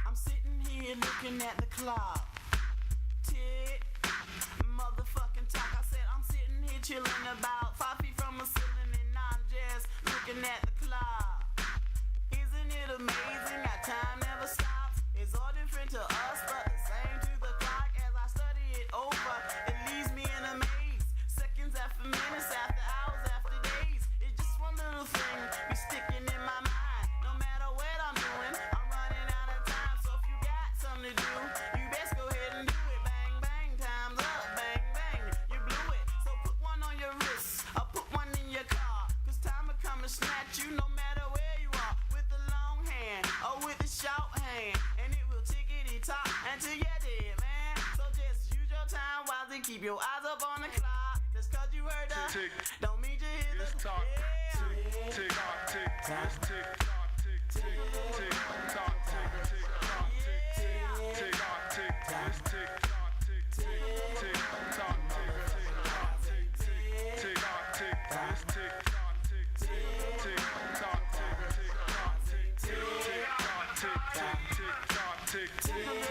I'm sitting here looking at the clock. Tick, motherfucking talk. I said I'm sitting here chilling about 5 feet from the ceiling, and I'm just looking at the clock. Isn't it amazing how time never stops? It's all different to us, but the same to the clock. As I study it over, it leaves me in a maze. Seconds after minutes, after hours, after days. It's just one little thing be sticking in my mind. No matter what I'm doing, I'm running out of time. So if you got something to do, you best go ahead and do it. Bang, bang, time's up. Bang, bang, you blew it. So put one on your wrist, or put one in your car. Cause time will come and snatch you no matter where you are. With the long hand, or with the short hand. And it will tickety-tock until you're dead, man. So just use your time wisely. Keep your eyes up on the clock. Just cause you heard the tick, don't mean you hear the talk. Tick, tick, tick, tick, tick, tick, tick, tick, tock, tick, tick, tock, tick, tick, tick, tick, tick, tick, tick, tick, tock, tick, tick, tick, tick, tick, tick, tick, tick, tock, tick, tick, tock, tick, tick, tick, tick,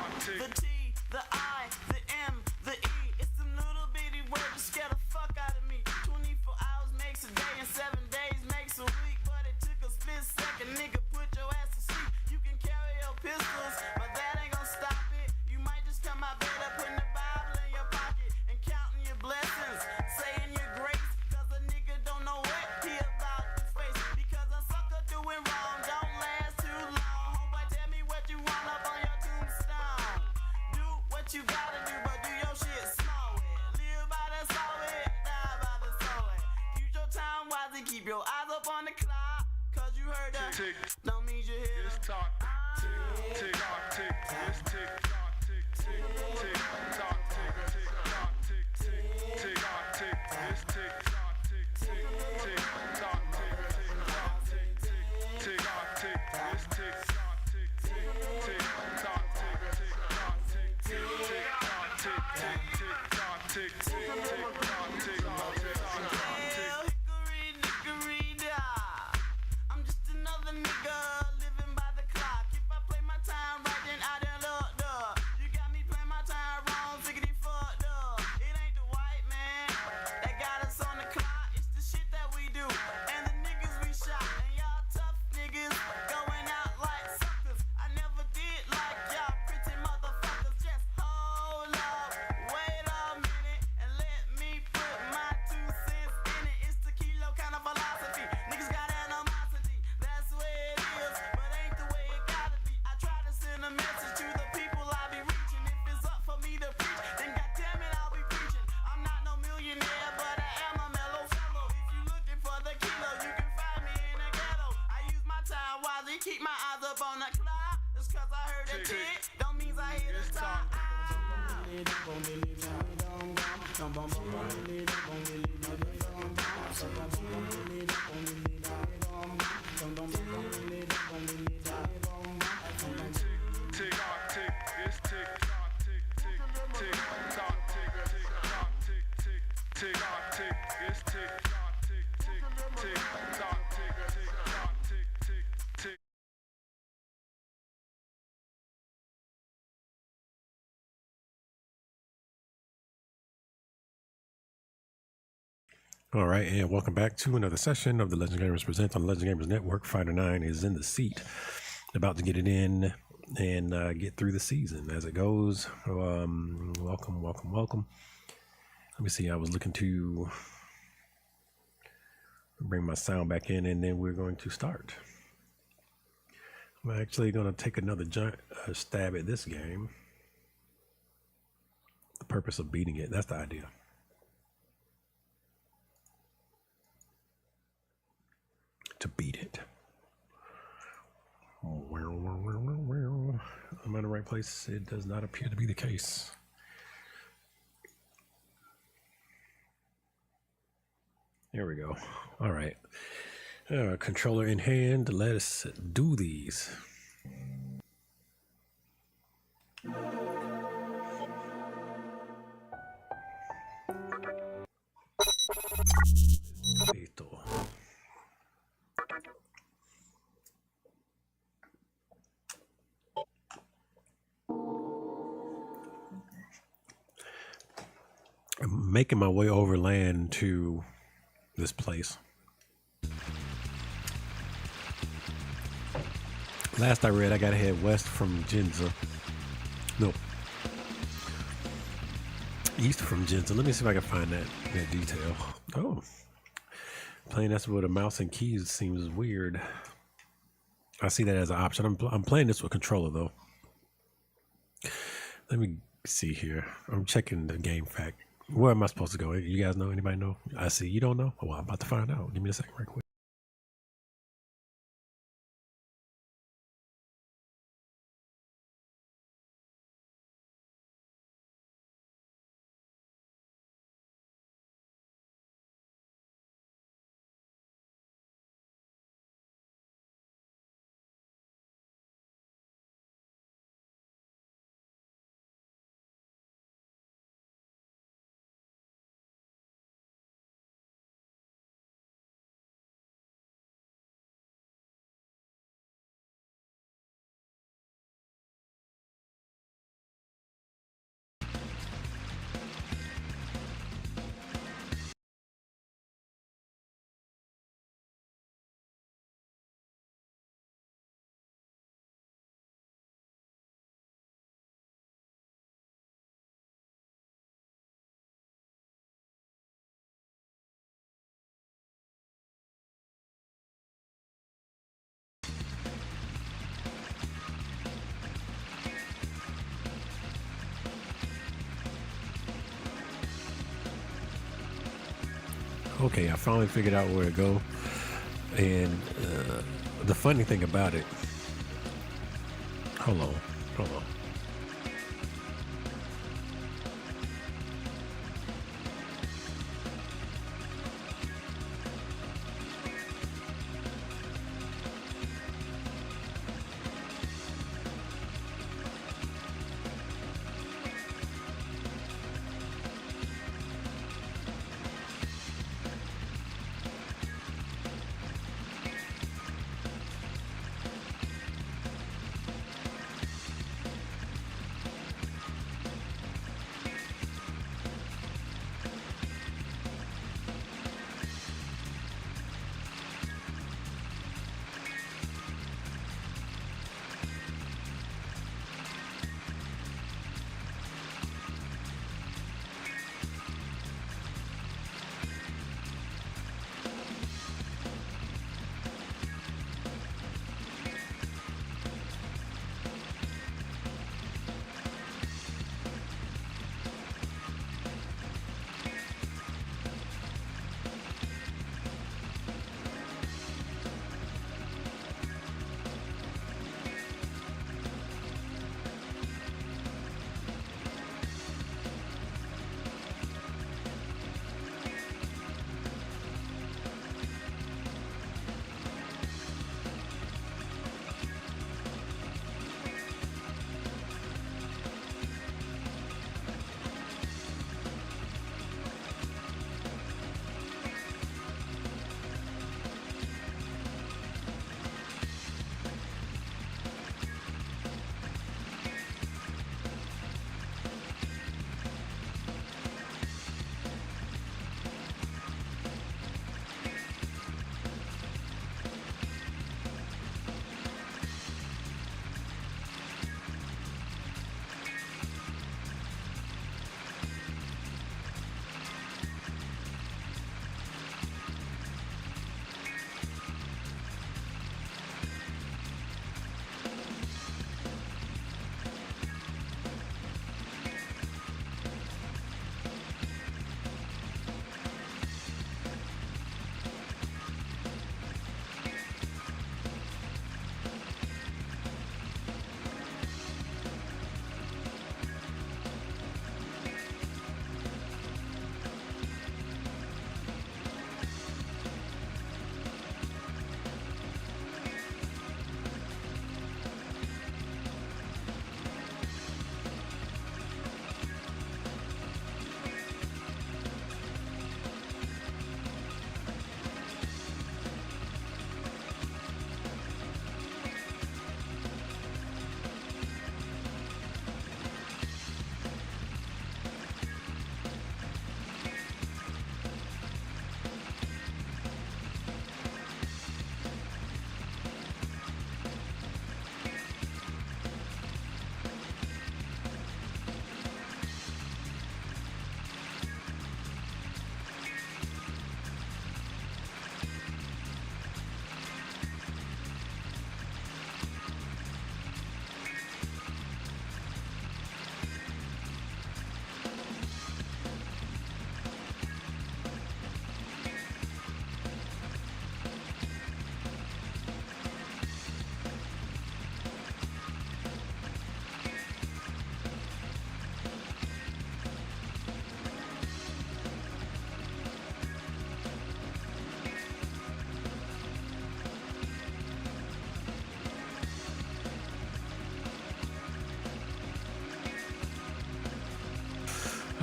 tick, the T, the I, the M, the E. It's them little bitty words that scare the fuck out of me. 24 hours makes a day and 7 days makes a week. But it took a split second, nigga, put your ass to sleep. You can carry your pistols, but that ain't gonna stop it. You might just come out better putting the Bible in your pocket and counting your blessings, saying your grace. Cause a nigga don't know what he about to face. Because a sucker doing wrong don't last too long. Homeboy, tell me what you want up on your tombstone. Do what you gotta do, but do your shit small. Live by the soul, die by the soul. Use your time wisely, keep your eyes up on the clock. Cause you heard that tick, don't mean you hear the talk. Tick, tick, tick, tick, tick, tick, tick, tick, tock, tick, tick, tock, tick, tick, tick, tick, tick, tick, tick, tick, tock, tick, tick, tock, tick, tick, tick, tick, tick, tick, tick, tock, tick, tick, tock, tick, tick, tick, tick, tick, tock, tick, tick, tick, tock, tick, tick, well, hickory dickory dock. I'm just another nigga living by the clock. If I play my time right, then I done looked up. You got me playing my time wrong, figgity fucked up. It ain't the white man that got us on the clock. It's the shit that we do and the niggas we shot. And y'all tough niggas going out like suckers. I never did like y'all pretty motherfuckers. Just hold up, wait a minute, and let me put my 2 cents in it. It's the kilo kind of philosophy. Niggas got animosity, that's the way it is, but ain't the way it gotta be. I try to send a message to the people I be reaching. If it's up for me to preach, then goddamn it, I'll be preaching. I'm not no millionaire, but I am a mellow fellow. If you looking for the kilo, you can find me in the ghetto. I use my time wisely, keep my eyes up on the clock. Just cause I heard a tick, don't mean I hear the talk. Tick, tick, it's tick, tick, tick, tick, tock, tick, tick, tock, tick, tick, tick, tick, it's tick, tick, tick, tick, tock, tick, tick, tock, tick, tick, tick. All right, and welcome back to another session of the Legend Gamers Present on the Legend Gamers Network. Fighter 9 is in the seat, about to get it in and get through the season as it goes. Welcome. Let me see, I was looking to bring my sound back in, and then we're going to start. I'm actually going to take another stab at this game. The purpose of beating it, that's the idea. To beat it. Am I in the right place? It does not appear to be the case. There we go. All right. Controller in hand. Let us do these. Lethal. I'm making my way overland to this place. Last I read, I gotta head west from Ginza. No, east from Ginza. Let me see if I can find that detail. Oh, playing this with a mouse and keys seems weird. I see that as an option. I'm playing this with controller though. Let me see here. I'm checking the game fact. Where am I supposed to go? You guys know? Anybody know? I see. You don't know? Well, I'm about to find out. Give me a second right quick. Okay, I finally figured out where to go. And the funny thing about it, hold on.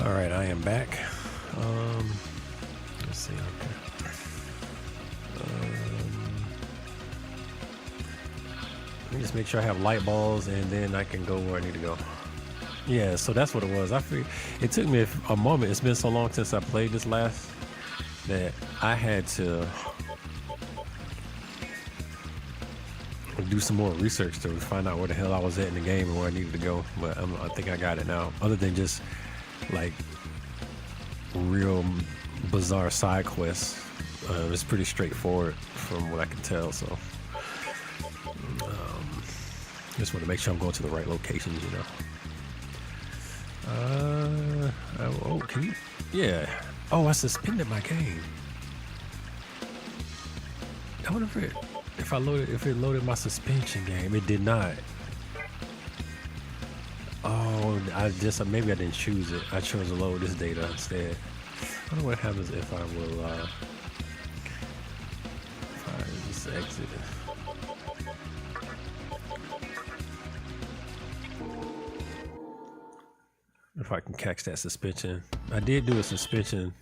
All right, I am back. Let's see. Okay. Let me just make sure I have light balls, and then I can go where I need to go. Yeah, so that's what it was. I figured it took me a moment. It's been so long since I played this last that I had to do some more research to find out where the hell I was at in the game and where I needed to go. But I think I got it now. Other than just like real bizarre side quests, it's pretty straightforward from what I can tell. So just want to make sure I'm going to the right locations, you know. Oh, can you? Yeah. Oh, I suspended my game. I wonder if it loaded my suspension game. It did not. Oh, maybe I didn't choose it. I chose to load this data instead. I wonder what happens if I will just exit. If I can catch that suspension. I did do a suspension.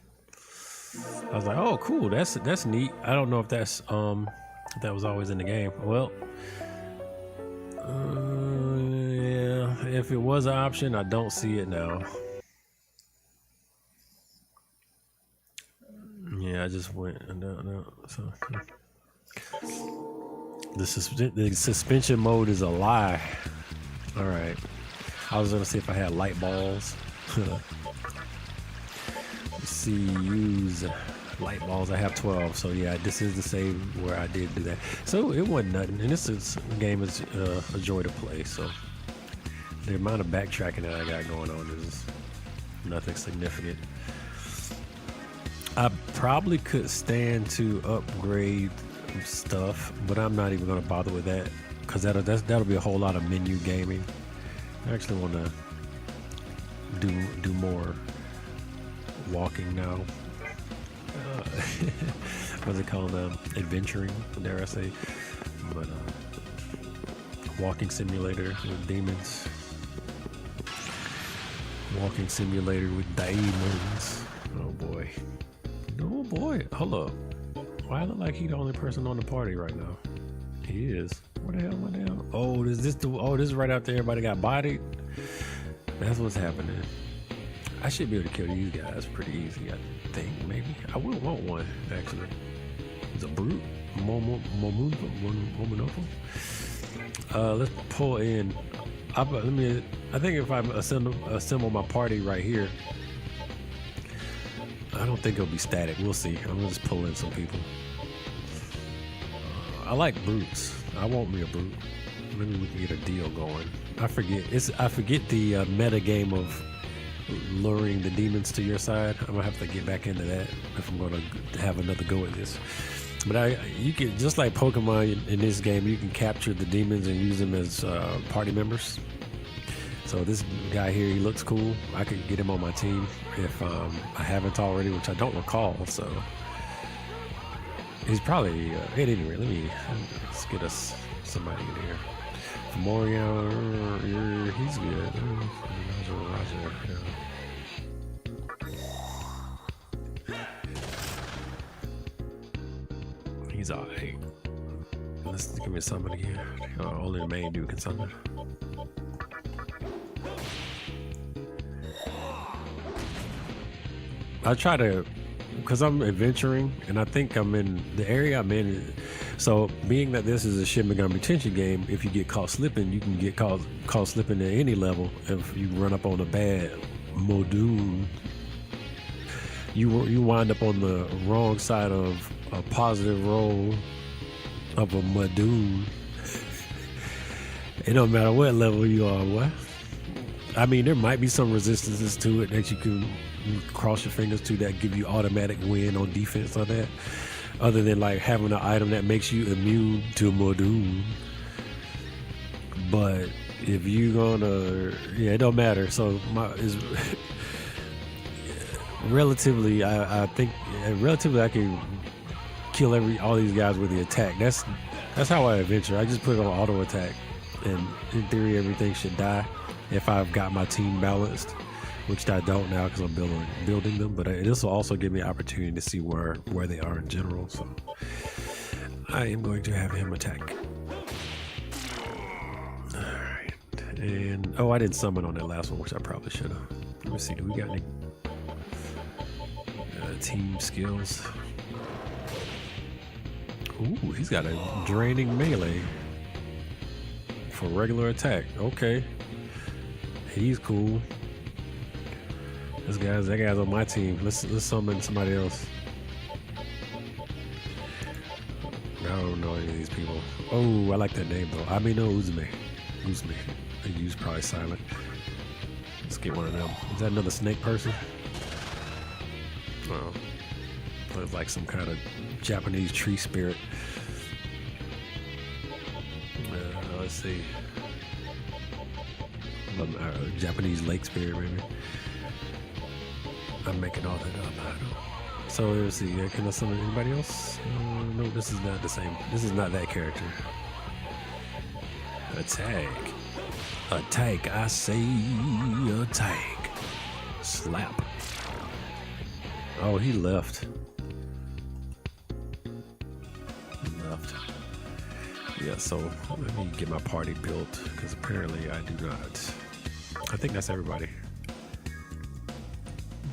I was like, oh cool, that's neat. I don't know if that's if that was always in the game. Well, yeah, if it was an option, I don't see it now. Yeah, I just went. No. So the suspension mode is a lie. All right. I was gonna see if I had light balls. Let's see, use light balls. I have 12, so yeah, this is the save where I did do that. So it wasn't nothing, and game is a joy to play. So the amount of backtracking that I got going on is nothing significant. I probably could stand to upgrade stuff, but I'm not even gonna bother with that because that'll be a whole lot of menu gaming. I actually want to do more walking now. What's it called? Adventuring, dare I say? But walking simulator with demons. Walking simulator with demons. Oh boy. Oh boy. Hold up. Why I look like he's the only person on the party right now? He is. Where the hell am I down? Oh, this is right out there. Everybody got bodied. That's what's happening. I should be able to kill these guys pretty easy, I think, maybe. I will want one, actually. It's a brute. Momonofo. Let's pull in. I think if I assemble my party right here, I don't think it'll be static. We'll see. I'm gonna just pull in some people. I like brutes. I want me a brute. Maybe we can get a deal going. I forget the meta game of luring the demons to your side. I'm gonna have to get back into that if I'm gonna have another go at this. But you can, just like Pokemon in this game, you can capture the demons and use them as party members. So this guy here, he looks cool. I could get him on my team if I haven't already, which I don't recall. So he's probably at any rate. Let's get us somebody in here. Morio, he's good. Roger. Yeah. He's alright. Let's give me somebody here. Only the main dude can summon. I try to, because I'm adventuring, and I think I'm in the area I'm in. So, being that this is a Shin Megami Tensei game, if you get caught slipping, you can get caught slipping at any level. If you run up on a bad module, you wind up on the wrong side of a positive roll of a module. It don't matter what level you are. What? I mean, there might be some resistances to it that you can cross your fingers to that give you automatic win on defense or that. Other than like having an item that makes you immune to Modune. But if you gonna, it don't matter. So relatively, I think relatively I can kill all these guys with the attack. That's how I adventure. I just put it on auto attack, and in theory everything should die if I've got my team balanced. which I don't now because I'm building them. But this will also give me an opportunity to see where they are in general. So I am going to have him attack. All right, and I didn't summon on that last one, which I probably should have. Let me see. Do we got any team skills? Ooh, he's got a draining melee for regular attack. Okay, he's cool. That guy's on my team. Let's summon somebody else. I don't know any of these people. Oh, I like that name though. I mean, no, Uzume. The U's probably silent. Let's get one of them. Is that another snake person? Oh, looks like some kind of Japanese tree spirit. Let's see. Japanese lake spirit, maybe. I'm making all that up. I don't know. So let's see. Can I summon anybody else? No, this is not the same. This is not that character. Attack. Attack. I say attack. Slap. Oh, he left. Yeah, so let me get my party built because apparently I do not. I think that's everybody.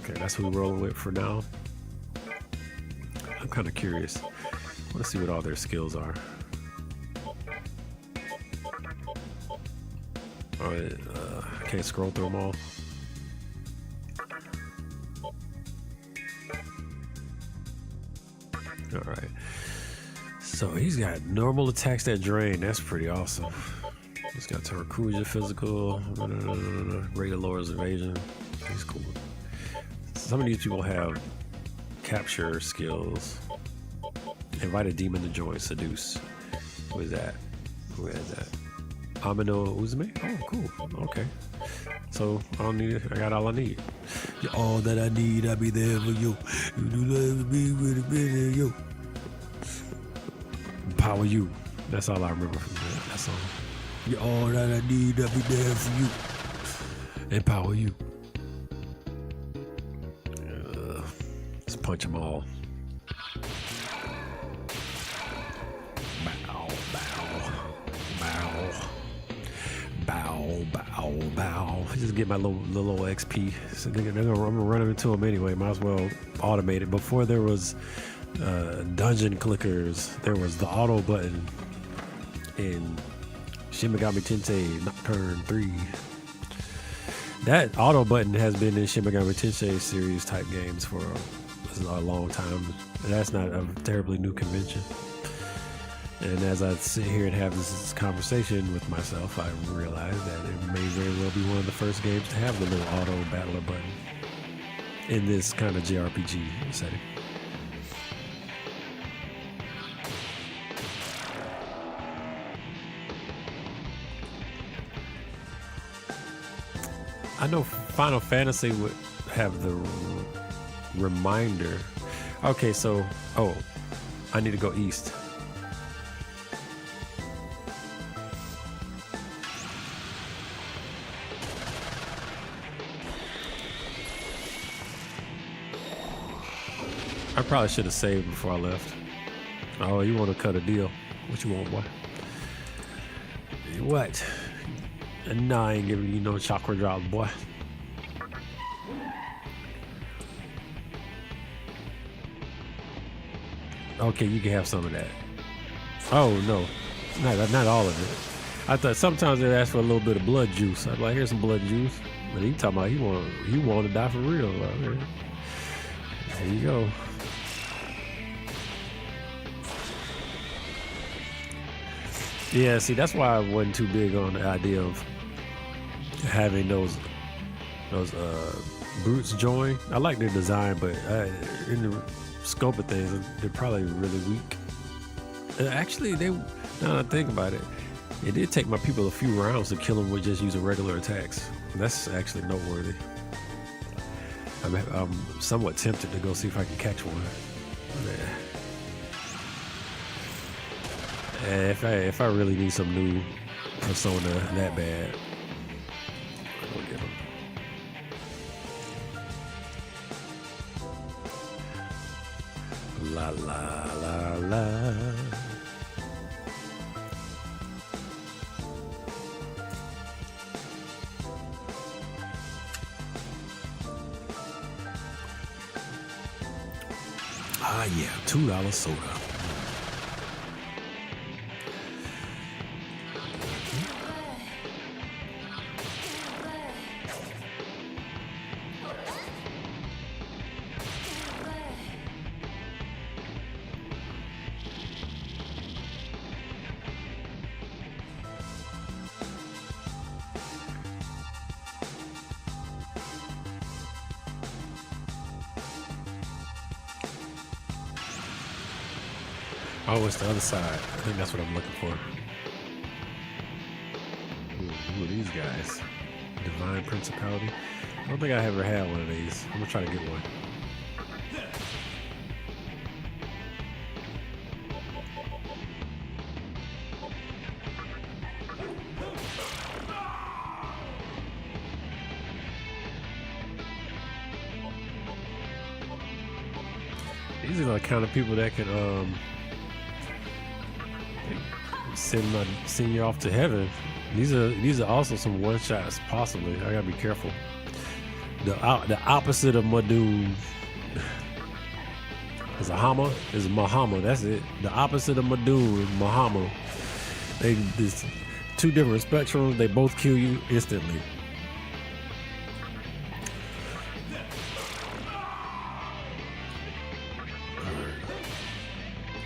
Okay, that's who we're rolling with for now. I'm kind of curious. Let's see what all their skills are. All right, I can't scroll through them all. All right. So he's got normal attacks that drain. That's pretty awesome. He's got Tarakuja physical. Rate lowers evasion. He's cool. Some of these people have capture skills. Invite a demon to join. Seduce. Who is that? Who is that? Amino Uzume? Oh, cool. Okay. So I don't need it. I got all I need. You're all that I need. I'll be there for you. You do love me with a bit of you. Power you. That's all I remember from that. That's all. You're all that I need. I'll be there for you. Empower you. Let's punch them all. Bow, bow, bow, bow, bow, bow. Just get my little XP. So I'm gonna run into them anyway. Might as well automate it. Before there was dungeon clickers, there was the auto button in Shin Megami Tensei Nocturne 3. That auto button has been in Shin Megami Tensei series type games for a long time. That's not a terribly new convention. And as I sit here and have this conversation with myself, I realize that it may very well be one of the first games to have the little auto battler button in this kind of JRPG setting. I know Final Fantasy would have the reminder. Okay, so, I need to go east. I probably should have saved before I left. Oh, you want to cut a deal? What you want, boy? What? No, I ain't giving you no chakra drop, boy. Okay, you can have some of that. Oh no, not all of it. I thought sometimes they'd ask for a little bit of blood juice. I'd be like, here's some blood juice. But he talking about he want to die for real. Right? There you go. Yeah, see, that's why I wasn't too big on the idea of having those brutes join. I like their design, but in the scope of things, they're probably really weak. Actually, now that I think about it, it did take my people a few rounds to kill them with just using regular attacks. That's actually noteworthy. I'm somewhat tempted to go see if I can catch one. If I really need some new persona that bad, I'll get them. La la la la. Ah yeah, $2 soda. Oh, it's the other side. I think that's what I'm looking for. Ooh, who are these guys? Divine Principality. I don't think I ever had one of these. I'm gonna try to get one. These are the kind of people that can send you off to heaven. These are also some one shots possibly. I gotta be careful. The opposite of Madun is a Hama, is Mahama. That's it. The opposite of Madun is Mahama. There's two different spectrums. They both kill you instantly. All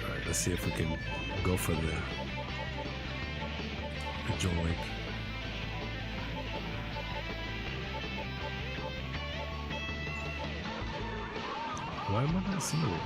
right. Let's see if we can go for the joint. Why am I not seeing it?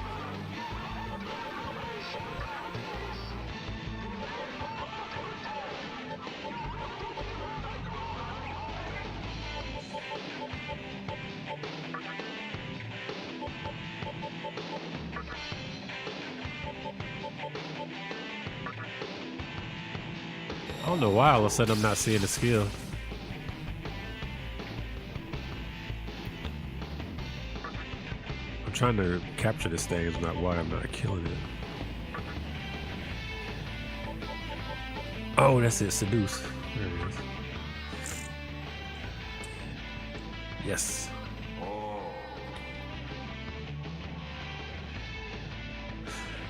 I don't know why all of a sudden I'm not seeing the skill. I'm trying to capture this thing, is not why I'm not killing it. Oh, that's it, seduce. There it is. Yes.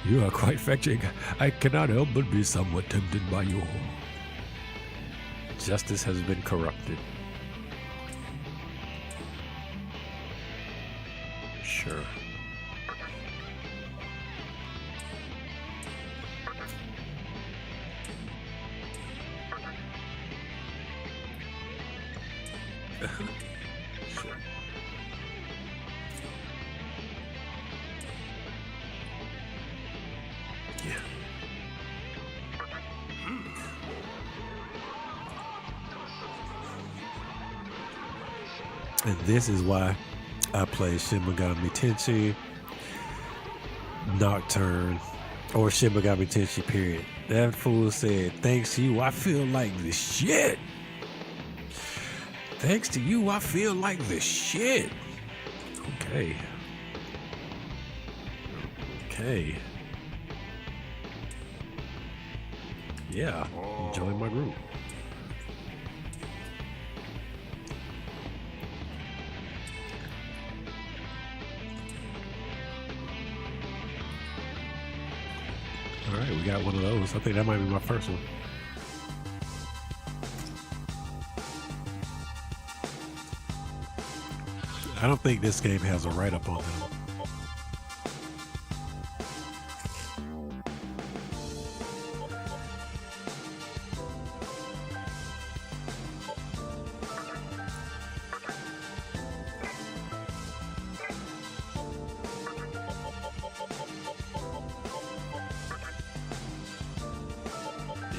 You are quite fetching. I cannot help but be somewhat tempted by you. Justice has been corrupted. Sure. Sure. Yeah. And this is why I play Shin Megami Tensei Nocturne or Shin Megami Tensei period. That fool said, thanks to you, I feel like the shit. Thanks to you, I feel like the shit. Okay. Okay. Yeah, join my group. All right, we got one of those. I think that might be my first one. I don't think this game has a write-up on them.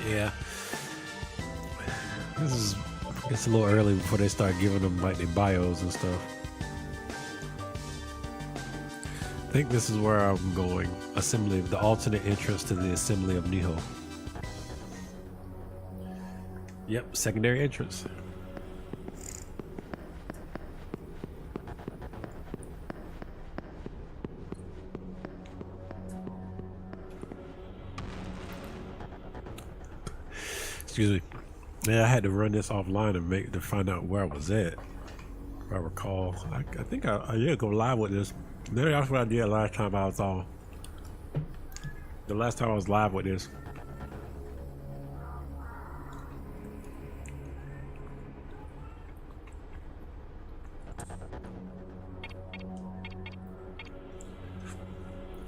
Yeah, it's a little early before they start giving them like their bios and stuff. I think this is where I'm going. Assembly, the alternate entrance to the Assembly of Niho. Yep, secondary entrance. Excuse me. Yeah, I had to run this offline to find out where I was at. If I recall, I think I did go live with this. Maybe that's what I did last time I was on. The last time I was live with this.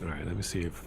All right, let me see if.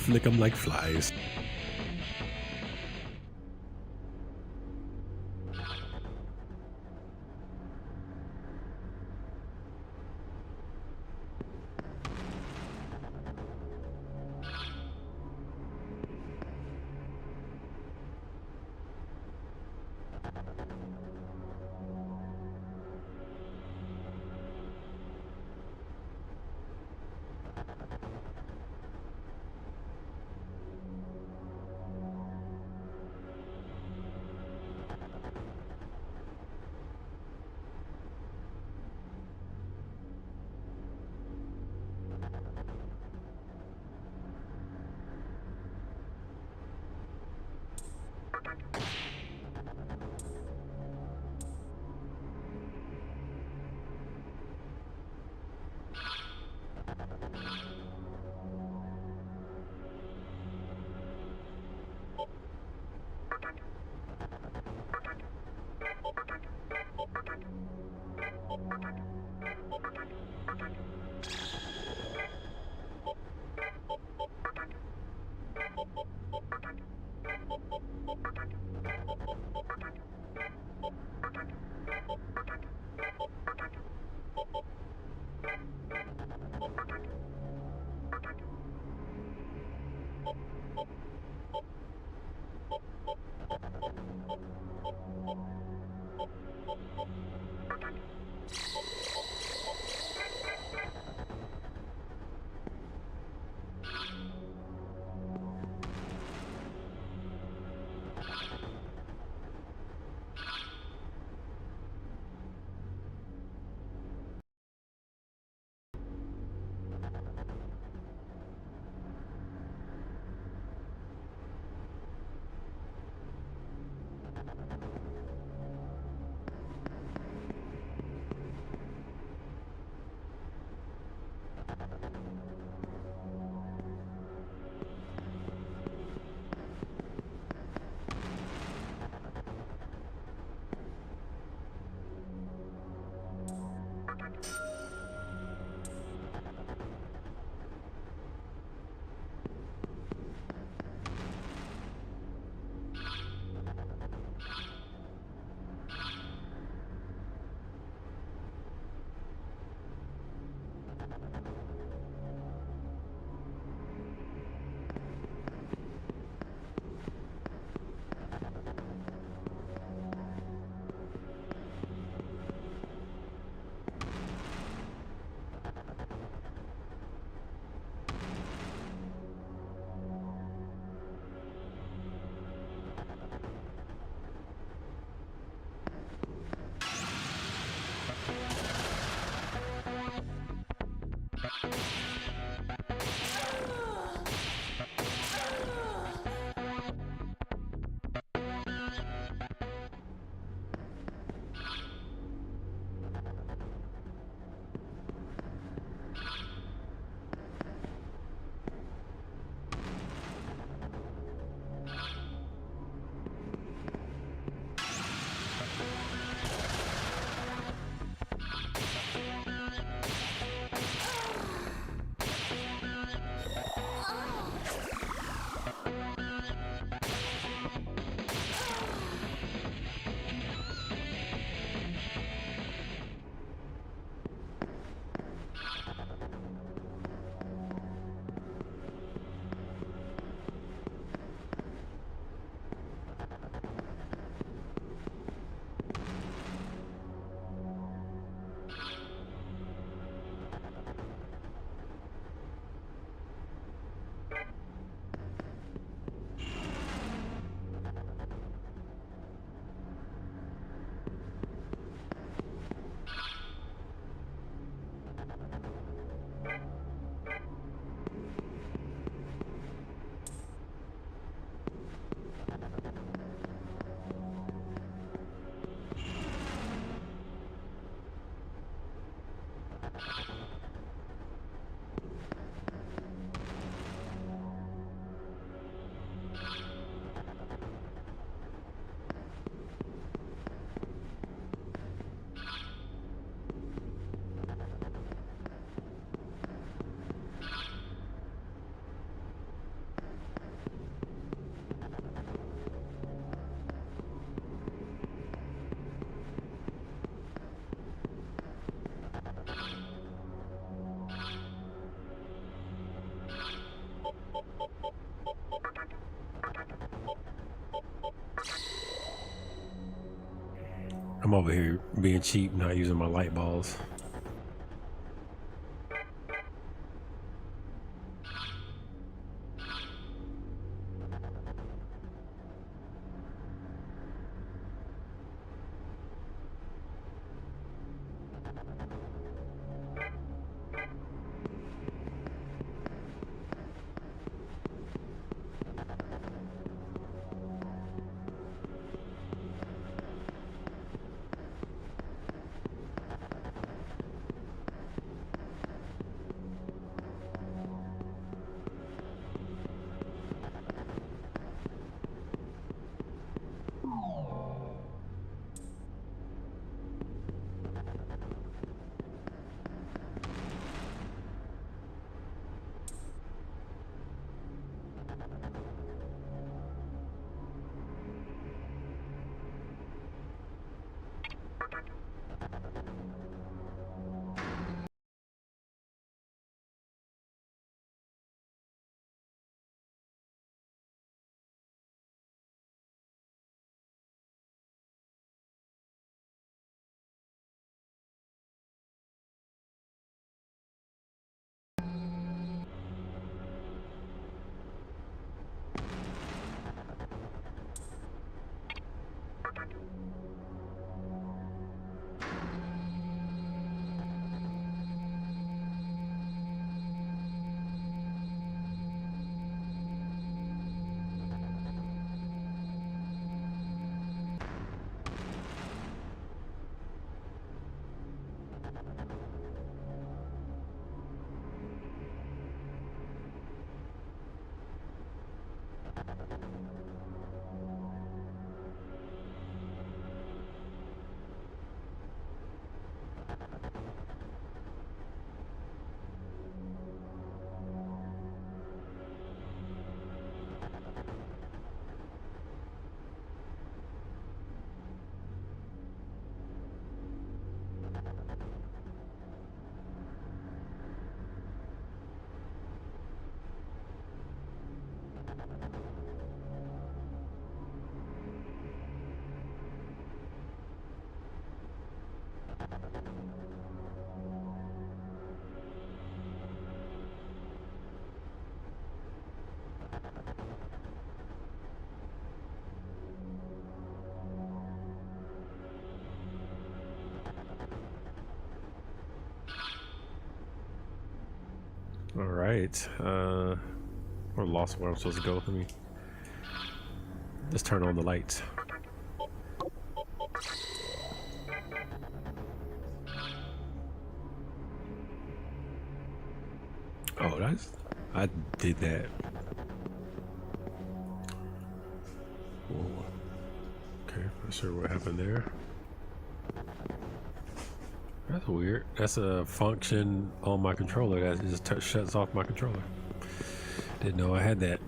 Flick them like flies. I'm over here being cheap, not using my light balls. All right. Or lost where I'm supposed to go. Let me just turn on the lights. Oh, I did that. Whoa. Okay, not sure what happened there. That's weird. That's a function on my controller that just shuts off my controller. Didn't know I had that.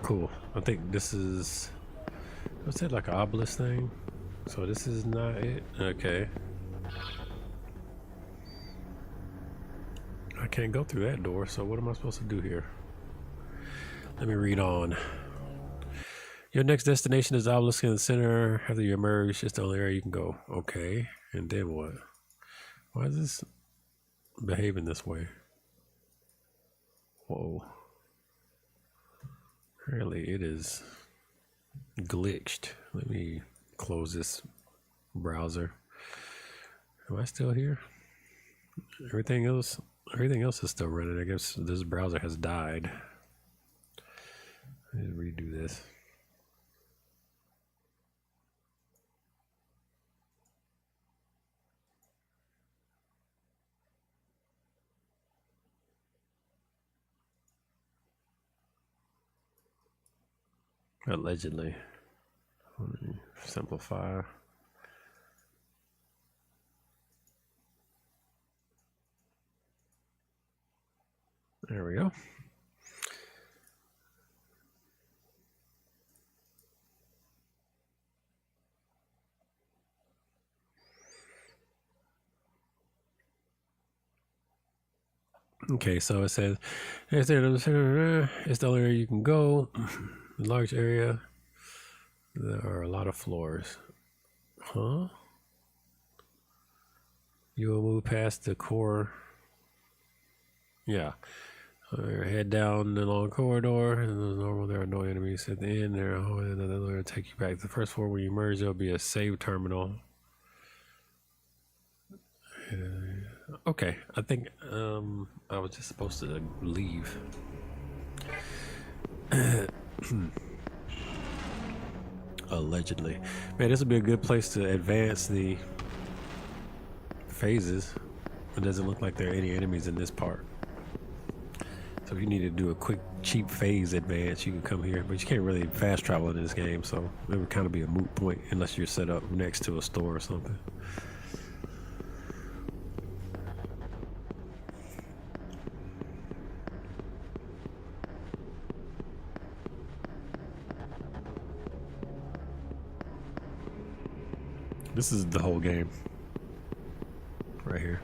Cool. I think this is, what's that, like an obelisk thing? So this is not it? Okay. I can't go through that door, so what am I supposed to do here? Let me read on. Your next destination is obelisk in the center. After you emerge, it's the only area you can go. Okay. And then what? Why is this behaving this way? Whoa. Apparently it is glitched. Let me close this browser. Am I still here? Everything else is still running. I guess this browser has died. Let me redo this. Allegedly. Let me simplify. There we go. Okay, so it says it's the only area you can go. Large area. There are a lot of floors. Huh? You will move past the core. Yeah. Head down the long corridor. And normal, there are no enemies at the end. There are another will take you back to the first floor. When you merge, there'll be a save terminal. Okay, I think I was just supposed to leave. Allegedly. Man, this would be a good place to advance the phases. It doesn't look like there are any enemies in this part. So if you need to do a quick, cheap phase advance, you can come here. But you can't really fast travel in this game, so it would kind of be a moot point unless you're set up next to a store or something. This is the whole game. Right here.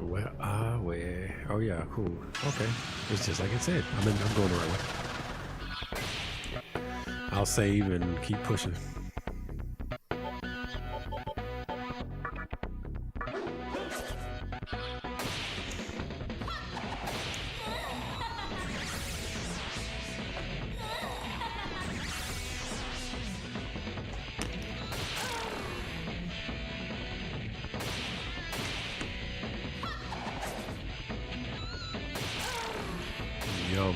Where are we? Oh yeah, cool. Okay, it's just like it said. I'm going the right way. I'll save and keep pushing. Yum.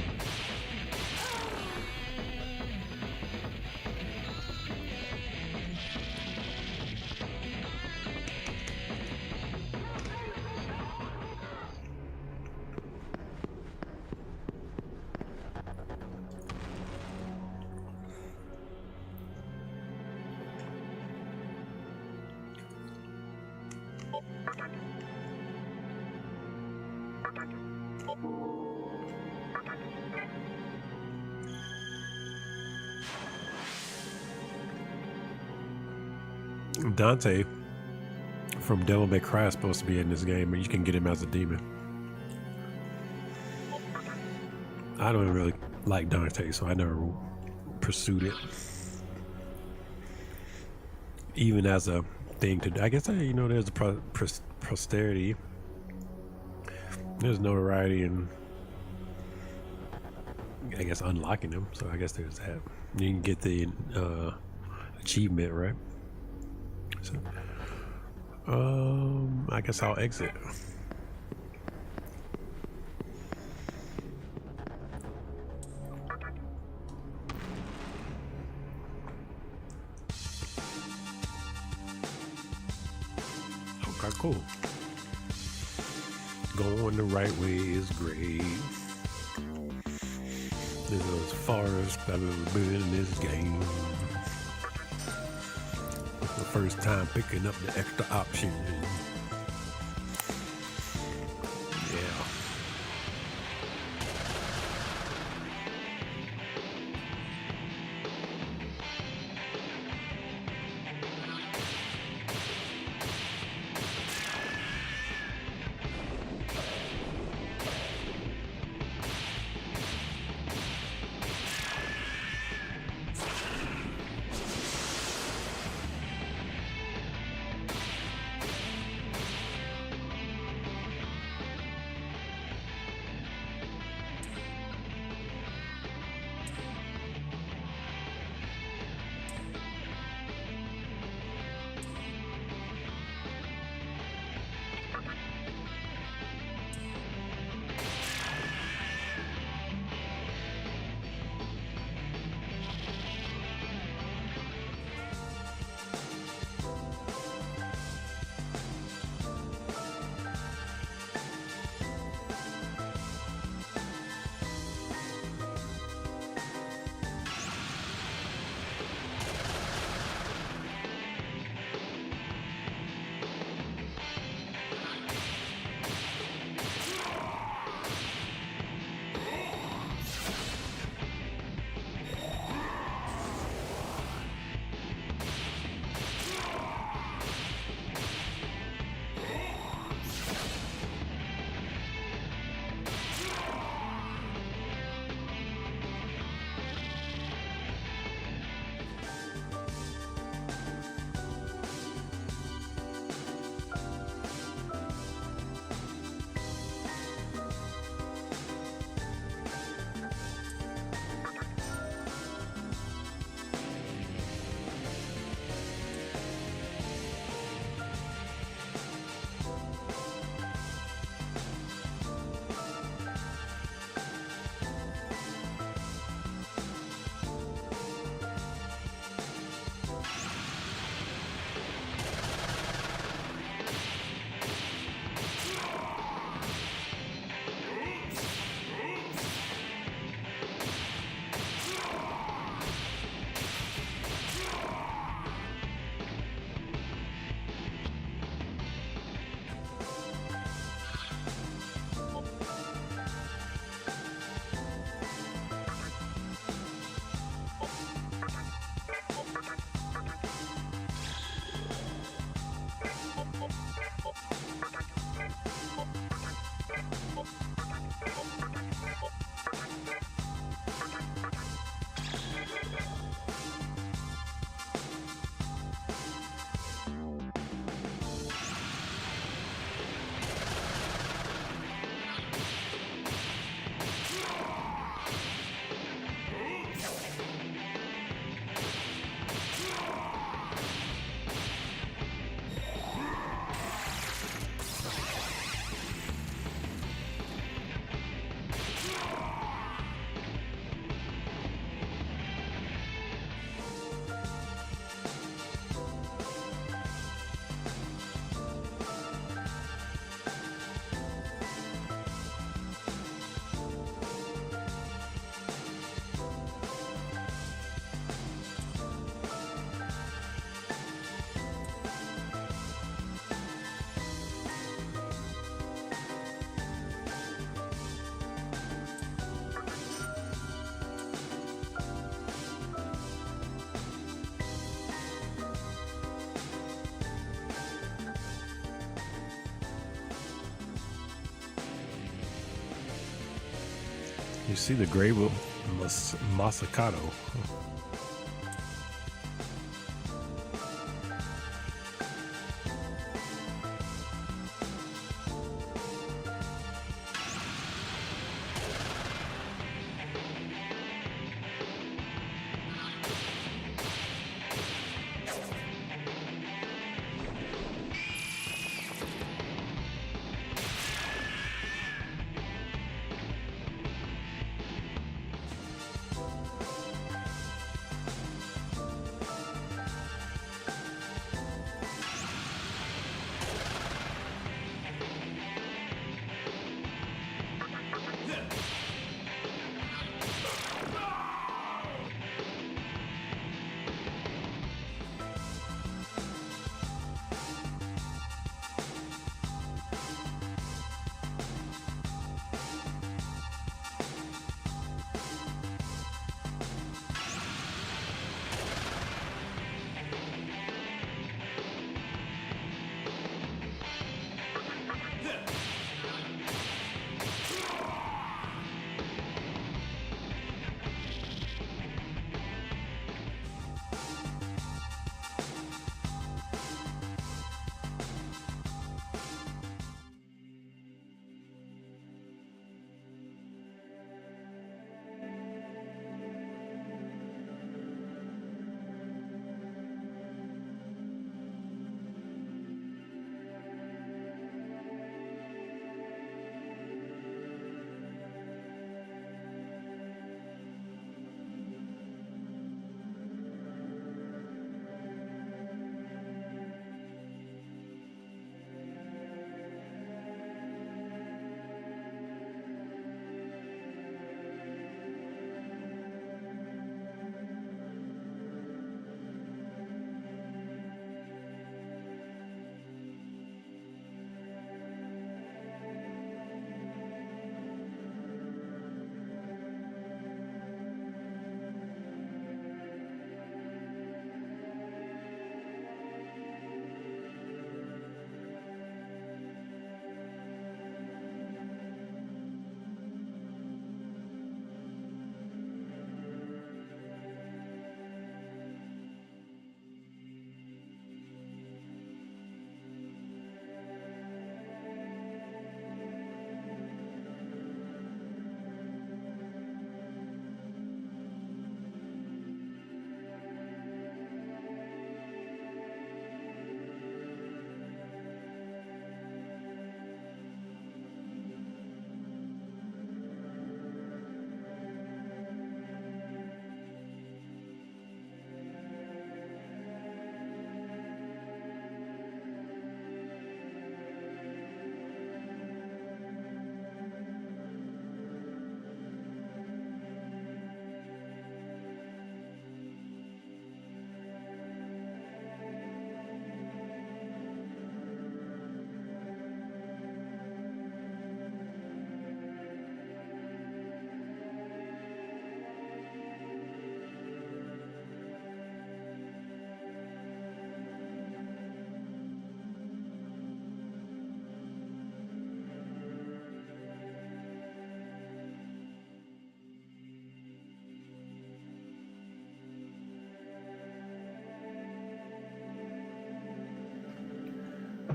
Dante from Devil May Cry is supposed to be in this game, and you can get him as a demon. I don't really like Dante, so I never pursued it. Even as a thing to do. I guess, there's a posterity. There's notoriety in, I guess, unlocking them. So I guess there's that. You can get the achievement, right? So, I guess I'll exit. Okay, cool. Going the right way is great. This is as far as I've ever been in this game. The first time picking up the extra option. Yeah. You see the grave of Masakato.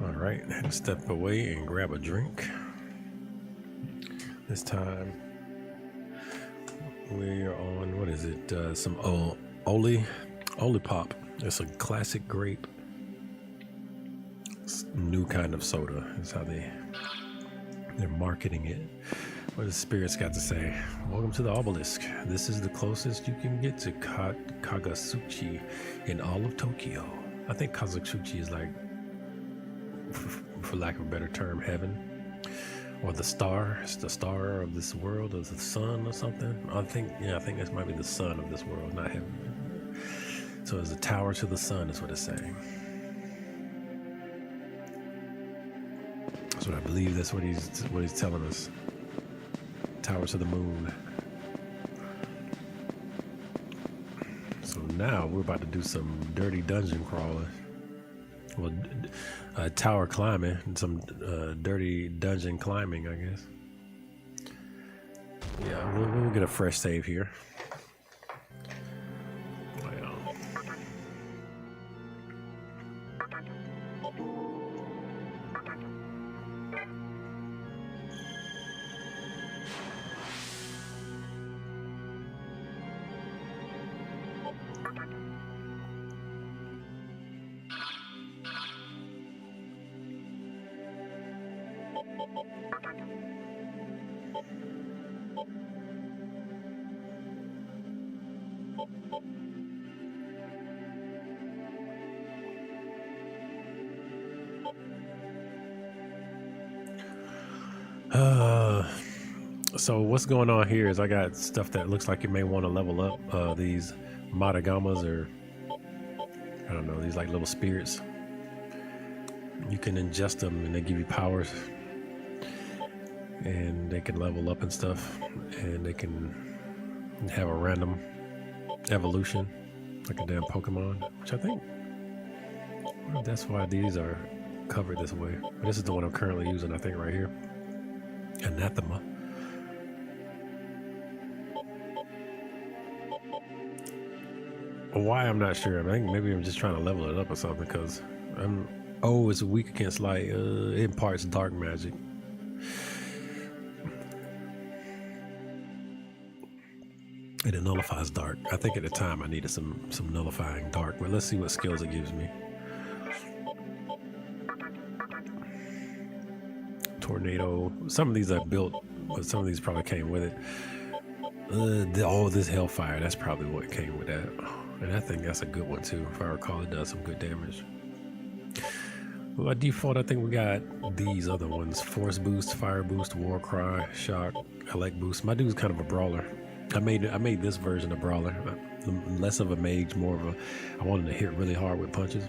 All right, I had to step away and grab a drink. This time we are on, what is it? Some Oli Pop. It's a classic grape, new kind of soda. That's how they're marketing it. What does Spirits got to say? Welcome to the obelisk. This is the closest you can get to Kagasuchi in all of Tokyo. I think Kagasuchi is like, for lack of a better term, heaven, or the star. It's the star of this world, or the sun, or something. I think this might be the sun of this world, not heaven. So it's a tower to the sun, is what it's saying. That's what I believe. That's what he's telling us. Tower to the moon. So now we're about to do some dirty dungeon crawling. Well, tower climbing, some dirty dungeon climbing, I guess. Yeah, we'll get a fresh save here. So what's going on here is I got stuff that looks like you may want to level up. These Matagamas, or I don't know, these like little spirits. You can ingest them and they give you powers, and they can level up and stuff, and they can have a random evolution like a damn Pokemon, which I think that's why these are covered this way. But this is the one I'm currently using, I think, right here. Anathema. Why, I'm not sure. I think maybe I'm just trying to level it up or something, because it's weak against light. It imparts dark magic. And it nullifies dark. I think at the time I needed some nullifying dark, but let's see what skills it gives me. Tornado. Some of these I built, but some of these probably came with it. This Hellfire, that's probably what came with that. And I think that's a good one too. If I recall, it does some good damage. Well, by default, I think we got these other ones. Force Boost, Fire Boost, War Cry, Shock, Elect Boost. My dude's kind of a brawler. I made this version a brawler. Less of a mage, more of a... I wanted to hit really hard with punches.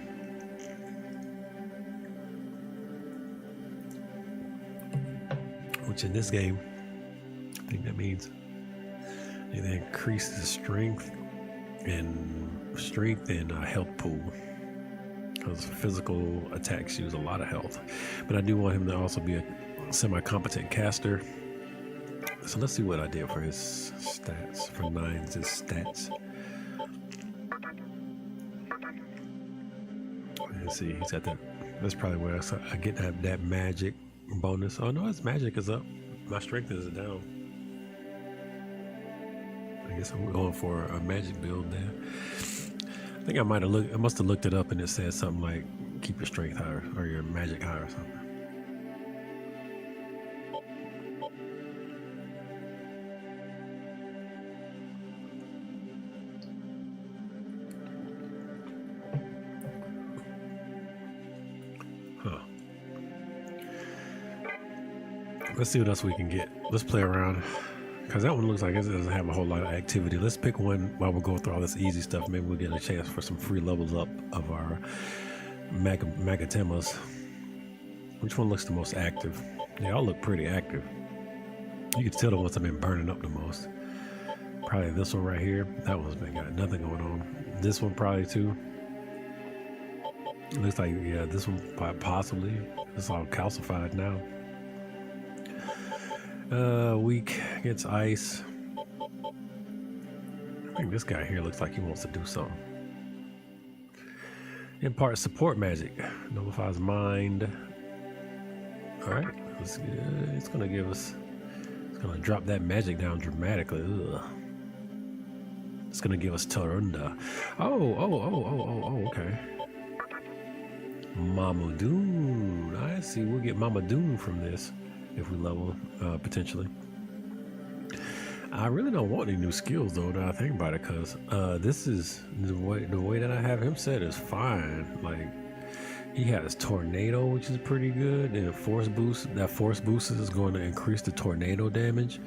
Which in this game, I think that means it increases strength and health pool, because physical attacks use a lot of health. But I do want him to also be a semi-competent caster. So let's see what I did for his stats. For Nines, his stats. Let's see, he's got that. That's probably where I get that magic bonus. Oh no, his magic is up. My strength is down. I guess I'm going for a magic build there. I think I must have looked it up and it said something like keep your strength higher or your magic higher or something. Let's see what else we can get. Let's play around, because that one looks like it doesn't have a whole lot of activity. Let's pick one while we're going through all this easy stuff. Maybe we'll get a chance for some free levels up of our Magatemas. Which one looks the most active? They all look pretty active. You can tell the ones I've been burning up the most. Probably this one right here. That one's been got nothing going on. This one probably too. Looks like, yeah, this one possibly. It's all calcified now. Weak against ice. I think this guy here looks like he wants to do something. Impart support magic. Nullifies mind. Alright, that's good. It's gonna give us... It's gonna drop that magic down dramatically. Ugh. It's gonna give us Tarunda. Oh, okay. Mamadoon. I see. We'll get Mamadoon from this if we level, potentially. I really don't want any new skills though, that I think about it, because this is the way that I have him set is fine. Like, he has Tornado, which is pretty good, and Force Boost. That Force Boost is going to increase the tornado damage,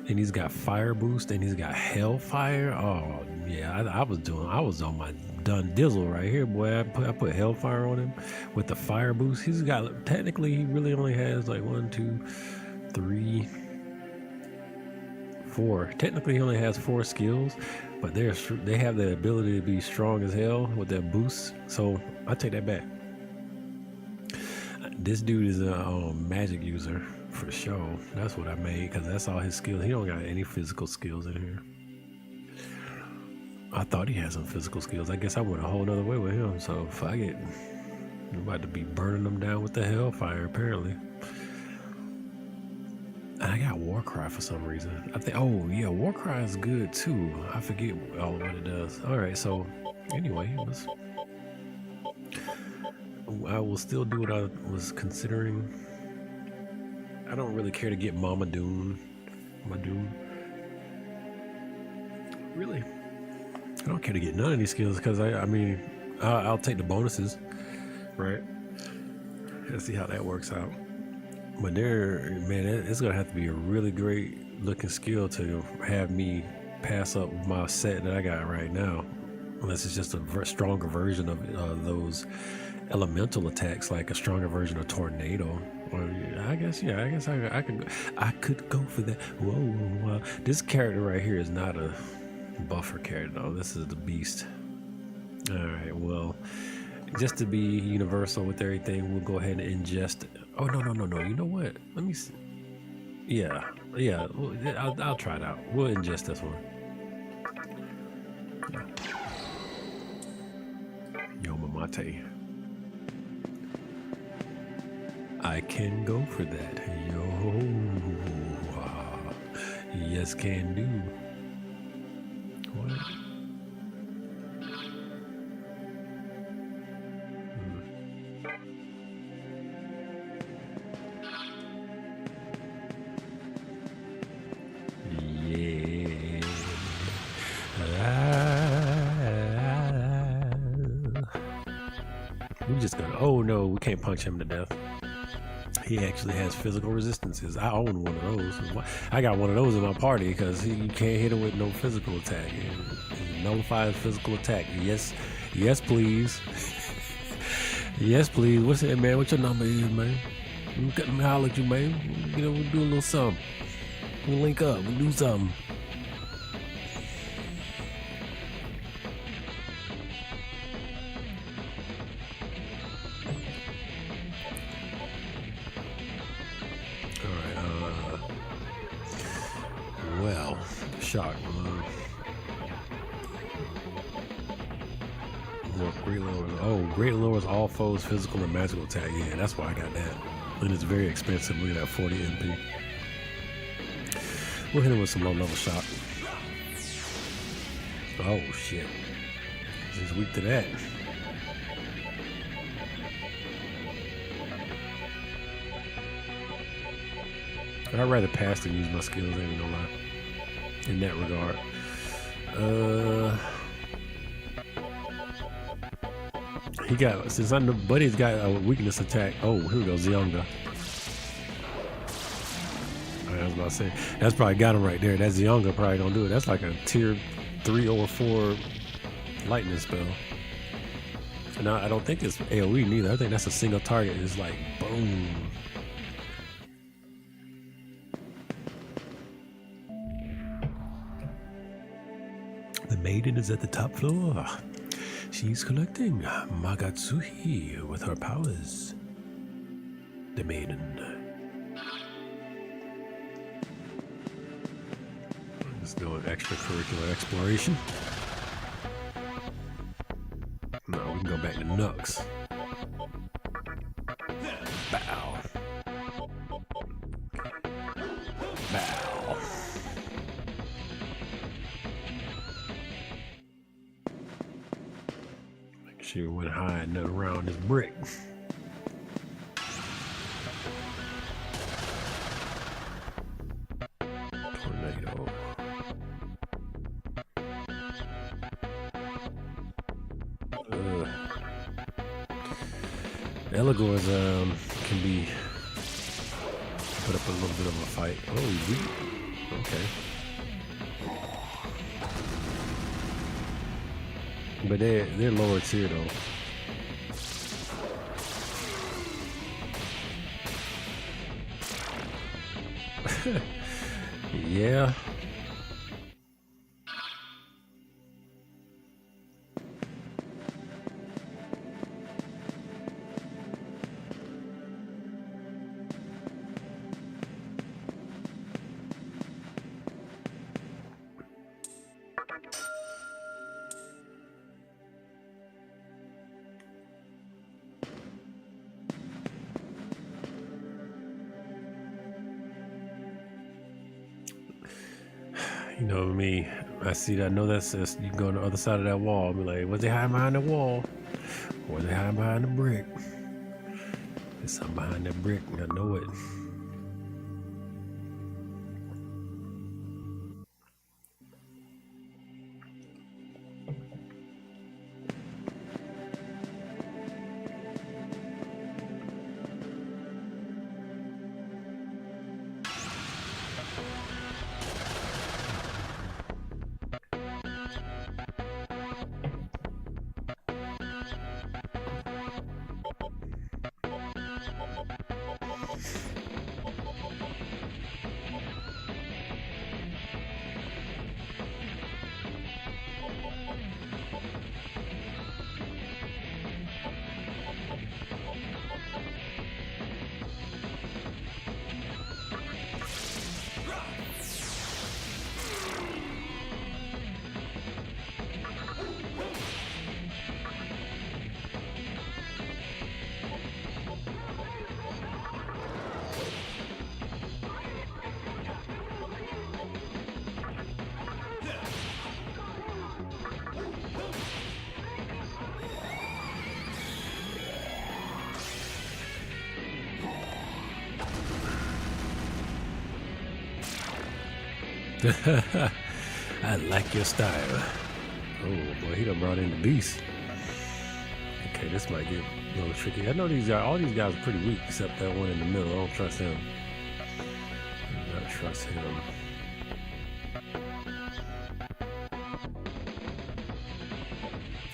and he's got Fire Boost, and he's got Hellfire. Oh yeah, I was on my done dizzle right here, boy. I put Hellfire on him with the Fire Boost. He's got, technically he really only has like 1, 2, 3, 4. Technically he only has 4 skills, but they have the ability to be strong as hell with that boost. So I take that back. This dude is a magic user for the show. That's what I made because that's all his skills. He don't got any physical skills in here. I thought he had some physical skills. I guess I went a whole nother way with him. So if I get, I'm about to be burning them down with the hellfire apparently. And I got Warcry for some reason. I think, oh yeah, Warcry is good too. I forget what it does. All right, so anyway, I will still do what I was considering. I don't really care to get Mama Doom. Really, I don't care to get none of these skills because I mean, I'll take the bonuses, right? Let's see how that works out. But man, it's gonna have to be a really great looking skill to have me pass up my set that I got right now, unless it's just a stronger version of those elemental attacks, like a stronger version of Tornado. Or I guess I could go for that. Whoa. This character right here is not a buffer character though. This is the beast. All right, well, just to be universal with everything, we'll go ahead and ingest. Oh no! You know what? Let me see. Yeah. I'll try it out. We'll ingest this one. Yomamate. I can go for that. Yes, can do. What? We just gonna. Oh no, we can't punch him to death. He actually has physical resistances. I own one of those. I got one of those in my party because you can't hit him with no physical attack. It nullifies physical attack. Yes, please. Yes, please. What's it, man? What your number is, man? Let me holler at you, man. You know, we'll do a little something. We'll link up. We'll do something. Shock. Great lowers all foes' physical and magical attack. Yeah, that's why I got that. And it's very expensive. Look at that 40 MP. We'll hit him with some low level shock. Oh shit. He's weak to that. I'd rather pass than use my skills, I ain't gonna lie. In that regard. He got, since I know Buddy's got a weakness attack. Oh, here we go, Zionga. I was about to say, that's probably got him right there. That Zionga probably gonna do it. That's like a tier 3 or 4 lightning spell. And I don't think it's AoE neither. I think that's a single target. It's like, boom. The maiden is at the top floor. She's collecting Magatsuhi with her powers. The maiden. Let's do an extracurricular exploration. No, we can go back to Nux. Bow. Bow. She went hiding around this brick. Tornado. Eligors can be put up a little bit of a fight. Oh, he's weak. Okay. But they're lower tier though. Yeah. You know me, I see that. I know that's you go on the other side of that wall. Be like, was they hiding behind the wall? Or was they hiding behind the brick? There's something behind that brick. I know it. I like your style. Oh boy, he done brought in the beast. Okay, this might get a little tricky. I know these guys, all these guys are pretty weak except that one in the middle. I don't trust him. I don't trust him.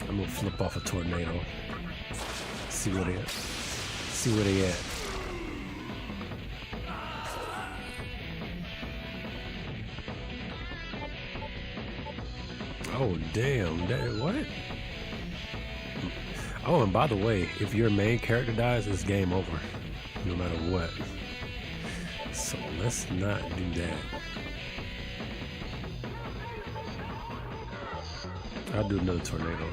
I'm gonna flip off a tornado. See where they at. See where they at. Oh damn! What? Oh, and by the way, if your main character dies, it's game over, no matter what. So let's not do that. I'll do another tornado.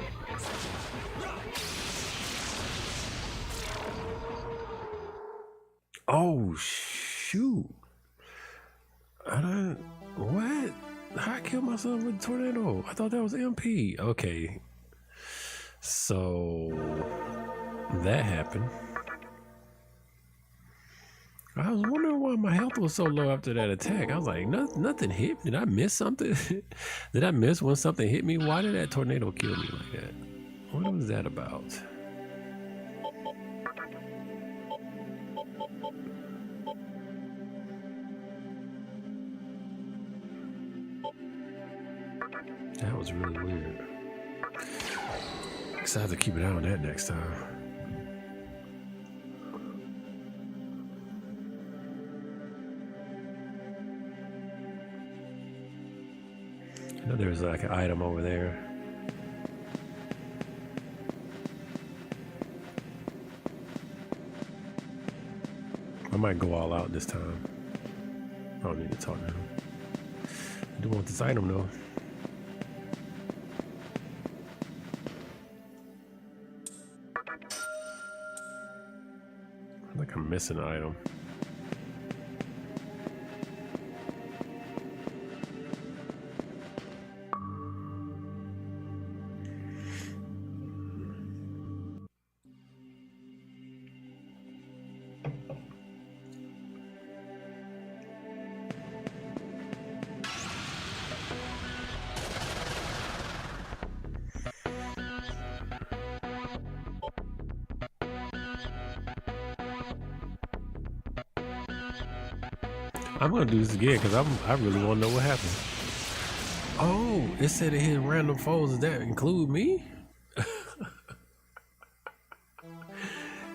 Oh shoot! I don't. What? How I killed myself with a tornado? I thought that was MP. Okay. So that happened. I was wondering why my health was so low after that attack. I was like, nothing hit me. Did I miss something? Did I miss when something hit me? Why did that tornado kill me like that? What was that about? That was really weird. Guess I have to keep an eye on that next time. I know there's like an item over there. I might go all out this time. I don't need to talk to him. I do want this item though. I think I'm missing an item. I'm gonna do this again because I really want to know what happened. Oh, it said it hit random foes. Does that include me?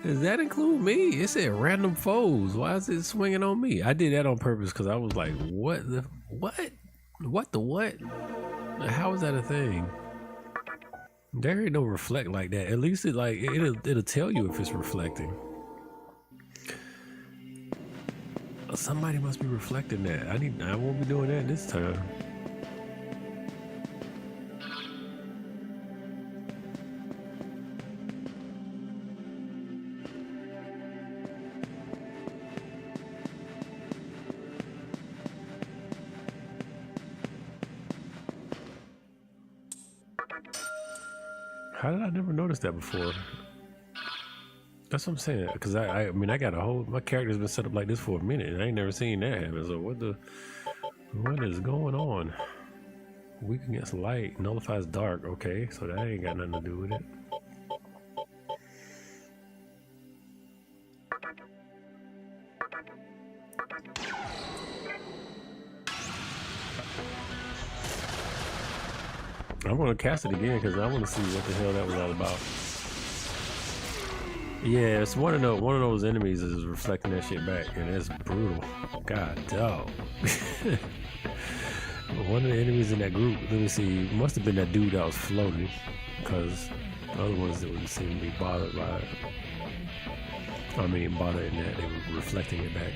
Does that include me? It said random foes. Why is it swinging on me? I did that on purpose because I was like, what the what? What the what? How is that a thing? There ain't no reflect like that. At least it'll tell you if it's reflecting. Somebody must be reflecting that. I won't be doing that this time. How did I never notice that before? That's what I'm saying. Because I mean, I got a whole, my character's been set up like this for a minute, and I ain't never seen that happen. So what is going on? Weak against light, nullifies dark. Okay, so that ain't got nothing to do with it. I'm gonna cast it again because I want to see what the hell that was all about. Yeah, it's one of those enemies is reflecting that shit back, and it's brutal. God dog. One of the enemies in that group, let me see, must have been that dude that was floating, because the other ones didn't seem to be bothered by it. I mean, bothered in that they were reflecting it back.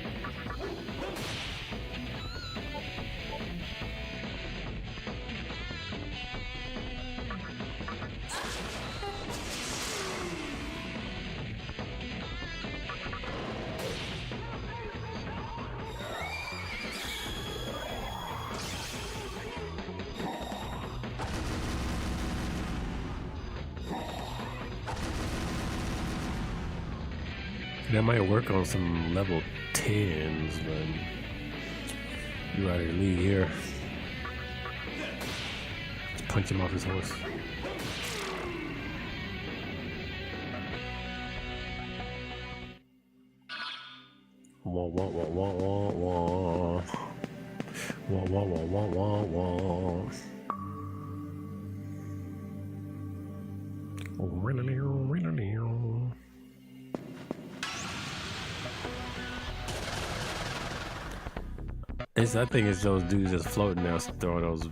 That might work on some level 10s, but you out of your league here. Just punch him off his horse. Wah wah wah wah wah wah. Wah wah wah wah wah wah. I think it's those dudes that's floating now throwing those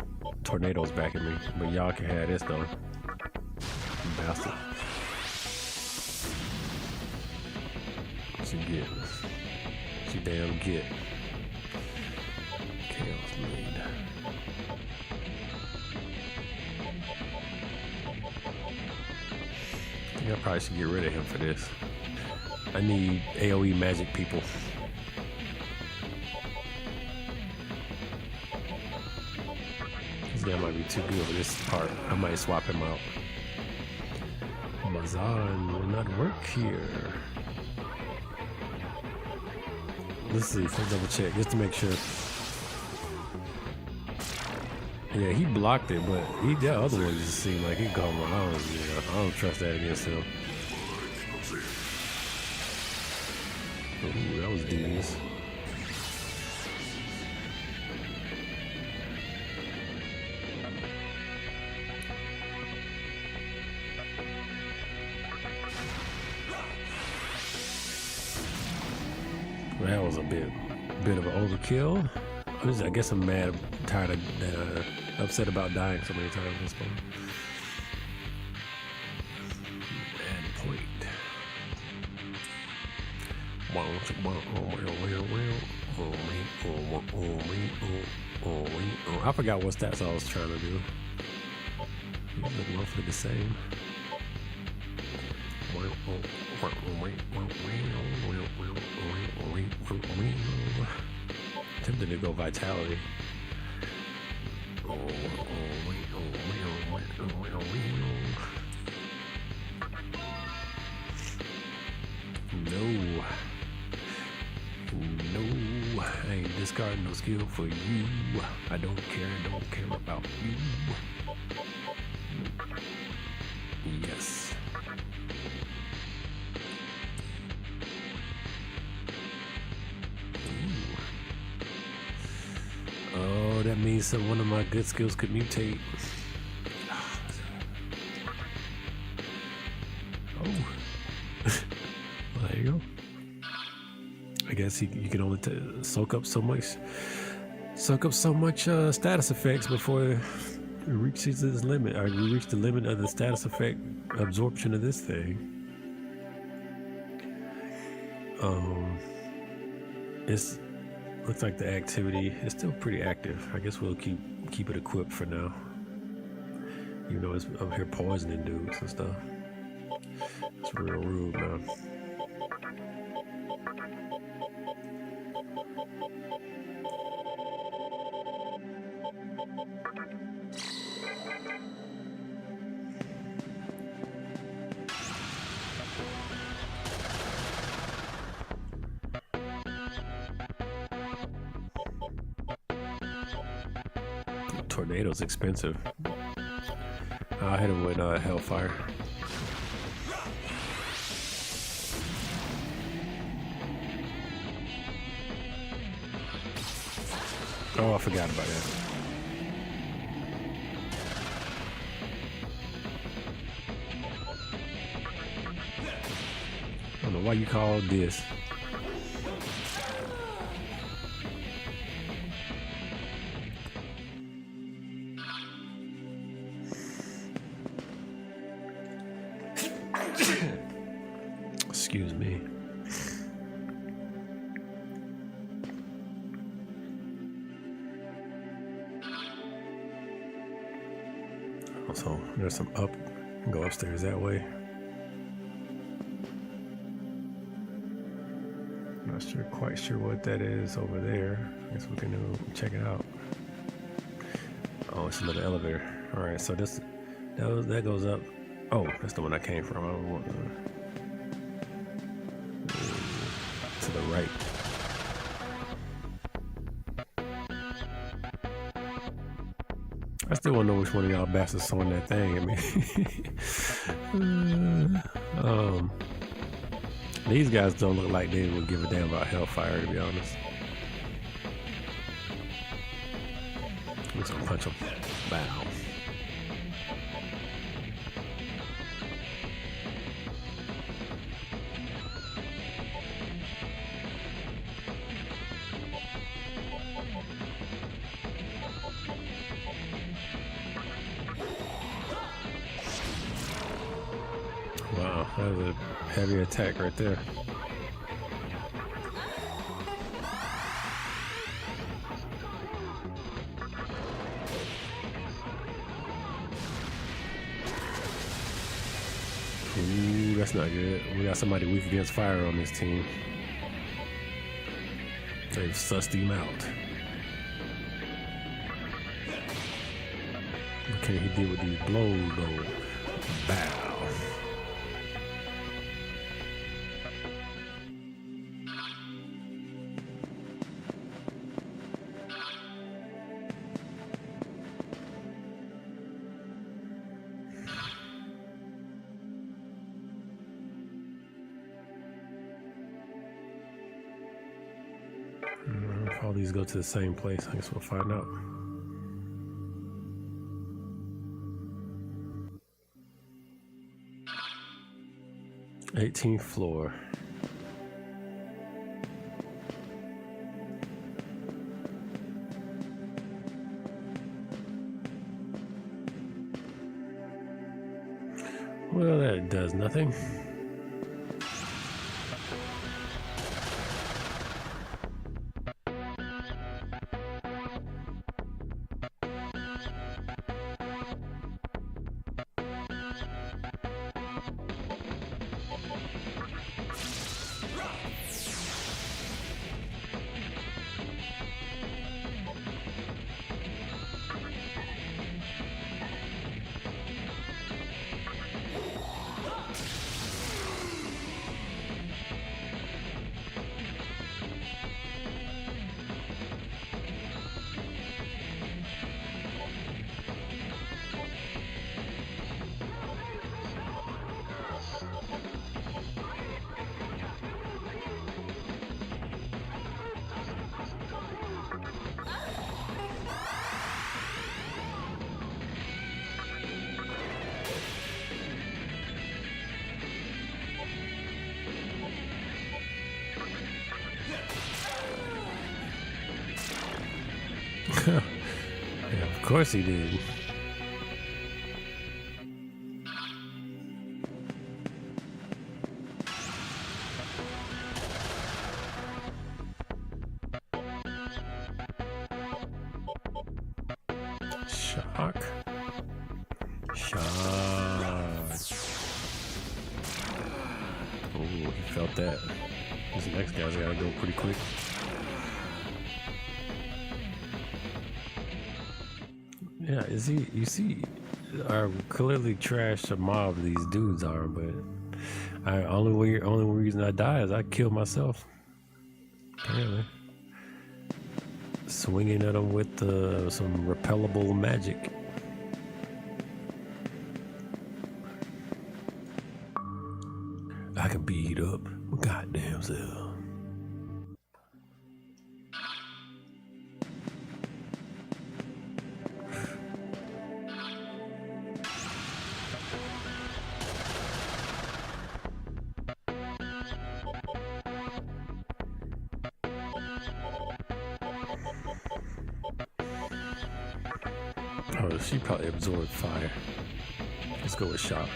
tornadoes back at me. But y'all can have this though. Bastard. What you get? What you damn get? Chaos Blade. I think I probably should get rid of him for this. I need AoE magic people. This guy might be too good for this part. I might swap him out. Mazan will not work here. Let's see, let's double check just to make sure. Yeah, he blocked it, but the other one just seemed like he gone wrong. I don't trust that against him. Ooh, that was devious. That was a bit of an overkill. I guess I'm mad, tired of, upset about dying so many times at this point. And point. I forgot what stats I was trying to do. They look roughly the same. Tempted to go vitality. No, I ain't discarding no skill for you. I don't care about you. Yes. Oh, that means that one of my good skills could mutate. Oh. Well, there you go. I guess you can only soak up so much status effects before it reaches its limit. Or we reach the limit of the status effect absorption of this thing. It's looks like the activity is still pretty active. I guess we'll keep it equipped for now. Even though it's up here poisoning dudes and stuff. It's real rude, man. Tornado's expensive. I'll hit him with Hellfire. Oh, I forgot about that. I don't know why you call this. Excuse me. So there's some up. Go upstairs that way. Not sure, quite sure what that is over there. I guess we can check it out. Oh, it's another elevator. All right, so that goes up. Oh, that's the one I came from. I don't want to the right. I still want to know which one of y'all bastards saw that thing. I mean, these guys don't look like they would give a damn about Hellfire, to be honest. I'm just gonna punch them. Bow. Wow, that was a heavy attack right there. Ooh, that's not good. We got somebody weak against fire on this team. They've sussed him out. What can he do with these blows though? Bow. If all these go to the same place, I guess we'll find out. Eighteenth floor. Well, that does nothing. Yeah, of course he did. Shock. Shock. Oh, he felt that. This next guy's gotta go pretty quick. Yeah, is he? You see, are clearly trash a mob these dudes are, but only reason I die is I kill myself. Apparently. swinging at them with some repellable magic. I can beat up my goddamn self. Oh, she probably absorbed fire. Let's go with shock.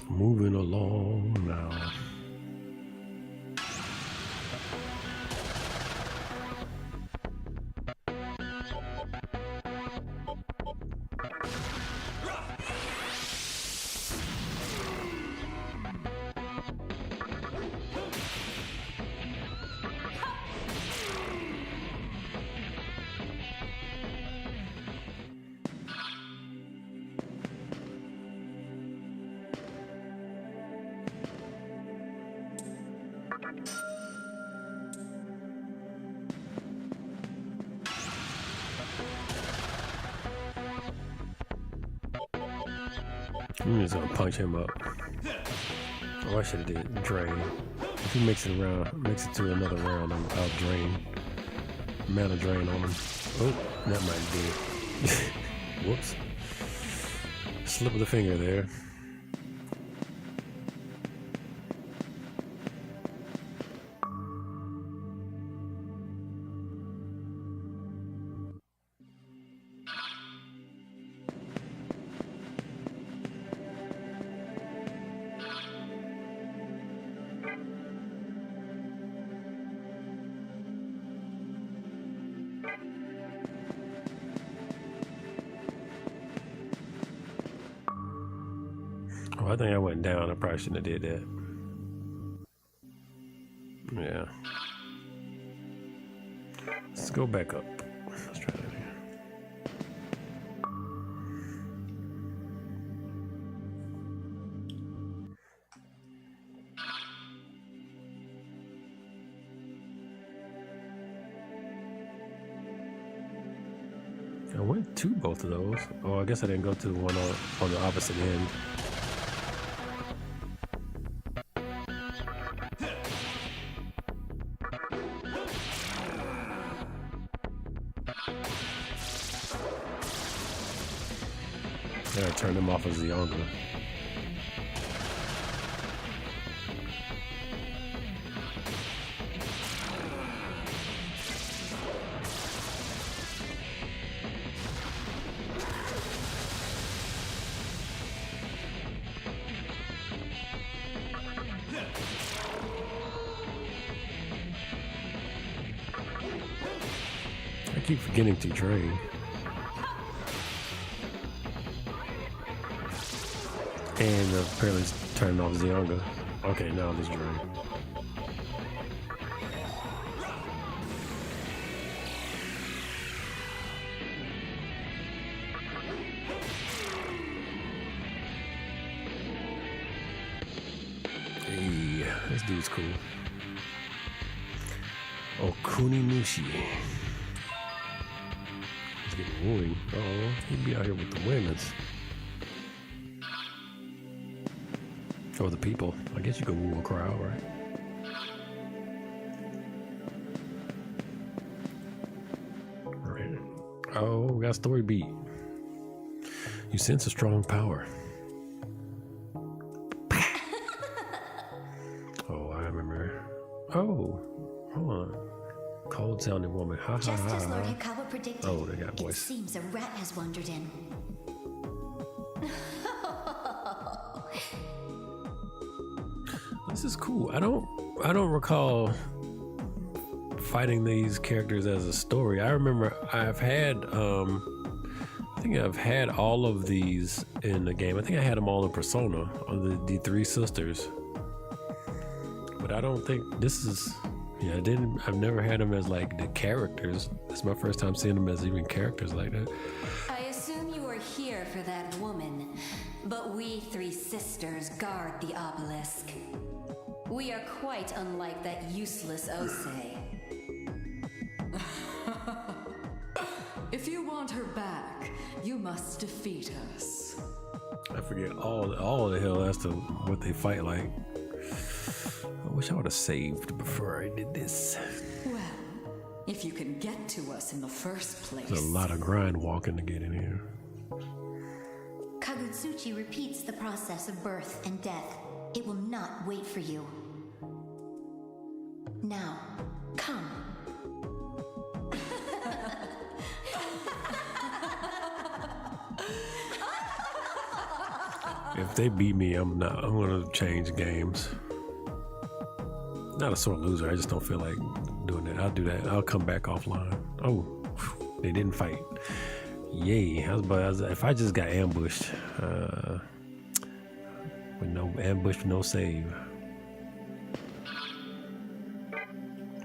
Moving along now. I'm just gonna punch him up. Oh, I should have did drain. If he makes it to another round, I'll drain. Mana drain on him. Oh, that might be it. Whoops. Slip of the finger there. Oh, I think I went down. I probably shouldn't have did that. Yeah. Let's go back up. Let's try that again. I went to both of those. Oh, I guess I didn't go to the one on the opposite end. Yeah, I turned him off as the younger. I keep forgetting to drain. And apparently it's turning off Zionga. Okay, now this drain. Hey, this dude's cool. Okuninushi. He's getting wooing. Oh, he'd be out here with the women's. Or the people. I guess you could woo a crowd, right? Right. Oh, we got a story beat. You sense a strong power. Oh, I remember. Oh, hold on. Cold sounding woman. Ha ha ha. Just as Lord Hikawa predicted, Oh, they got it voice. seems a rat has wandered in. Let's this is cool. I don't recall fighting these characters as a story. I remember I've had I think I've had all of these in the game. I think I had them all in Persona, on the three sisters. But I don't think this is, yeah, I've never had them as like the characters. It's my first time seeing them as even characters like that. I assume you are here for that woman, but we three sisters guard the obelisk. We are quite unlike that useless Osei. If you want her back, you must defeat us. I forget all the hell as to what they fight like. I wish I would have saved before I did this. Well, if you can get to us in the first place. There's a lot of grind walking to get in here. Kagutsuchi repeats the process of birth and death. It will not wait for you. Now, come. If they beat me, I'm gonna change games. Not a sore loser. I just don't feel like doing that. I'll do that. I'll come back offline. Oh, they didn't fight. Yay! If I just got ambushed, with no ambush, no save.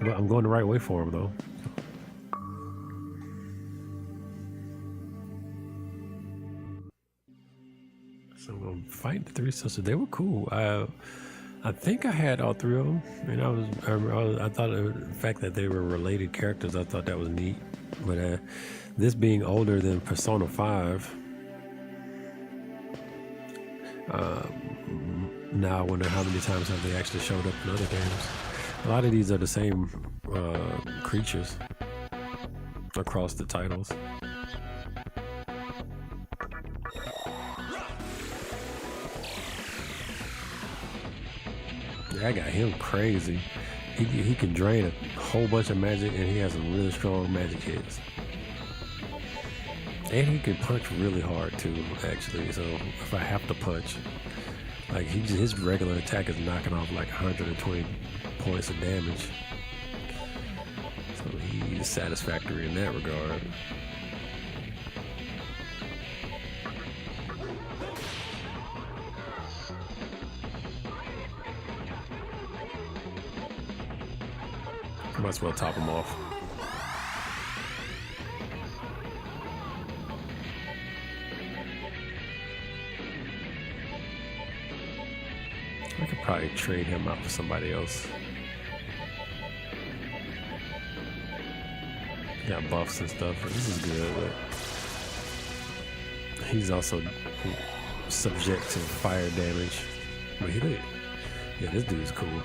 But I'm going the right way for him though. So I'm gonna fight the three sisters. They were cool. I think I had all three of them, and I thought the fact that they were related characters, I thought that was neat. But this being older than Persona 5, now I wonder how many times have they actually showed up in other games. A lot of these are the same creatures across the titles. I got him crazy. He can drain a whole bunch of magic, and he has some really strong magic hits. And he can punch really hard too, actually. So if I have to punch, like his regular attack is knocking off like 120 points of damage. So he's satisfactory in that regard. Might as well top him off. I could probably trade him out for somebody else. Got buffs and stuff. This is good, but he's also subject to fire damage. But he did. Yeah, this dude's cool.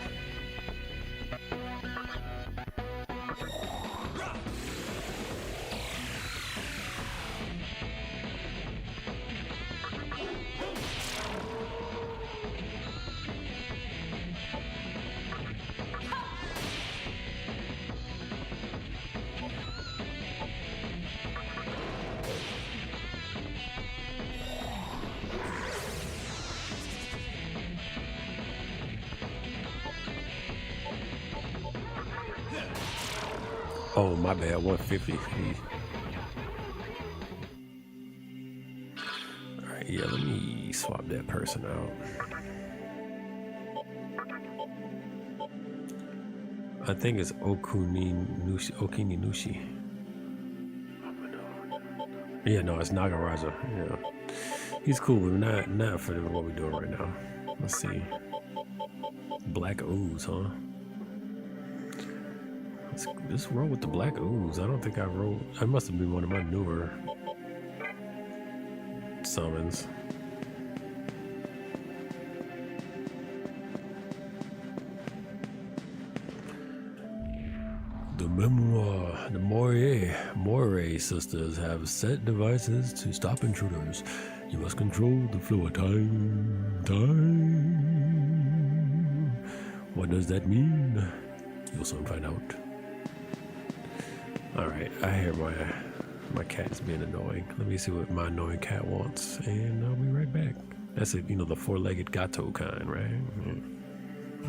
Oh, my bad, 150. Alright, yeah, let me swap that person out. I think it's Okini Nushi. Yeah, no, it's Nagaraja. Yeah. He's cool, but not for what we're doing right now. Let's see. Black Ooze, huh? Let's roll with the Black Ooze. I don't think I rolled. I must have been one of my newer summons. The memoir. The Moray sisters have set devices to stop intruders. You must control the flow of time. What does that mean? You'll soon find out. Alright, I hear my cat's being annoying. Let me see what my annoying cat wants, and I'll be right back. That's it, the four-legged gato kind, right? Yeah.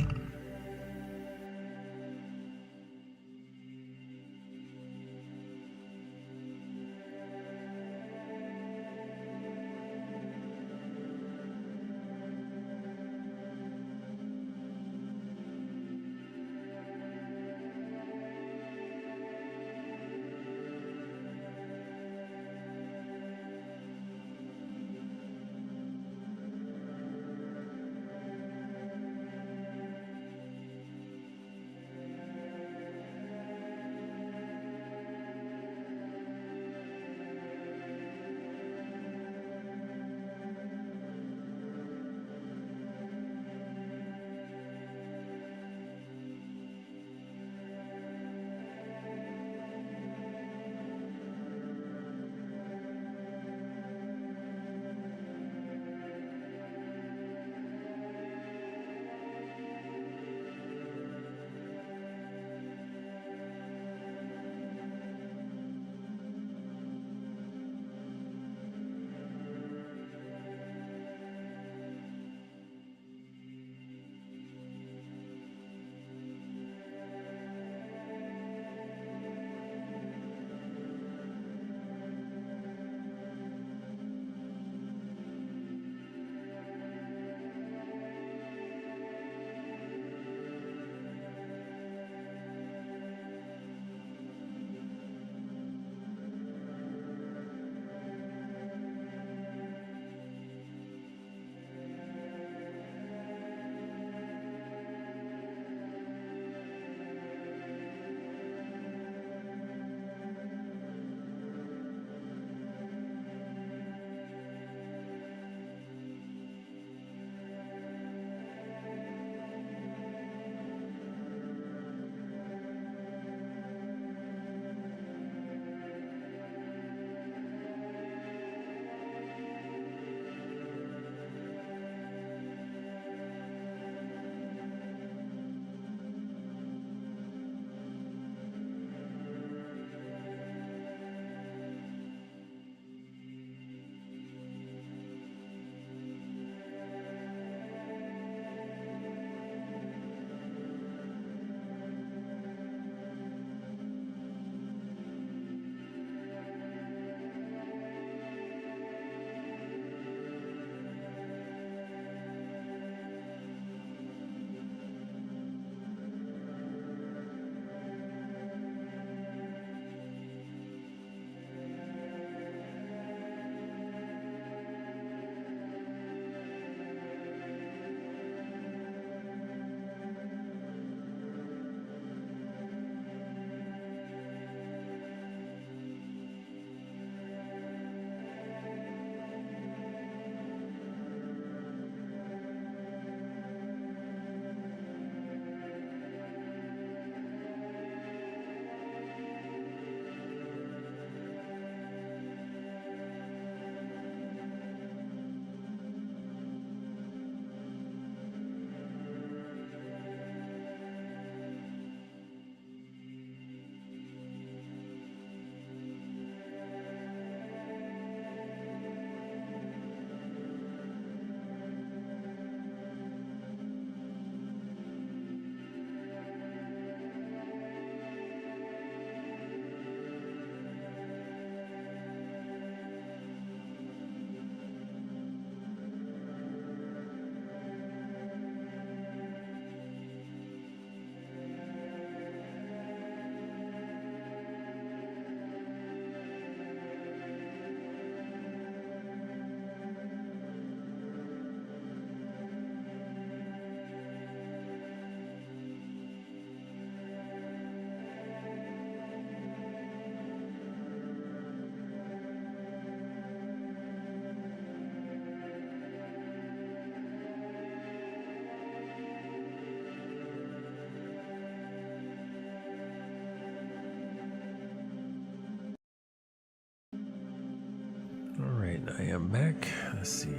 I am back. Let's see.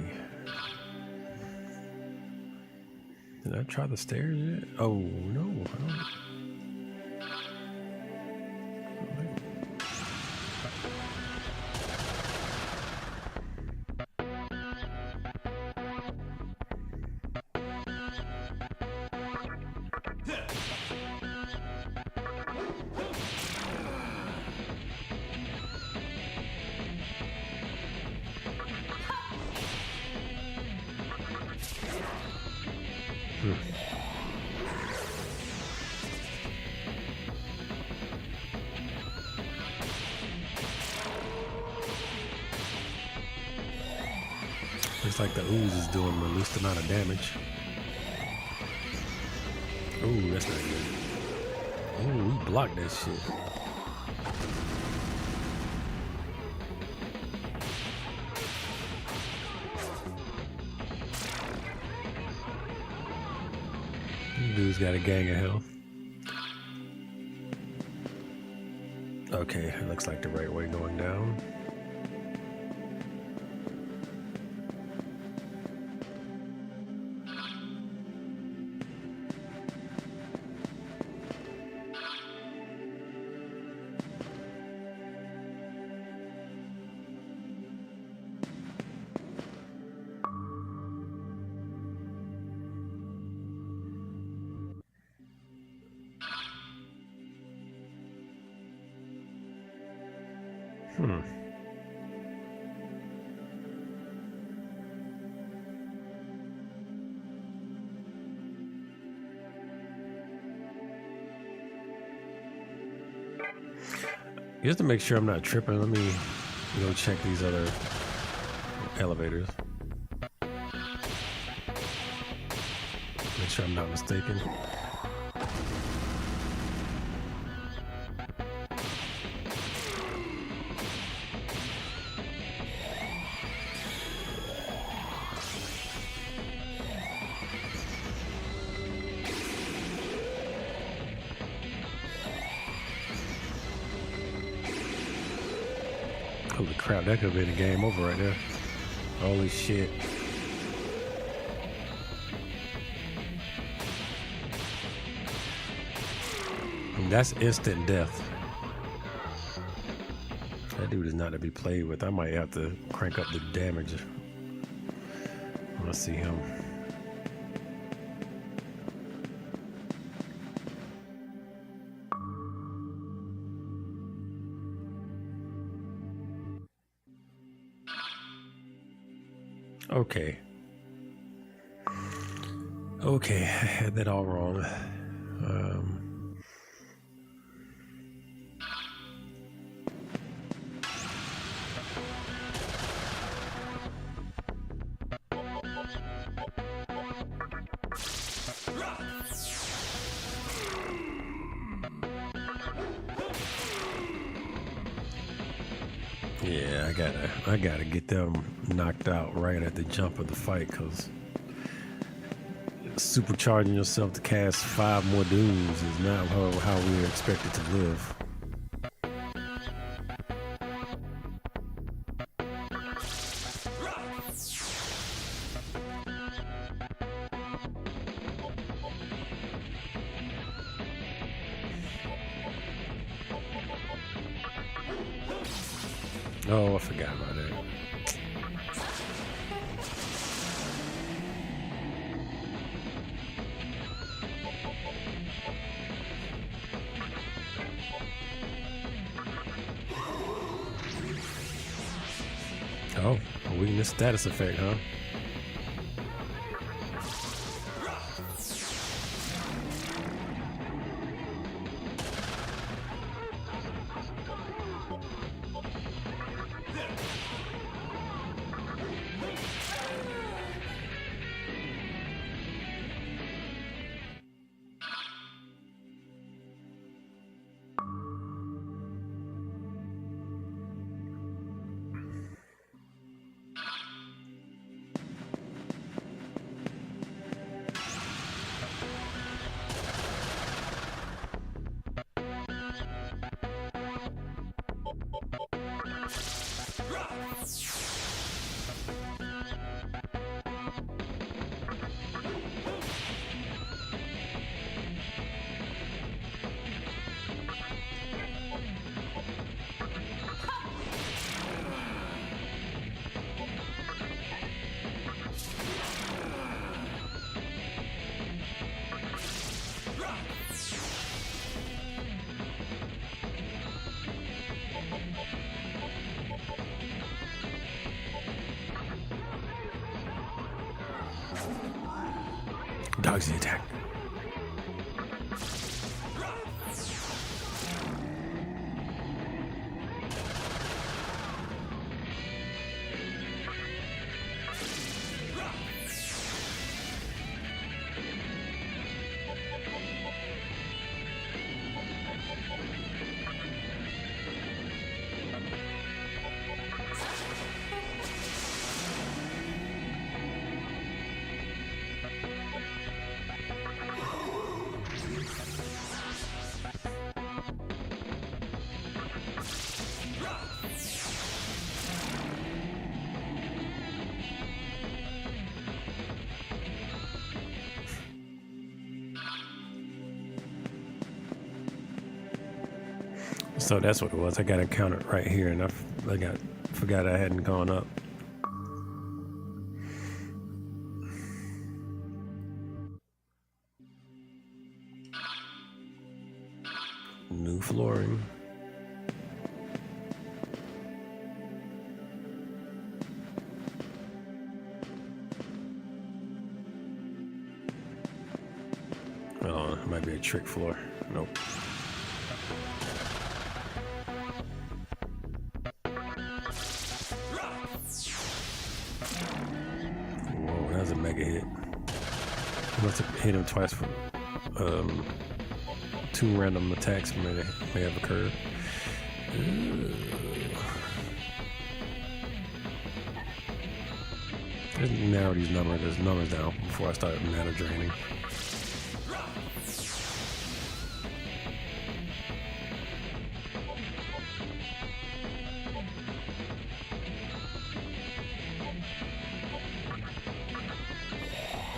Did I try the stairs yet? Oh, no. I don't. Looks like the ooze is doing the least amount of damage. Ooh, that's not good. Ooh, we blocked that shit. Dude's got a gang of health. Okay, it looks like the right way going down. Just to make sure I'm not tripping, let me go check these other elevators. Make sure I'm not mistaken. Holy crap, that could have been a game over right there. Holy shit. And that's instant death. That dude is not to be played with. I might have to crank up the damage. Let's see him. Okay. Okay, I had that all wrong. Yeah, I gotta get them knocked out right at the jump of the fight, because supercharging yourself to cast 5 more dudes is not how we're expected to live. Oh, I forgot about that. Oh, a weakness status effect, huh? Dodge the attack. So that's what it was. I got it counted right here, and I forgot I hadn't gone up. New flooring. Oh, it might be a trick floor. Nope. Whoa, that was a mega hit. I must have hit him twice for 2 random attacks may have occurred. Let's narrow these numbers down before I start mana draining.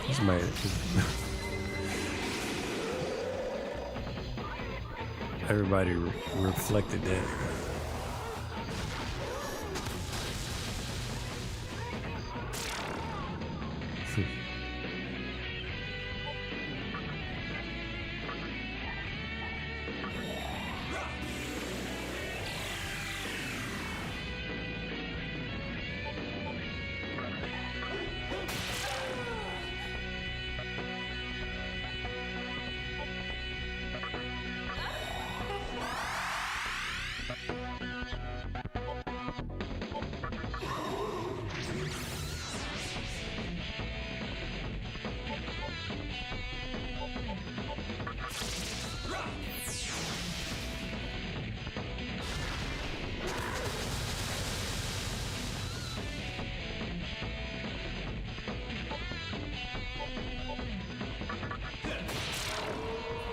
This might. Everybody reflected that.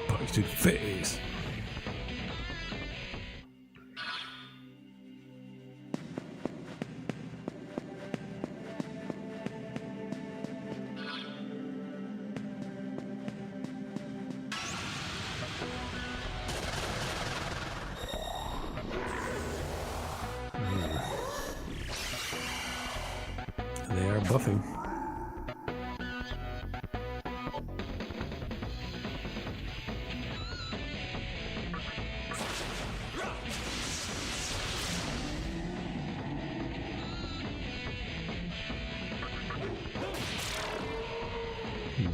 Punch to the face. They are buffing.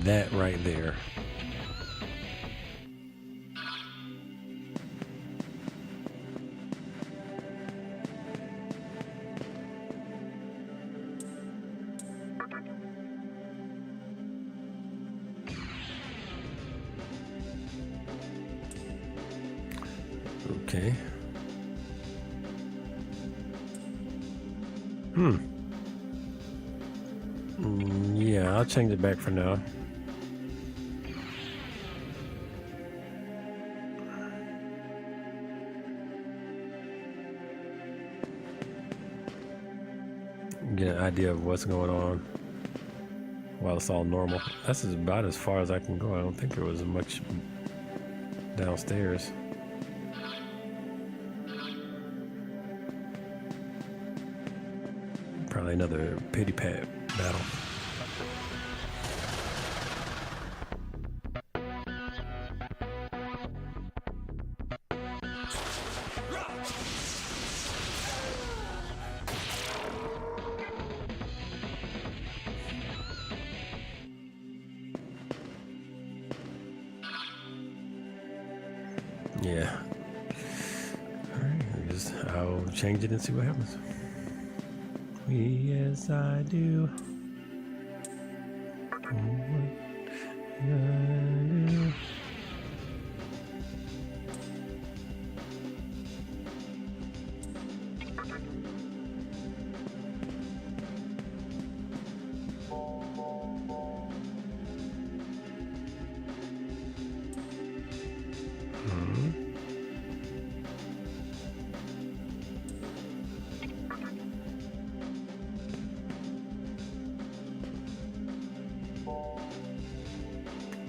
That right there. Okay. Yeah, I'll change it back for now. Get an idea of what's going on while it's all normal. That's about as far as I can go. I don't think there was much downstairs. Probably another pity pat battle. Yeah. Alright, I'll change it and see what happens. Yes, I do. What I do.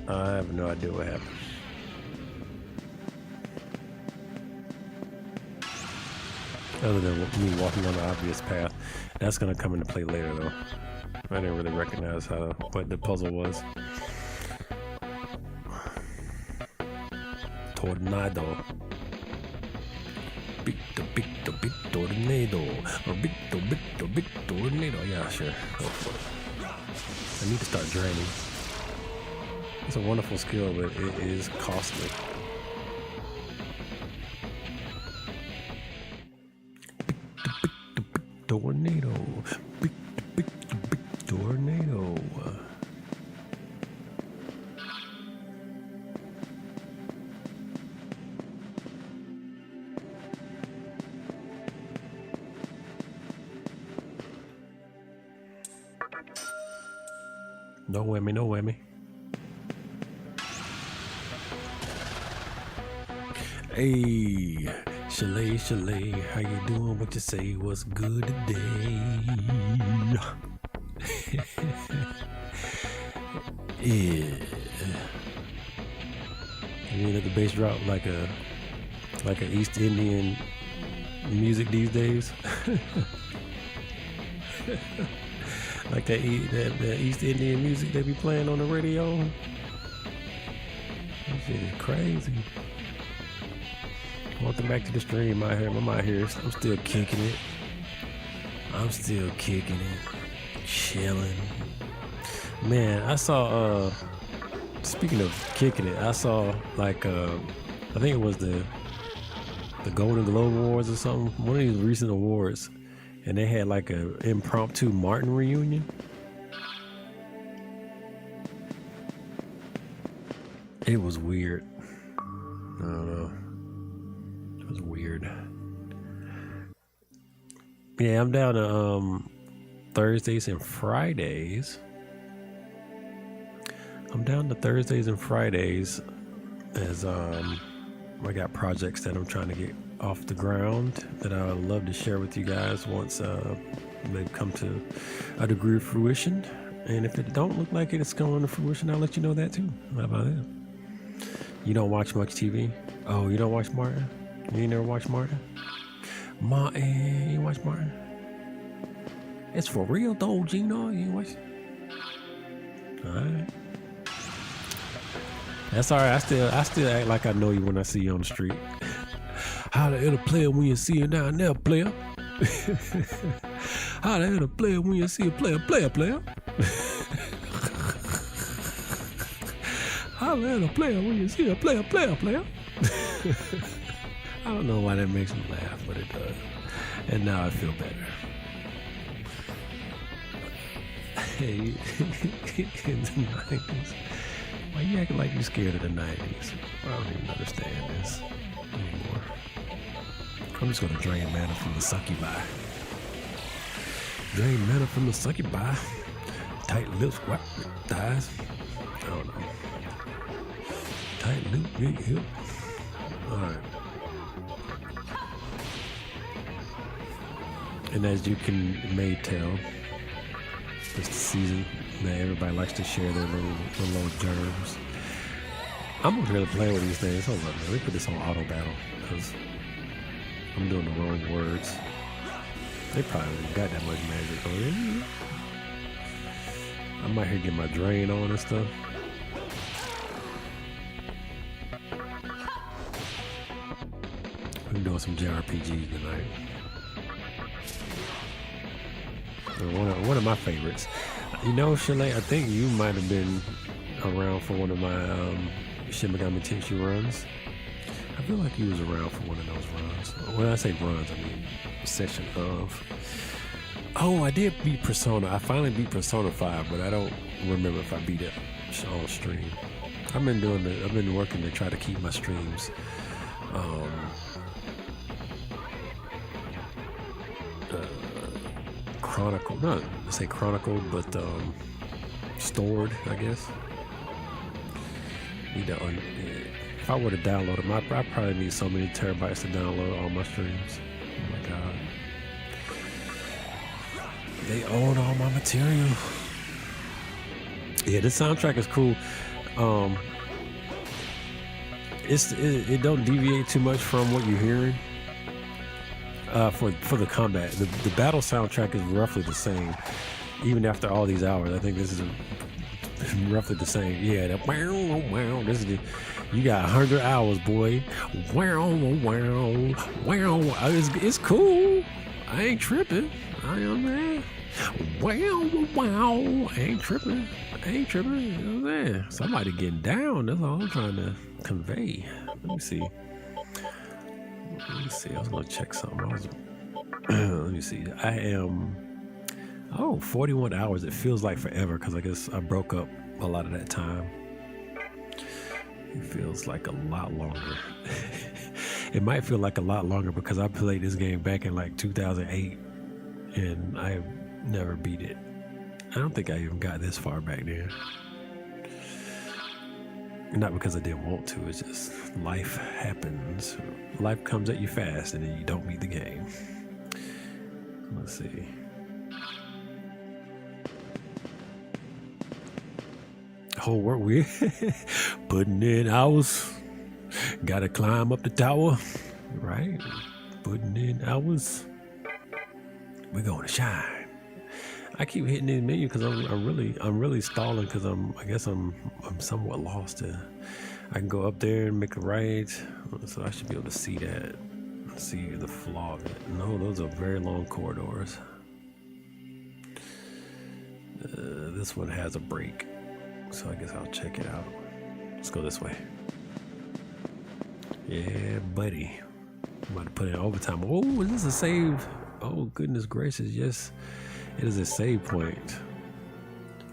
I have no idea what happened. other than me walking on the obvious path. That's gonna come into play later though. I didn't really recognize what the puzzle was. Tornado. Big tornado. Or big tornado. Yeah, sure. Go for it. I need to start draining. It's a wonderful skill, but it is costly. Tornado. Big tornado. No whammy, no whammy. Hey, Chalet, how you doing? What you say? What's good today? Yeah. You mean that the bass drop like a East Indian music these days? Like that East Indian music they be playing on the radio? That shit is crazy. Welcome back to the stream. I'm out here. I'm still kicking it. Chilling. Man, I saw, speaking of kicking it, I saw like, I think it was the Golden Globe Awards or something. One of these recent awards. And they had like a impromptu Martin reunion. It was weird. I don't know. It was weird. Yeah, I'm down to Thursdays and Fridays. As I got projects that I'm trying to get off the ground that I would love to share with you guys once they've come to a degree of fruition. And if it don't look like it's going to fruition, I'll let you know that too. How about that? You don't watch much TV? Oh, you don't watch Martin? You ain't never watched Martin? You watch Martin? It's for real though, Gino. You watch? Alright. That's alright. I still act like I know you when I see you on the street. How the hell to play when you see it down there, player? How the hell to play when you see a player? How the hell to play when you see a player? I don't know why that makes me laugh, but it does. And now I feel better. Hey, in the 90s. Why you acting like you're scared of the 90s? I don't even understand this anymore. I'm just gonna drain mana from the succubi. Tight lips, what? Thighs? I don't know. Tight lip, big hip. Alright. And as you may tell, it's the season that everybody likes to share their little germs. I'm gonna really play with these things. Hold on, man. Let me put this on auto battle because I'm doing the wrong words. They probably ain't got that much magic on it. I'm out here getting my drain on and stuff. We're doing some JRPGs tonight. One of my favorites. You know, Chalet, I think you might have been around for one of my Shin Megami Tensei runs. I feel like he was around for one of those runs. When I say runs, I mean session of. Oh, I did beat Persona. I finally beat Persona 5, but I don't remember if I beat it on stream. I've been working to try to keep my streams chronicled, but stored, I guess. If I were to download them, I probably need so many terabytes to download all my streams. Oh my god. They own all my material. Yeah, this soundtrack is cool. It don't deviate too much from what you're hearing. for the combat. The battle soundtrack is roughly the same, even after all these hours. I think this is roughly the same. Yeah, that wow. This is you got 100 hours, boy. Wow. It's cool. I ain't tripping. I am man. Wow. I ain't tripping. You know what I'm saying? Somebody getting down. That's all I'm trying to convey. Let me see. I was gonna check something. Let me see. I am 41 hours. It feels like forever because I guess I broke up a lot of that time. It feels like a lot longer. It might feel like a lot longer because I played this game back in like 2008 and I have never beat it. I don't think I even got this far back then. Not because I didn't want to, it's just life happens. Life comes at you fast and then you don't beat the game. Let's see. Whole work we putting in hours. Gotta climb up the tower. Right? Putting in hours. We're gonna shine. I keep hitting this menu because I'm really stalling because I guess I'm somewhat lost. I can go up there and make a right, so I should be able to see that, see the flaw of it. No, those are very long corridors. This one has a break, so I guess I'll check it out. Let's go this way. Yeah, buddy. I'm about to put in overtime. Oh, is this a save? Oh, goodness gracious, yes. It is a save point.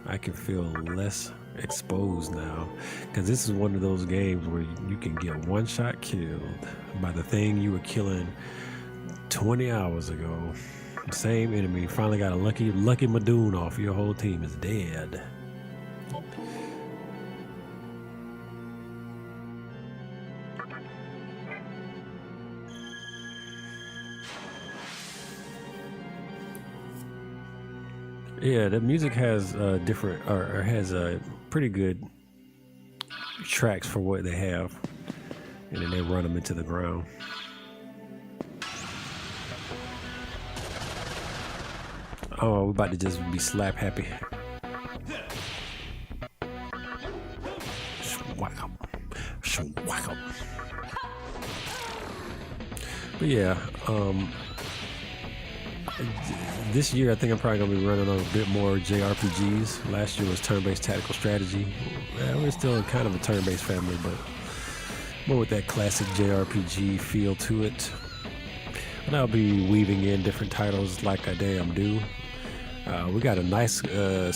I can feel less exposed now because this is one of those games where you can get one shot killed by the thing you were killing 20 hours ago. The same enemy finally got a lucky Madoon off. Your whole team is dead. Yeah, the music has different, or has pretty good tracks for what they have, and then they run them into the ground. Oh, we're about to just be slap happy. Swag. But yeah, this year I think I'm probably gonna be running on a bit more JRPGs. Last year was turn-based tactical strategy. We're still kind of a turn-based family, but more with that classic JRPG feel to it. And I'll be weaving in different titles like I damn do. We got a nice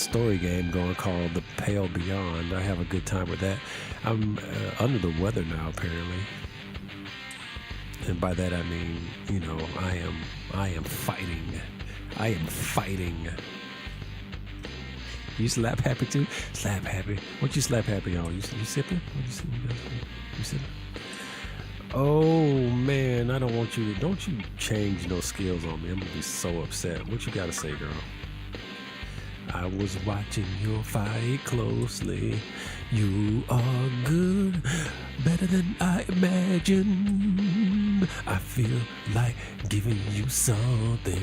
story game going called The Pale Beyond. I have a good time with that. I'm under the weather now, apparently. And by that I mean, you know, I am fighting. You slap happy too? Slap happy. What you slap happy on? You sipping? What you sipping? Oh man, I don't want you to. Don't you change no skills on me. I'm gonna be so upset. What you gotta say, girl? I was watching your fight closely. You are good, better than I imagined. I feel like giving you something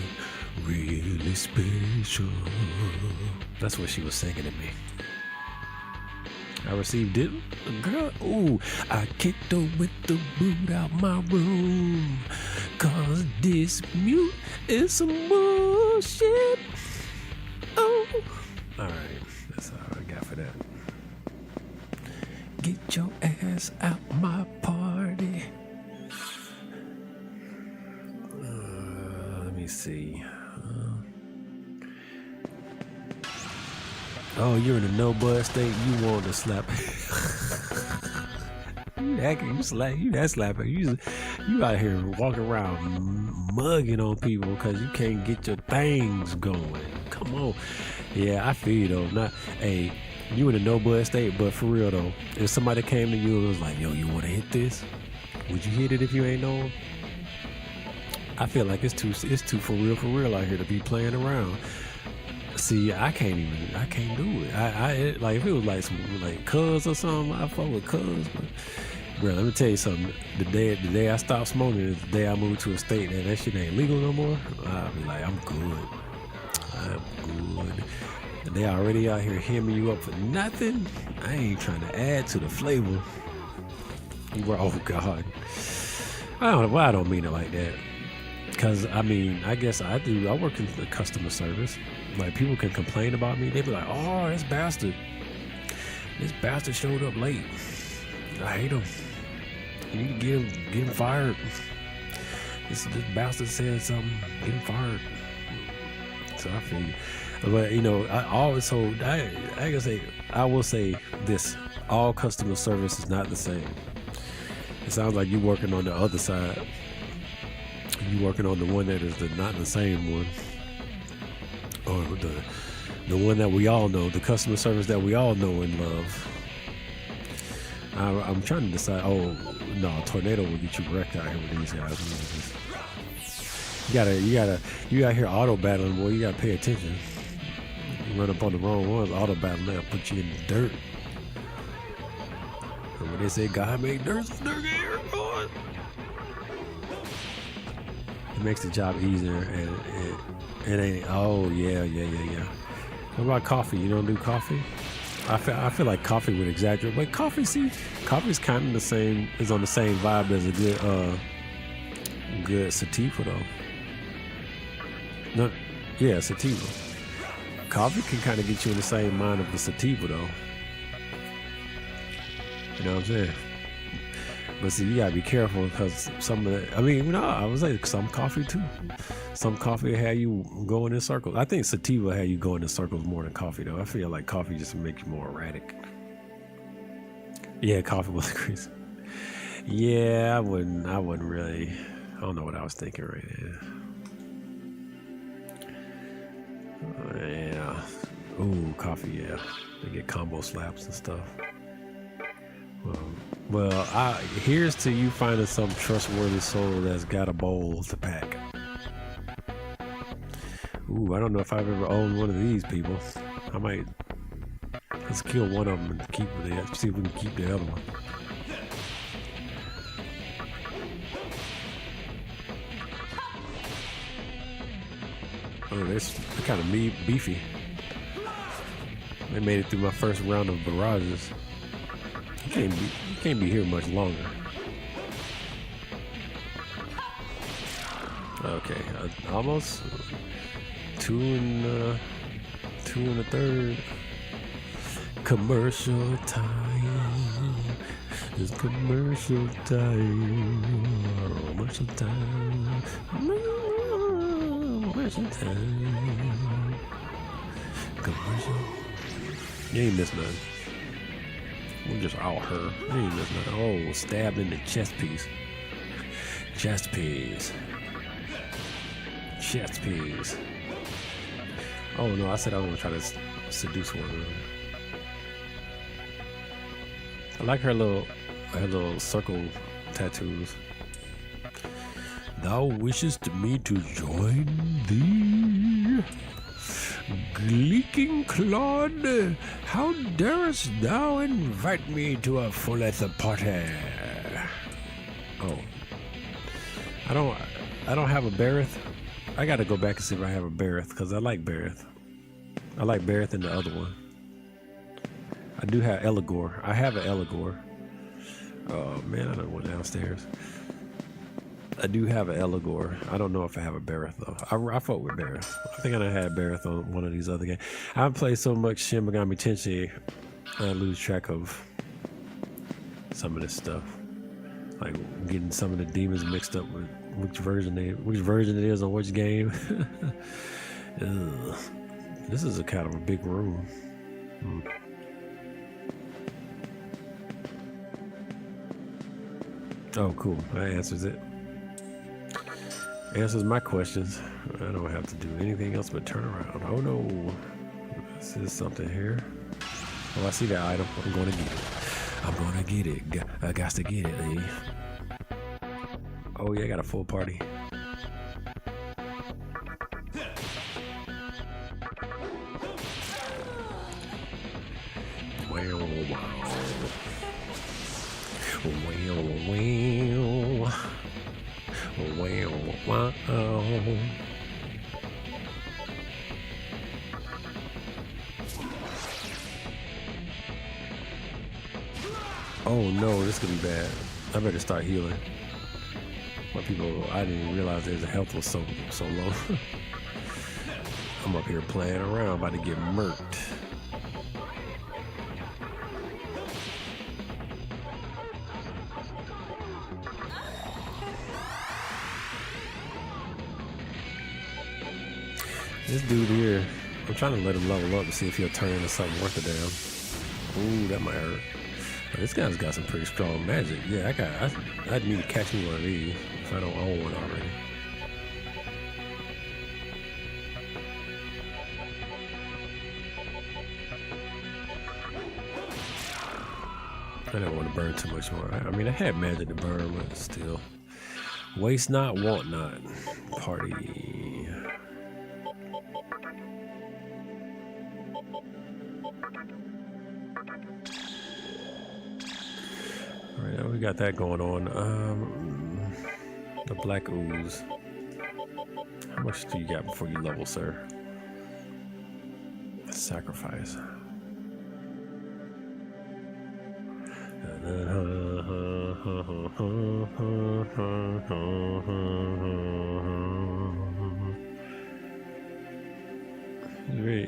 really special. That's what she was singing to me. I received it. Girl, ooh, I kicked her with the boot out my room. Cause this mute is some bullshit. Oh. Alright, that's all I got for that. Get your ass out my party. Let me see. Oh, you're in a no bud state. You want to slap. You that slapper. You out here walking around mugging on people because you can't get your things going. Come on. Yeah, I feel you though. Not, hey, you in a no bud state, but for real though, if somebody came to you and was like, yo, you want to hit this? Would you hit it if you ain't know him? I feel like it's too for real out here to be playing around. See, I can't do it. I like if it was like some like Cuz or something, I fuck with Cuz, but Bro, let me tell you something. The day I stopped smoking is the day I moved to a state that shit ain't legal no more. I'll be like, I'm good. And they already out here hemming you up for nothing. I ain't trying to add to the flavor. Bro, oh God. I don't mean it like that. Cause I mean, I guess I do. I work in the customer service. Like people can complain about me. They be like, "Oh, this bastard showed up late. I hate him. You need to get him fired. This bastard said something. Get him fired." So I feel you. But you know, I will say this: all customer service is not the same. It sounds like you're working on the other side. You working on the one that is not the same one, or the one that we all know, the customer service that we all know and love. I'm trying to decide. Oh no, a tornado will get you wrecked out here with these guys. You out here auto battling, boy. You gotta pay attention. You run up on the wrong ones, auto battling, they'll put you in the dirt. And when they say God made dirt, dirt here, boy. It makes the job easier, and it ain't. Oh yeah. What about coffee? You don't do coffee? I feel like coffee would exaggerate, but coffee's kind of the same. Is on the same vibe as a good sativa though. No, yeah, sativa. Coffee can kind of get you in the same mind of the sativa though. You know what I'm saying? But see, you gotta be careful because some of the, I was like some coffee too. Some coffee had you going in circles. I think sativa had you going in circles more than coffee though. I feel like coffee just makes you more erratic. Yeah, coffee will increase. Yeah, I wouldn't really. I don't know what I was thinking right there. Yeah. Ooh, coffee. Yeah, they get combo slaps and stuff. Well, here's to you finding some trustworthy soul that's got a bowl to pack. Ooh, I don't know if I've ever owned one of these people. I might. Let's kill one of them and keep it. See if we can keep the other one. Oh, they're kind of beefy. They made it through my first round of barrages. You can't be here much longer. Okay, almost 2 and a third. Commercial time. It's commercial time. Commercial time. Commercial time. Commercial. You ain't missed nothing. We're just all her. You ain't missed nothing. Oh, stabbed in the chest piece. Chest piece. Chest piece. Oh no, I said I was gonna try to seduce one of them. I like her little circle tattoos. Thou wishest me to join thee? Gleeking Claude, how darest thou invite me to a fulleth party? Oh. I don't have a Bareth. I gotta go back and see if I have a Bareth, because I like Bareth. I like Bareth and the other one. I do have Eligor. I have an Eligor. Oh man, I don't went downstairs. I do have an Eligor. I don't know if I have a Bareth though. I fought with Bareth. I think I done had Bareth on one of these other games. I've played so much Shin Megami Tensei, I lose track of some of this stuff. Like getting some of the demons mixed up with which version it is on which game. This is a kind of a big room. Oh, cool. That answers it. Answers my questions. I don't have to do anything else but turn around. Oh no. This is something here. Oh, I see that item. I'm going to get it. I'm going to get it. I got to get it, eh? Oh yeah, I got a full party. Wow. Oh no, this could be bad. I better start healing. My people, I didn't even realize their health was so low. I'm up here playing around, about to get murked. This dude here, I'm trying to let him level up to see if he'll turn into something worth a damn. Ooh, that might hurt. But this guy's got some pretty strong magic. Yeah, I need to catch me one of these if I don't own one already. I don't want to burn too much more. I mean, I had magic to burn, but still. Waste not, want not. Party. Alright, we got that going on. The black ooze. How much do you got before you level, sir? Sacrifice.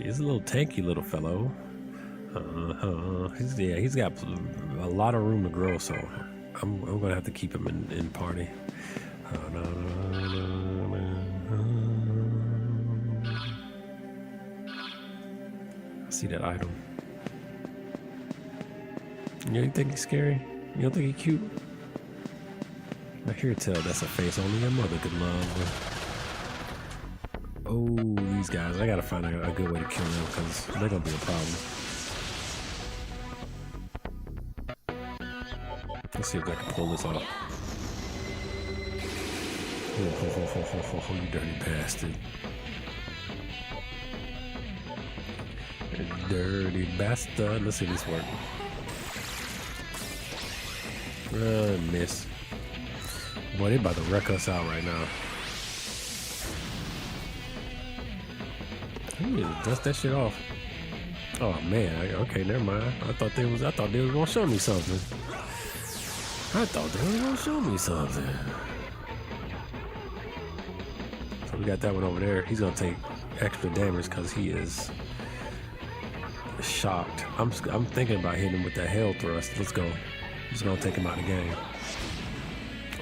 He's a little tanky little fellow. He's got a lot of room to grow, so I'm gonna have to keep him in party. I see that item. You think he's scary? You don't think he's cute? I hear tell that's a face only your mother could love. Oh, these guys. I gotta find a good way to kill them because they're gonna be a problem. Let's see if I can pull this off. Oh, you dirty bastard. Dirty bastard. Let's see this work. Miss. Boy, they about to wreck us out right now. I need to dust that shit off. Oh man, okay, never mind. I thought they was gonna show me something. So we got that one over there. He's gonna take extra damage because he is shocked. I'm thinking about hitting him with that hell thrust. Let's go. Just gonna take him out of the game.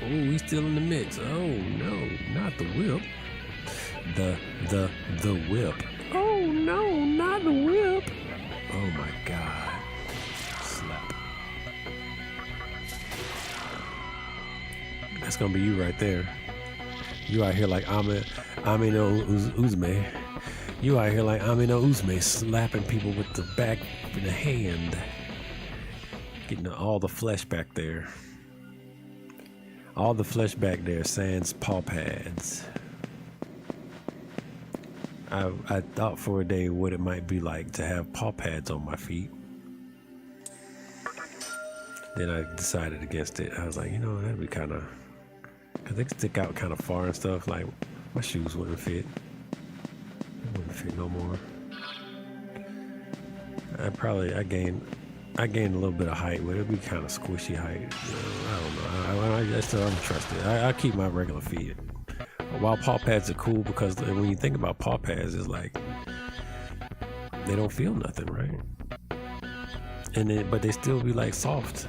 Oh, he's still in the mix. Oh no, not the whip. The whip. Oh no, not the whip. Oh my god. Slap. That's gonna be you right there. You out here like Amino Uzme. You out here like Amino Uzme, slapping people with the back of the hand. Getting all the flesh back there. All the flesh back there, sans paw pads. I thought for a day what it might be like to have paw pads on my feet. Then I decided against it. I was like, you know, that'd be kind of, because they stick out kind of far and stuff. Like, my shoes wouldn't fit. They wouldn't fit no more. I gained a little bit of height, but it'd be kind of squishy height. I don't know. I still don't trust it. I keep my regular feet. While paw pads are cool, because when you think about paw pads, it's like they don't feel nothing, right? But they still be like soft.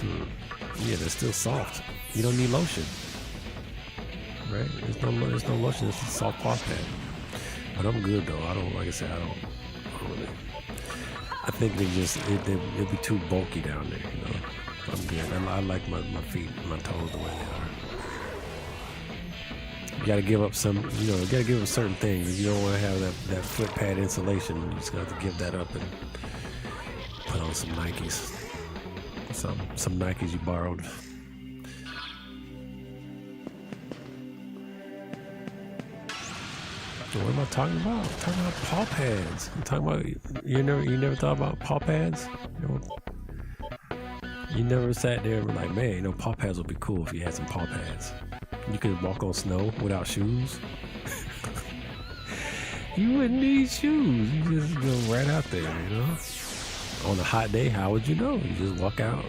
Yeah, they're still soft. You don't need lotion, right? There's no lotion. It's a soft paw pad. But I'm good though. I don't really. I think it'd be too bulky down there, you know. I'm good. I like my feet, my toes the way they are. You gotta give up certain things. If you don't want to have that foot pad insulation, you just got to give that up and put on some Nikes. Some Nikes you borrowed. What am I talking about? I'm talking about paw pads. I'm talking about you never thought about paw pads? You never sat there and were like, man, paw pads would be cool if you had some paw pads. You could walk on snow without shoes. You wouldn't need shoes. You just go right out there, On a hot day, how would you know? You just walk out,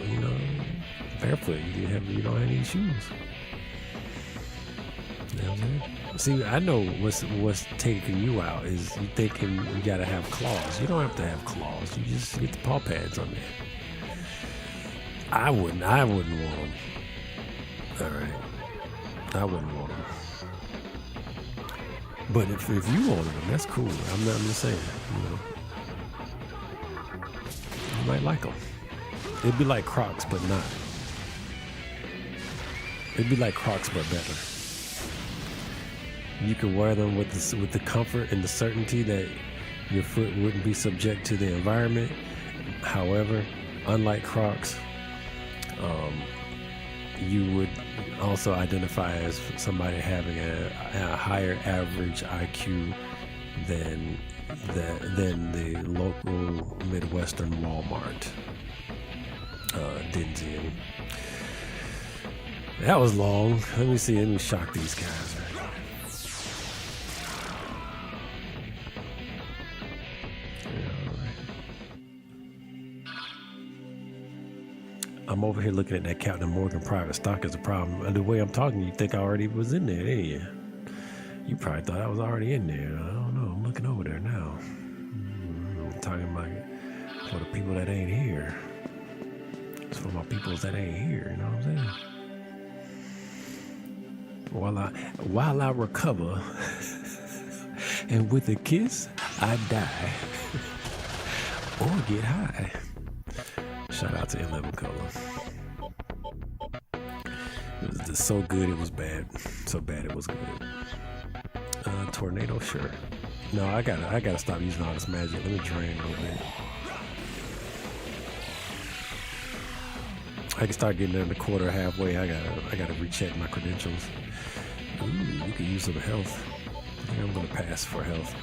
barefoot. You don't have any shoes. You know what I'm saying? See, I know what's taking you out is you thinking you gotta have claws. You don't have to have claws. You just get the paw pads on there. I wouldn't want them. All right, I wouldn't want them. But if you wanted them, that's cool. I'm just saying, you might like them. It'd be like Crocs, but not. It'd be like Crocs, but better. You could wear them with the comfort and the certainty that your foot wouldn't be subject to the environment. However, unlike Crocs, you would also identify as somebody having a higher average IQ than the local Midwestern Walmart. Didn't see any. That was long. Let me shock these guys. I'm over here looking at that Captain Morgan private stock as a problem. And the way I'm talking, you think I already was in there, didn't you? You probably thought I was already in there. I don't know. I'm looking over there now. I'm talking about it for the people that ain't here. It's for my peoples that ain't here. You know what I'm saying? While I recover, and with a kiss, I die or get high. Shout out to 11 Color. It was just so good it was bad. So bad it was good. Tornado, sure. No, I gotta stop using all this magic. Let me drain a little bit. I can start getting in the quarter halfway. I gotta recheck my credentials. Ooh, we could use some health. I think I'm gonna pass for health.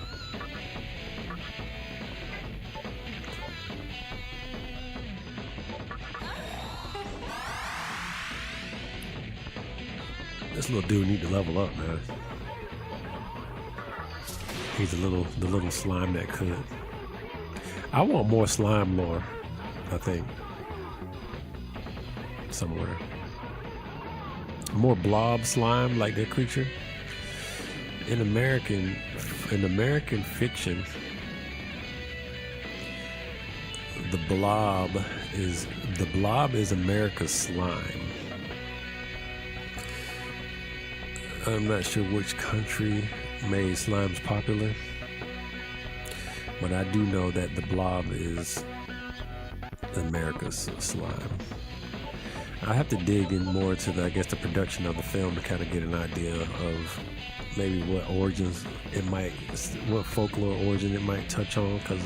This little dude need to level up, man. He's the little slime that could. I want more slime lore, I think. Somewhere. More blob slime like that creature. In American fiction, the blob is America's slime. I'm not sure which country made slimes popular, but I do know that the blob is America's slime. I have to dig in more to the production of the film to kind of get an idea of maybe what folklore origin it might touch on, because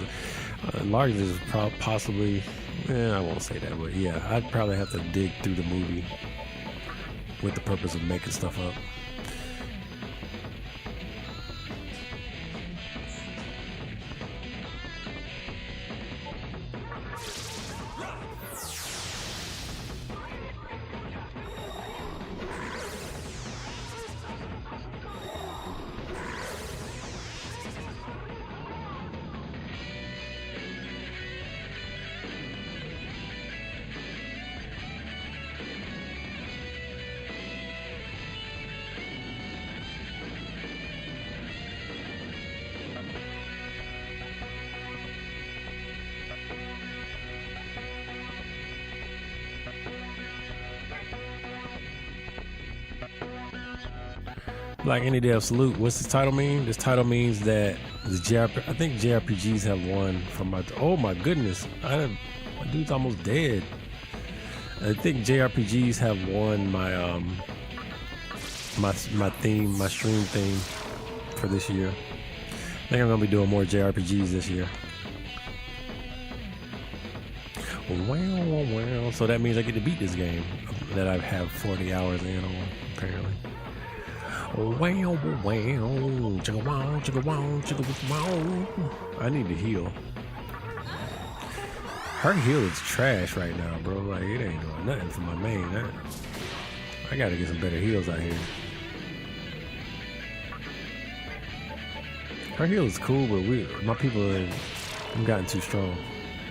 largely is possibly, I won't say that, but yeah, I'd probably have to dig through the movie with the purpose of making stuff up. Like any day of salute. What's this title mean? This title means that I think JRPGs have won from my. Oh my goodness! My dude's almost dead. I think JRPGs have won my my stream theme for this year. I think I'm gonna be doing more JRPGs this year. Well. So that means I get to beat this game that I have 40 hours in on, apparently. Wow, wow, chugga wow, chugga wow, chugga wow. I need to heal. Her heal is trash right now, bro. Like, it ain't doing nothing for my main. I gotta get some better heals out here. Her heal is cool, but my people have gotten too strong.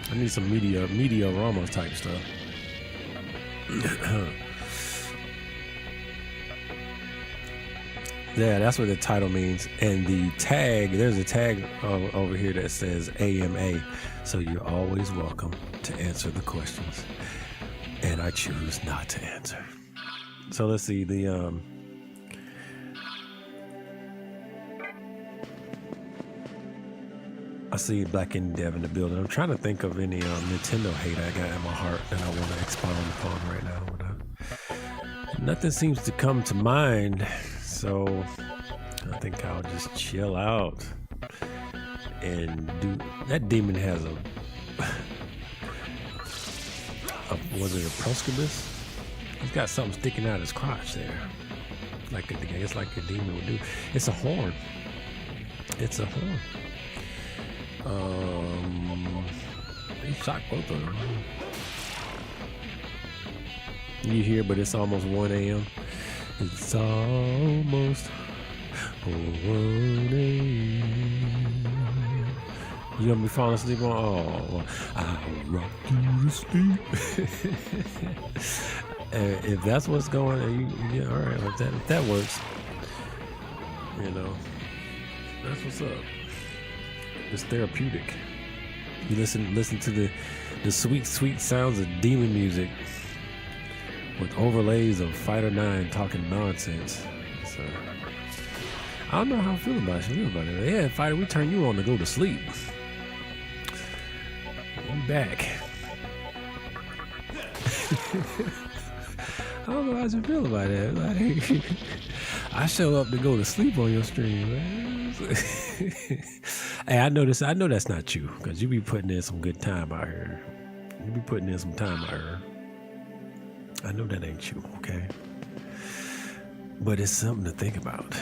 I need some media Ramos type stuff. Yeah, that's what the title means. And the tag, there's a tag over here that says AMA. So you're always welcome to answer the questions. And I choose not to answer. So let's see, I see Black Indie Dev in the building. I'm trying to think of any Nintendo hate I got in my heart that I want to expound upon right now. But, nothing seems to come to mind. So I think I'll just chill out and do. That demon has was it a proscubus? He's got something sticking out his crotch there, like it's like a demon would do. It's a horn. It's a horn. He shot both of them. You hear, but it's almost 1 a.m. It's almost 1 a.m. You gonna be falling asleep on? Oh, I'll rock you to sleep. If that's what's going on, yeah, all right. If that works, you know, that's what's up. It's therapeutic. You listen to the sweet sounds of demon music with overlays of Fighter 9 talking nonsense. So, I don't know how I feel about it. Yeah, Fighter, we turn you on to go to sleep. We back. I don't know how you feel about that. Like, I show up to go to sleep on your stream, man. Hey, I know that's not you, because you be putting in some good time out here. You be putting in some time out here. I know that ain't you, okay? But it's something to think about.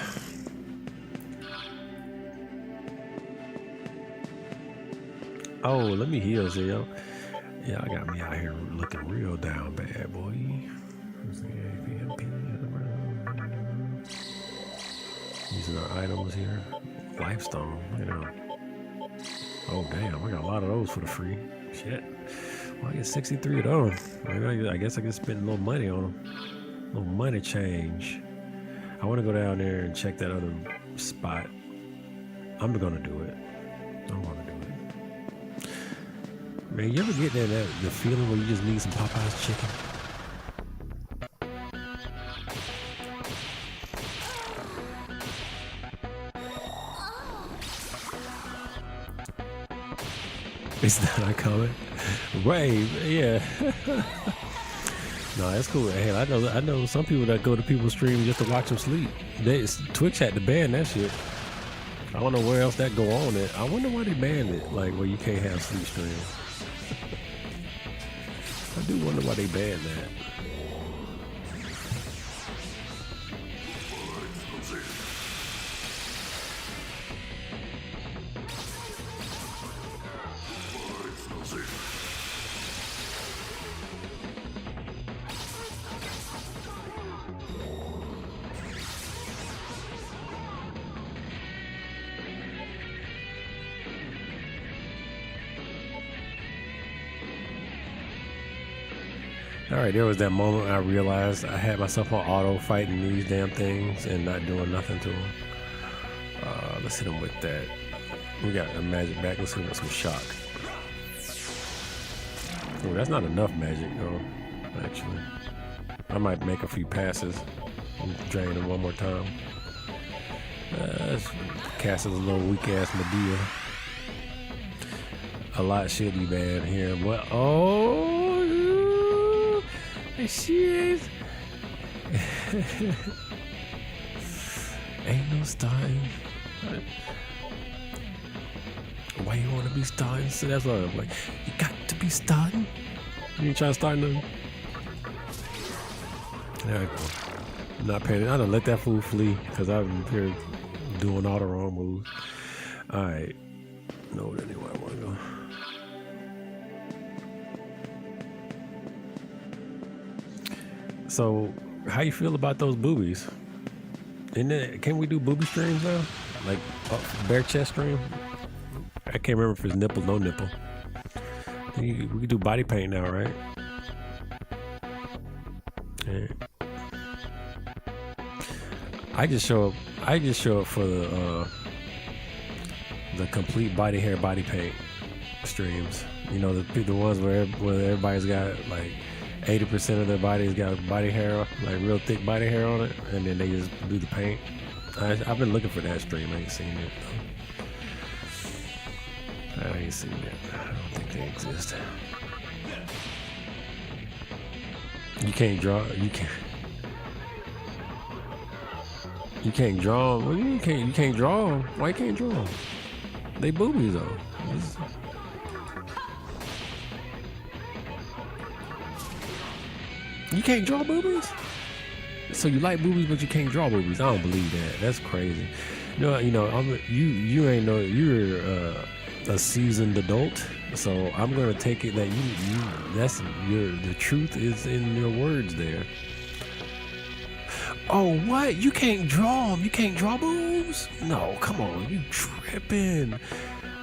Oh, let me heal, Zio. Yeah, I got me out here looking real down bad, boy. Using our items here. Lifestone, you know. Oh, damn, I got a lot of those for the free. Shit. Well, I get 63 of those. I guess I can spend a little money on them. A little money change. I want to go down there and check that other spot. I'm going to do it. Man, you ever get the feeling where you just need some Popeye's chicken? It's not coming. Right, yeah. No, that's cool. Hey, I know some people that go to people's streams just to watch them sleep. Twitch had to ban that shit. I don't know where else that go on at. I wonder why they banned it, like where you can't have sleep streams. I do wonder why they banned that. All right, there was that moment I realized I had myself on auto fighting these damn things and not doing nothing to them. Let's hit them with that. We got a magic back. Let's hit them with some shock. Oh, that's not enough magic, though, actually. I might make a few passes and drain them one more time. Cast is a little weak-ass Medea. A lot should be bad here. What? Oh! She is. Ain't no starting. Why you want to be starting? So that's what I'm like. You got to be starting. You ain't trying to start nothing. There we go. Not paying. I don't let that fool flee because I'm here doing all the wrong moves. All right. No, anyway, I want to go. So, how you feel about those boobies? Can we do booby streams now? Like bare chest stream? I can't remember if it's nipple, no nipple. We can do body paint now, right? Yeah. I just show up for the complete body hair body paint streams. You know, the ones where everybody's got like 80% of their body's got body hair, like real thick body hair on it, and then they just do the paint. I've been looking for that stream. I ain't seen it though. I ain't seen it. I don't think they exist. You can't draw. You can't draw 'em. Well, you can't draw 'em. Why you can't draw 'em? They boobies though. You can't draw boobies? So you like boobies, but you can't draw boobies? I don't believe that. That's crazy. You ain't know you're a seasoned adult, so I'm gonna take it that the truth is in your words there. Oh, what? You can't draw them? You can't draw boobs? No, come on, you tripping.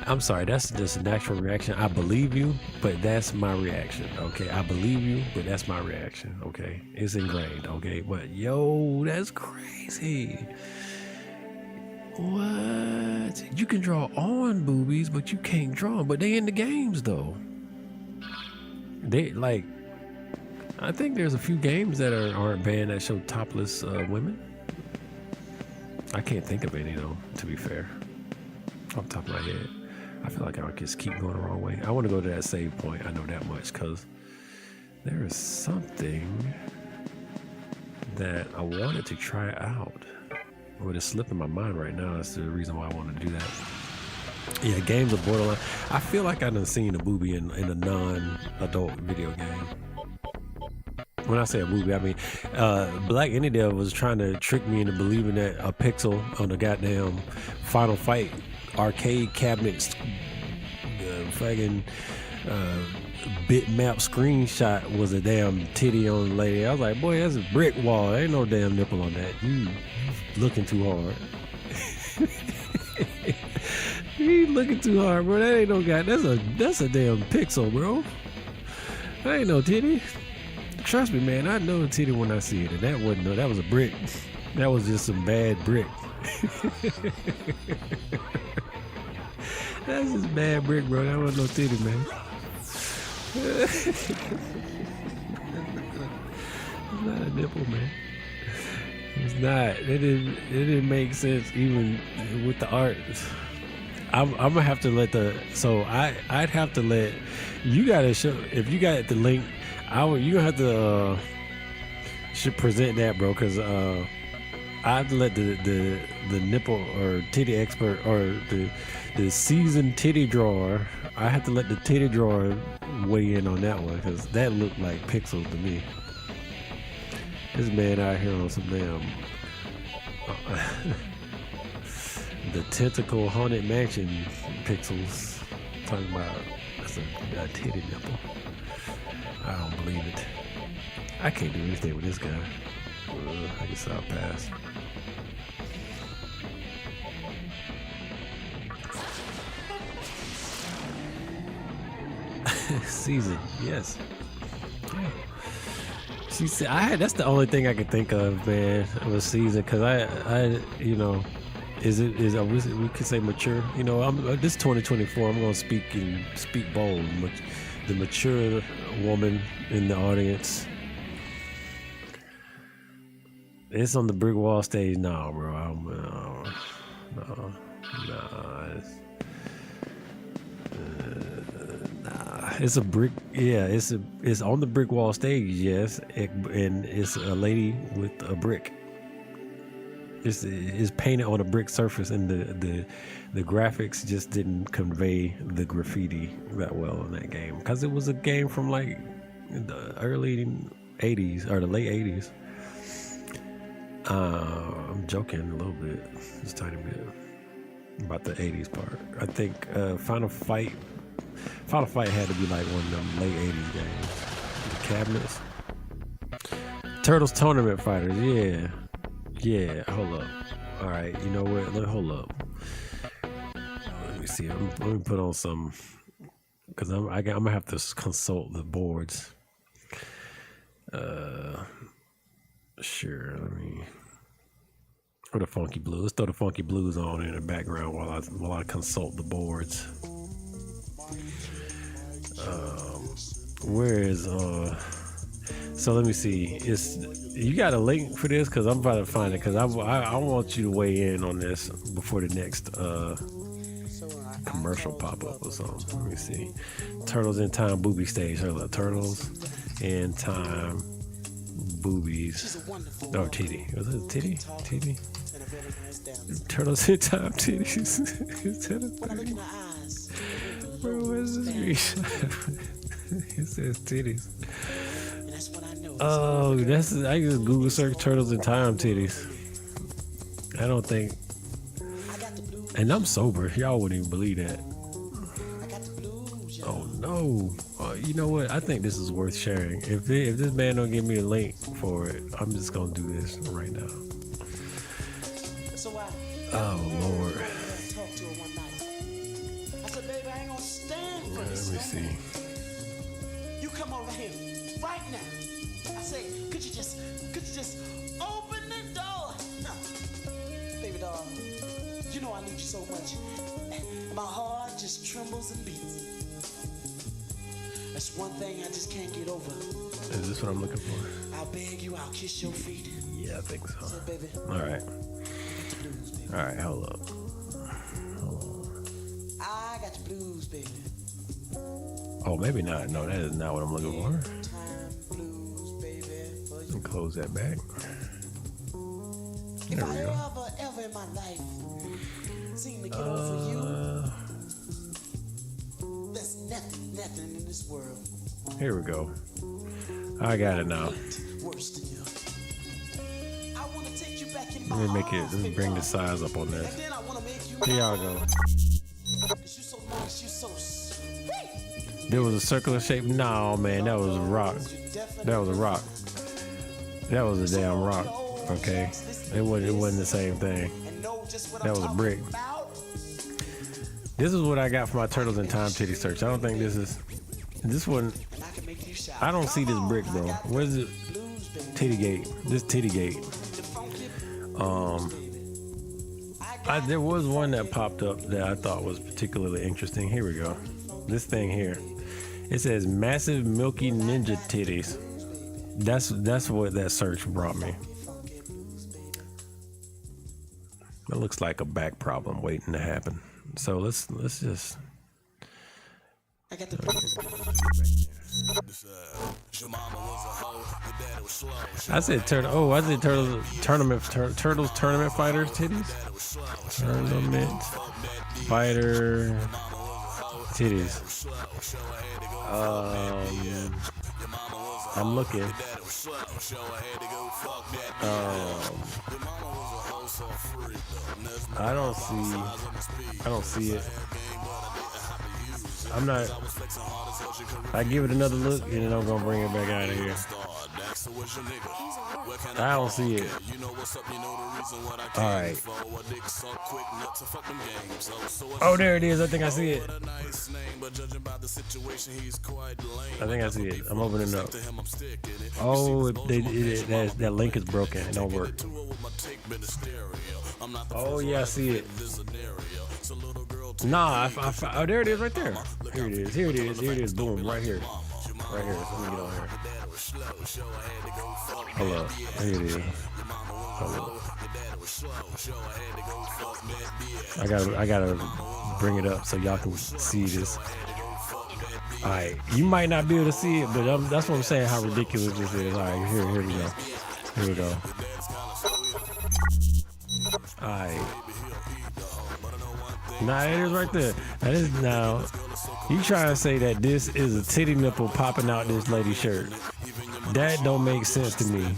I'm sorry, that's just a natural reaction. I believe you, but that's my reaction, okay? I believe you, but that's my reaction, okay? It's ingrained, okay? But, yo, that's crazy. What? You can draw on boobies, but you can't draw them. But they in the games, though. I think there's a few games that aren't banned that show topless women. I can't think of any, though, to be fair. Off the top of my head. I feel like I just keep going the wrong way. I want to go to that save point. I know that much because there is something that I wanted to try out. But it's slipping my mind right now. That's the reason why I want to do that. Yeah, games of borderline. I feel like I done seen a booby in a non-adult video game. When I say a movie, I mean Black Innydale was trying to trick me into believing that a pixel on the goddamn Final Fight arcade cabinets, fucking bitmap screenshot was a damn titty on the lady. I was like, boy, that's a brick wall. There ain't no damn nipple on that. You looking too hard. You looking too hard, bro. That ain't no guy. That's a damn pixel, bro. That ain't no titty. Trust me, man. I know a titty when I see it, and that wasn't no. That was a brick. That was just some bad brick. That's just bad brick, bro. That wasn't no titty, man. It's not a nipple, man. It's not. It didn't make sense even with the art. I'm gonna have to let I'd have to let you gotta show if you got the link. You gonna have to should present that, bro, because I have to let the nipple or titty expert or the seasoned titty drawer. I have to let the titty drawer weigh in on that one because that looked like pixels to me. This man out here on some damn the tentacle haunted mansion pixels. Talking about that's a titty nipple. I don't believe it. I can't do anything with this guy. I guess I'll pass. Season, yes. Yeah. She said, that's the only thing I could think of, man, was season, because I you know, we could say mature. You know, this 2024, I'm gonna speak bold. The mature woman in the audience. It's on the brick wall stage now, bro. No. It's a brick. Yeah, it's on the brick wall stage. Yes, and it's a lady with a brick. It's painted on a brick surface, and the graphics just didn't convey the graffiti that well in that game because it was a game from like the early 80s or the late 80s. I'm joking a little bit, just a tiny bit, about the 80s part. I think Final Fight had to be like one of them late 80s games. The cabinets. Turtles Tournament Fighters, yeah, hold up. All right, you know what, hold up. Let me see, let me put on some, because I'm gonna have to consult the boards. Sure, let me, or the funky blues. Let's throw the funky blues on in the background while I consult the boards. Where is so let me see. You got a link for this? Because I'm about to find it, because I want you to weigh in on this before the next commercial pop up or something. Let me see. Turtles in Time booby stage. Turtles in Time boobies. Oh, titty. Was it titty? Turtles in Time titties. Bro, what's this? It says titties. Oh, I just Google search Turtles in Time titties. I don't think, and I'm sober. Y'all wouldn't even believe that. Oh no! You know what? I think this is worth sharing. If this man don't give me a link for it, I'm just gonna do this right now. Oh Lord! Let me see. You come over here right now. I say, could you just open the door? No. Baby doll, you know I need you so much. My heart just trembles and beats. That's one thing I just can't get over. Is this what I'm looking for? I'll beg you, I'll kiss your feet. Yeah, I think so. So, baby, All right, hold up. I got the blues, baby. Oh, maybe not. No, that is not what I'm looking for. Time blues, baby, for you. And close that back. If There I we go. ever in my life seem to get over you, there's nothing in this world. Here we go. I got it now. Worse than you. I want to take you back in my Let me make it. arms, Let me baby bring the doll. size up on And this. then I want to make you Here y'all go. 'Cause you so nice, you so sweet. There was a circular shape. No, man, that was a rock. That was a rock. That was a damn rock. Okay, it wasn't the same thing. That was a brick. This is what I got for my Turtles in Time titty search. I don't think this one. I don't see this brick, bro. Where's it? Titty gate. This titty gate. There was one that popped up that I thought was particularly interesting. Here we go. This thing here. It says massive milky ninja titties. That's what that search brought me. It looks like a back problem waiting to happen. So let's just. I got the I said Turtles tournament fighter titties. Tournament fighter titties. I'm looking. I don't see it. I'm not. I give it another look and then I'm gonna bring it back out of here. I don't see it. Alright. Oh, there it is. I think I see it. I think I see it. I'm opening it up. Oh, that link is broken. It don't work. Oh, yeah, I see it. Nah, oh, there it is right there. Here it is. Here it is. Here it is. Boom, right here. Right here. Let me get on here. Hold up. Here it is. Hold up. I gotta bring it up so y'all can see this. Alright, you might not be able to see it, but that's what I'm saying, how ridiculous this is. Alright, here we go. Here we go. Alright. Nah, it is right there. That is now. You trying to say that this is a titty nipple popping out this lady's shirt? That don't make sense to me.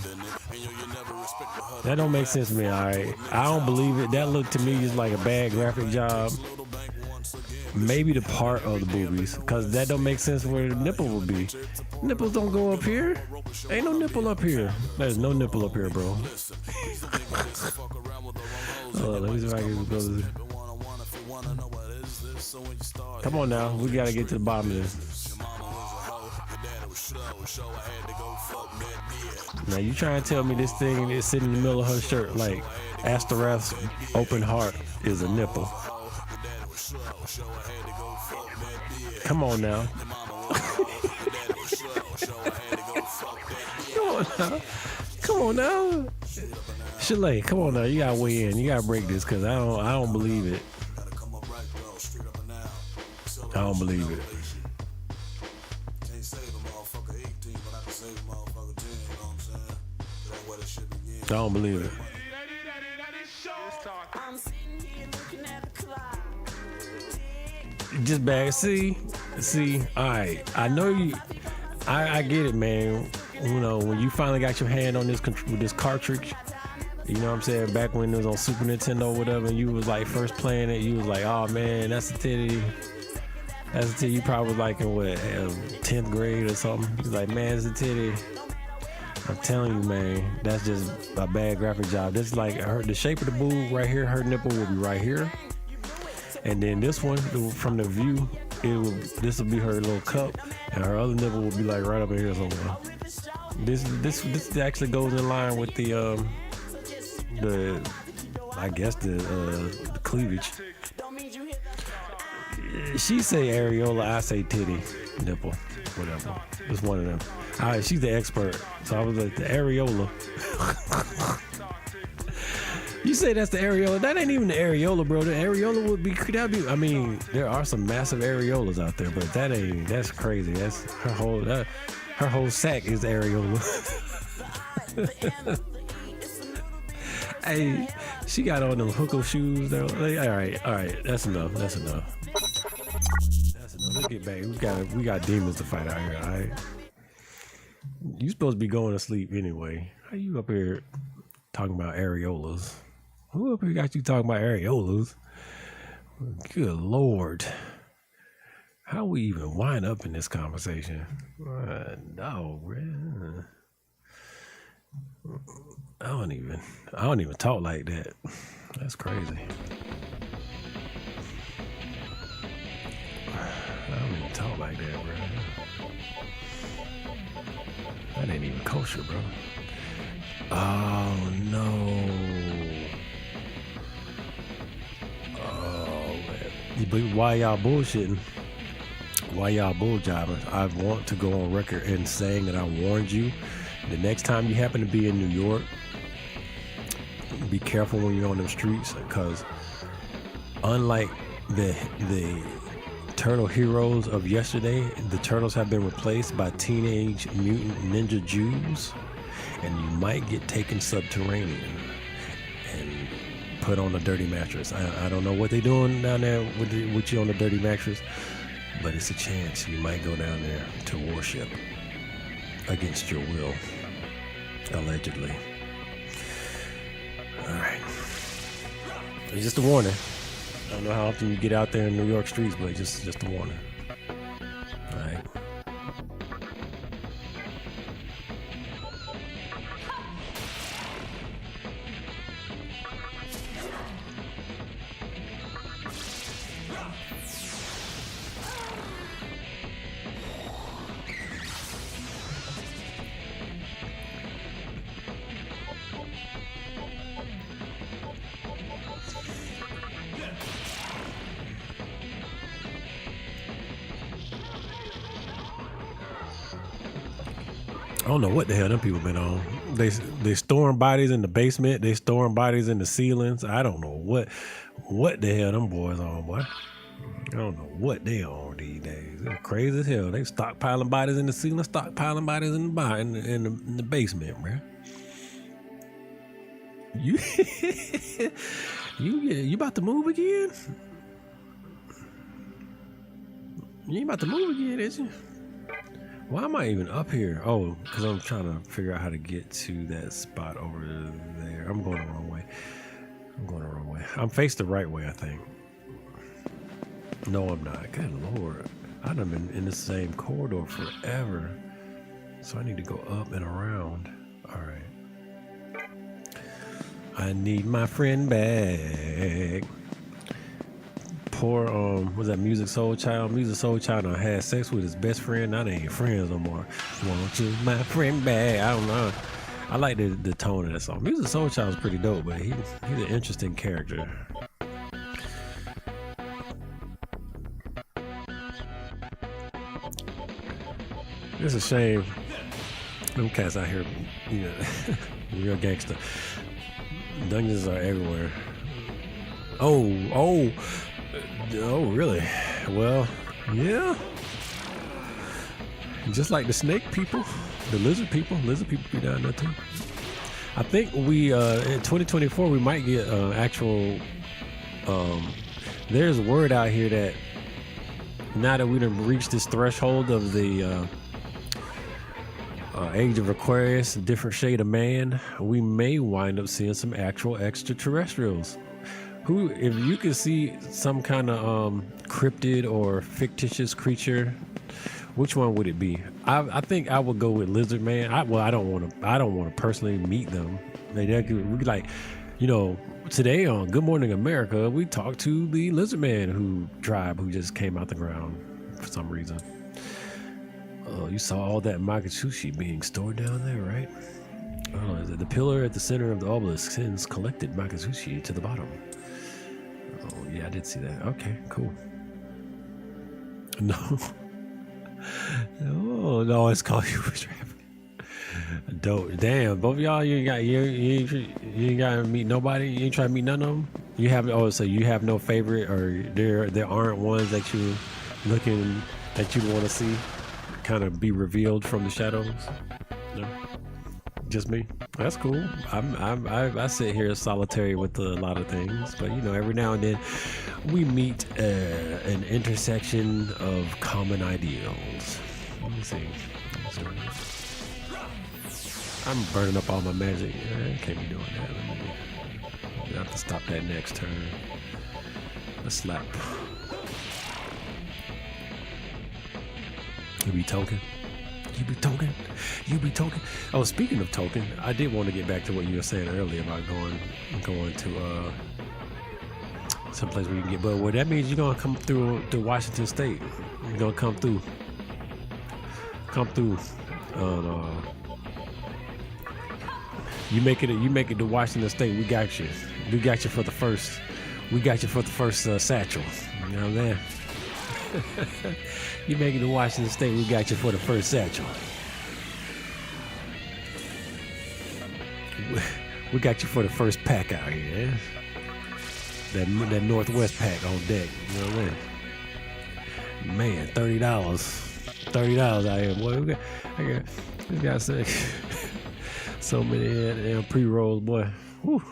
That don't make sense to me. All right, I don't believe it. That look to me is like a bad graphic job. Maybe the part of the boobies, cause that don't make sense where the nipple would be. Nipples don't go up here. Ain't no nipple up here. There's no nipple up here, bro. Let me see if I can go. Come on now, we gotta get to the bottom of this. Now you trying to tell me this thing is sitting in the middle of her shirt like Astaroth's open heart is a nipple? Come on now. Come on now. Chalet, come on now. You gotta weigh in. You gotta break this because I don't believe it. I don't believe it. I don't believe it. Just bad. See. All right. I know you. I get it, man. You know, when you finally got your hand on this cartridge, you know what I'm saying? Back when it was on Super Nintendo or whatever, and you was like first playing it, you was like, oh man, that's a titty. That's a titty. You probably was like in what, 10th grade or something. You was like, man, it's a titty. I'm telling you, man, that's just a bad graphic job. This is like the shape of the boob right here. Her nipple will be right here, and then this one from the view, this will be her little cup, and her other nipple will be like right up in here somewhere. This actually goes in line with the I guess the cleavage. She say areola, I say titty, nipple, whatever. It's one of them. All right, she's the expert, so I was like the areola. You say that's the areola? That ain't even the areola, bro. The areola would be. I mean, there are some massive areolas out there, but that's crazy. That's her whole sack is areola. Hey, she got on them hookah shoes though. Like, all right, that's enough. Let's get back. We got demons to fight out here. All right, you supposed to be going to sleep anyway. How you up here talking about areolas? Who up here got you talking about areolas? Good Lord. How we even wind up in this conversation? No, man. I don't even talk like that. That's crazy. I don't even talk like that, bro. That ain't even kosher, bro. Oh no. Oh man. But why y'all bullshitting? Why y'all bull jobbing? I want to go on record and saying that I warned you. The next time you happen to be in New York, be careful when you're on them streets, because unlike the Turtle heroes of yesterday, the turtles have been replaced by teenage mutant ninja Jews, and you might get taken subterranean and put on a dirty mattress. I don't know what they're doing down there with you on the dirty mattress, but it's a chance you might go down there to worship against your will, allegedly. All right. It's just a warning. I don't know how often you get out there in New York streets, but just a warning. All right. I don't know what the hell them people been on. They storing bodies in the basement. They storing bodies in the ceilings. I don't know what the hell them boys on, boy. I don't know what they on these days. They're crazy as hell. They stockpiling bodies in the ceiling, stockpiling bodies in the basement, man. You about to move again? You ain't about to move again, is you? Why am I even up here? Oh, because I'm trying to figure out how to get to that spot over there. I'm going the wrong way. I'm faced the right way, I think. No, I'm not. Good Lord. I've been in the same corridor forever. So I need to go up and around. All right. I need my friend back. Poor, was that Music Soul Child? Music Soul Child had sex with his best friend. Now they ain't friends no more. Want you, my friend back? I don't know. I like the tone of that song. Music Soul Child is pretty dope, but he's an interesting character. It's a shame. Them cats out here, you know, real gangster. Dungeons are everywhere. Oh, really? Well, yeah. Just like the snake people, the lizard people be down there too. I think we in 2024 we might get actual. There's word out here that now that we done reached this threshold of the age of Aquarius, a different shade of man, we may wind up seeing some actual extraterrestrials. Who, if you could see some kind of cryptid or fictitious creature, which one would it be? I think I would go with lizard man. I don't want to personally meet them. We like, you know, today on Good Morning America, we talked to the lizard man tribe who just came out the ground for some reason. You saw all that makatsushi being stored down there, right? Oh, the pillar at the center of the obelisk sends collected makatsushi to the bottom. Oh, yeah, I did see that. Okay, cool. No. Oh, no, it's called you dope. Damn, both of y'all, you ain't got to meet nobody? You ain't try to meet none of them? You have, so you have no favorite, or there aren't ones that you looking, that you want to see kind of be revealed from the shadows? No? Just me? That's cool. I sit here solitary with a lot of things, but you know, every now and then we meet an intersection of common ideals. Let me see. I'm burning up all my magic. I can't be doing that. I have to stop that next turn. A slap. You be token. Oh, speaking of token, I did want to get back to what you were saying earlier about going to someplace where you can get. But that means you're gonna come through Washington State. You're gonna come through. You make it to Washington State. We got you for the first. We got you for the first satchel. You know what I'm saying? You make it to Washington State, we got you for the first satchel. We got you for the first pack out here. That Northwest pack on deck. You know what I mean? Man, $30 out here, boy. We got so many pre-rolls, boy. Whew.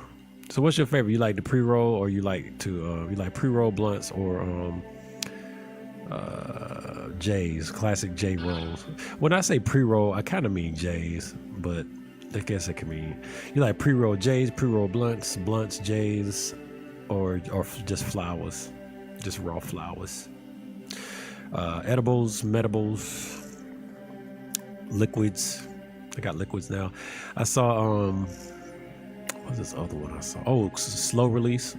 So what's your favorite? You like the pre-roll, or you like pre-roll blunts, or J's, classic J rolls? When I say pre-roll, I kind of mean J's, but I guess it can mean you like pre-roll J's, pre-roll blunts, J's, or just flowers, just raw flowers. Edibles, medibles, liquids. I got liquids now. I saw what's this other one I saw? Oh, slow release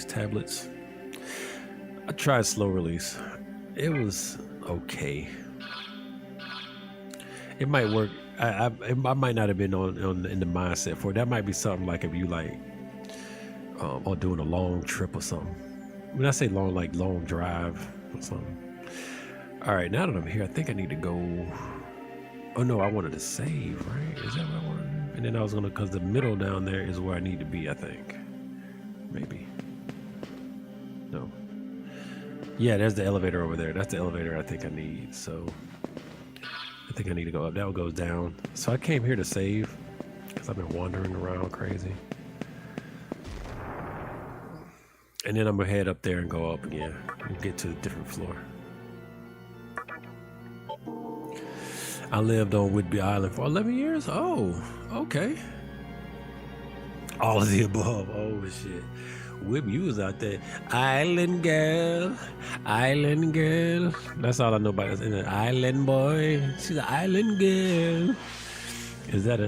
tablets. I tried slow release. It was okay. It might work. I might not have been in the mindset for it. That might be something like if you like or doing a long trip or something. When I say long, like long drive or something. All right, now that I'm here, I think I need to go. Oh no, I wanted to save, right? Is that what I wanted to do? And then I was gonna, cause the middle down there is where I need to be, I think. Maybe. No. Yeah, there's the elevator over there. That's the elevator I think I need. So I think I need to go up. That one goes down. So I came here to save because I've been wandering around crazy. And then I'm gonna head up there and go up again and get to a different floor. I lived on Whidbey Island for 11 years. Oh, okay. All of the above. Oh shit. Whidbey, you was out there. Island girl. Island girl. That's all I know about this. An island boy. She's an island girl. Is that a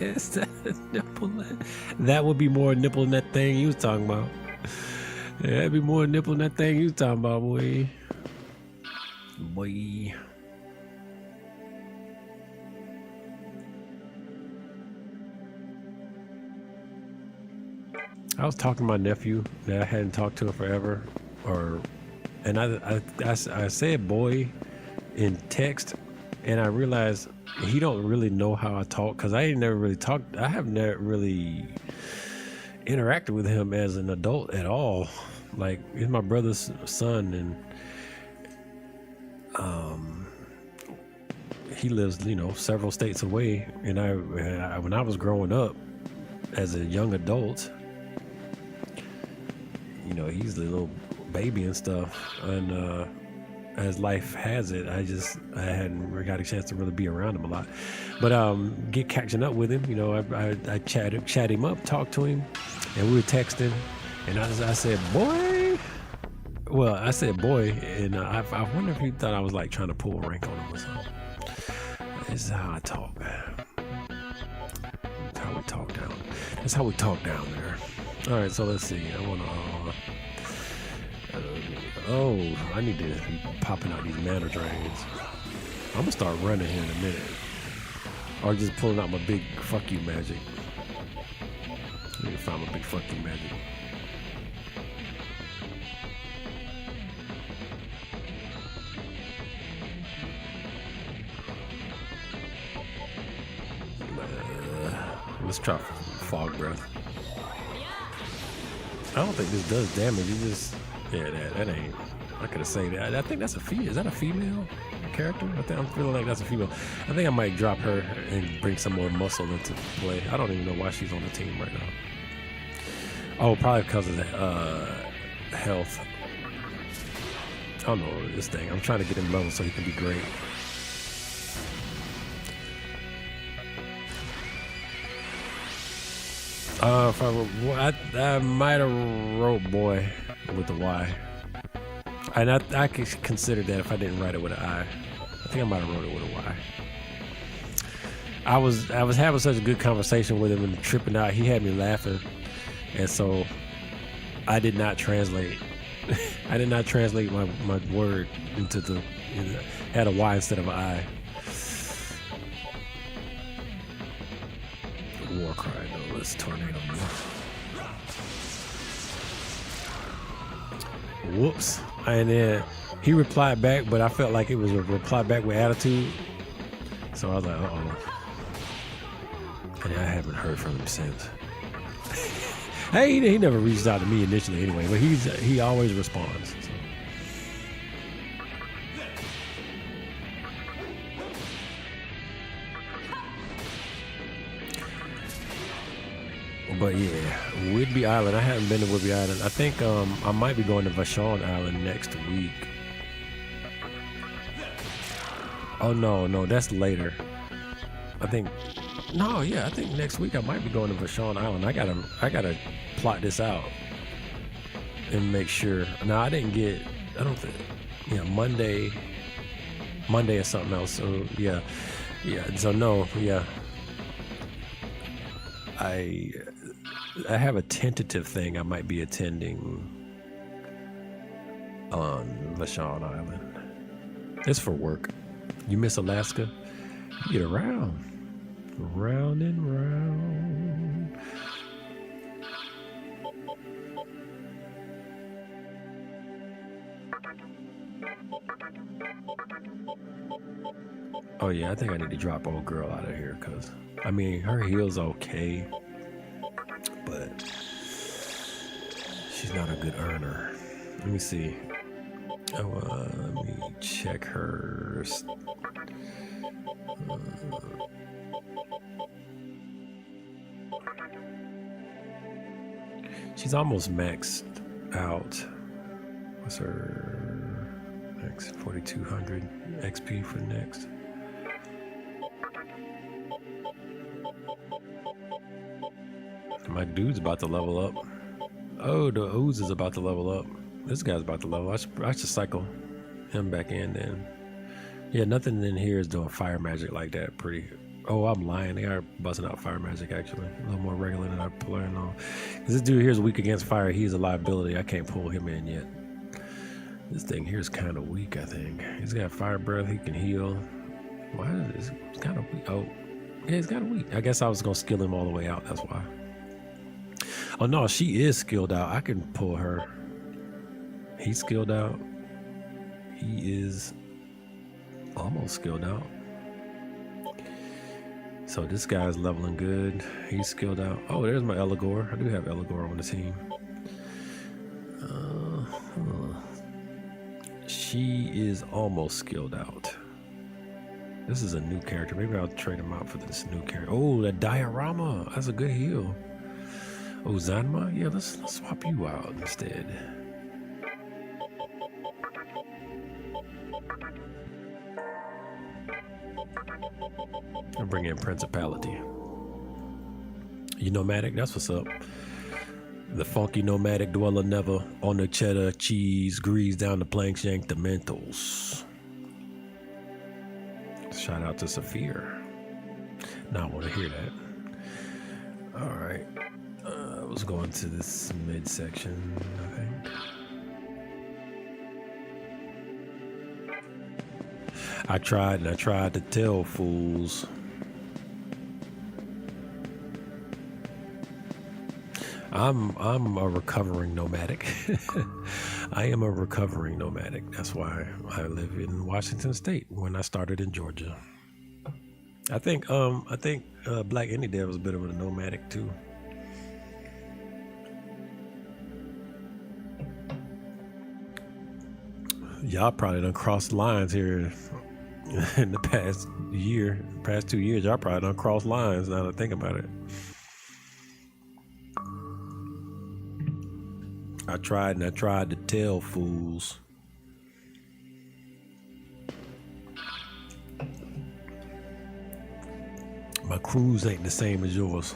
is that a nipple? That would be more nipple than that thing you was talking about. Yeah, that'd be more nipple than that thing you was talking about, boy. Boy. I was talking to my nephew that I hadn't talked to in forever, and I said boy in text, and I realized he don't really know how I talk because I ain't never really talked. I have never really interacted with him as an adult at all. Like, he's my brother's son, and he lives, several states away. And I when I was growing up as a young adult, he's a little baby and stuff. And as life has it, I hadn't really got a chance to really be around him a lot. But catching up with him, I chat him up, talked to him, and we were texting. And I said, boy. Well, I said boy, and I wonder if he thought I was like trying to pull rank on him or something. This is how I talk. That's how we talk down. That's how we talk down there. All right, so let's see. I want to. I need to be popping out these mana drains. I'm gonna start running here in a minute, or just pulling out my big fuck you magic. I need to find my big fuck you magic. Let's try fog breath. I don't think this does damage. It just, that ain't. I could have said that. I think that's a female. Is that a female character? I'm feeling like that's a female. I think I might drop her and bring some more muscle into play. I don't even know why she's on the team right now. Oh, probably because of the health. I don't know this thing. I'm trying to get him level so he can be great. If I might have wrote boy with the Y, and I could consider that if I didn't write it with an I. I think I might have wrote it with a Y. I was having such a good conversation with him and tripping out. He had me laughing, and so I did not translate. I did not translate my word into the. Had a Y instead of an I. War cry though. Let's tornado. Whoops. And then he replied back, but I felt like it was a reply back with attitude. So I was like, uh-oh. And I haven't heard from him since. Hey, he never reached out to me initially anyway, but he always responds. So. But yeah, Whidbey Island. I haven't been to Whidbey Island. I think I might be going to Vashon Island next week. Oh no, that's later. I think next week I might be going to Vashon Island. I gotta plot this out and make sure. Now I don't think. Yeah, Monday is something else. So yeah. So no, yeah. I have a tentative thing I might be attending on Vashon Island. It's for work. You miss Alaska, you get around and round. Oh yeah, I think I need to drop old girl out of here because I mean her heel's okay, but she's not a good earner. Let me see. Let me check her. She's almost maxed out. What's her? Next, 4,200 XP for next. My dude's about to level up. Oh, the ooze is about to level up. This guy's about to level. I should cycle him back in then. Yeah, nothing in here is doing fire magic like that. Pretty. Oh, I'm lying. They are busting out fire magic actually. A little more regular than I planned on. Because this dude here is weak against fire. He's a liability. I can't pull him in yet. This thing here is kind of weak, I think. He's got fire breath. He can heal. Why is this? It's kind of weak. Oh, yeah, he's kind of weak. I guess I was going to skill him all the way out. That's why. Oh, no, she is skilled out. I can pull her. He's skilled out. He is almost skilled out. So this guy's leveling good. He's skilled out. Oh, there's my Eligor. I do have Eligor on the team. She is almost skilled out. This is a new character. Maybe I'll trade him out for this new character. Oh, that diorama. That's a good heal. Oh, Zanma? Yeah, let's swap you out instead. I'll bring in Principality. You nomadic? That's what's up. The funky nomadic dweller never on the cheddar cheese, grease down the planks, yank the mentals. Shout out to Saphir. Now I want to hear that. All right. I was going to this midsection, I think. I tried to tell fools. I'm a recovering nomadic. I am a recovering nomadic. That's why I live in Washington State when I started in Georgia. I think Black Indie Dev was a bit of a nomadic too. Y'all probably done crossed lines here in the past 2 years. Y'all probably done crossed lines now that I think about it. I tried to tell fools. My cruise ain't the same as yours.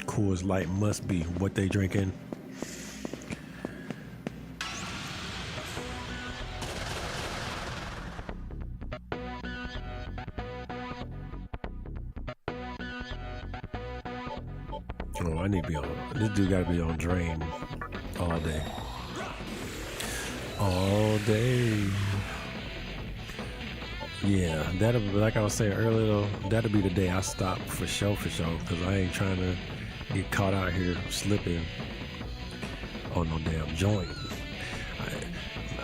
Coors Light must be what they drinking. Oh, I need to be on. This dude gotta be on drain all day. All day. Yeah, that'll, like I was saying earlier though, that'll be the day I stop for sure, because I ain't trying to get caught out here slipping on no damn joint.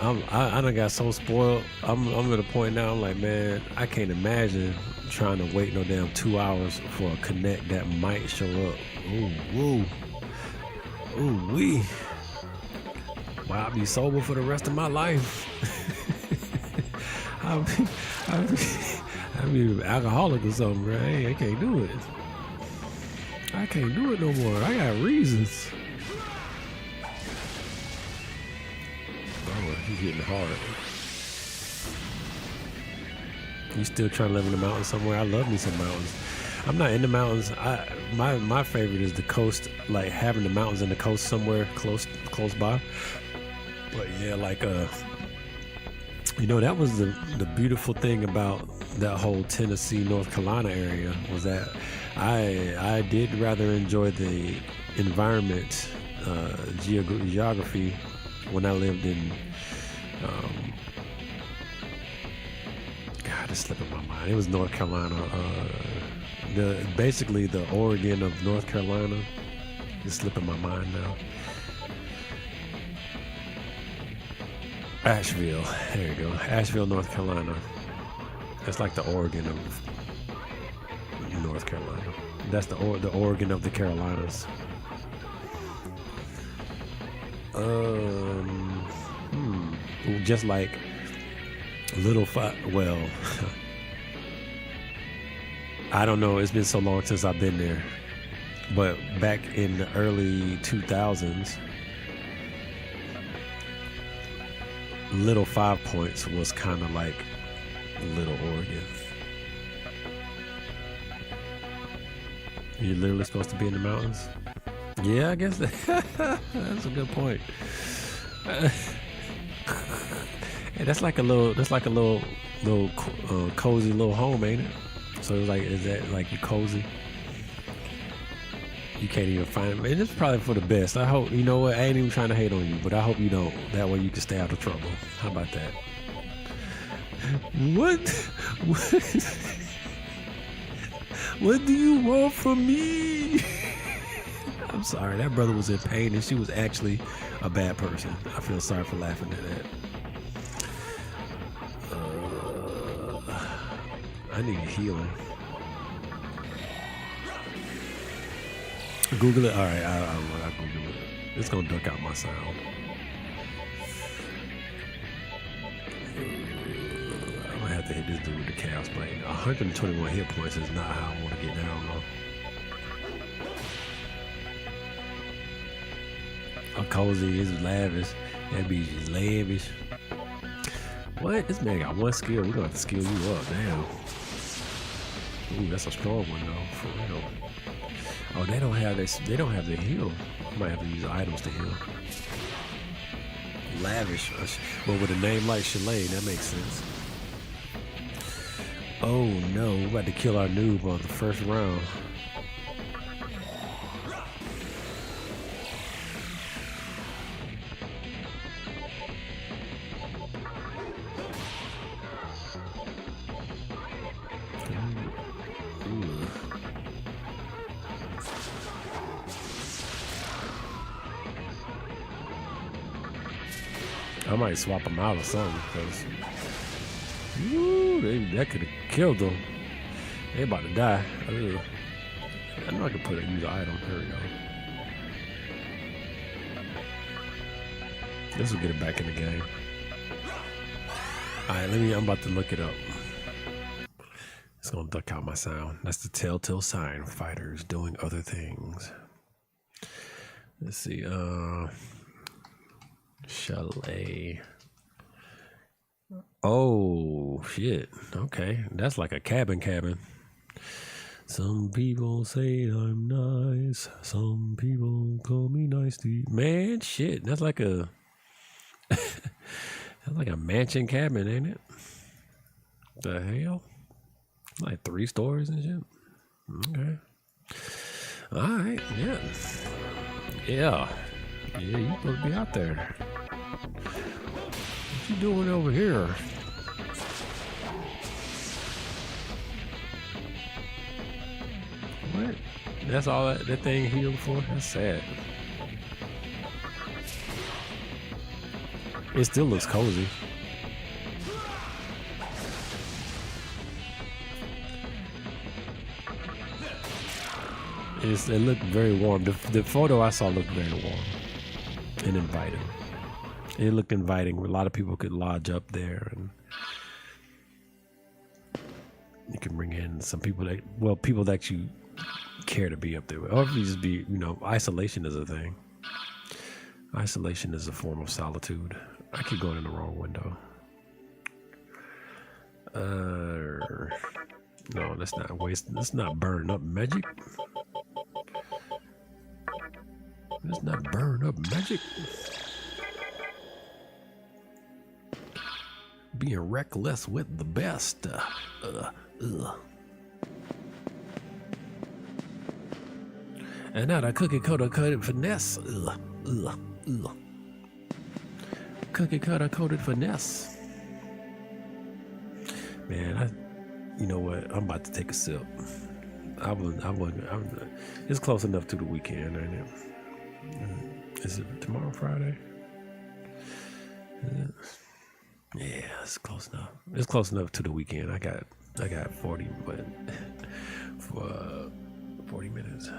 I done got so spoiled. I'm at a point now, I'm like, man, I can't imagine trying to wait no damn 2 hours for a connect that might show up. Ooh, woo. Ooh, wee. Well, I'll be sober for the rest of my life. I'll be an alcoholic or something, right? I can't do it. I can't do it no more. I got reasons. Oh, he's hitting hard. You still trying to live in the mountains somewhere? I love me some mountains. I'm not in the mountains. My favorite is the coast, like having the mountains and the coast somewhere close by. But yeah, like you know, that was the beautiful thing about that whole Tennessee, North Carolina area was that I did rather enjoy the environment, geography when I lived in. God, it's slipping my mind. It was North Carolina. Basically the Oregon of North Carolina. It's slipping my mind now. Asheville, there you go. Asheville, North Carolina. That's like the Oregon of North Carolina. That's the Oregon of the Carolinas. Just like well, I don't know. It's been so long since I've been there, but back in the early 2000s. Little 5 Points was kind of like Little Oregon. You're literally supposed to be in the mountains. Yeah, I guess that's a good point. Hey, that's like a little cozy little home, ain't it? So it's like, is that like you cozy? You can't even find it. And it's probably for the best. I hope, you know what? I ain't even trying to hate on you, but I hope you don't. That way you can stay out of trouble. How about that? What do you want from me? I'm sorry. That brother was in pain and she was actually a bad person. I feel sorry for laughing at that. I need healing. Google it. All right, I'll Google it. It's gonna duck out my sound. I'm gonna have to hit this dude with the chaos blade. 121 hit points is not how I want to get down though. Cozy is lavish. That be lavish. What? This man got one skill. We're gonna have to skill you up. Damn. Ooh, that's a strong one though, for real. Oh, they don't have this. They don't have the heal. I might have to use items to heal. Lavish. Well, with a name like Chalet, that makes sense. Oh no, we're about to kill our noob on the first round. I might swap them out or something because that could have killed them. They about to die. Ugh. I know I can use an item. There we go. This will get it back in the game. All right, I'm about to look it up. It's gonna duck out my sound. That's the telltale sign of fighters doing other things. Let's see. Chalet. Oh shit. Okay, that's like a cabin. Some people say I'm nice. Some people call me nice to you. Man, shit. That's like a that's like a mansion cabin, ain't it? The hell? Like 3 stories and shit. Okay. All right. Yeah. Yeah. Yeah, you supposed to be out there. What you doing over here? What? That's all that thing healed for? That's sad. It still looks cozy. It looked very warm. The photo I saw looked very warm and inviting. It looked inviting. A lot of people could lodge up there, and you can bring in some people people that you care to be up there with. Or if you just be, isolation is a thing. Isolation is a form of solitude. I keep going in the wrong window. No, that's not waste. That's not burn up magic. That's not burn up magic. Being reckless with the best. And now the cookie cutter coated finesse. Cookie cutter coated finesse. Man, you know what? I'm about to take a sip. It's close enough to the weekend, ain't it? Is it tomorrow, Friday? Yeah, it's close enough. It's close enough to the weekend. I got 40, but for 40 minutes.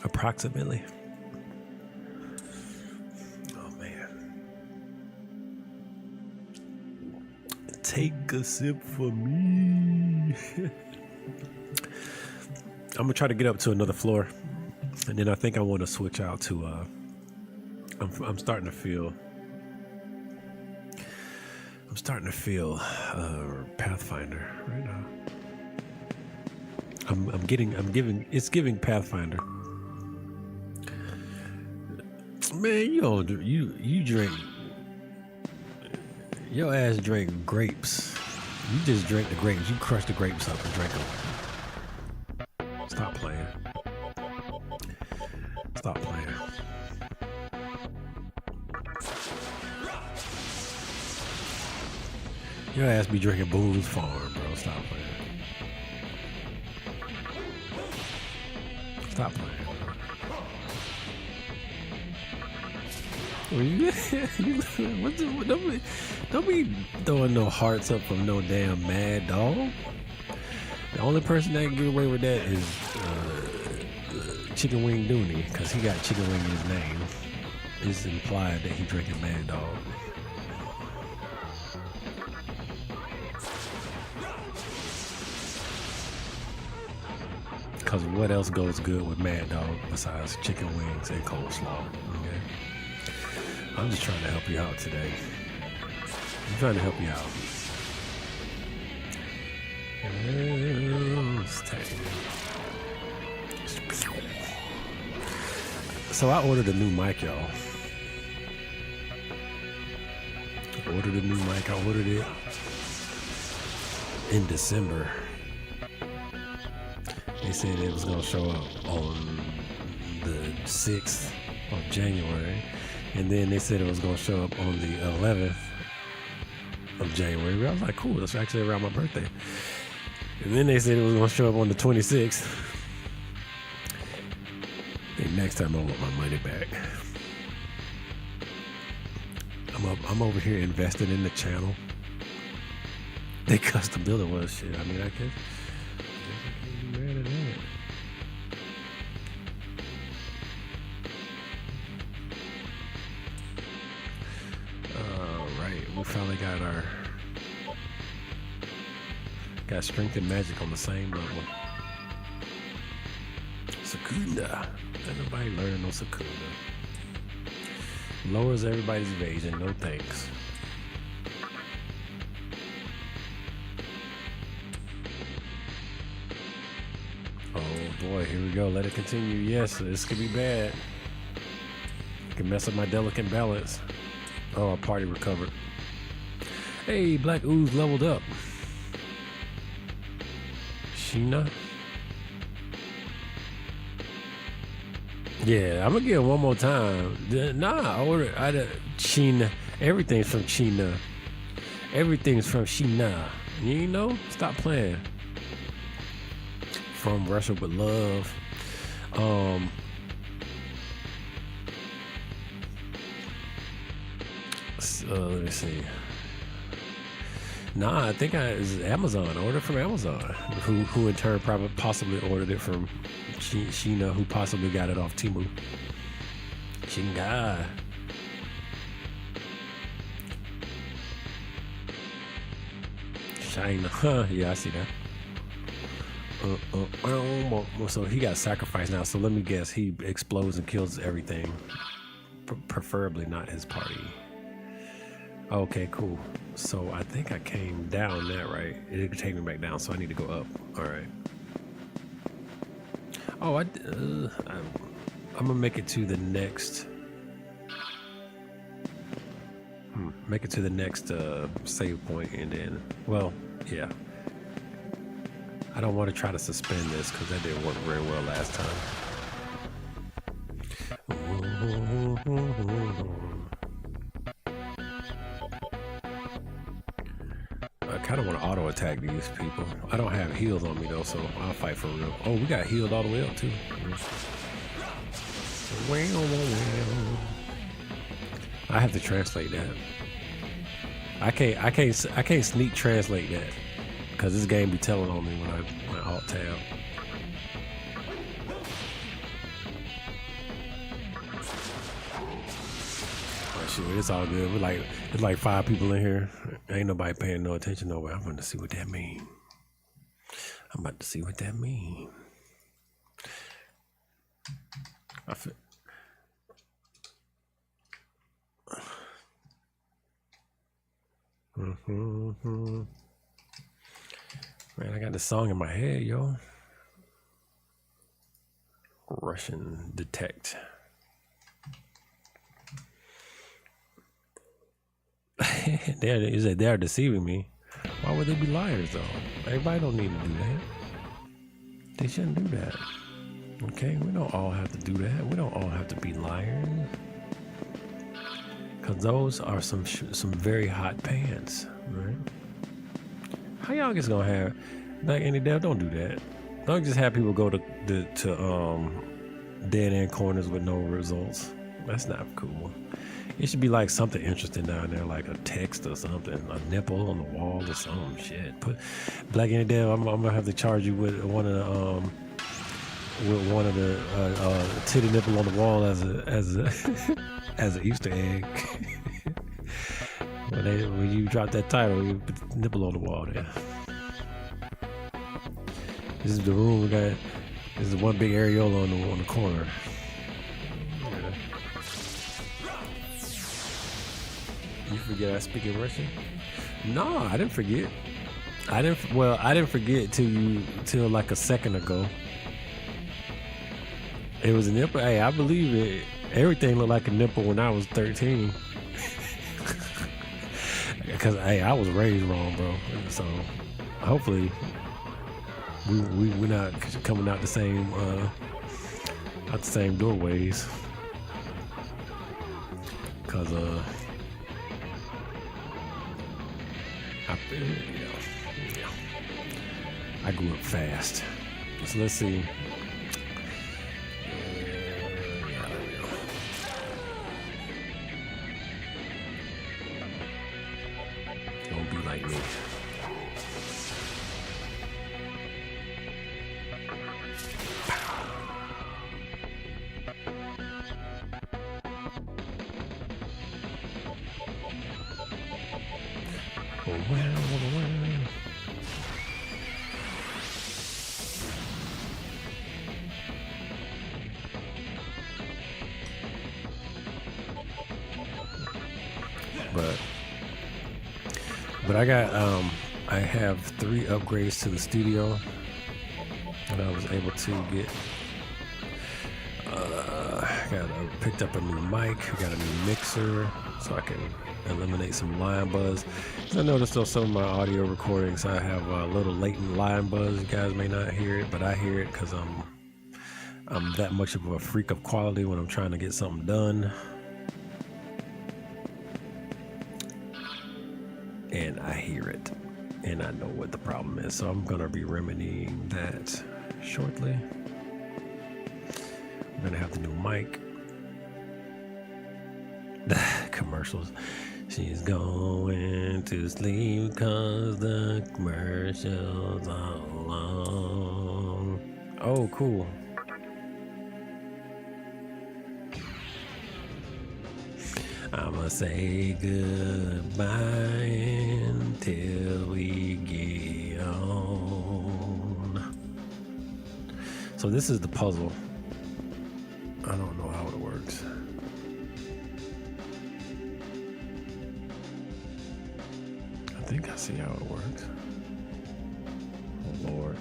Approximately. Oh man. Take a sip for me. I'm gonna try to get up to another floor, and then I think I want to switch out to. I'm starting to feel. I'm starting to feel Pathfinder right now. It's giving Pathfinder. Man, you drink. Your ass drank grapes. You just drank the grapes. You crushed the grapes up and drank them. Stop playing. Stop playing. Your ass be drinking Boone's Farm, bro. Stop playing. Stop playing. Don't be throwing no hearts up from no damn mad dog. The only person that can get away with that is Chicken Wing Dooney, because he got Chicken Wing in his name. It's implied that he drinking mad dog. Because what else goes good with mad dog besides chicken wings and coleslaw? Okay? I'm just trying to help you out today. I'm trying to help you out. So I ordered a new mic, y'all. I ordered a new mic. I ordered it in December. They said it was going to show up on the 6th of January. And then they said it was going to show up on the 11th of January. I was like, cool, that's actually around my birthday. And then they said it was going to show up on the 26th. And next time I want my money back. I'm over here investing in the channel. They custom built it was shit. I mean, I can't be mad at that. We finally got strength and magic on the same level. Secunda. Ain't nobody learning no Secunda. Lowers everybody's evasion. No thanks. Oh boy, here we go. Let it continue. Yes, this could be bad. It can mess up my delicate balance. Oh, our party recovered. Hey, Black Ooze leveled up. Sheena. Yeah, I'm gonna get it one more time. Nah, I ordered Sheena. Everything's from Sheena. Everything's from Sheena. You know? Stop playing. From Russia with love. Let me see. Nah, I think it's Amazon. Ordered from Amazon. Who in turn probably possibly ordered it from Sheena, who possibly got it off Temu. Shingai. China. Huh, yeah, I see that. So he got sacrificed now. So let me guess. He explodes and kills everything. Preferably not his party. Okay, cool. So I think I came down that right. It could take me back down, so I need to go up. All right. Oh, I'm gonna make it to the next. Make it to the next save point, and then, well, yeah. I don't want to try to suspend this because that didn't work very well last time. I kind of want to auto attack these people. I don't have heals on me though, so I'll fight for real. Oh, we got healed all the way up too. I have to translate that. I can't sneak translate that because this game be telling on me when I alt tab. Oh shit, it's all good. It's like 5 people in here. Ain't nobody paying no attention nowhere. I'm gonna see what that means. I'm about to see what that means. I feel. Man, I got this song in my head, yo. Russian detect. They're deceiving me. Why would they be liars, though? Everybody don't need to do that. They shouldn't do that. Okay, we don't all have to do that. We don't all have to be liars. Cause those are some very hot pants, right? How y'all just gonna have like any devil? Don't do that. Don't just have people go to dead end corners with no results. That's not cool. It should be like something interesting down there, like a text or something, a nipple on the wall or some shit. Put Black Any Devil, I'm gonna have to charge you with one of the titty nipple on the wall as a as an Easter egg. when you drop that title, you put the nipple on the wall there. This is the room we got. This is one big areola on the corner. You forget I speak in Russian? No, I didn't forget. I didn't forget till like a second ago. It was a nipple. Hey, I believe it. Everything looked like a nipple when I was 13. Because hey, I was raised wrong, bro. So hopefully we're not coming out the same doorways. Cause I grew up fast. So let's see. Don't be like me. But I have 3 upgrades to the studio that I was able to get. I picked up a new mic, got a new mixer, so I can eliminate some line buzz. I noticed on some of my audio recordings I have a little latent line buzz. You guys may not hear it, but I hear it because I'm that much of a freak of quality when I'm trying to get something done. And I hear it, and I know what the problem is, so I'm gonna be remedying that shortly. I'm gonna have the new mic. Commercials. She's going to sleep 'cause the commercials are long. Oh, cool. I'ma say goodbye until we get on. So this is the puzzle. I don't know how it works. I think I see how it works. Oh Lord.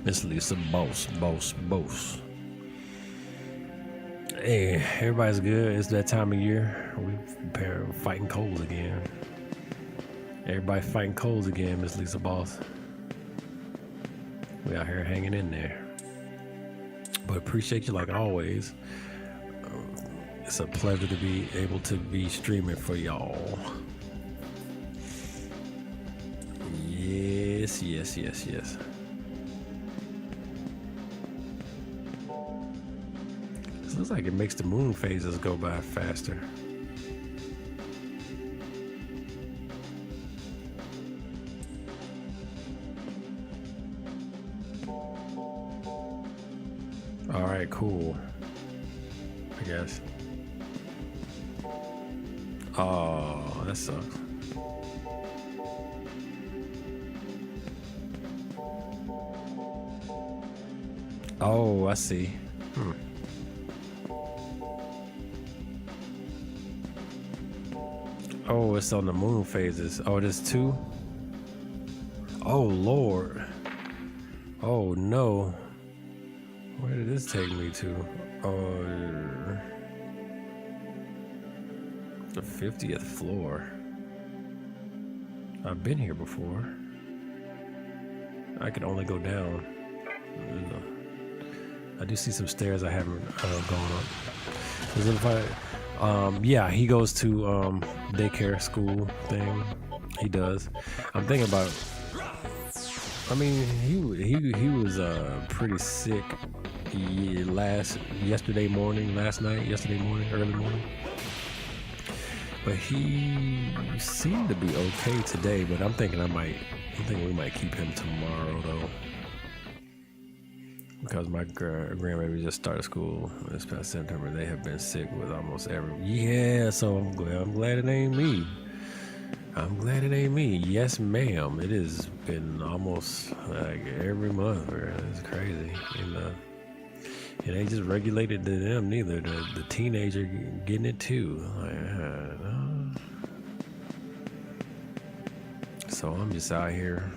Miss Lisa, boss. Hey, everybody's good. It's that time of year. We're fighting colds again. Everybody fighting colds again, Miss Lisa Boss. We out here hanging in there. But appreciate you like always. It's a pleasure to be able to be streaming for y'all. Yes. This looks like it makes the moon phases go by faster. All right, cool. I guess. Oh, that sucks. Oh, I see. Oh, it's on the moon phases. Oh, there's 2? Oh, Lord. Oh, no. Where did this take me to? Oh, the 50th floor. I've been here before. I could only go down. I do see some stairs I haven't gone up. Yeah, he goes to daycare school thing. He does. I'm thinking about. I mean, he was pretty sick yesterday morning, early morning. But he seemed to be okay today. But I'm thinking we might keep him tomorrow though. Because my grandbaby just started school this past September. They have been sick with almost every. Yeah, so I'm glad it ain't me. I'm glad it ain't me. Yes, ma'am. It has been almost like every month. Bro. It's crazy. And it ain't just regulated to them neither. The teenager getting it too. So I'm just out here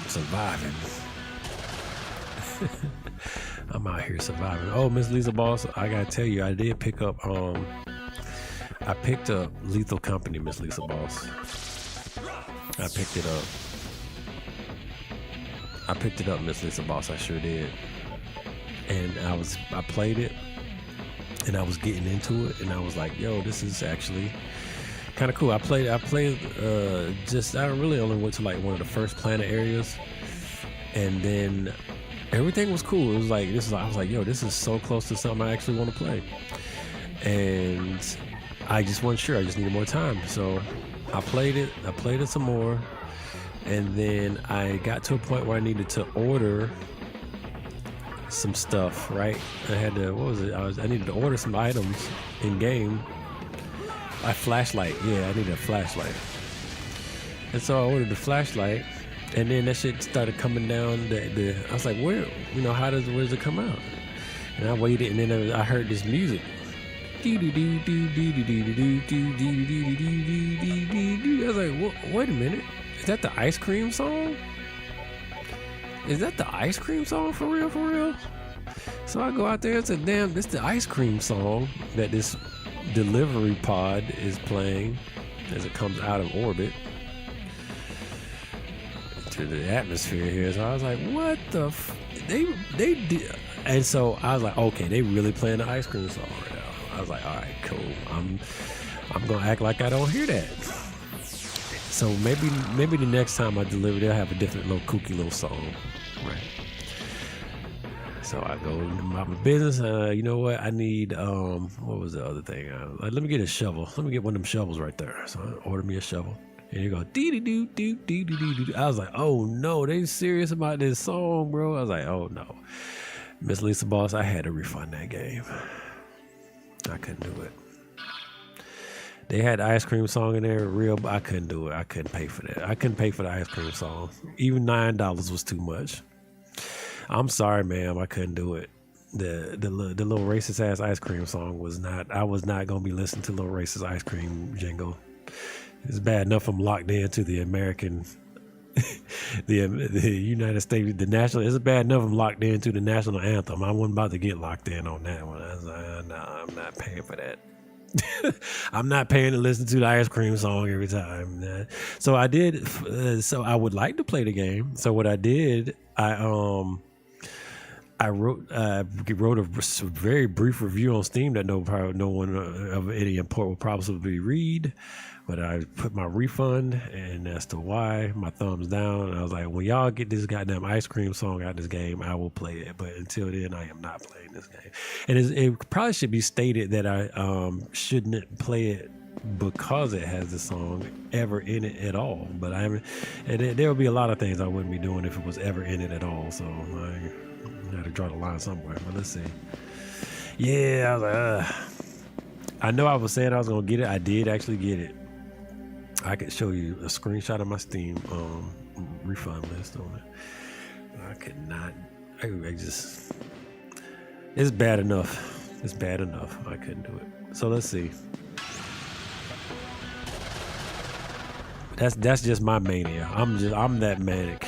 surviving. I'm out here surviving. Oh, Miss Lisa Boss, I gotta tell you, I did pick up. I picked up Lethal Company, Miss Lisa Boss. I picked it up, Miss Lisa Boss. I sure did. And I played it, and I was getting into it, and I was like, "Yo, this is actually kind of cool." I played. I really only went to like one of the first planet areas, and then everything was cool. It was like I was like, "Yo, this is so close to something I actually want to play," and I just wasn't sure. I just needed more time, so I played it. I played it some more, and then I got to a point where I needed to order some stuff. Right? I had to. What was it? I needed to order some items in game. A flashlight. Yeah, I needed a flashlight, and so I ordered the flashlight. And then that shit started coming down. I was like, where's it come out? And I waited, and then I heard this music. I was like, wait a minute. Is that the ice cream song? Is that the ice cream song for real, for real? So I go out there and say, damn, this is the ice cream song that this delivery pod is playing as it comes out of orbit to the atmosphere here. So I was like, what the they did. And so I was like, okay, they really playing the ice cream song right now. I was like, all right, cool. I'm gonna act like I don't hear that. So maybe the next time I deliver, they'll have a different little kooky little song, right? So I go about my business. You know what? I need what was the other thing? Let me get a shovel. Let me get one of them shovels right there. So I order me a shovel. And you go dee dee doo doo dee dee dee doo. I was like, oh no, they serious about this song, bro. I was like, oh no, Miss Lisa Boss, I had to refund that game. I couldn't do it. They had the ice cream song in there, real, but I couldn't do it. I couldn't pay for that. I couldn't pay for the ice cream song. Even $9 was too much. I'm sorry, ma'am, I couldn't do it. The little racist ass ice cream song was not. I was not gonna be listening to little racist ice cream jingle. It's bad enough I'm locked into the American, the United States, the national. It's bad enough I'm locked into the national anthem. I wasn't about to get locked in on that one. I was like, no, I'm not paying for that. I'm not paying to listen to the ice cream song every time. So I did. So I would like to play the game. So what I did, I I wrote a very brief review on Steam that no one of any import will probably read, but I put my refund, and as to why, my thumbs down. I was like, when y'all get this goddamn ice cream song out of this game, I will play it. But until then, I am not playing this game. And it probably should be stated that I shouldn't play it because it has the song ever in it at all. But I haven't, and there would be a lot of things I wouldn't be doing if it was ever in it at all. So I got to draw the line somewhere. But let's see. Yeah, I was like, I know I was saying I was gonna get it. I did actually get it. I could show you a screenshot of my Steam refund list on it. I could not. I just. It's bad enough. It's bad enough. I couldn't do it. So let's see. That's just my mania. I'm that manic.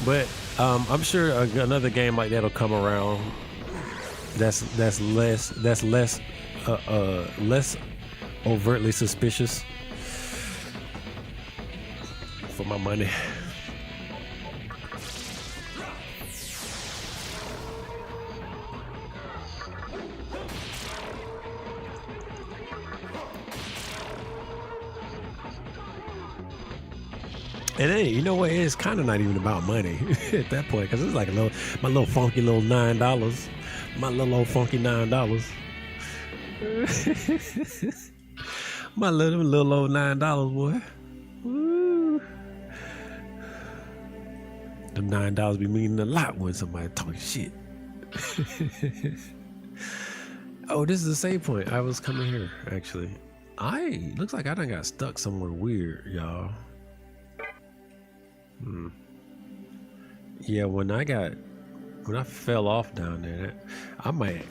But I'm sure another game like that'll come around. That's less overtly suspicious for my money. And hey, you know what? It's kind of not even about money at that point, because it's like my little funky little $9, my little old funky $9. My little old $9, boy. Woo. The $9 be meaning a lot when somebody talking shit. Oh, this is the save point. I was coming here actually. Looks like I done got stuck somewhere weird, y'all. Yeah, when I fell off down there, I might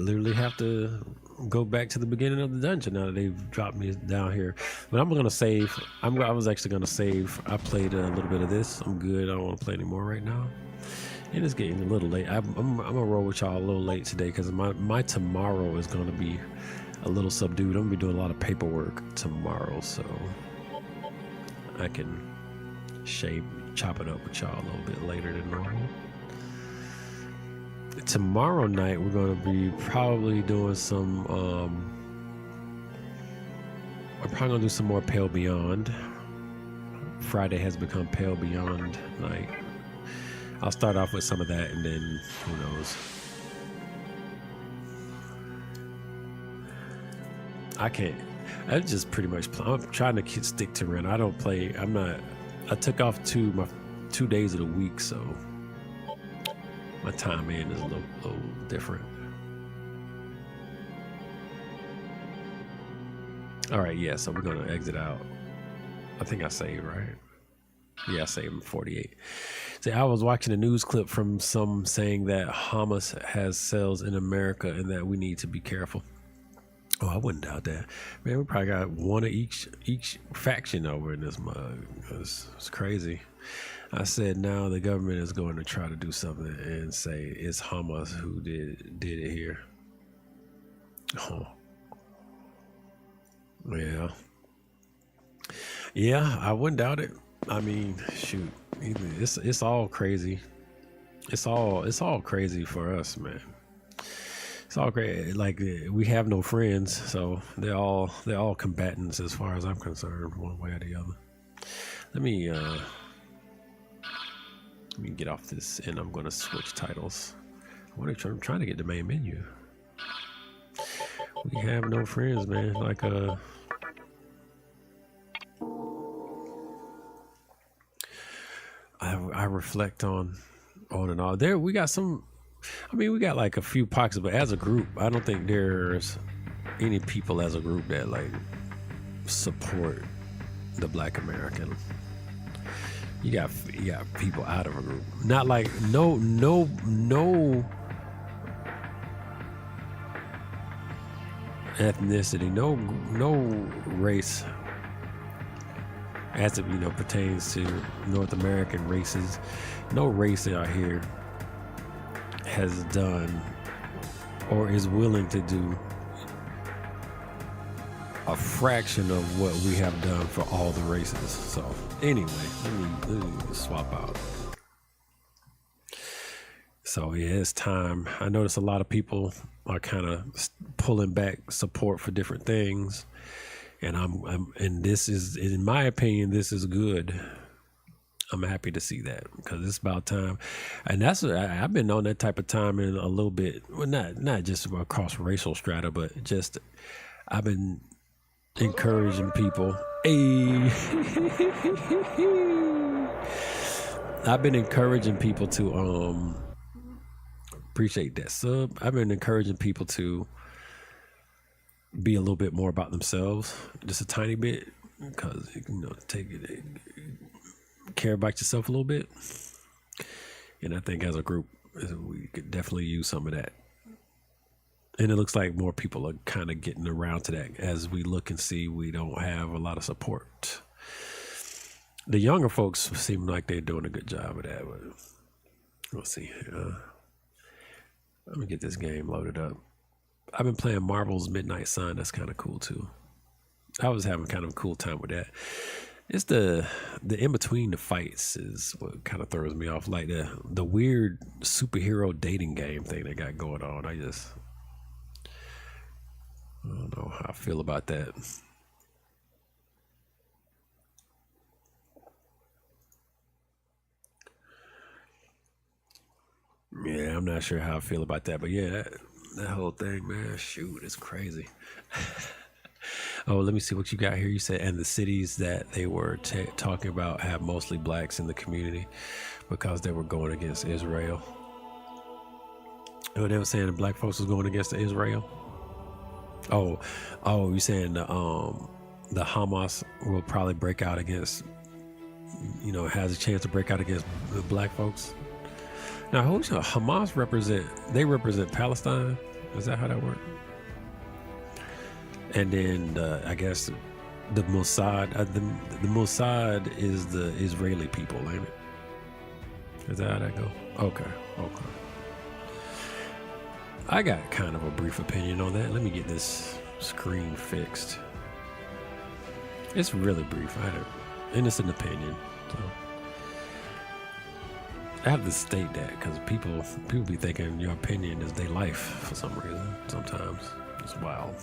literally have to go back to the beginning of the dungeon now that they've dropped me down here. But I'm gonna save. I was actually gonna save. I played a little bit of this. I'm good. I don't want to play anymore right now. And it's getting a little late. I'm gonna roll with y'all a little late today because my tomorrow is gonna be a little subdued. I'm gonna be doing a lot of paperwork tomorrow, so I can chop it up with y'all a little bit later than normal. Tomorrow night we're going to be probably doing some we're probably going to do some more Pale Beyond. Friday has become Pale Beyond night. I'll start off with some of that, and then who knows. I just pretty much I'm trying to stick to rent. I don't play. I took off 2 days of the week, so my time in is a little different. All right, yeah, so we're gonna exit out. I think I saved, right? Yeah, I saved 48. See, I was watching a news clip from some saying that Hamas has cells in America and that we need to be careful. Oh, I wouldn't doubt that. Man, we probably got one of each faction over in this mug. It's crazy. I said now the government is going to try to do something and say it's Hamas who did it here. Oh. Yeah, I wouldn't doubt it. I mean, shoot, it's all crazy. It's all crazy for us, man. It's all great. Like, we have no friends, so they're all combatants as far as I'm concerned, one way or the other. Let me get off this, and I'm gonna switch titles. I'm trying to get the main menu. We have no friends, man. Like I reflect on and all. There we got some. I mean, we got like a few pockets, but as a group, I don't think there's any people as a group that like support the Black American. You got people out of a group, not like no ethnicity, no race as it pertains to North American races. No race out here has done or is willing to do a fraction of what we have done for all the races. So anyway, let me swap out. So yeah, it's time. I notice a lot of people are kind of pulling back support for different things, and and this is, in my opinion, this is good. I'm happy to see that, because it's about time. And I've been on that type of time in a little bit. Well, not just across racial strata, but just I've been encouraging people. Hey, I've been encouraging people to appreciate that sub. I've been encouraging people to be a little bit more about themselves, just a tiny bit, because care about yourself a little bit. And I think as a group, we could definitely use some of that. And it looks like more people are kind of getting around to that as we look and see we don't have a lot of support. The younger folks seem like they're doing a good job of that, but we'll see. Let me get this game loaded up. I've been playing Marvel's Midnight Sun. That's kind of cool too. I was having kind of a cool time with that. It's the in between the fights is what kind of throws me off. Like the weird superhero dating game thing they got going on. I don't know how I feel about that. Yeah, I'm not sure how I feel about that, but yeah, that whole thing, man, shoot, it's crazy. Oh, let me see what you got here. You said, and the cities that they were talking about have mostly blacks in the community because they were going against Israel. Oh, they were saying the black folks was going against Israel. Oh, you saying the Hamas will probably break out against, has a chance to break out against the black folks. Now, Hamas represent Palestine? Is that how that works? And then I guess the Mossad, the Mossad is the Israeli people, ain't it? Is that how that go? Okay. I got kind of a brief opinion on that. Let me get this screen fixed. It's really brief, and it's an opinion. So I have to state that because people be thinking your opinion is their life for some reason. Sometimes it's wild.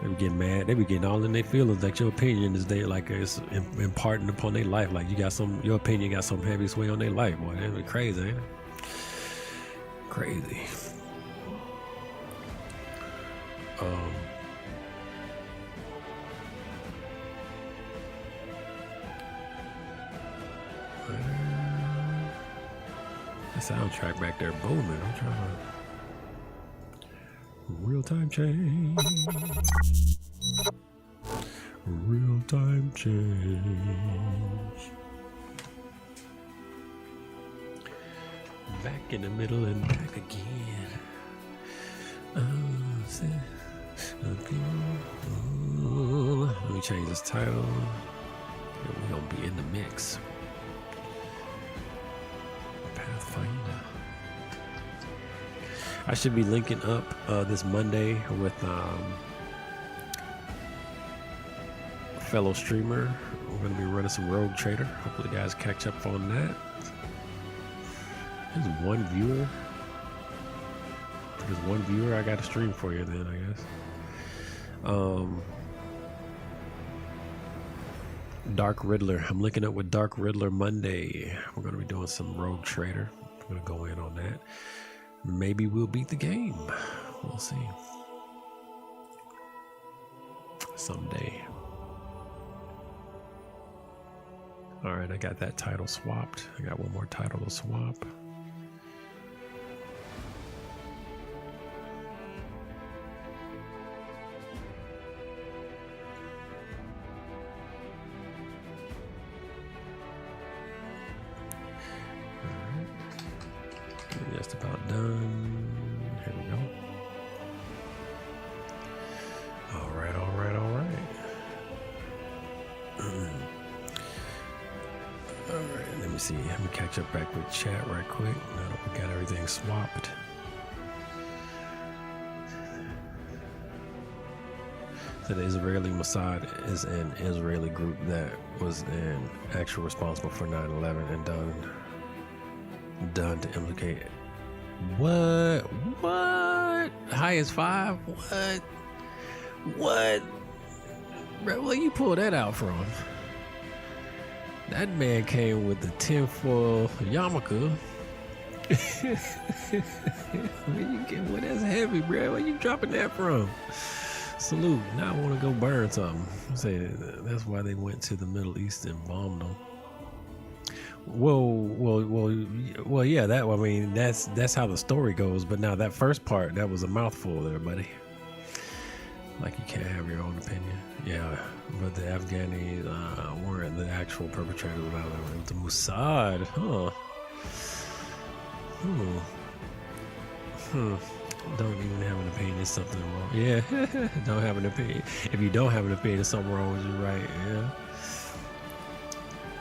They be getting mad. They be getting all in their feelings that your opinion is it's imparting upon their life. Like your opinion got some heavy sway on their life. Boy, that be crazy, ain't it? Crazy. The soundtrack back there booming. I'm trying to real-time change. Real-time change. Back in the middle and back again. Let me change this title. We're gonna be in the mix. Pathfinder. I should be linking up this Monday with a fellow streamer. We're gonna be running some Rogue Trader. Hopefully, you guys catch up on that. There's one viewer. There's one viewer. I got a stream for you then, I guess. Dark Riddler. I'm linking up with Dark Riddler Monday. We're going to be doing some Rogue Trader. I'm going to go in on that. Maybe we'll beat the game. We'll see. Someday. All right, I got that title swapped. I got one more title to swap. Just about done. Here we go. All right. see. Let me catch up back with chat right quick. Now that we got everything swapped. So the Israeli Mossad is an Israeli group that was an actual responsible for 9/11 and done to implicate. What? High as 5? What? Bro, where you pull that out from? That man came with the tinfoil yarmulke. Well, that's heavy, bro. Where you dropping that from? Salute. Now I want to go burn something. Say that's why they went to the Middle East and bombed them. Well. Yeah. That. I mean, that's how the story goes. But now that first part, that was a mouthful there, buddy. Like you can't have your own opinion. Yeah, but the Afghanis weren't the actual perpetrators of it. It was the Mossad. Huh. Don't even have an opinion. There's something wrong. Yeah. Don't have an opinion. If you don't have an opinion, there's something wrong with you, right? Yeah.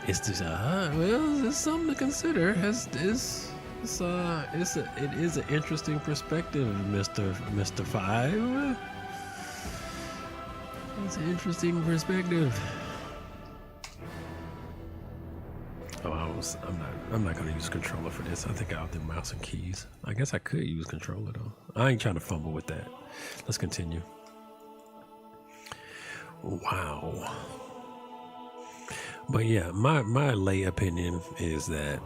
It's just well, it's something to consider. It is an interesting perspective, Mr. Five. It's an interesting perspective. Oh, I'm not gonna use controller for this. I think I'll do mouse and keys. I guess I could use controller though. I ain't trying to fumble with that. Let's continue. Wow. But yeah, my lay opinion is that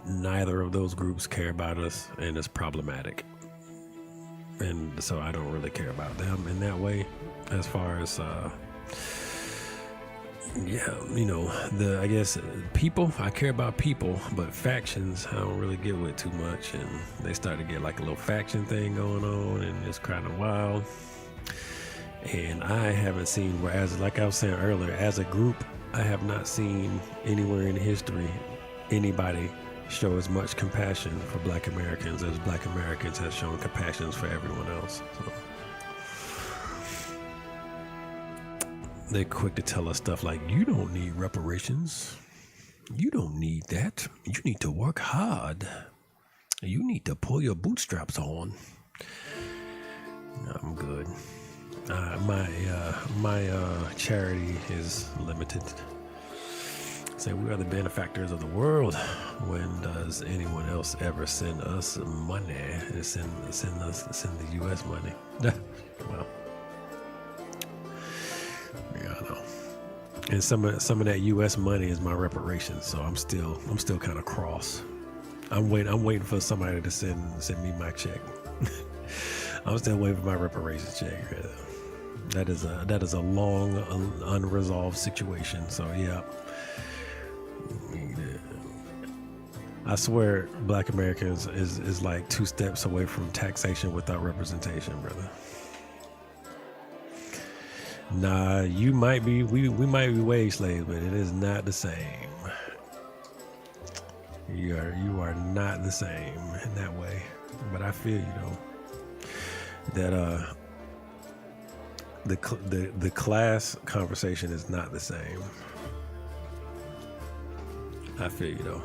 neither of those groups care about us, and it's problematic. And so I don't really care about them in that way. As far as I guess people, I care about people, but factions I don't really get with too much, and they start to get like a little faction thing going on, and it's kind of wild. And I haven't seen, whereas like I was saying earlier, as a group, I have not seen anywhere in history anybody show as much compassion for Black Americans as Black Americans have shown compassion for everyone else. So they're quick to tell us stuff like, you don't need reparations. You don't need that. You need to work hard. You need to pull your bootstraps on. I'm good. My charity is limited. Say we are the benefactors of the world. When does anyone else ever send us money? Send the U.S. money? Well, yeah, I know. And some of that U.S. money is my reparations. So I'm still kind of cross. I'm waiting for somebody to send me my check. I'm still waiting for my reparations check. That is a long unresolved situation. So yeah. I swear Black Americans is like 2 steps away from taxation without representation, brother. Nah, we might be wage slaves, but it is not the same. You are not the same in that way. But I feel that the class conversation is not the same. I feel you though.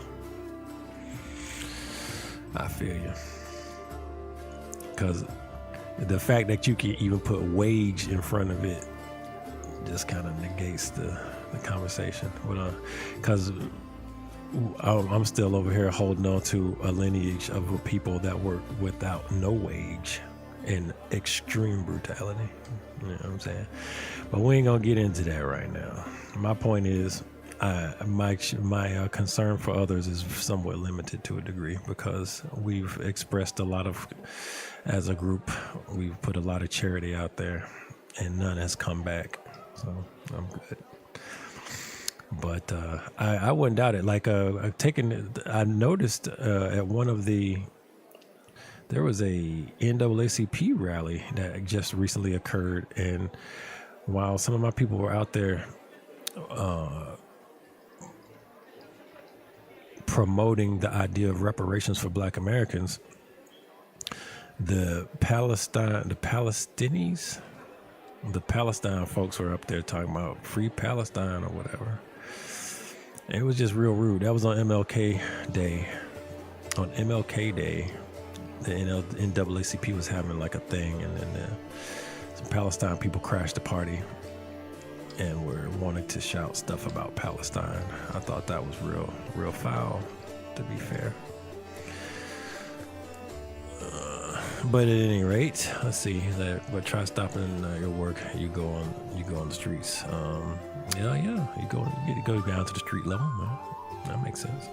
I feel you. Because the fact that you can even put wage in front of it just kind of negates the conversation. Because I'm still over here holding on to a lineage of people that work without no wage and extreme brutality. You know what I'm saying? But we ain't going to get into that right now. My point is, my concern for others is somewhat limited to a degree because we've expressed a lot of, as a group, we've put a lot of charity out there and none has come back. So I'm good. But I wouldn't doubt it. Like I noticed at one of there was a NAACP rally that just recently occurred, and while some of my people were out there promoting the idea of reparations for Black Americans, the Palestine folks were up there talking about free Palestine or whatever. It was just real rude. That was on MLK Day. On MLK Day, the NAACP was having like a thing, and then some Palestine people crashed the party and were wanting to shout stuff about Palestine. I thought that was real foul, to be fair. But at any rate, let's see. But try stopping your work. You go on the streets. Yeah. You go down to the street level. Man. That makes sense.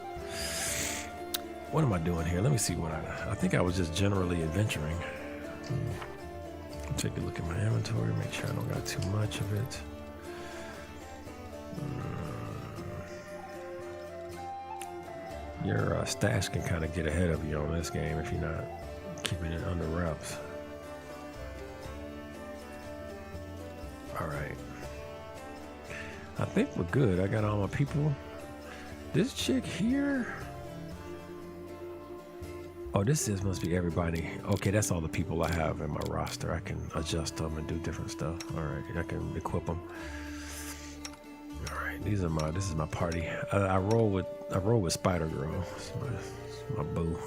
What am I doing here? Let me see what I think I was just generally adventuring. Take a look at my inventory. Make sure I don't got too much of it. Your stash can kind of get ahead of you on this game if you're not keeping it under wraps. All right. I think we're good. I got all my people. This chick here. Oh, must be everybody. Okay, that's all the people I have in my roster. I can adjust them and do different stuff. All right, I can equip them. All right, this is my party. I roll with Spider Girl. It's my boo.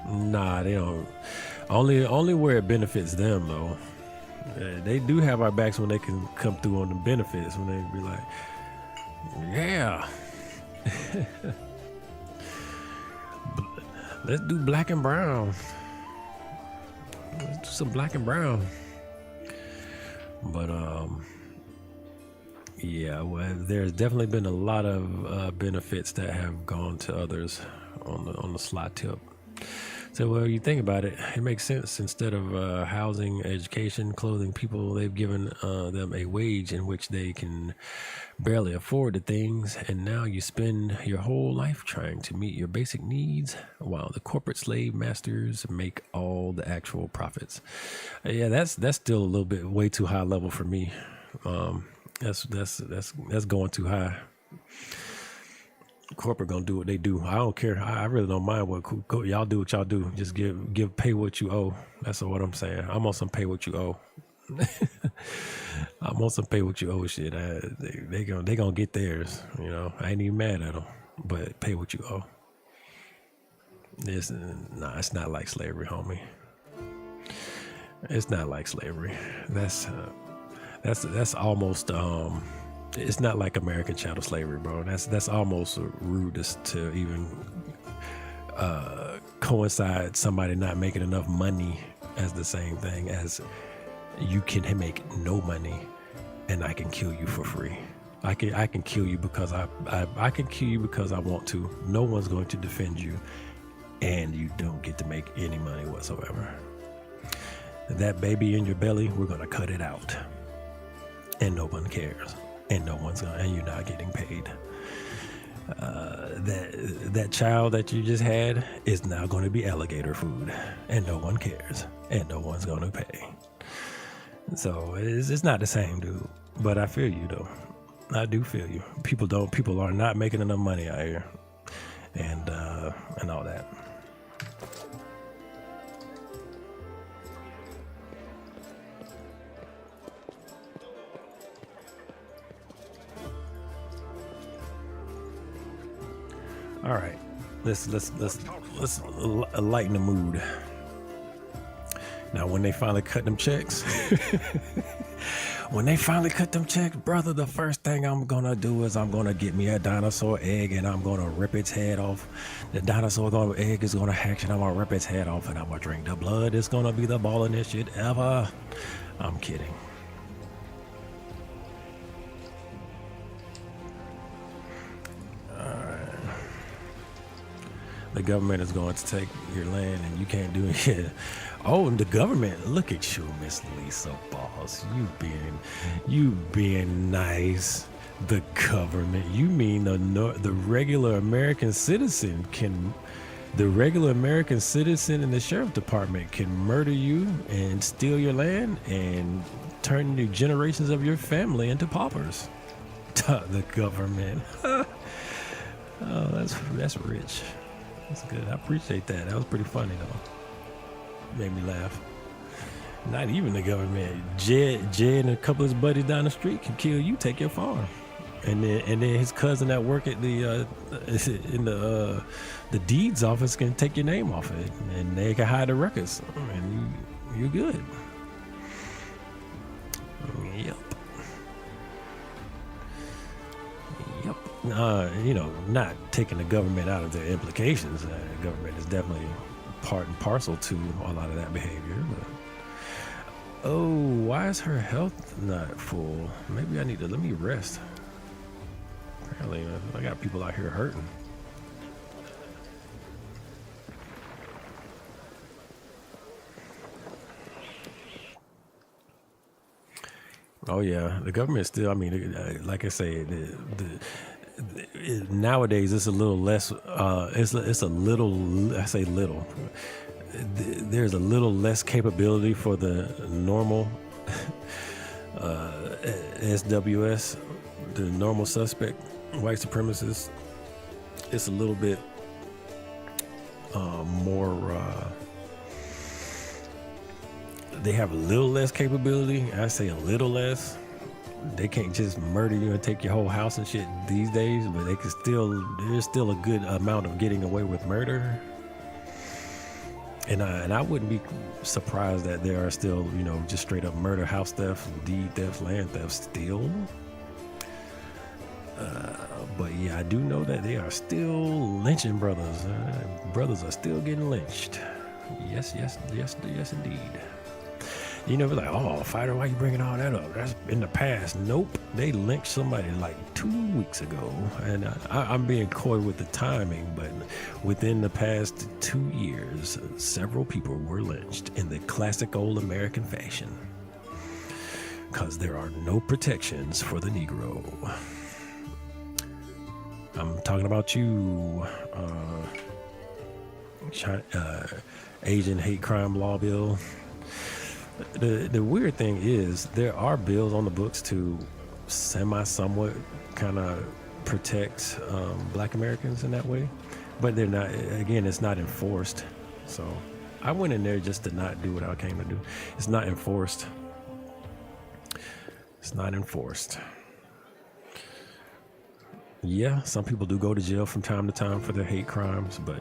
Nah, they don't. Only where it benefits them though. They do have our backs when they can come through on the benefits. When they be like, yeah, let's do black and brown. Let's do some black and brown. But yeah, well, there's definitely been a lot of benefits that have gone to others on the slot tip. So, well, you think about it, it makes sense. Instead of housing, education, clothing, people, they've given them a wage in which they can barely afford the things. And now you spend your whole life trying to meet your basic needs while the corporate slave masters make all the actual profits. Yeah, that's still a little bit way too high level for me. That's going too high. Corporate gonna do what they do. I don't care. I really don't mind what y'all do. What y'all do. Just pay what you owe. That's what I'm saying. I'm on some pay what you owe. I'm on some pay what you owe shit. They gonna get theirs. You know, I ain't even mad at them. But pay what you owe. It's not like slavery, homie. It's not like slavery. That's almost it's not like American chattel slavery, bro. That's almost rude to even coincide somebody not making enough money as the same thing as you can make no money and I can kill you for free. I can kill you because I can kill you because I want to. No one's going to defend you, and you don't get to make any money whatsoever. That baby in your belly, we're gonna cut it out, and no one cares. And and you're not getting paid. That child that you just had is now going to be alligator food, and no one cares, and no one's going to pay. So it's not the same, dude. But I feel you though. I do feel you. People are not making enough money out here, and all that. All right, let's lighten the mood. Now, when they finally cut them checks, brother, the first thing I'm gonna do is I'm gonna get me a dinosaur egg and I'm gonna rip its head off. The dinosaur egg is gonna hatch and I'm gonna rip its head off and I'm gonna drink the blood. It's gonna be the ballingest shit ever. I'm kidding. The government is going to take your land and you can't do it. Oh, and the government, look at you, Miss Lisa Boss. You being nice. The government, you mean the regular American citizen the regular American citizen in the sheriff department can murder you and steal your land and turn the generations of your family into paupers. The government. Oh, that's rich. That's good. I appreciate that. That was pretty funny though. made me laugh. Not even the government. Jed and a couple of his buddies down the street can kill you, take your farm. And then his cousin that work at the deeds office can take your name off it, and they can hide the records, and you're good. Yep. Not taking the government out of their implications. The government is definitely part and parcel to a lot of that behavior. But, oh, why is her health not full? Maybe I need to let me rest. Apparently, I got people out here hurting. Oh yeah, the government still. I mean, like I say, nowadays it's a little less. It's a little. I say little. There's a little less capability for the normal SWS, the normal suspect, white supremacists. It's a little bit more. They have a little less capability. I say a little less. They can't just murder you and take your whole house and shit these days, but they can still. There's still a good amount of getting away with murder. And I wouldn't be surprised that there are still, just straight up murder, house theft, deed theft, land theft still. But yeah, I do know that they are still lynching brothers. Brothers are still getting lynched. Yes, indeed. You know, like, oh, fighter, why you bringing all that up? That's in the past. Nope. They lynched somebody like 2 weeks ago. And I'm being coy with the timing, but within the past 2 years, several people were lynched in the classic old American fashion. Because there are no protections for the Negro. I'm talking about you, Asian hate crime law bill. The weird thing is there are bills on the books to somewhat kind of protect black Americans in that way, but they're not. Again, it's not enforced. So I went in there just to not do what I came to do. It's not enforced. It's not enforced. Yeah, some people do go to jail from time to time for their hate crimes, but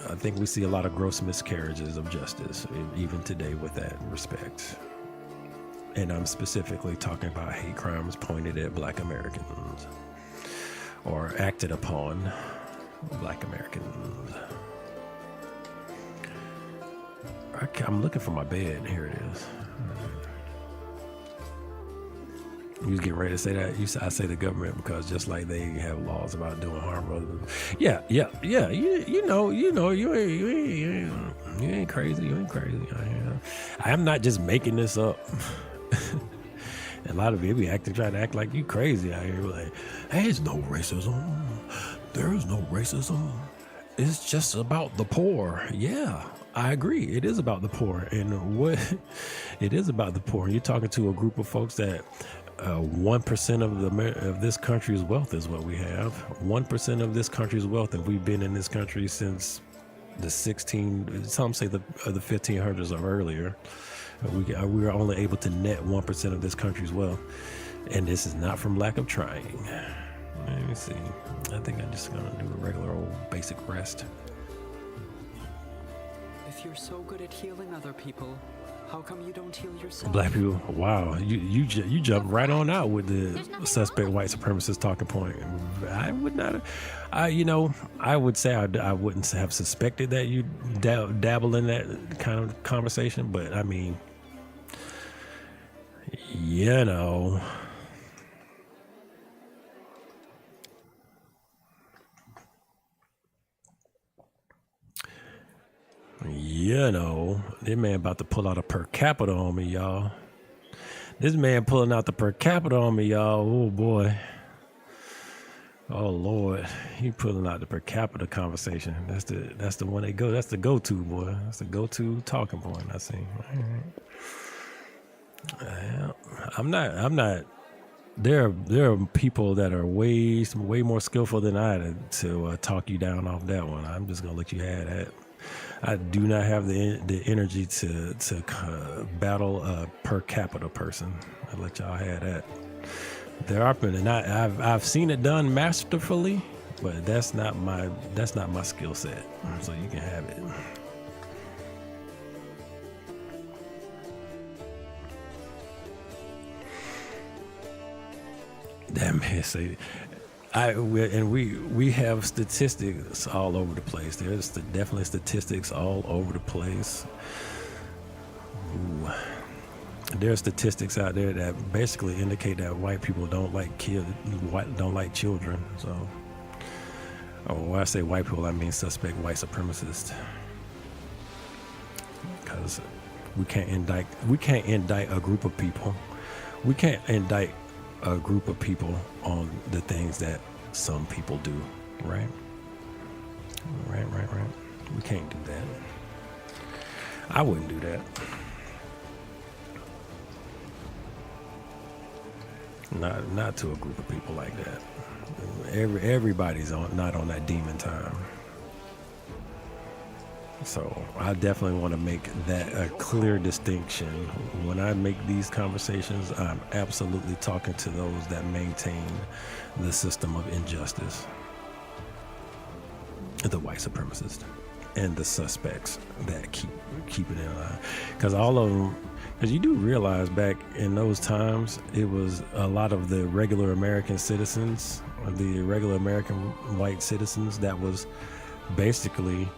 I think we see a lot of gross miscarriages of justice, even today, with that respect. And I'm specifically talking about hate crimes pointed at black Americans or acted upon black Americans. I'm looking for my bed. Here it is. You was getting ready to say that? I say the government because just like they have laws about doing harm to other people. Yeah. You ain't crazy. You ain't crazy. I'm not just making this up. A lot of people trying to act like you crazy out here. Like, there's no racism. There's no racism. It's just about the poor. Yeah, I agree. It is about the poor. And what it is about the poor. You're talking to a group of folks that 1% of this country's wealth is what we have. 1% of this country's wealth, and we've been in this country since some say the 1500s or earlier. We are only able to net 1% of this country's wealth, and this is not from lack of trying. Let me see. I think I'm just gonna do a regular old basic rest. If you're so good at healing other people, how come you don't heal yourself? Black people, wow, you jump right on out with the suspect white supremacist talking point. I would not, I would say I wouldn't have suspected that you dabble in that kind of conversation, but I mean, this man about to pull out a per capita on me, y'all. This man pulling out the per capita on me, y'all. Oh boy. Oh Lord. He pulling out the per capita conversation. That's the one they go. That's the go-to, boy. That's the go-to talking point, I see. I'm not. There are people that are way more skillful than I to talk you down off that one. I'm just gonna let you have that. I do not have the energy to battle a per capita person. I'll let y'all have that. There are, and I've seen it done masterfully, but that's not my skill set. So you can have it. Damn it, we have statistics all over the place. There's definitely statistics all over the place. Ooh. There's statistics out there that basically indicate that white people don't like children. So, when I say white people, I mean suspect white supremacists. Because we can't indict a group of people. We can't indict a group of people on the things that some people do, right? Right. We can't do that. I wouldn't do that. Not to a group of people like that. Everybody's not on that demon time. So I definitely want to make that a clear distinction. When I make these conversations, I'm absolutely talking to those that maintain the system of injustice. The white supremacists and the suspects that keep it in line. Because all of them, because you do realize back in those times, it was a lot of the regular American citizens, the regular American white citizens that was basically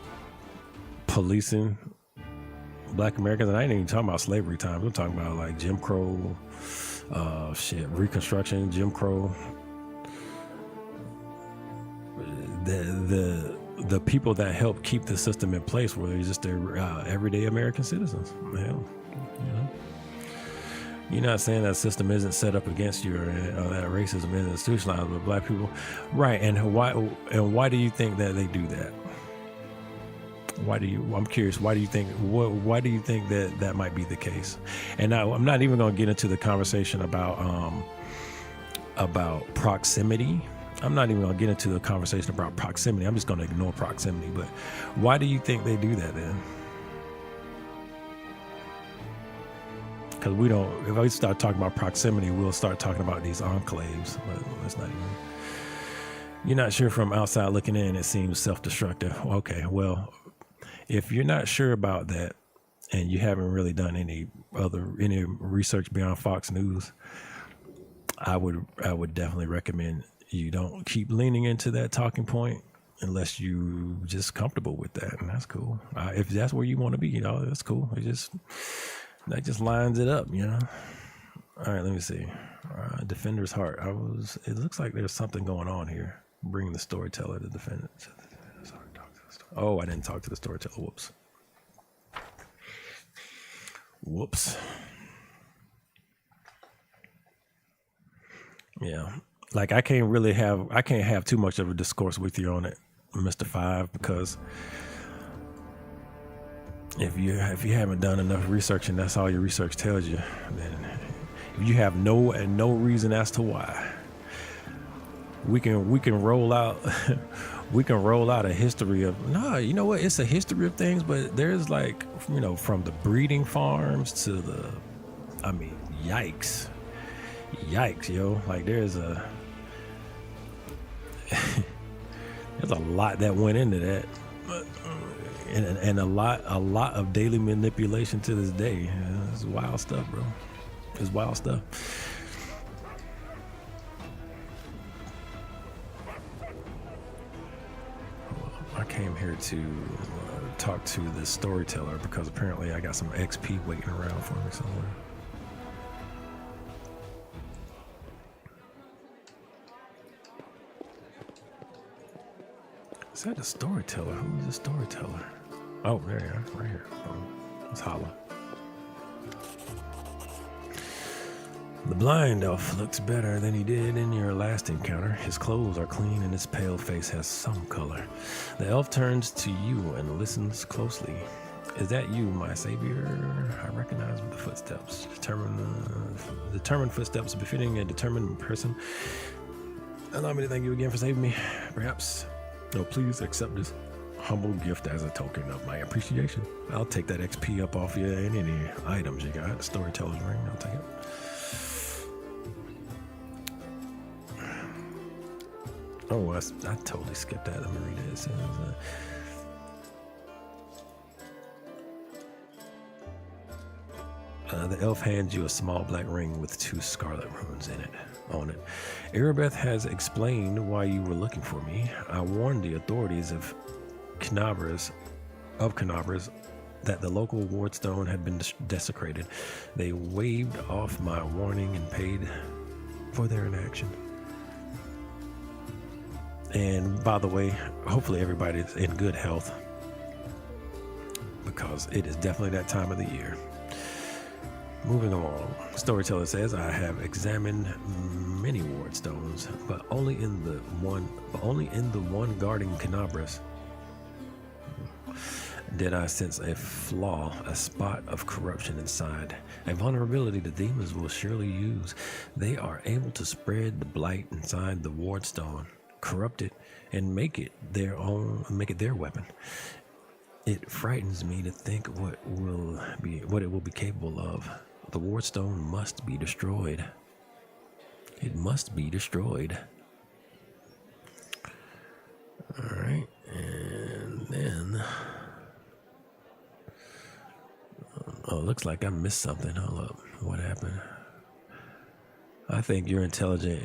policing black Americans. And I ain't even talking about slavery times. I'm talking about like Jim Crow, Reconstruction, Jim Crow. The people that helped keep the system in place were just their everyday American citizens. Hell, you're not saying that system isn't set up against you or that racism isn't institutionalized with black people, right? And why do you think that they do that? I'm curious. Why do you think that might be the case? And now I'm not even going to get into the conversation about proximity. I'm not even going to get into the conversation about proximity. I'm just going to ignore proximity. But why do you think they do that then? Because if we start talking about proximity, we'll start talking about these enclaves. But that's not even. You're not sure from outside looking in, it seems self-destructive. Okay, well, if you're not sure about that and you haven't really done any research beyond Fox News, I would definitely recommend you don't keep leaning into that talking point unless you just comfortable with that, and that's cool. If that's where you want to be, that's cool. That just lines it up, All right, let me see. Defender's Heart. It looks like there's something going on here. Bring the storyteller to defend it. Oh, I didn't talk to the storyteller. Whoops. Yeah. Like I can't have too much of a discourse with you on it, Mr. 5, because if you haven't done enough research and that's all your research tells you, then if you have no reason as to why, we can roll out a history of it's a history of things, but there's like from the breeding farms to yikes, yo, like there's a lot that went into that, and a lot of daily manipulation to this day. It's wild stuff, bro. It's wild stuff. I came here to talk to the storyteller because apparently I got some XP waiting around for me somewhere. Is that the storyteller? Who is the storyteller? Oh, there you are, right here. Oh, let's holla. The blind elf looks better than he did in your last encounter. His clothes are clean and his pale face has some color. The elf turns to you and listens closely. Is that you, my savior? I recognize the footsteps. Determined footsteps befitting a determined person. Allow me to thank you again for saving me. Perhaps. No, please accept this Humble gift as a token of my appreciation. I'll take that XP up off you and any items you got. Storyteller's ring, I'll take it. Oh, I totally skipped that. Let me read it. It says, the elf hands you a small black ring with 2 scarlet runes in it. On it, Erebeth has explained why you were looking for me. I warned the authorities of Canabras that the local wardstone had been desecrated. They waved off my warning and paid for their inaction. And by the way, hopefully everybody's in good health, because it is definitely that time of the year. Moving along, Storyteller says, I have examined many wardstones, but only in the one guarding Canabras did I sense a flaw, a spot of corruption inside, a vulnerability the demons will surely use. They are able to spread the blight inside the wardstone, corrupt it, and make it their weapon. It frightens me to think what it will be capable of. The wardstone must be destroyed. It must be destroyed. All right, and then it looks like I missed something. Hold up, what happened? I think you're intelligent,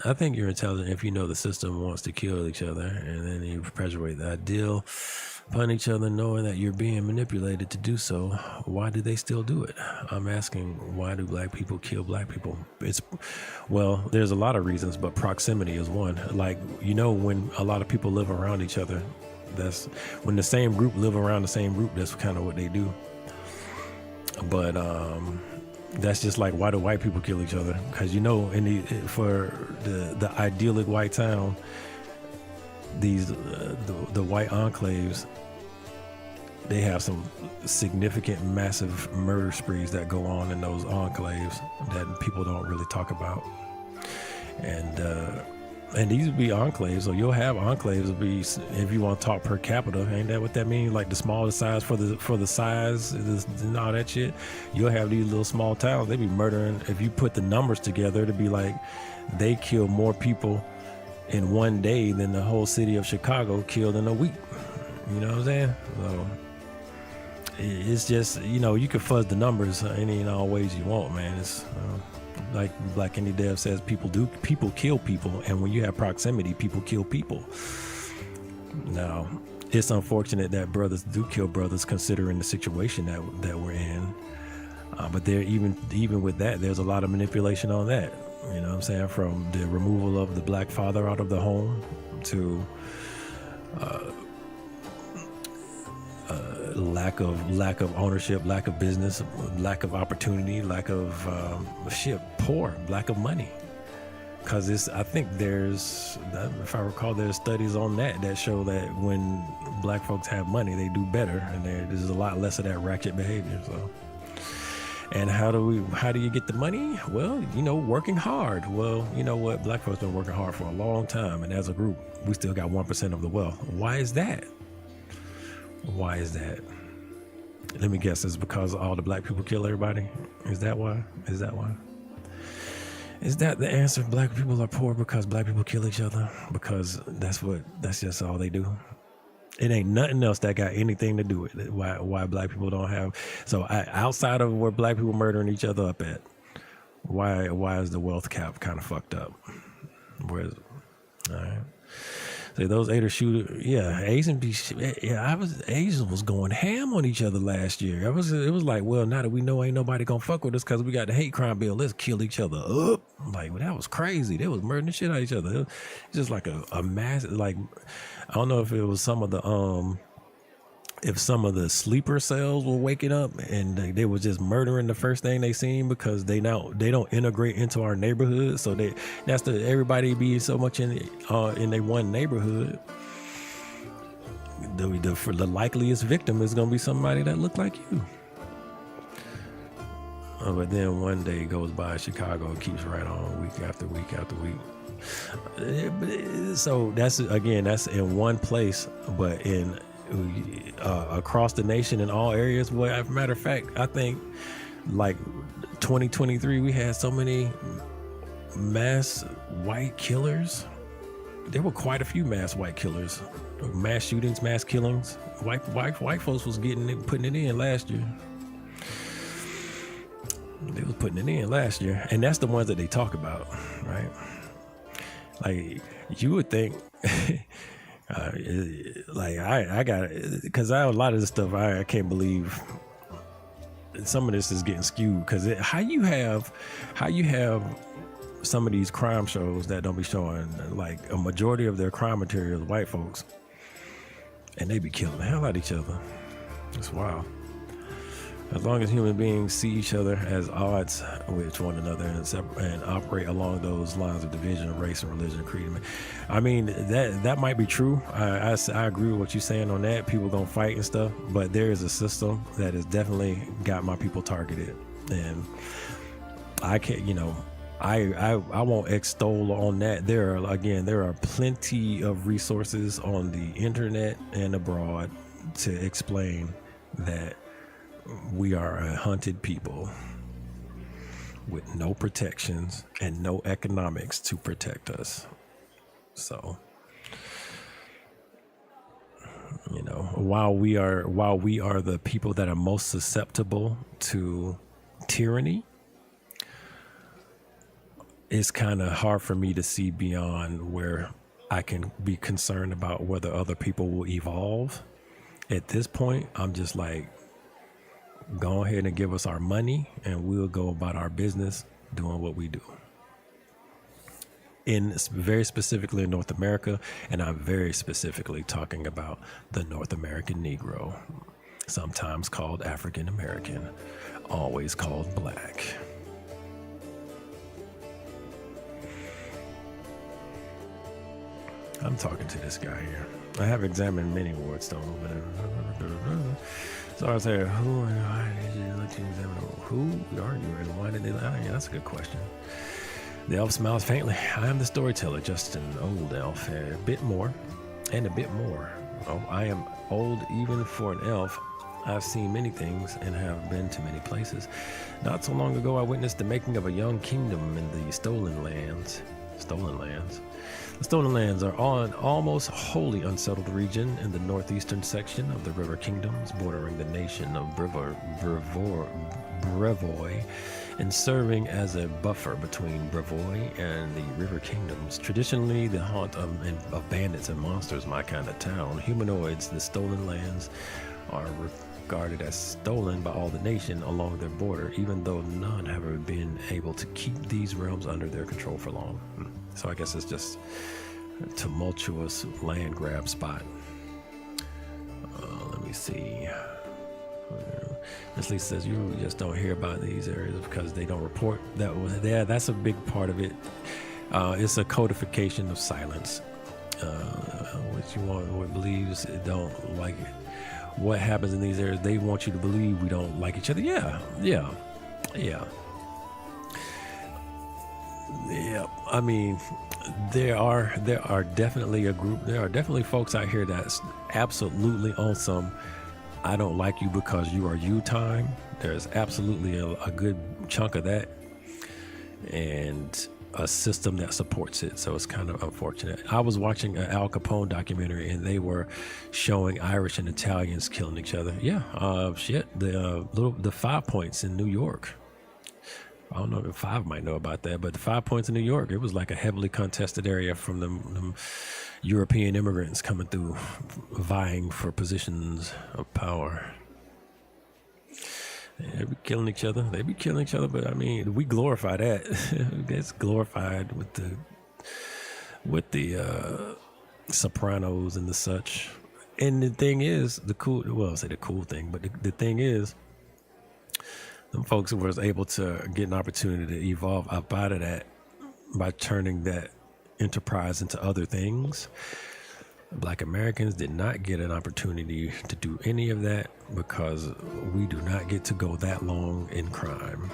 if you know the system wants to kill each other, and then you perpetuate the ideal upon each other, knowing that you're being manipulated to do so. Why do they still do it? I'm asking, why do black people kill black people? Well, there's a lot of reasons, but proximity is one. Like, when a lot of people live around each other, that's when the same group live around the same group, that's kind of what they do. But that's just like, why do white people kill each other? Because for the idyllic white town, these the white enclaves, they have some significant, massive murder sprees that go on in those enclaves that people don't really talk about. And these would be enclaves, so you'll have enclaves will be, if you want to talk per capita, ain't that what that means? Like the smaller size for the size and all that shit. You'll have these little small towns, they be murdering. If you put the numbers together, it'd be like they kill more people in one day than the whole city of Chicago killed in a week. You know what I'm saying? So it's just, you can fuzz the numbers any and all ways you want, man. It's like Black Indie Dev says, people kill people, and when you have proximity, people kill people. Now, it's unfortunate that brothers do kill brothers, considering the situation that we're in. But there, even with that, there's a lot of manipulation on that. You know what I'm saying? From the removal of the black father out of the home to lack of ownership, lack of business, lack of opportunity, lack of poor, lack of money. Because I think if I recall, there's studies on that show that when black folks have money, they do better, and there's a lot less of that ratchet behavior. So. And how do you get the money? Well, working hard. Well, you know what? Black folks been working hard for a long time, and as a group, we still got 1% of the wealth. Why is that? Why is that? Let me guess. It's because all the black people kill everybody? Is that why? Is that the answer? Black people are poor because black people kill each other? Because that's just all they do? It ain't nothing else that got anything to do with it. Why black people don't have. So outside of where black people murdering each other up at, why is the wealth cap kind of fucked up? Where is it? All right. So those shooters, Asians was going ham on each other last year. It was like, well, now that we know ain't nobody gonna fuck with us because we got the hate crime bill, let's kill each other up. Like, well, that was crazy. They was murdering the shit out of each other. It was just like a massive, like, I don't know if it was some of the sleeper cells were waking up and they were just murdering the first thing they seen, because they don't integrate into our neighborhood. So everybody be so much in their one neighborhood. The likeliest victim is gonna be somebody that look like you. But then one day goes by, Chicago keeps right on, week after week after week. So that's in one place, but in across the nation in all areas. Well, as a matter of fact, I think like 2023, we had so many mass white killers. There were quite a few mass white killers, mass shootings, mass killings. White folks was putting it in last year. They was putting it in last year, and that's the ones that they talk about, right? Like you would think, like I got it, because a lot of this stuff I can't believe. Some of this is getting skewed because how you have some of these crime shows that don't be showing like a majority of their crime material is white folks, and they be killing the hell out of each other. It's wild. As long as human beings see each other as odds with one another and operate along those lines of division of race and religion, creed. I mean, that might be true. I agree with what you're saying on that. People gonna fight and stuff, but there is a system that has definitely got my people targeted, and I can't, I won't extol on that. There are plenty of resources on the internet and abroad to explain that we are a hunted people with no protections and no economics to protect us. So, while we are the people that are most susceptible to tyranny, it's kind of hard for me to see beyond where I can be concerned about whether other people will evolve. At this point, I'm just like, go ahead and give us our money and we'll go about our business doing what we do. Very specifically in North America, and I'm very specifically talking about the North American Negro, sometimes called African American, always called Black. I'm talking to this guy here. I have examined many wards, though. So I say, who and why did you look to examine? Who are you and why did they lie? Yeah, that's a good question. The elf smiles faintly. I am the storyteller, just an old elf. A bit more and a bit more. Oh, I am old even for an elf. I've seen many things and have been to many places. Not so long ago, I witnessed the making of a young kingdom in the Stolen Lands. The Stolen Lands are an almost wholly unsettled region in the northeastern section of the River Kingdoms, bordering the nation of Brevoy, and serving as a buffer between Brevoy and the River Kingdoms. Traditionally, the haunt of bandits and monsters, my kind of town. Humanoids, the Stolen Lands are regarded as stolen by all the nation along their border, even though none have ever been able to keep these realms under their control for long. So I guess it's just a tumultuous land grab spot. Let me see. Miss Lisa says you just don't hear about these areas because they don't report that. Yeah, that's a big part of it. It's a codification of silence. What believes it don't like it. What happens in these areas? They want you to believe we don't like each other. Yeah. I mean, there are definitely a group. There are definitely folks out here that's absolutely on some I don't like you because you are you time. There's absolutely a good chunk of that, and a system that supports it. So it's kind of unfortunate. I was watching an Al Capone documentary and they were showing Irish and Italians killing each other. Yeah. The 5 Points in New York. I don't know if Five might know about that, but the 5 Points in New York, it was like a heavily contested area from them European immigrants coming through, vying for positions of power. They be killing each other. But I mean, we glorify that. It's glorified with the Sopranos and the such. And the thing is, the cool thing, but the thing is, them folks was able to get an opportunity to evolve up out of that by turning that enterprise into other things. Black Americans did not get an opportunity to do any of that because we do not get to go that long in crime.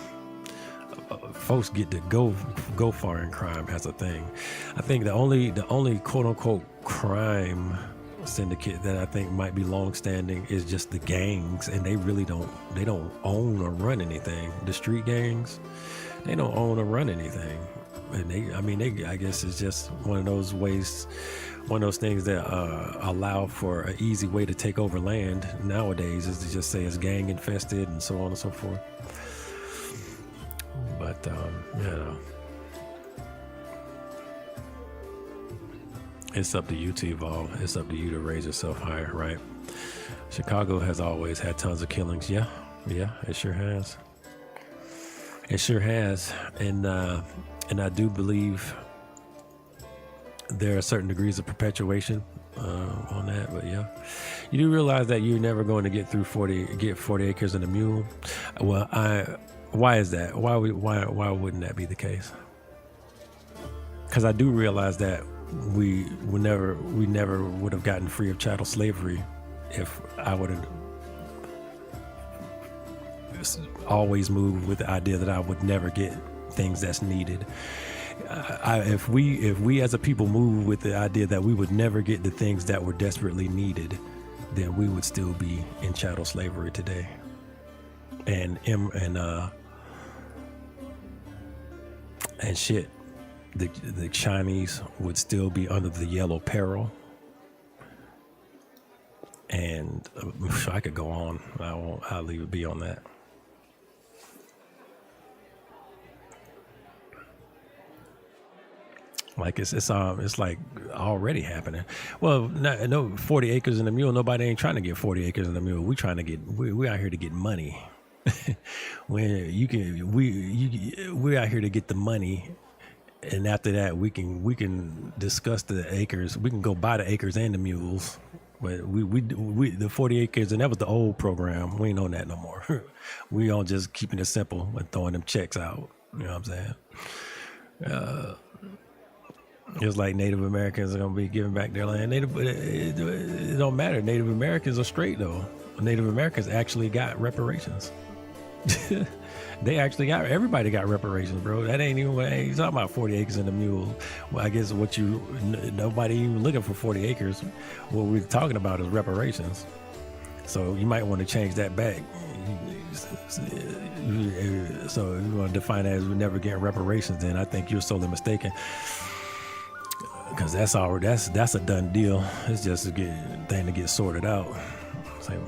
Folks get to go far in crime as a thing. I think the only quote unquote crime syndicate that I think might be long-standing is just the gangs, and they really don't own or run anything. The street gangs, they don't own or run anything, and I guess it's just one of those ways, one of those things that allow for an easy way to take over land nowadays is to just say it's gang infested and so on and so forth. But it's up to you to evolve. It's up to you to raise yourself higher, right? Chicago has always had tons of killings. Yeah, it sure has. It sure has, and I do believe there are certain degrees of perpetuation on that. But yeah, you do realize that you're never going to get 40 acres and a mule. Well, why is that? Why wouldn't that be the case? Because I do realize that we never would have gotten free of chattel slavery if I would have always moved with the idea that I would never get things that's needed. If we as a people move with the idea that we would never get the things that were desperately needed, then we would still be in chattel slavery today. And shit, the Chinese would still be under the yellow peril. And I could go on. I'll leave it be on that. Like it's like already happening. Well, no 40 acres and a mule. Nobody ain't trying to get 40 acres and a mule. We out here to get money. When we're out here to get the money, and after that we can discuss the acres. We can go buy the acres and the mules. But we the 40 acres, and that was the old program. We ain't on that no more. We on just keeping it simple and throwing them checks out. You know what I'm saying? It's like Native Americans are gonna be giving back their land. It don't matter. Native Americans are straight though. Native Americans actually got reparations. They actually everybody got reparations, bro. That ain't even what he's talking about. 40 acres and a mule. Well, I guess nobody even looking for 40 acres. What we're talking about is reparations. So you might want to change that back. So if you want to define that as we never get reparations, then I think you're sorely mistaken. Because that's a done deal. It's just a thing to get sorted out. Same.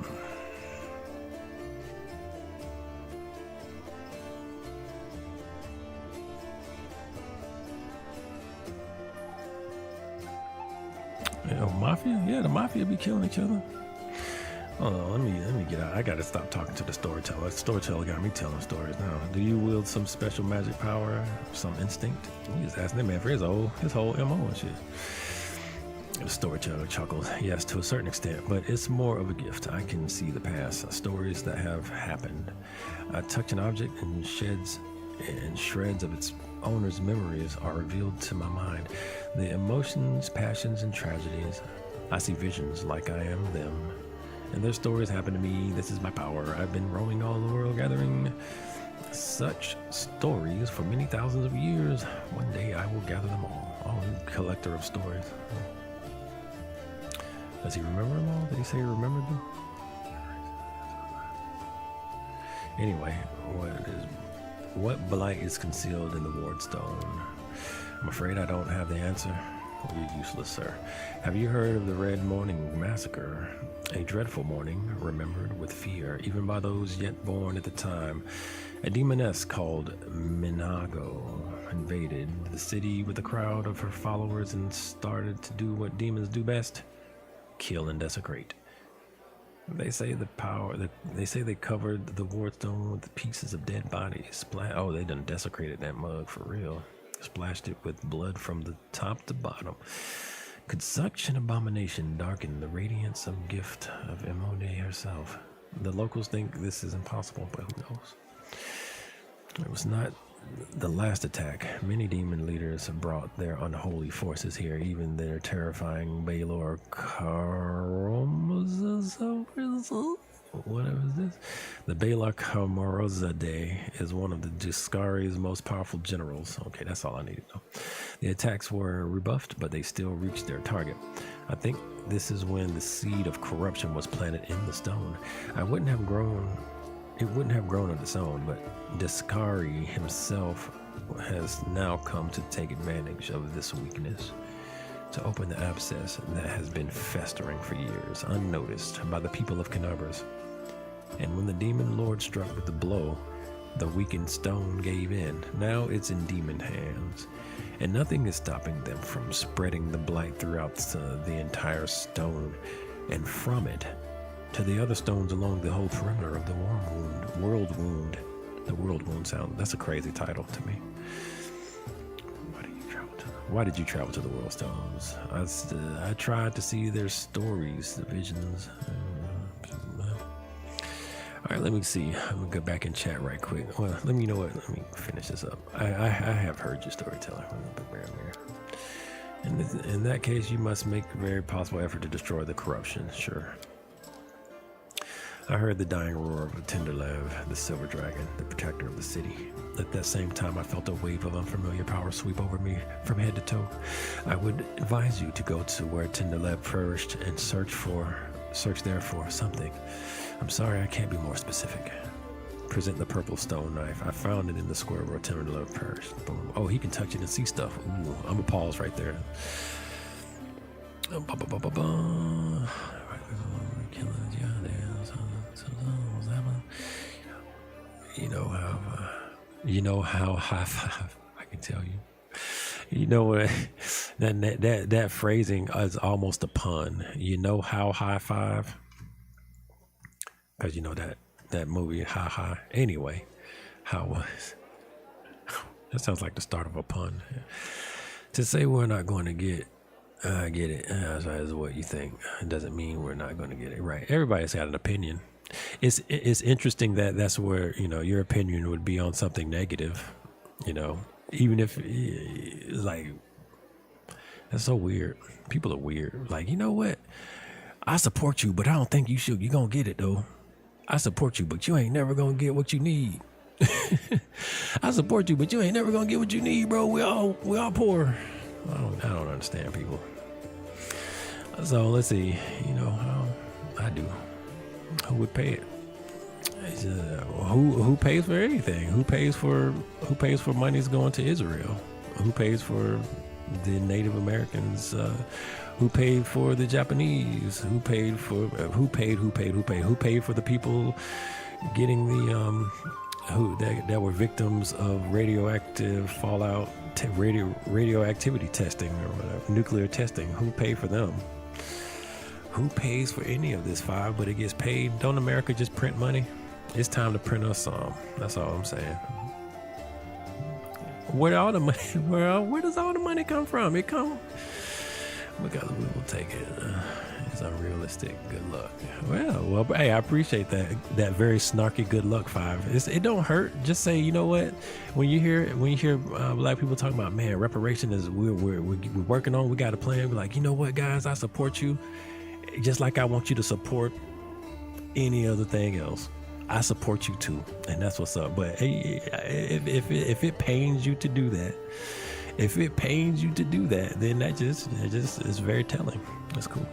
Mafia? Yeah, the mafia be killing each other. Hold on, let me get out. I gotta stop talking to the storyteller. The storyteller got me telling stories now. Do you wield some special magic power, some instinct? He just asking that man for his whole MO and shit. The storyteller chuckles. Yes, to a certain extent, but it's more of a gift. I can see the past, stories that have happened. I touch an object and shreds of its owner's memories are revealed to my mind. The emotions, passions, and tragedies. I see visions like I am them. And their stories happen to me. This is my power. I've been roaming all the world gathering such stories for many thousands of years. One day I will gather them all. Oh, collector of stories. Does he remember them all? Did he say he remembered them? Anyway, what blight is concealed in the ward stone? I'm afraid I don't have the answer. You're useless, sir. Have you heard of the Red Morning Massacre? A dreadful morning, remembered with fear, even by those yet born at the time. A demoness called Minago invaded the city with a crowd of her followers and started to do what demons do best: kill and desecrate. They say they covered the wardstone with pieces of dead bodies. Oh, they done desecrated that mug for real. Splashed it with blood from the top to bottom. Could such an abomination darken the radiance of gift of Emone herself? The locals think this is impossible, but who knows? It was not the last attack. Many demon leaders have brought their unholy forces here, even their terrifying Baylor Whatever is this? The Balak Hamorazade is one of the Jiskari's most powerful generals. Okay, that's all I need to know. The attacks were rebuffed, but they still reached their target. I think this is when the seed of corruption was planted in the stone. It wouldn't have grown on its own, but Jiskari himself has now come to take advantage of this weakness, to open the abscess that has been festering for years, unnoticed by the people of Canabras. And when the demon lord struck with the blow, the weakened stone gave in. Now it's in demon hands, and nothing is stopping them from spreading the blight throughout the entire stone, and from it to the other stones along the whole perimeter of the world wound. The world wound sound, that's a crazy title to me. Why did you travel to the world stones? I tried to see their stories, the visions. All right, let me see. I'm gonna go back and chat right quick. Well, let me finish this up. I have heard your storytelling. In that case, you must make a very possible effort to destroy the corruption. Sure. I heard the dying roar of Tenderlev, the silver dragon, the protector of the city. At that same time, I felt a wave of unfamiliar power sweep over me from head to toe. I would advise you to go to where Tenderlev perished and search there for something. I'm sorry, I can't be more specific. Present the purple stone knife. I found it in the square where Tenderlev perished. Boom. Oh, he can touch it and see stuff. Ooh, I'm gonna pause right there. You know how high five. I can tell you. You know what? That phrasing is almost a pun. You know how high five? Because you know that movie High. Anyway, how was? That sounds like the start of a pun. To say we're not going to get it as what you think. It doesn't mean we're not going to get it right. Everybody's got an opinion. It's interesting that that's where, your opinion would be on something negative, even if like, that's so weird. People are weird. Like, you know what? I support you, but I don't think you should. You're going to get it though. I support you, but you ain't never going to get what you need. I support you, but you ain't never going to get what you need, bro. We all poor. I don't understand people. So let's see, I do. Who would pay it? Who pays for anything? Who pays for money's going to Israel? Who pays for the Native Americans? Who paid for the Japanese? Who paid for who paid for the people getting the that were victims of radioactive fallout, radioactivity testing or whatever, nuclear testing? Who paid for them? Who pays for any of this, Five? But it gets paid. Don't America just print money? It's time to print us some. That's all I'm saying. Where all the money? Where does all the money come from? It come because we will take it. It's unrealistic. Good luck. Well, hey, I appreciate that very snarky good luck, Five. It don't hurt. Just say, you know what? When you hear black people talking about, man, reparation is we're working on. We got a plan. We're like, you know what, guys, I support you. Just like I want you to support any other thing else. I support you too, and that's what's up. But hey, if it pains you to do that, then that just is very telling. That's cool.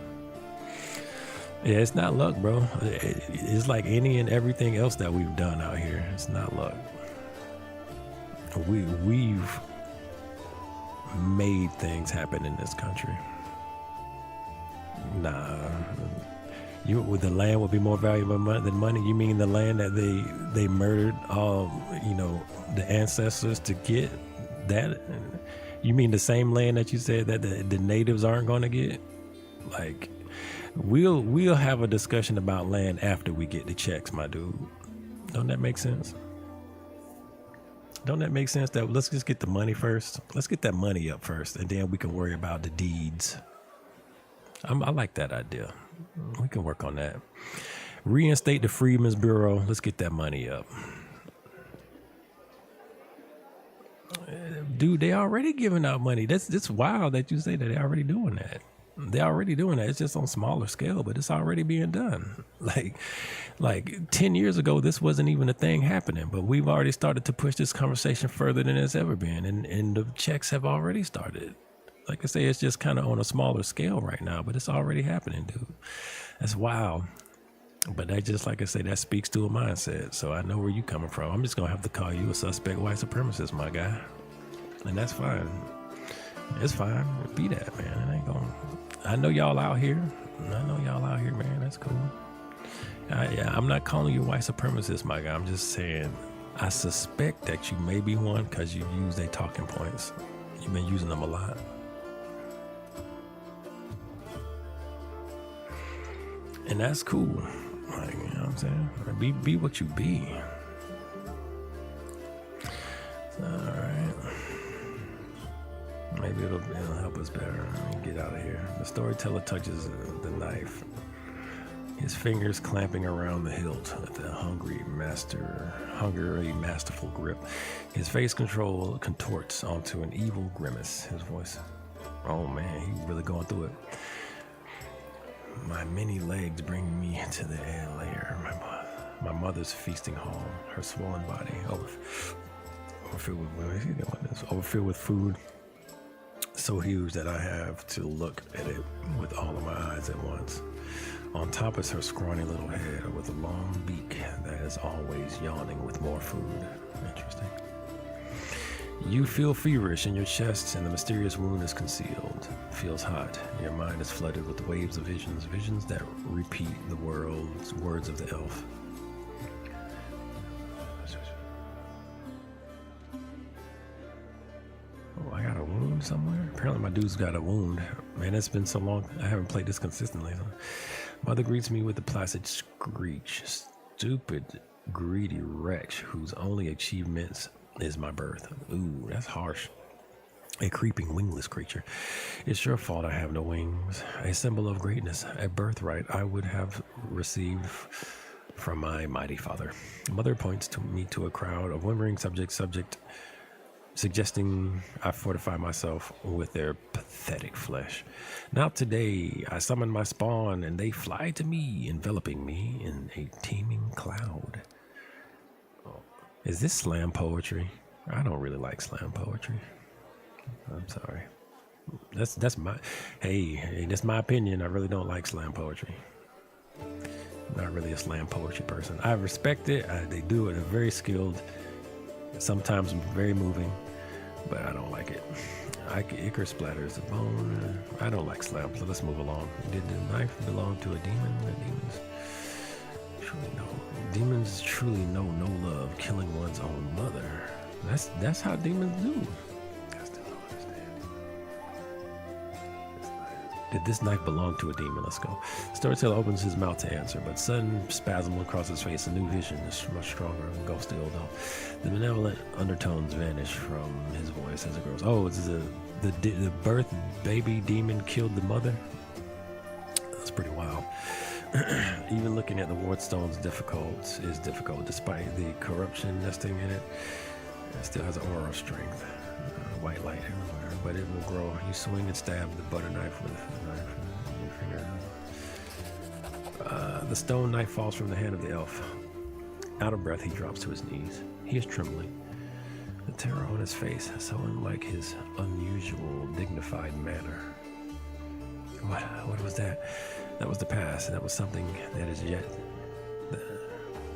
Yeah, it's not luck, bro. It's like any and everything else that we've done out here. It's not luck. We've made things happen in this country. Nah, the land would be more valuable than money. You mean the land that they murdered the ancestors to get that? You mean the same land that you said that the natives aren't going to get? Like, we'll have a discussion about land after we get the checks, my dude. Don't that make sense? Don't that make sense? That let's just get the money first. Let's get that money up first, and then we can worry about the deeds. I like that idea. We can work on that. Reinstate the Freedmen's Bureau. Let's get that money up. Dude, they already giving out money. That's wild that you say that they're already doing that. They're already doing that. It's just on smaller scale, but it's already being done. Like 10 years ago, this wasn't even a thing happening, but we've already started to push this conversation further than it's ever been. And the checks have already started. Like I say, it's just kind of on a smaller scale right now, but it's already happening, dude. That's wild. But that just, like I say, that speaks to a mindset. So I know where you coming from. I'm just going to have to call you a suspect white supremacist, my guy. And that's fine. It's fine. Be that, man. It ain't going. I know y'all out here. Man. That's cool. Yeah, I'm not calling you white supremacist, my guy. I'm just saying I suspect that you may be one because you use their talking points. You've been using them a lot. And that's cool. Like, you know what I'm saying? Be what you be. All right. Maybe it'll help us better. Let me get out of here. The storyteller touches the knife, his fingers clamping around the hilt at the hungry, masterful grip. His face contorts onto an evil grimace. His voice, oh man, he's really going through it. My many legs bring me to the lair, my mother's feasting hall, her swollen body overfilled with food, so huge that I have to look at it with all of my eyes at once. On top is her scrawny little head with a long beak that is always yawning with more food. Interesting. You feel feverish in your chest and the mysterious wound is concealed. Feels hot. Your mind is flooded with waves of visions that repeat the words of the elf. Oh, I got a wound somewhere? Apparently my dude's got a wound. Man, it's been so long. I haven't played this consistently. Mother greets me with a placid screech. Stupid, greedy wretch whose only achievements is my birth. Ooh, that's harsh. A creeping wingless creature. It's your fault I have no wings. A symbol of greatness, a birthright I would have received from my mighty father. Mother points to me to a crowd of whimpering subjects, suggesting I fortify myself with their pathetic flesh. Now today I summon my spawn and they fly to me, enveloping me in a teeming cloud. Is this slam poetry? I don't really like slam poetry. I'm sorry. That's my that's my opinion. I really don't like slam poetry. I'm not really a slam poetry person. I respect it. They do it. They're very skilled. Sometimes very moving, but I don't like it. Ichor splatters the bone. I don't like slam, so let's move along. Did the knife belong to a demon? Demons truly know no love, killing one's own mother. That's how demons do. I still don't understand. Did this knife belong to a demon? Let's go. Storyteller opens his mouth to answer, but sudden spasm across his face. A new vision is much stronger and ghosty though. The benevolent undertones vanish from his voice as it grows. Oh, is the birth baby demon killed the mother? That's pretty wild. Even looking at the ward stones is difficult despite the corruption nesting in it. It still has an aura of strength, white light everywhere, but it will grow. You swing and stab the butter knife with a knife in your finger. The stone knife falls from the hand of the elf. Out of breath, he drops to his knees. He is trembling. The terror on his face, so unlike his unusual, dignified manner. What was that? That was the past. That was something that is yet...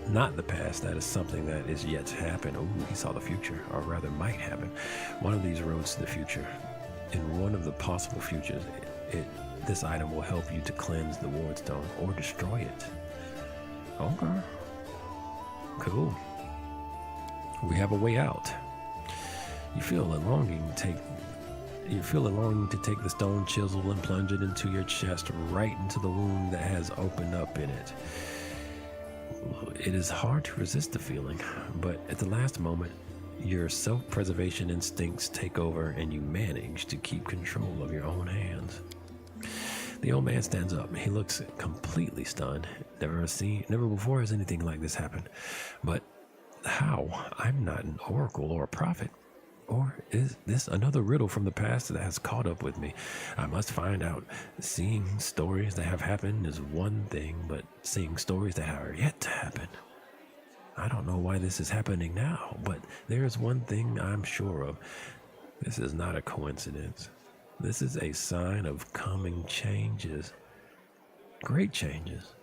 Not the past. That is something that is yet to happen. Oh, he saw the future, or rather might happen. One of these roads to the future. In one of the possible futures, this item will help you to cleanse the ward stone or destroy it. Okay. Cool. We have a way out. You feel a longing to take the stone chisel and plunge it into your chest, right into the wound that has opened up in it. It is hard to resist the feeling, but at the last moment, your self-preservation instincts take over and you manage to keep control of your own hands. The old man stands up. He looks completely stunned. Never before has anything like this happened. But how? I'm not an oracle or a prophet. Or is this another riddle from the past that has caught up with me? I must find out. Seeing stories that have happened is one thing, but seeing stories that are yet to happen. I don't know why this is happening now, but there's one thing I'm sure of. This is not a coincidence. This is a sign of coming changes. Great changes.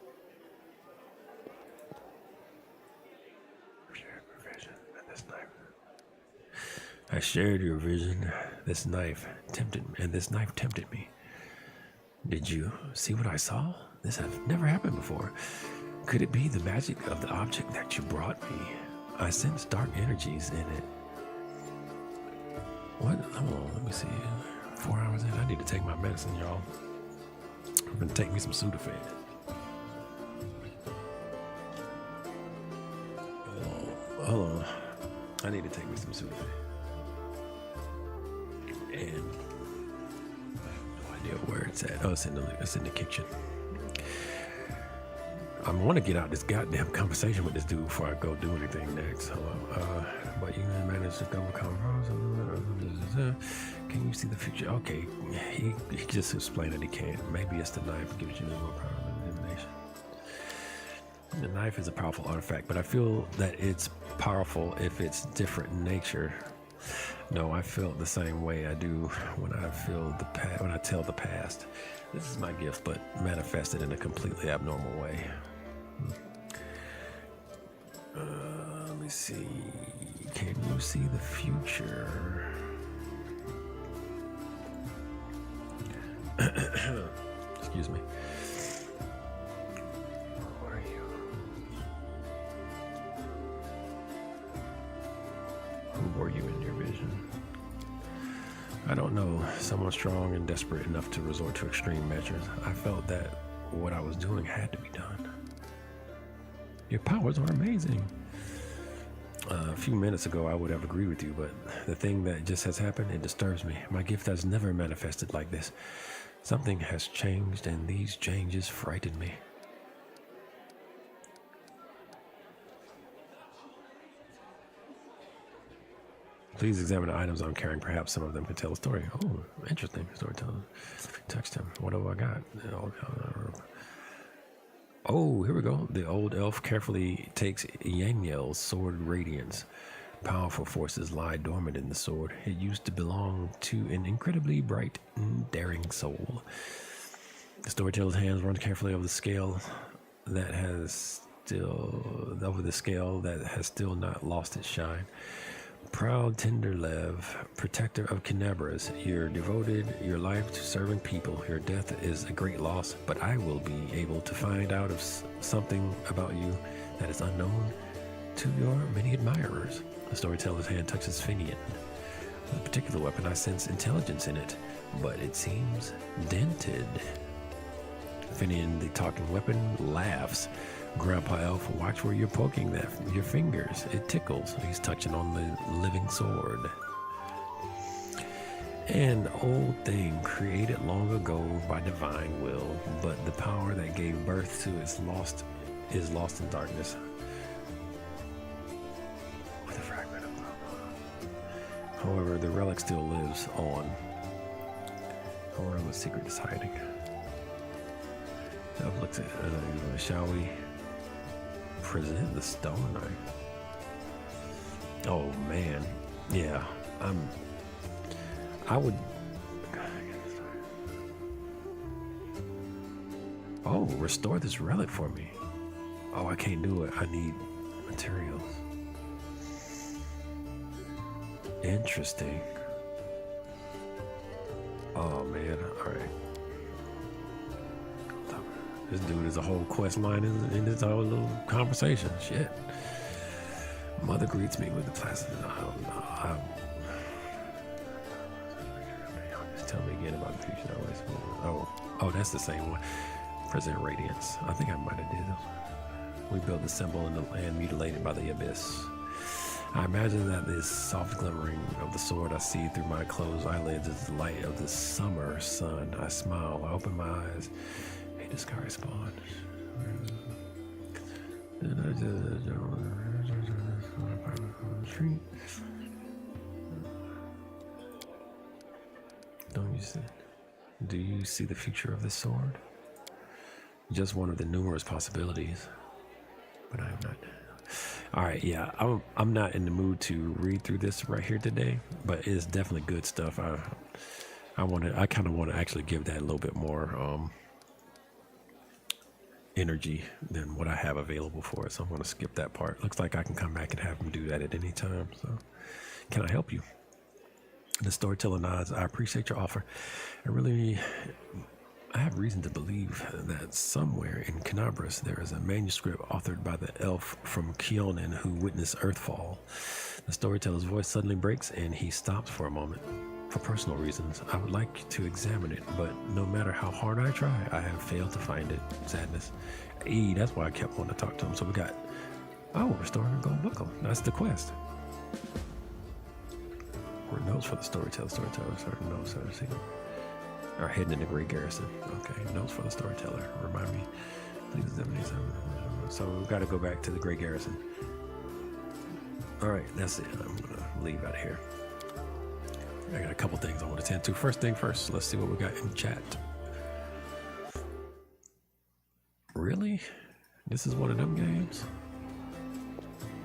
I shared your vision. This knife tempted me. Did you see what I saw? This has never happened before. Could it be the magic of the object that you brought me? I sense dark energies in it. What? Hold on, let me see. 4 hours in. I need to take my medicine, y'all. I'm gonna take me some Sudafed. Hold on. I need to take me some Sudafed. And I have no idea where it's at. Oh, it's in the kitchen. I want to get out this goddamn conversation with this dude before I go do anything next. But you managed to overcome. Can you see the future? Okay, he just explained that he can't. Maybe it's the knife gives you more power of elimination. The knife is a powerful artifact, but I feel that it's powerful if it's different in nature. No, I feel the same way I do when I feel when I tell the past. This is my gift, but manifested in a completely abnormal way. Let me see. Can you see the future? Excuse me. Where are you? Who were you in your vision? I don't know. Someone strong and desperate enough to resort to extreme measures. I felt that what I was doing had to be done. Your powers are amazing. A few minutes ago, I would have agreed with you, but the thing that just has happened, it disturbs me. My gift has never manifested like this. Something has changed, and these changes frighten me. Please examine the items I'm carrying. Perhaps some of them could tell a story. Oh, interesting. Storytelling. Text him. What have I got? Oh, here we go. The old elf carefully takes Yaniel's sword radiance. Powerful forces lie dormant in the sword. It used to belong to an incredibly bright and daring soul. The storyteller's hands run carefully over the scale that has still not lost its shine. Proud Tenderlev, protector of Canabras, you're devoted your life to serving people. Your death is a great loss, but I will be able to find out something about you that is unknown to your many admirers. The storyteller's hand touches Finian. With a particular weapon, I sense intelligence in it, but it seems dented. Finian, the talking weapon, laughs. Grandpa Elf, watch where you're poking your fingers. It tickles. He's touching on the living sword. An old thing created long ago by divine will, but the power that gave birth to it is lost in darkness. With a fragment of However, the relic still lives on. I wonder what secret is hiding. Elf looks at shall we present the stone knife? Oh man, yeah. I would. Oh, restore this relic for me. Oh, I can't do it. I need materials. Interesting. Oh man, all right. This dude is a whole quest line in this whole little conversation. Shit. Mother greets me with the placid. I don't know. Just tell me again about the future. Oh, that's the same one. Present radiance. I think I might have did it. We built the symbol in the land mutilated by the abyss. I imagine that this soft glimmering of the sword I see through my closed eyelids is the light of the summer sun. I smile. I open my eyes. Hey, this guy responds. Don't you see? Do you see the future of this sword? Just one of the numerous possibilities. But I am not. All right, yeah, I'm not in the mood to read through this right here today, but it's definitely good stuff. I kind of want to actually give that a little bit more energy than what I have available for it. So I'm going to skip that part. Looks like I can come back and have him do that at any time. So can I help you? The storyteller nods. I appreciate your offer. I have reason to believe that somewhere in Canabras there is a manuscript authored by the elf from Keonan who witnessed Earthfall. The storyteller's voice suddenly breaks and he stops for a moment. For personal reasons, I would like to examine it, but no matter how hard I try, I have failed to find it. Sadness. Hey, that's why I kept wanting to talk to him. So we got, restoring a gold buckle. That's the quest. Or notes for the storyteller. Certain notes that are seen. Are hidden in the Great Garrison. Okay, notes for the storyteller. Remind me. Please examine these. So we've got to go back to the Great Garrison. All right, that's it. I'm gonna leave out of here. I got a couple things I want to tend to. First thing first, let's see what we got in chat. Really? This is one of them games?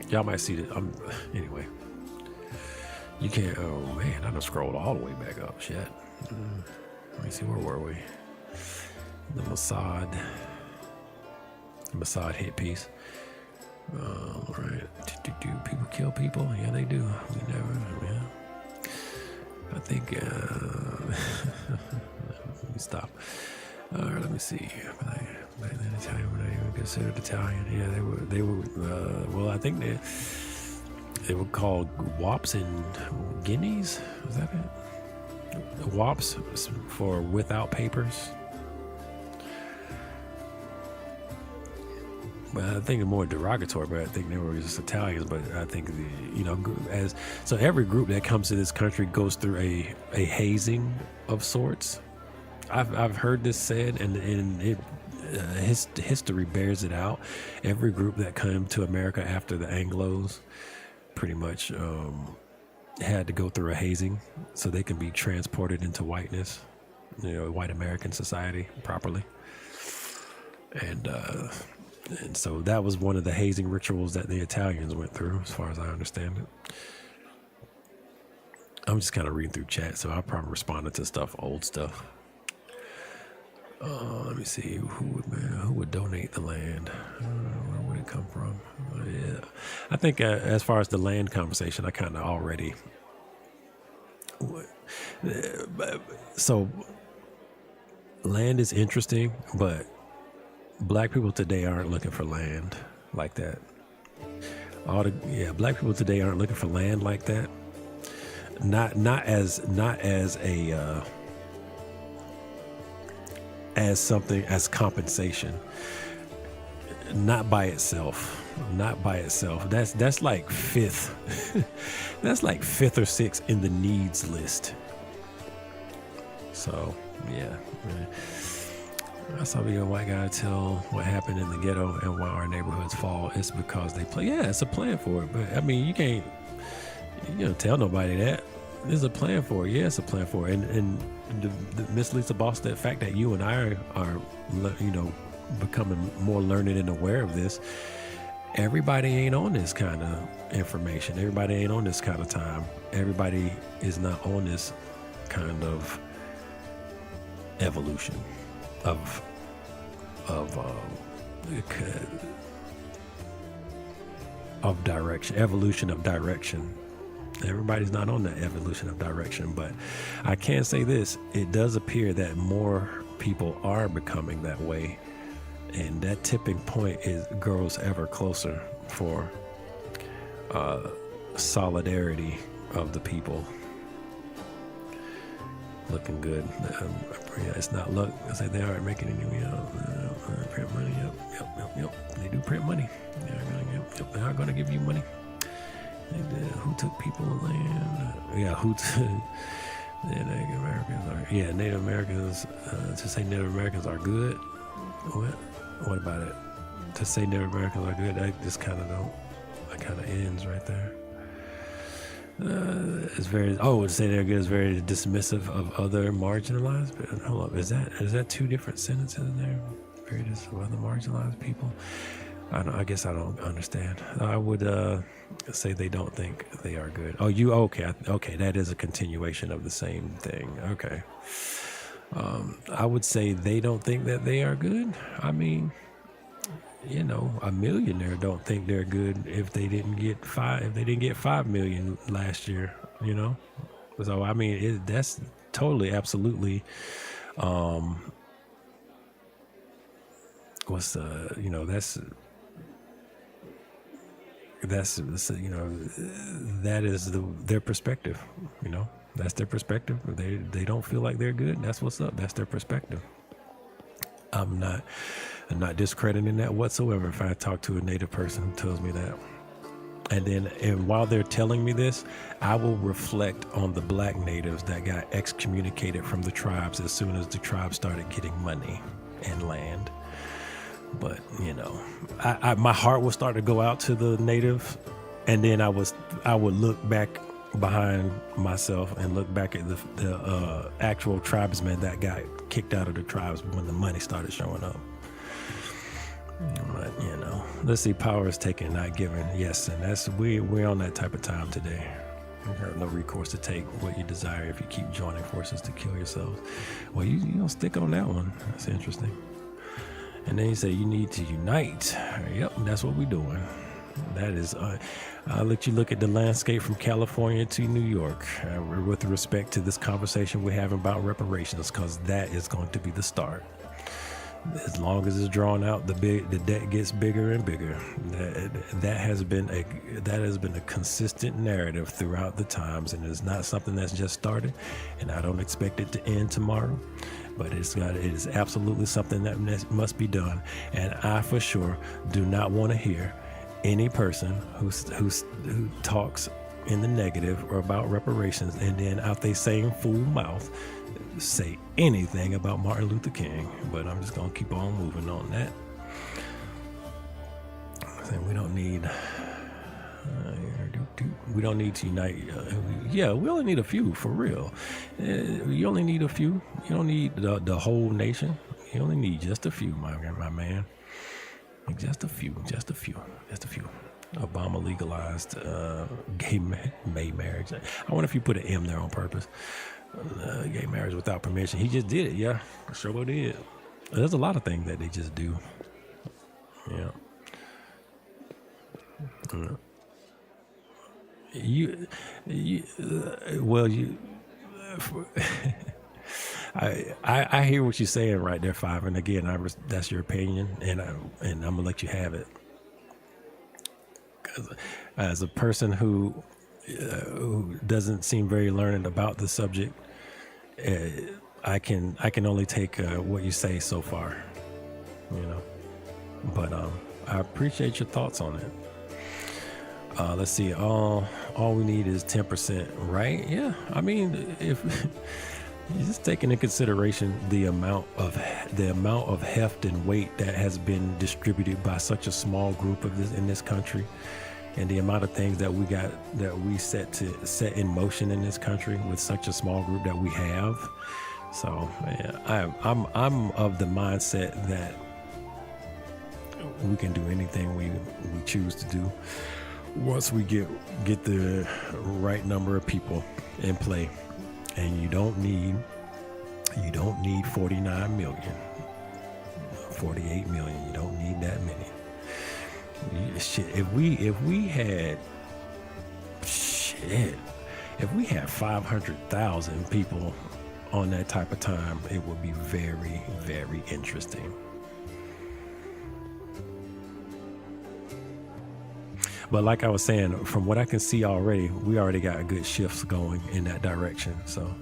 Y'all might see it. Anyway. You can't, oh man, I done scrolled all the way back up. Shit. Let me see, where were we? The Mossad hit piece. All right. Do people kill people? Yeah, they do. We never, yeah. I think, let me stop. All right, let me see. Back then, Italian were not even considered Italian. Yeah, they were, well, I think they were called wops and guineas. Was that it? Wops for without papers. But I think it's more derogatory, but I think they were just Italians. But I think, so every group that comes to this country goes through a hazing of sorts. I've heard this said, and it history bears it out. Every group that came to America after the Anglos pretty much had to go through a hazing so they can be transported into whiteness, white American society properly. And so that was one of the hazing rituals that the Italians went through, as far as I understand it. I'm just kind of reading through chat, so I'll probably respond to stuff, old stuff. Let me see, who would donate the land? Where would it come from? Yeah, I think as far as the land conversation, I kind of already. So, land is interesting, but Black people today aren't looking for land like that. Black people today aren't looking for land like that. Not as something as compensation. Not by itself. That's like fifth. That's like fifth or sixth in the needs list. So yeah. I saw a white guy tell what happened in the ghetto and why our neighborhoods fall. It's because they play. Yeah, it's a plan for it. But I mean, you can't tell nobody that. There's a plan for it. Yeah, it's a plan for it. And the Miss Lisa Boss, the fact that you and I are becoming more learned and aware of this. Everybody ain't on this kind of information. Everybody ain't on this kind of time. Everybody is not on this kind of evolution of direction, evolution of direction. Everybody's not on that evolution of direction, but I can say this: it does appear that more people are becoming that way, and that tipping point grows ever closer for solidarity of the people. Looking good. It's not luck. I say they aren't making any print money. Yep. They do print money. They are gonna give you money. Who took people land? Yeah, Native Americans are. Yeah, Native Americans. To say Native Americans are good. What about it? To say Native Americans are good, that just kind of ends right there. It's very. Oh, would say they're good is very dismissive of other marginalized. Hold up, is that two different sentences in there? Very dismissive of other marginalized people. I guess I don't understand. I would say they don't think they are good. Oh, you okay? Okay, that is a continuation of the same thing. Okay. I would say they don't think that they are good. I mean, you know, a millionaire don't think they're good if they didn't get 5 million last year, you know? So, I mean, that's totally, absolutely, you know, that's, you know, that is their perspective, you know? That's their perspective. They don't feel like they're good. That's what's up. That's their perspective. I'm not discrediting that whatsoever if I talk to a native person who tells me that. And while they're telling me this, I will reflect on the black natives that got excommunicated from the tribes as soon as the tribes started getting money and land. But, you know, my heart will start to go out to the native, and then I would look back behind myself and look back at the actual tribesmen that got kicked out of the tribes when the money started showing up. But, you know, let's see, power is taken, not given. Yes, and we're on that type of time today. You have no recourse to take what you desire if you keep joining forces to kill yourselves. Well, you don't stick on that one. That's interesting. And then you say you need to unite. Yep, that's what we're doing. That is, I'll let you look at the landscape from California to New York with respect to this conversation we're having about reparations, because that is going to be the start. As long as it's drawn out, the debt gets bigger and bigger. That has been a consistent narrative throughout the times, and it's not something that's just started. And I don't expect it to end tomorrow, but it is absolutely something that must be done. And I, for sure, do not want to hear any person who talks in the negative or about reparations and then out their same fool mouth say anything about Martin Luther King. But I'm just gonna keep on moving on that. And we don't need to unite. Yeah, we only need a few, for real. You only need a few. You don't need the whole nation. You only need just a few, my man. Just a few. Obama legalized gay marriage. I wonder if you put an M there on purpose. Gay marriage without permission. He just did it. Yeah, sure did. There's a lot of things that they just do. Yeah. I hear what you're saying right there, Five. And again, that's your opinion, and I'm gonna let you have it. As a person who doesn't seem very learned about the subject, I can only take what you say so far, you know. But I appreciate your thoughts on it. Let's see. All we need is 10%, right? Yeah. I mean, if you just take into consideration the amount of heft and weight that has been distributed by such a small group in this country, and the amount of things that we set in motion in this country with such a small group that we have. So yeah, I'm of the mindset that we can do anything we choose to do once we get the right number of people in play. And you don't need 49 million, 48 million. You don't need that many. Shit, if we had 500,000 people on that type of time, it would be very, very interesting. But like I was saying, from what I can see already, we already got good shifts going in that direction. So,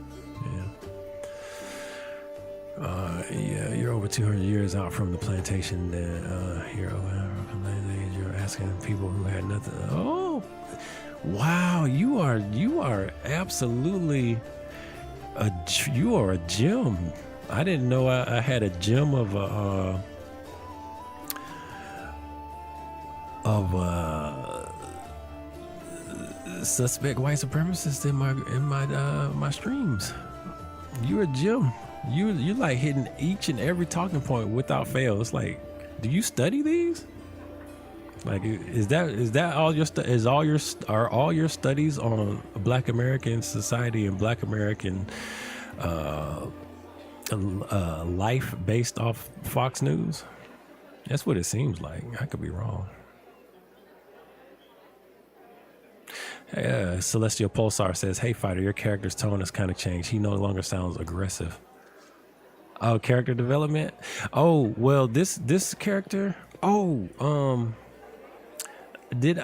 yeah, you're over 200 years out from the plantation. You're asking people who had nothing. Oh, wow! You are absolutely you are a gem. I didn't know I had a gem of suspect white supremacist in my streams. You're a Jim. You like hitting each and every talking point without fail. It's like, do you study these? Like, is that all your are all your studies on Black American society and Black American life based off Fox News? That's what it seems like. I could be wrong. Celestial Pulsar says, "Hey fighter, your character's tone has kind of changed. He no longer sounds aggressive." Oh, character development. Oh, well, this character. Oh,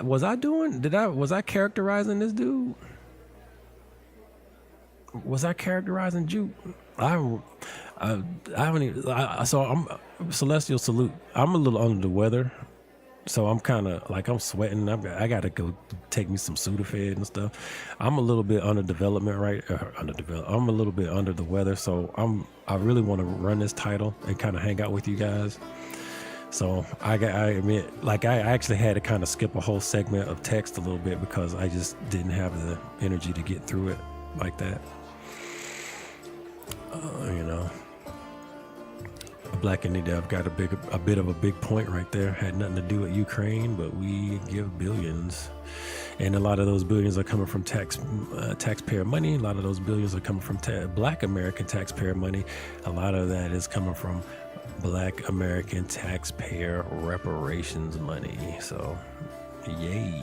was I characterizing this dude? Was I characterizing Juke? I haven't even. So I'm Celestial Salute. I'm a little under the weather. So I'm kind of like, I'm sweating. I got to go take me some Sudafed and stuff. I'm a little bit I'm a little bit under the weather. So I really want to run this title and kind of hang out with you guys. So I admit, like, I actually had to kind of skip a whole segment of text a little bit because I just didn't have the energy to get through it like that. You know. Black Indie Dev got a bit of a big point right there. Had nothing to do with Ukraine, but we give billions, and a lot of those billions are coming from taxpayer money. A lot of those billions are coming from Black American taxpayer money. A lot of that is coming from Black American taxpayer reparations money. So, yay.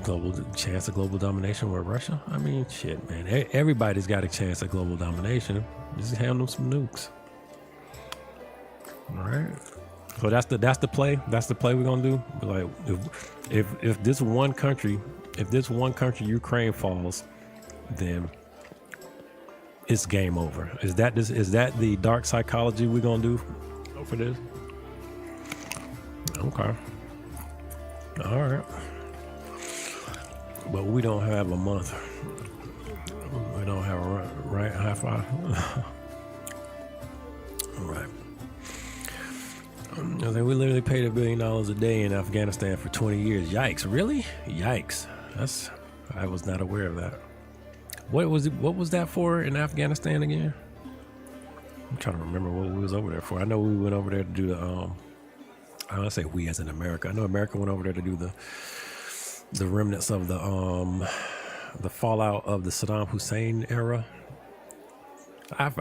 Global chance of global domination with Russia. I mean, shit, man. Everybody's got a chance of global domination. Just hand them some nukes. All right. So that's the play. That's the play we're gonna do. Like, if this one country, Ukraine falls, then it's game over. Is that the dark psychology we're gonna do for this? Okay. All right. But we don't have a month. We don't have a right high five. All right. I think we literally paid $1 billion a day in Afghanistan for 20 years. Yikes! Really? Yikes! I was not aware of that. What was that for in Afghanistan again? I'm trying to remember what we was over there for. I know we went over there to do the. I don't say we as in America. I know America went over there to do the remnants of the fallout of the Saddam Hussein era. That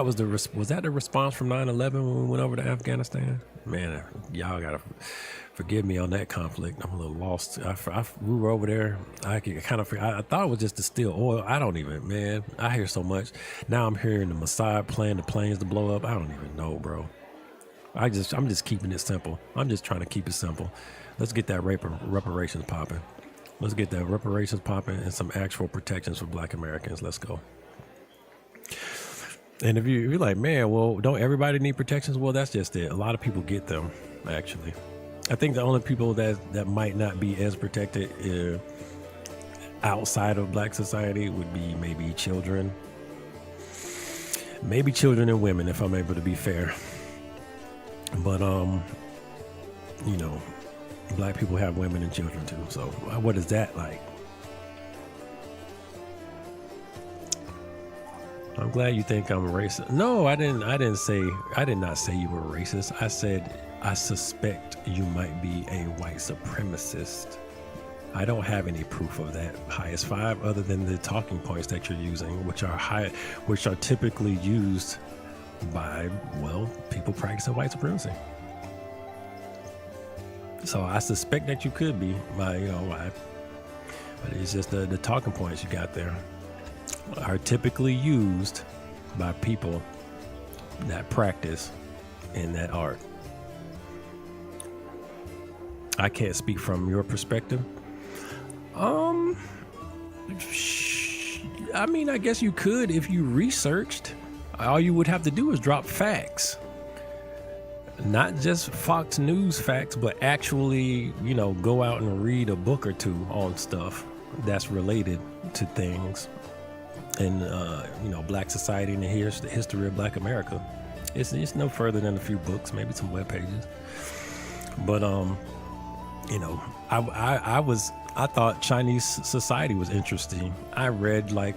was that the response from 9/11 when we went over to Afghanistan? Man, y'all gotta forgive me on that conflict. I'm a little lost. We were over there. I thought it was just to steal oil. Man, I hear so much. Now I'm hearing the Mossad plan the planes to blow up. I don't even know, bro. I'm just keeping it simple. I'm just trying to keep it simple. Let's get that reparations popping. Let's get that reparations popping and some actual protections for Black Americans. Let's go. And if you're like, man, well, don't everybody need protections? Well, that's just it. A lot of people get them, actually. I think the only people that might not be as protected outside of Black society would be maybe children. Maybe children and women, if I'm able to be fair. But, Black people have women and children too. So what is that like? I'm glad you think I'm racist. No, I did not say you were racist. I said I suspect you might be a white supremacist. I don't have any proof of that highest five other than the talking points that you're using, which are typically used by, well, people practicing white supremacy. So I suspect that you could be, but it's just the talking points you got there are typically used by people that practice in that art. I can't speak from your perspective. I mean, I guess you could if you researched. All you would have to do is drop facts. Not just Fox News facts, but actually, go out and read a book or two on stuff that's related to things in, Black society and the history of Black America. It's no further than a few books, maybe some web pages. But you know, I thought Chinese society was interesting. I read a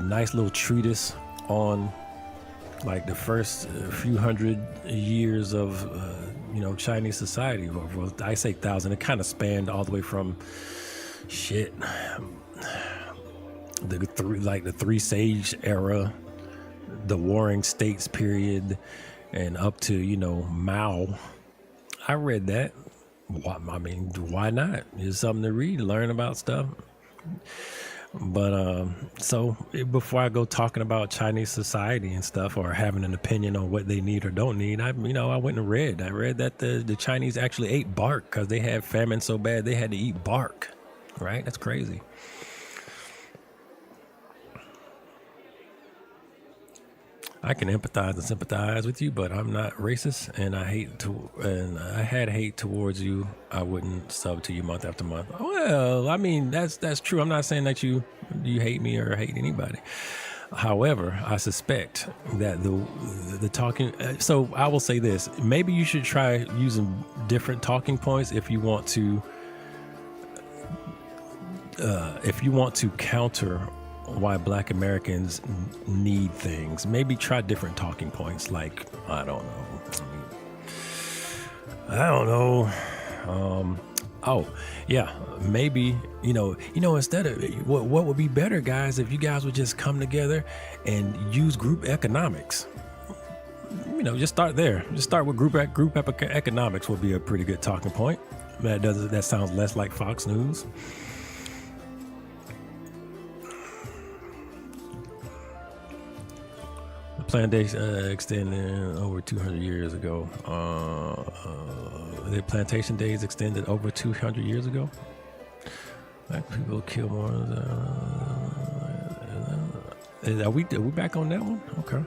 nice little treatise on like the first few hundred years of you know, Chinese society, or I say thousand. It kind of spanned all the way from the three sage era, the warring states period, and up to, you know, Mao. I read that. I mean, why not? It's something to read, learn about stuff. But so before I go talking about Chinese society and stuff, or having an opinion on what they need or don't need, I went and read. I read that the Chinese actually ate bark because they had famine so bad they had to eat bark. Right? That's crazy. I can empathize and sympathize with you, but I'm not racist, and I had hate towards you. I wouldn't sub to you month after month. Well, I mean, that's true. I'm not saying that you hate me or hate anybody. However, I suspect that the talking. So I will say this: maybe you should try using different talking points if you want to. If you want to counter why Black Americans need things, maybe try different talking points. Like, I don't know. Oh yeah, maybe you know. Instead of what would be better, guys, if you guys would just come together and use group economics. You know, just start there. Just start with group economics would be a pretty good talking point. That sounds less like Fox News. Plantation extended over 200 years ago. The plantation days extended over 200 years ago. Black people kill more. Are we back on that one? Okay.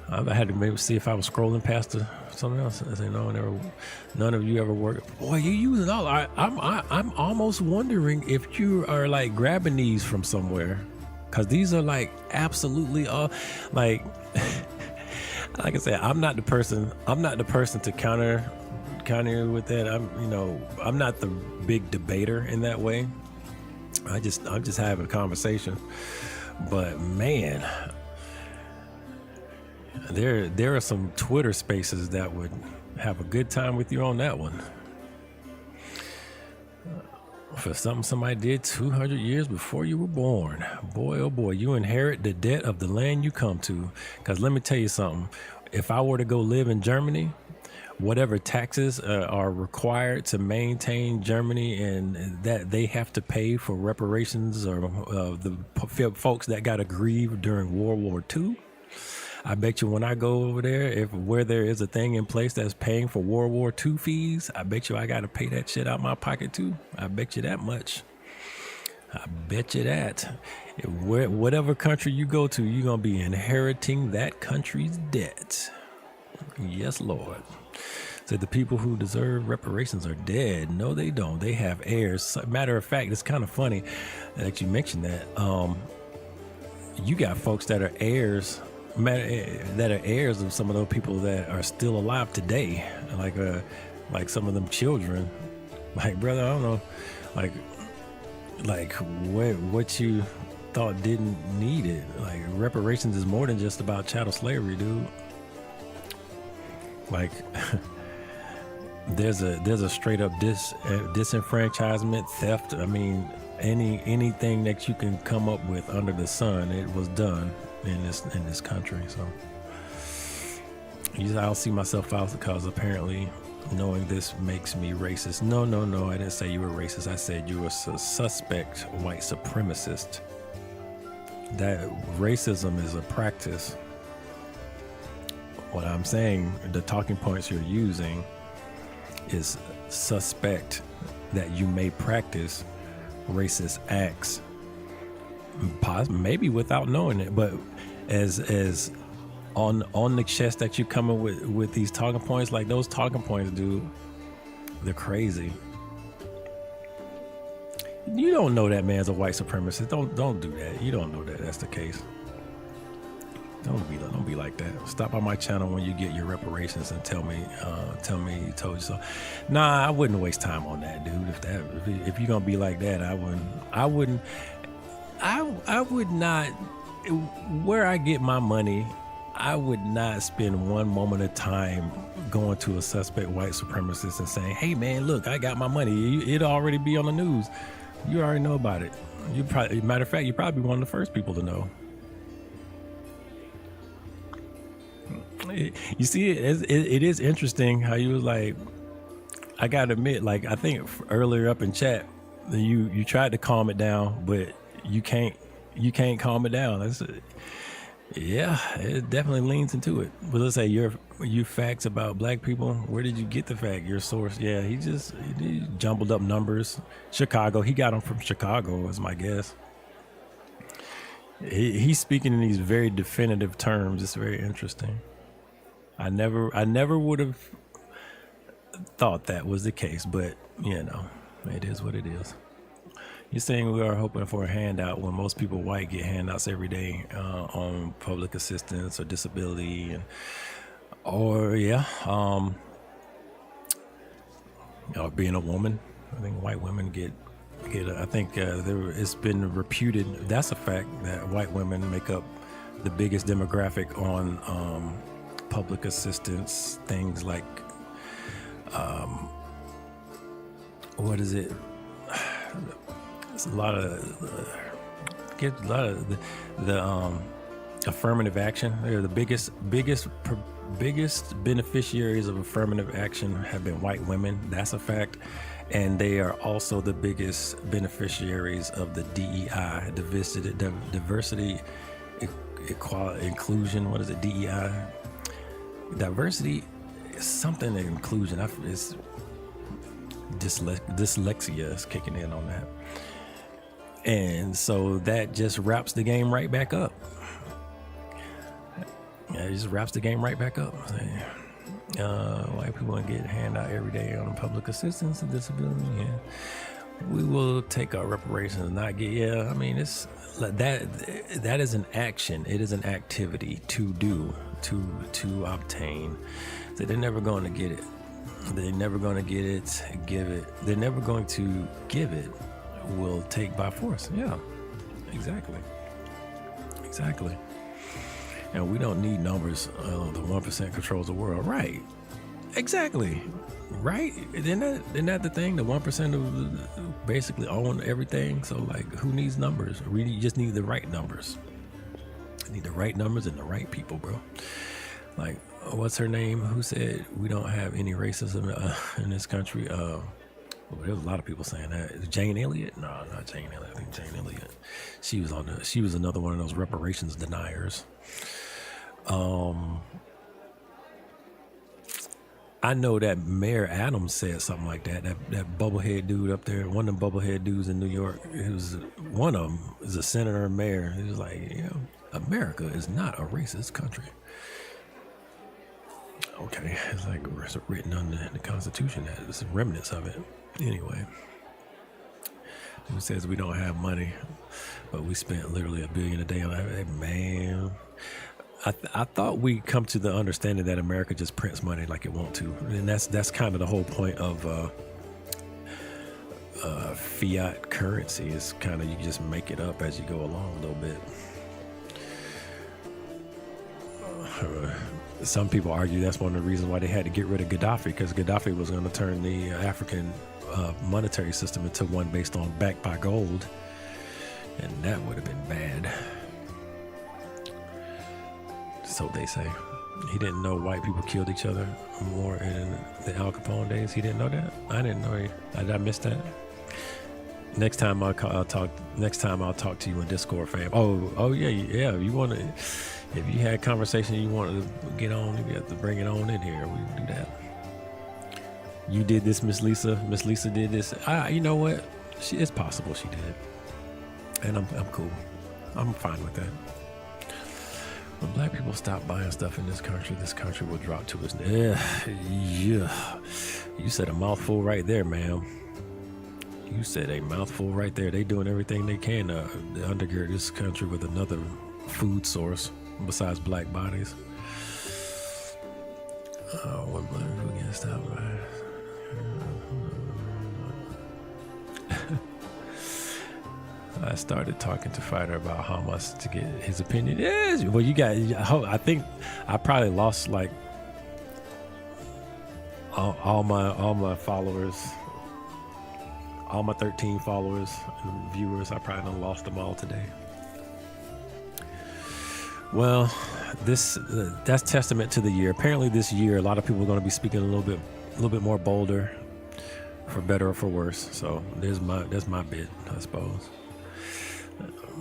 I had to maybe see if I was scrolling past something else. I say none of you ever worked. Boy, you use it all. I'm almost wondering if you are like grabbing these from somewhere. Cause these are like absolutely all like I said, I'm not the person to counter with that. I'm not the big debater in that way. I'm just having a conversation. But man, there are some Twitter spaces that would have a good time with you on that one. For something somebody did 200 years before you were born. Boy, oh boy, you inherit the debt of the land you come to. Because let me tell you something. If I were to go live in Germany, whatever taxes are required to maintain Germany and that they have to pay for reparations or the folks that got aggrieved during World War II, I bet you when I go over there, where there is a thing in place that's paying for World War II fees, I bet you I got to pay that shit out my pocket too. I bet you that much. I bet you that. Whatever country you go to, you're going to be inheriting that country's debt. Yes, Lord. So the people who deserve reparations are dead. No, they don't. They have heirs. Matter of fact, it's kind of funny that you mentioned that. You got folks that are heirs of some of those people that are still alive today, like some of them children. Like, brother, I don't know, like what you thought didn't need it. Like, reparations is more than just about chattel slavery, dude. Like, there's a straight up disenfranchisement, theft. I mean, anything that you can come up with under the sun, it was done in this country. So I'll see myself out because apparently knowing this makes me racist. No, I didn't say you were racist. I said you were a suspect white supremacist. That racism is a practice. What I'm saying, the talking points you're using is suspect that you may practice racist acts, maybe without knowing it, but as on the chest that you coming with these talking points, like those talking points, dude, they're crazy. You don't know that man's a white supremacist. Don't do that. You don't know that that's the case. Don't be like that. Stop by my channel when you get your reparations and tell me you told you so. Nah, I wouldn't waste time on that, dude. If you're gonna be like that, I would not. Where I get my money, I would not spend one moment of time going to a suspect white supremacist and saying, "Hey, man, look, I got my money." It'll already be on the news. You already know about it. Matter of fact, you're probably one of the first people to know. You see, it is interesting how you was like, I gotta admit, like, I think earlier up in chat, you tried to calm it down, but you can't calm it down. Yeah, it definitely leans into it. But let's say your facts about black people, where did you get the fact? Your source? Yeah, he jumbled up numbers. Chicago, he got them from Chicago, is my guess. He's speaking in these very definitive terms. It's very interesting. I never would have thought that was the case, but you know, it is what it is. You're saying we are hoping for a handout when most people white get handouts every day on public assistance or disability, or being a woman. I think white women get. I think it's been reputed. That's a fact that white women make up the biggest demographic on public assistance. Things like what is it? A lot of the affirmative action. They're the biggest beneficiaries of affirmative action have been white women. That's a fact, and they are also the biggest beneficiaries of the DEI, diversity, equality, inclusion. What is it? DEI, diversity, something in inclusion. It's dyslexia is kicking in on that. And so that just wraps the game right back up. Yeah, it just wraps the game right back up. White people want to get a handout every day on public assistance and disability. Yeah, we will take our reparations and not get. Yeah, I mean, it's like that. That is an action. It is an activity to do, to obtain. So they're never going to get it. They're never going to get it. Give it. They're never going to give it. Will take by force. Yeah, exactly. And we don't need numbers. The 1% controls the world, right? Exactly, right? Isn't that the thing? The 1% of basically own everything. So like, who needs numbers? We just need the right numbers. I need the right numbers and the right people, bro. Like, what's her name? Who said we don't have any racism in this country? There's a lot of people saying that. Jane Elliott? No, not Jane Elliott. I think Jane Elliott. She was another one of those reparations deniers. I know that Mayor Adams said something like that. That bubblehead dude up there, one of them bubblehead dudes in New York. One of them is a senator and mayor. He was like, America is not a racist country. Okay, it's like it's written under the Constitution that it's remnants of it. Anyway, who says we don't have money, but we spent literally $1 billion a day on that? Man, I thought we come to the understanding that America just prints money like it wants to, and that's kind of the whole point of fiat currency. Is kind of you just make it up as you go along a little bit. Some people argue that's one of the reasons why they had to get rid of Gaddafi, because Gaddafi was going to turn the African monetary system into one backed by gold, and that would have been bad. So they say. He didn't know white people killed each other more in the Al Capone days. He didn't know that. I didn't know. Did I miss that? Next time I'll talk. Next time I'll talk to you in Discord, fam. Oh yeah. You want to? If you had a conversation you wanted to get on, you have to bring it on in here. We can do that. You did this, Miss Lisa. Miss Lisa did this. You know what? It's possible she did, and I'm cool. I'm fine with that. When black people stop buying stuff in this country will drop to its yeah. You said a mouthful right there, ma'am. You said a mouthful right there. They doing everything they can to undergird this country with another food source. besides black bodies. One black who gets stopped by. I started talking to Fighter about how much to get his opinion. Yes, well, you got. I think I probably lost like all my followers, all my 13 followers and viewers. I probably done lost them all today. Well, that's testament to the year. Apparently, this year a lot of people are going to be speaking a little bit more bolder, for better or for worse. So that's my bit, I suppose.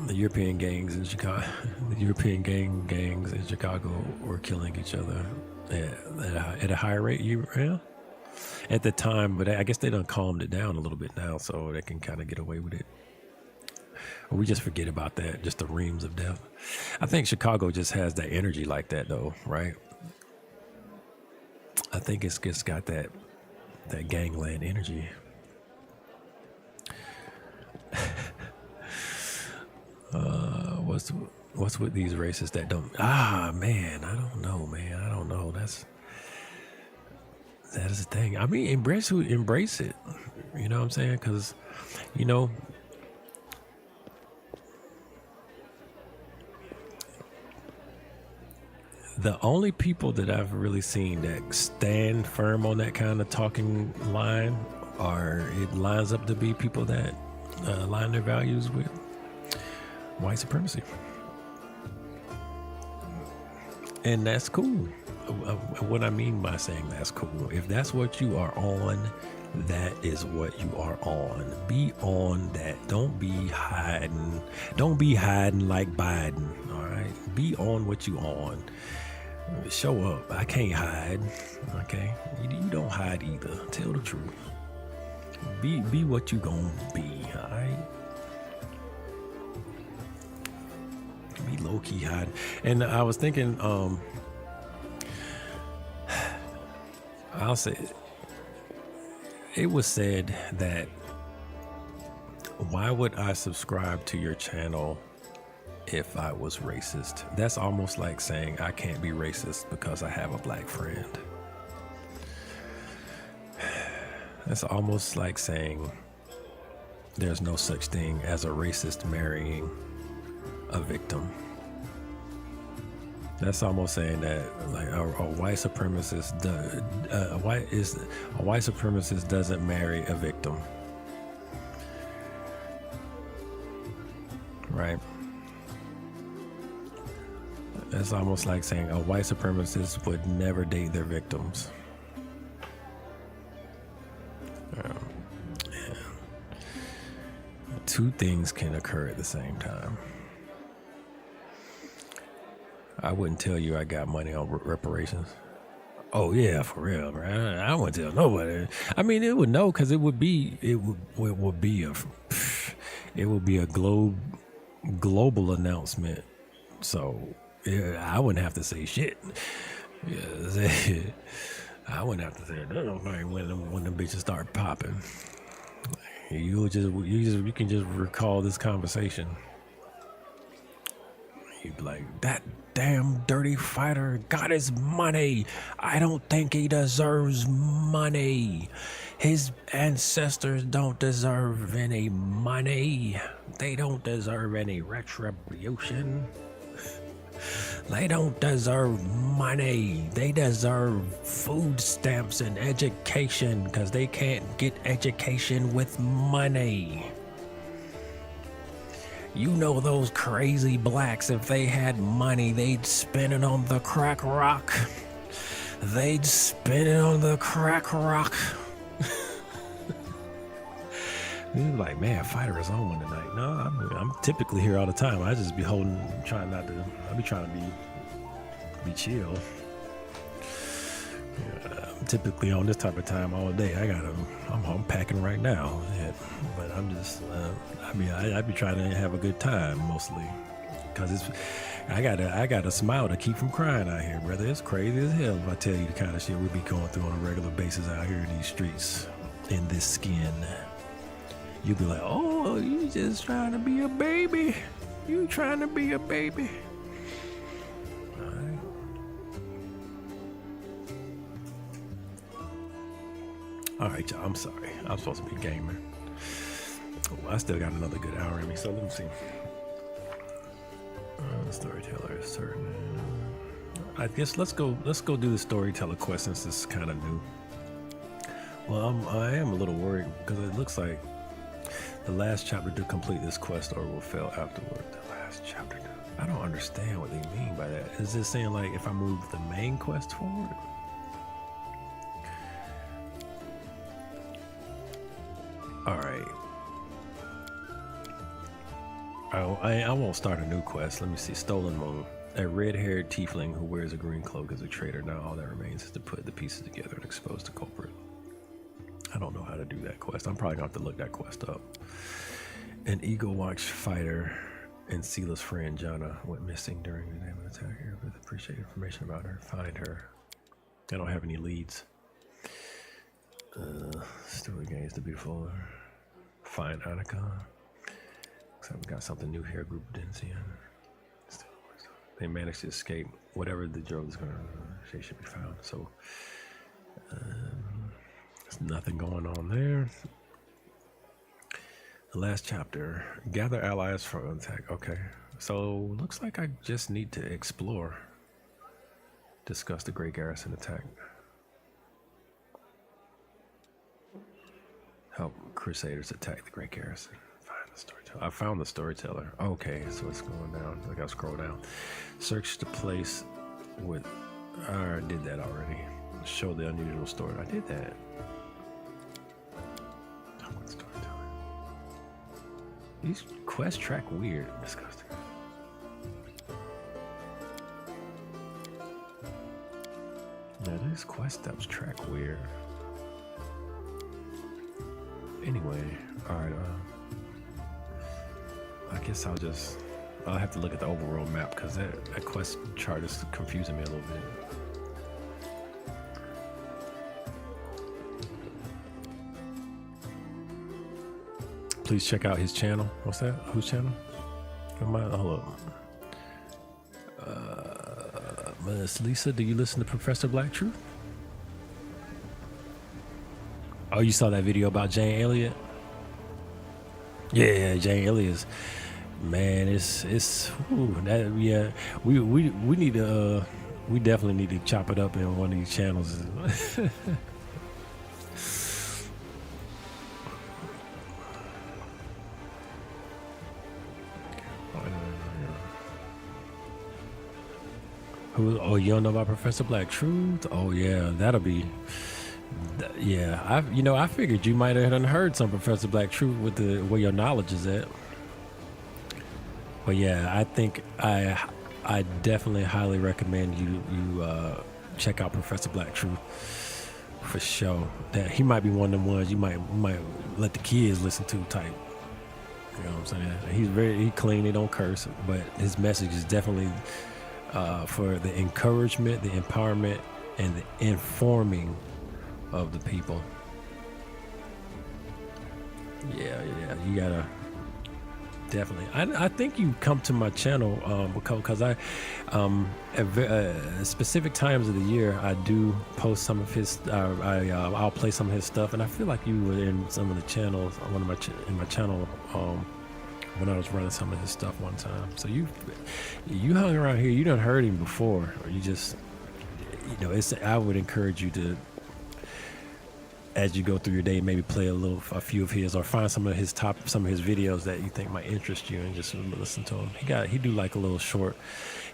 The European gangs in Chicago, gangs in Chicago were killing each other at a higher rate. At the time, but I guess they done calmed it down a little bit now, so they can kind of get away with it. Or we just forget about that, just the reams of death. I think Chicago just has that energy like that, though, right? I think it's just got that gangland energy. What's with these races that don't? Man, I don't know, man. I don't know. That is the thing. I mean, embrace it. You know what I'm saying? Because, you know, the only people that I've really seen that stand firm on that kind of talking line it lines up to be people that align their values with white supremacy. And that's cool. What I mean by saying that's cool, if that's what you are on, that is what you are on. Be on that. Don't be hiding. Don't be hiding like Biden. All right. Be on what you on. Show up. I can't hide. Okay. You don't hide either. Tell the truth. Be what you gonna be. All right. Be low key hiding. And I was thinking, I'll say it was said that why would I subscribe to your channel if I was racist? That's almost like saying I can't be racist because I have a black friend. That's almost like saying there's no such thing as a racist marrying a victim. That's almost saying that like a white supremacist a white supremacist doesn't marry a victim, right? That's almost like saying a white supremacist would never date their victims. Yeah. Two things can occur at the same time. I wouldn't tell you I got money on reparations. Oh yeah, for real, man. I wouldn't tell nobody. I mean, it would know because it would be a global announcement. So yeah, I wouldn't have to say shit. Yeah, I wouldn't have to say nothing when them bitches start popping. You can just recall this conversation. You'd be like, that damn dirty fighter got his money. I don't think he deserves money. His ancestors don't deserve any money. They don't deserve any retribution. They don't deserve money. They deserve food stamps and education because they can't get education with money. You know those crazy blacks, if they had money, they'd spend it on the crack rock. They'd spend it on the crack rock. You're like, man, fighter is on one tonight. No, I'm typically here all the time. I just be trying not to. I be trying to be chill. I'm typically on this type of time all day. I'm packing right now. Yeah, but I'm just. I be trying to have a good time mostly, cause I got a smile to keep from crying out here, brother. It's crazy as hell if I tell you the kind of shit we be going through on a regular basis out here in these streets, in this skin. You'll be like, oh, you just trying to be a baby. You trying to be a baby. All right, y'all. I'm sorry. I'm supposed to be gaming. Oh, I still got another good hour in me, so let me see. Storyteller is certain. I guess let's go do the storyteller quest since it's kind of new. Well, I am a little worried because it looks like the last chapter to complete this quest or will fail afterward. The last chapter. I don't understand what they mean by that. Is this saying like if I move the main quest forward? All right. I won't start a new quest. Let me see. Stolen Moon. A red-haired tiefling who wears a green cloak is a traitor. Now all that remains is to put the pieces together and expose the culprit. I don't know how to do that quest. I'm probably going to have to look that quest up. An Eagle Watch fighter and Sela's friend Jana went missing during the name of the attack. Here with appreciate information about her. Find her. I don't have any leads. Story gains the beautiful. Find Annika. Looks like we got something new here. Group didn't see him. They managed to escape. Whatever the drove is gonna, she should be found. So there's nothing going on there. The last chapter. Gather allies for attack. Okay. So looks like I just need to explore. Discuss the Great Garrison attack. Help Crusaders attack the Great Garrison. Find the storyteller. I found the storyteller. Okay, so it's going down. I gotta scroll down. Search the place with. I did that already. Show the unusual story. I did that. Talk with storyteller. These quests track weird. Disgusting. Yeah, these quest steps track weird. Anyway, alright, I guess I'll have to look at the overall map because that quest chart is confusing me a little bit. Please check out his channel. What's that? Whose channel? Hold up. Miss Lisa, do you listen to Professor Black Truth? Oh, you saw that video about Jane Elliott? Yeah, Jane Elliott. Man, it's that yeah. We need to we definitely need to chop it up in one of these channels. Oh, you don't know about Professor Black Truth? Oh yeah, that'll be. Yeah, I figured you might have heard some Professor Black Truth with the where your knowledge is at. But yeah, I think I definitely highly recommend you check out Professor Black Truth for sure. That he might be one of them ones you might let the kids listen to type. You know what I'm saying? He clean, he don't curse, but his message is definitely for the encouragement, the empowerment, and the informing of the people. Yeah, you gotta definitely. I think you come to my channel because I at specific times of the year I do post some of his. I'll play some of his stuff, and I feel like you were in some of the channels on my channel when I was running some of his stuff one time. So you hung around here. You done heard him before, or you just I would encourage you to, as you go through your day, maybe play a few of his, or find some of his videos that you think might interest you, and just listen to him. He do like a little short.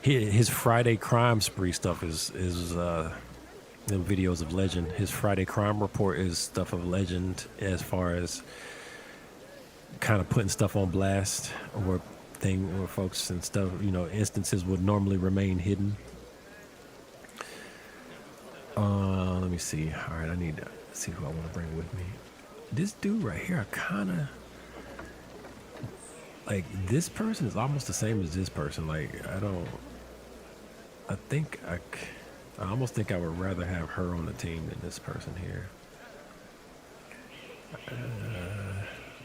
His Friday Crime Spree stuff is the videos of legend. His Friday Crime Report is stuff of legend as far as kind of putting stuff on blast or folks and stuff. Instances would normally remain hidden. Let me see. All right, I need to see who I want to bring with me. This dude right here, I kind of like. This person is almost the same as this person. Like, I almost think I would rather have her on the team than this person here.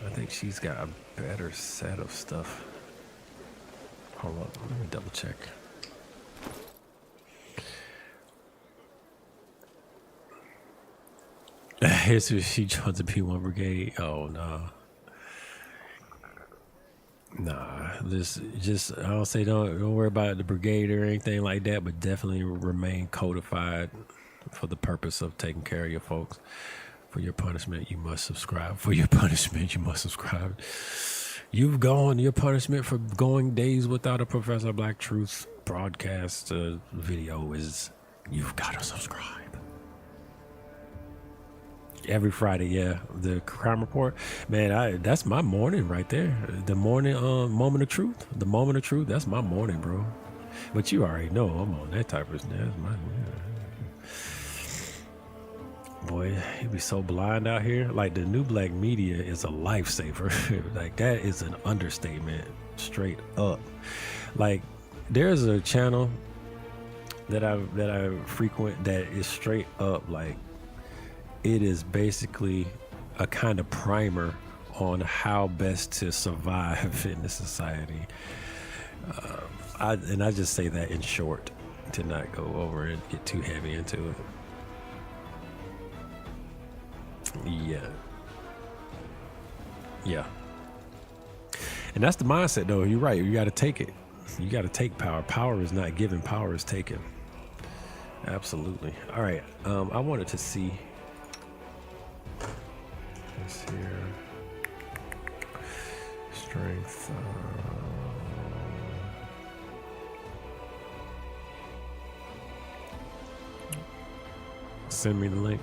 I think she's got a better set of stuff. Hold up, let me double check. She joins the P1 Brigade. Oh no. Nah, just I don't say don't worry about the brigade or anything like that, but definitely remain codified for the purpose of taking care of your folks. For your punishment, you must subscribe. For your punishment, you must subscribe. You've gone your punishment for going days without a Professor Black Truth broadcast video is you've got to subscribe. Every Friday, yeah. The crime report, man. That's my morning right there. The morning, moment of truth. The moment of truth. That's my morning, bro. But you already know I'm on that type of. That's my. Boy, you be so blind out here. Like the new black media is a lifesaver. Like that is an understatement, straight up. Like there's a channel that I frequent that is straight up like. It is basically a kind of primer on how best to survive in this society. I just say that in short to not go over and get too heavy into it. Yeah. And that's the mindset, though. You're right. You got to take it. You got to take power. Power is not given. Power is taken. Absolutely. All right. I wanted to see. This here. Strength. Send me the link.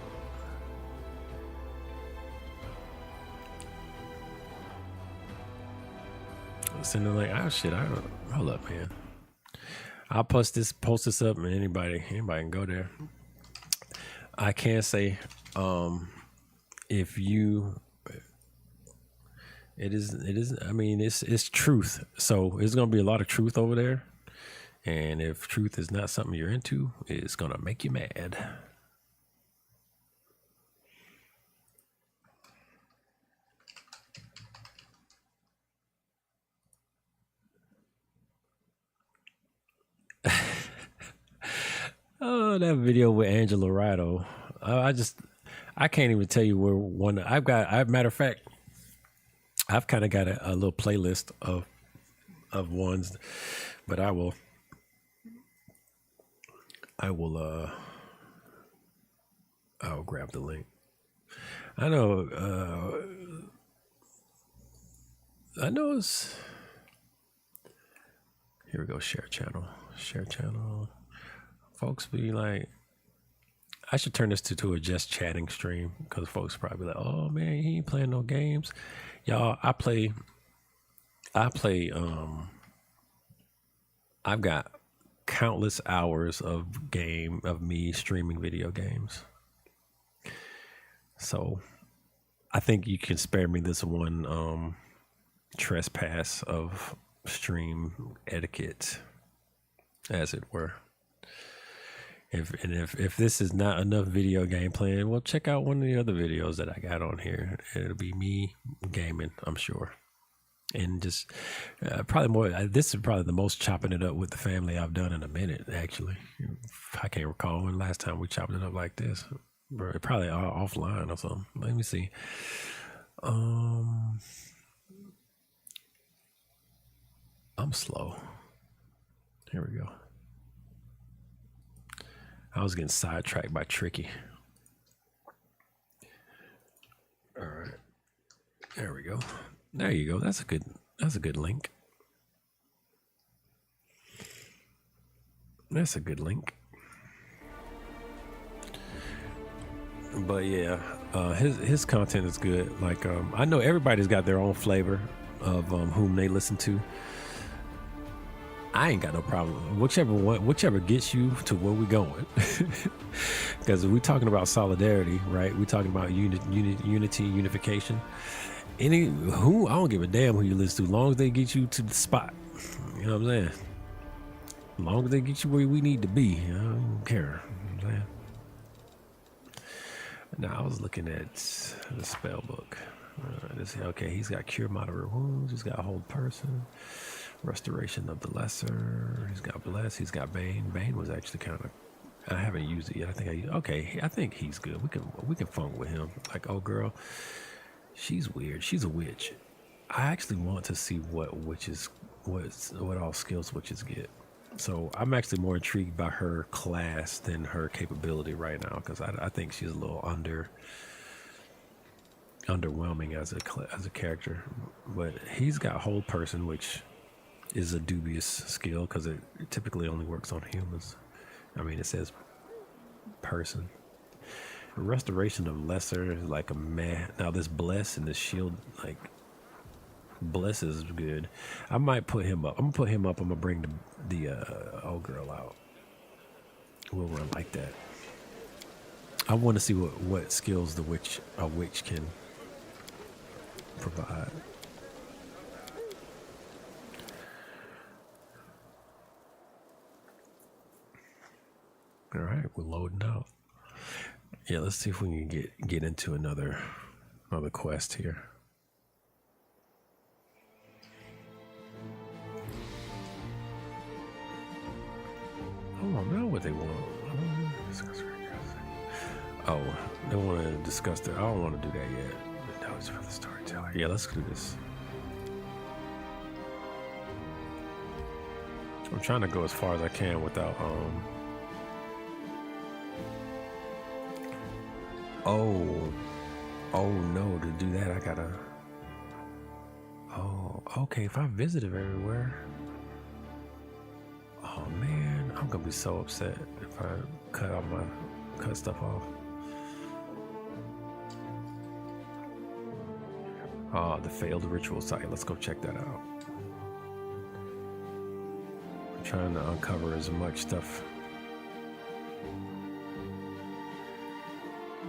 Send the link. Oh shit! Hold up, man. I'll post this up, and anybody can go there. I can say, if you, it is. I mean, it's truth. So it's gonna be a lot of truth over there, and if truth is not something you're into, it's gonna make you mad. Oh, that video with Angela Rado. I can't even tell you where one. Matter of fact, I've kind of got a little playlist of ones, but I will grab the link. I know it's, here we go. Share channel. Folks be like, I should turn this to a just chatting stream because folks probably like, oh man, he ain't playing no games. Y'all, I've got countless hours of me streaming video games. So I think you can spare me this one trespass of stream etiquette, as it were. If this is not enough video game playing, well, check out one of the other videos that I got on here. It'll be me gaming, I'm sure. And just probably more, this is probably the most chopping it up with the family I've done in a minute, actually. I can't recall when last time we chopped it up like this. Probably offline or something. Let me see. I'm slow. Here we go. I was getting sidetracked by Tricky. All right. There we go. There you go. That's a good link. That's a good link. But yeah, his content is good. Like I know everybody's got their own flavor of whom they listen to. I ain't got no problem. Whichever gets you to where we going. Because we're talking about solidarity, right? We're talking about unity, unification. I don't give a damn who you listen to, as long as they get you to the spot. You know what I'm saying? As long as they get you where we need to be, I don't care. You know what I'm saying? Now I was looking at the spell book. Okay, he's got cure moderate wounds. He's got hold person. Restoration of the lesser. He's got bless. He's got bane. Bane was actually kind of I haven't used it yet. I think okay. I think he's good. We can funk with him. Like, oh girl, she's weird. She's a witch. I actually want to see what all skills witches get. So I'm actually more intrigued by her class than her capability right now, because I think she's a little underwhelming as a character. But he's got hold person, which is a dubious skill because it typically only works on humans. I mean, it says person. Restoration of lesser, like a meh. Now this bless and this shield, like bless is good. I might put him up. I'm gonna put him up. I'm gonna bring the old girl out. We'll run like that. I want to see what skills a witch can provide. All right, we're loading out. Yeah, let's see if we can get into another quest here. Oh, I know what they want. Oh, they want to discuss that. I don't want to do that yet. That was for the storyteller. Yeah, let's do this. I'm trying to go as far as I can without Oh no, to do that I gotta. Oh, okay, if I visited everywhere. Oh man, I'm gonna be so upset if I cut stuff off. Oh, the failed ritual site. Let's go check that out. I'm trying to uncover as much stuff.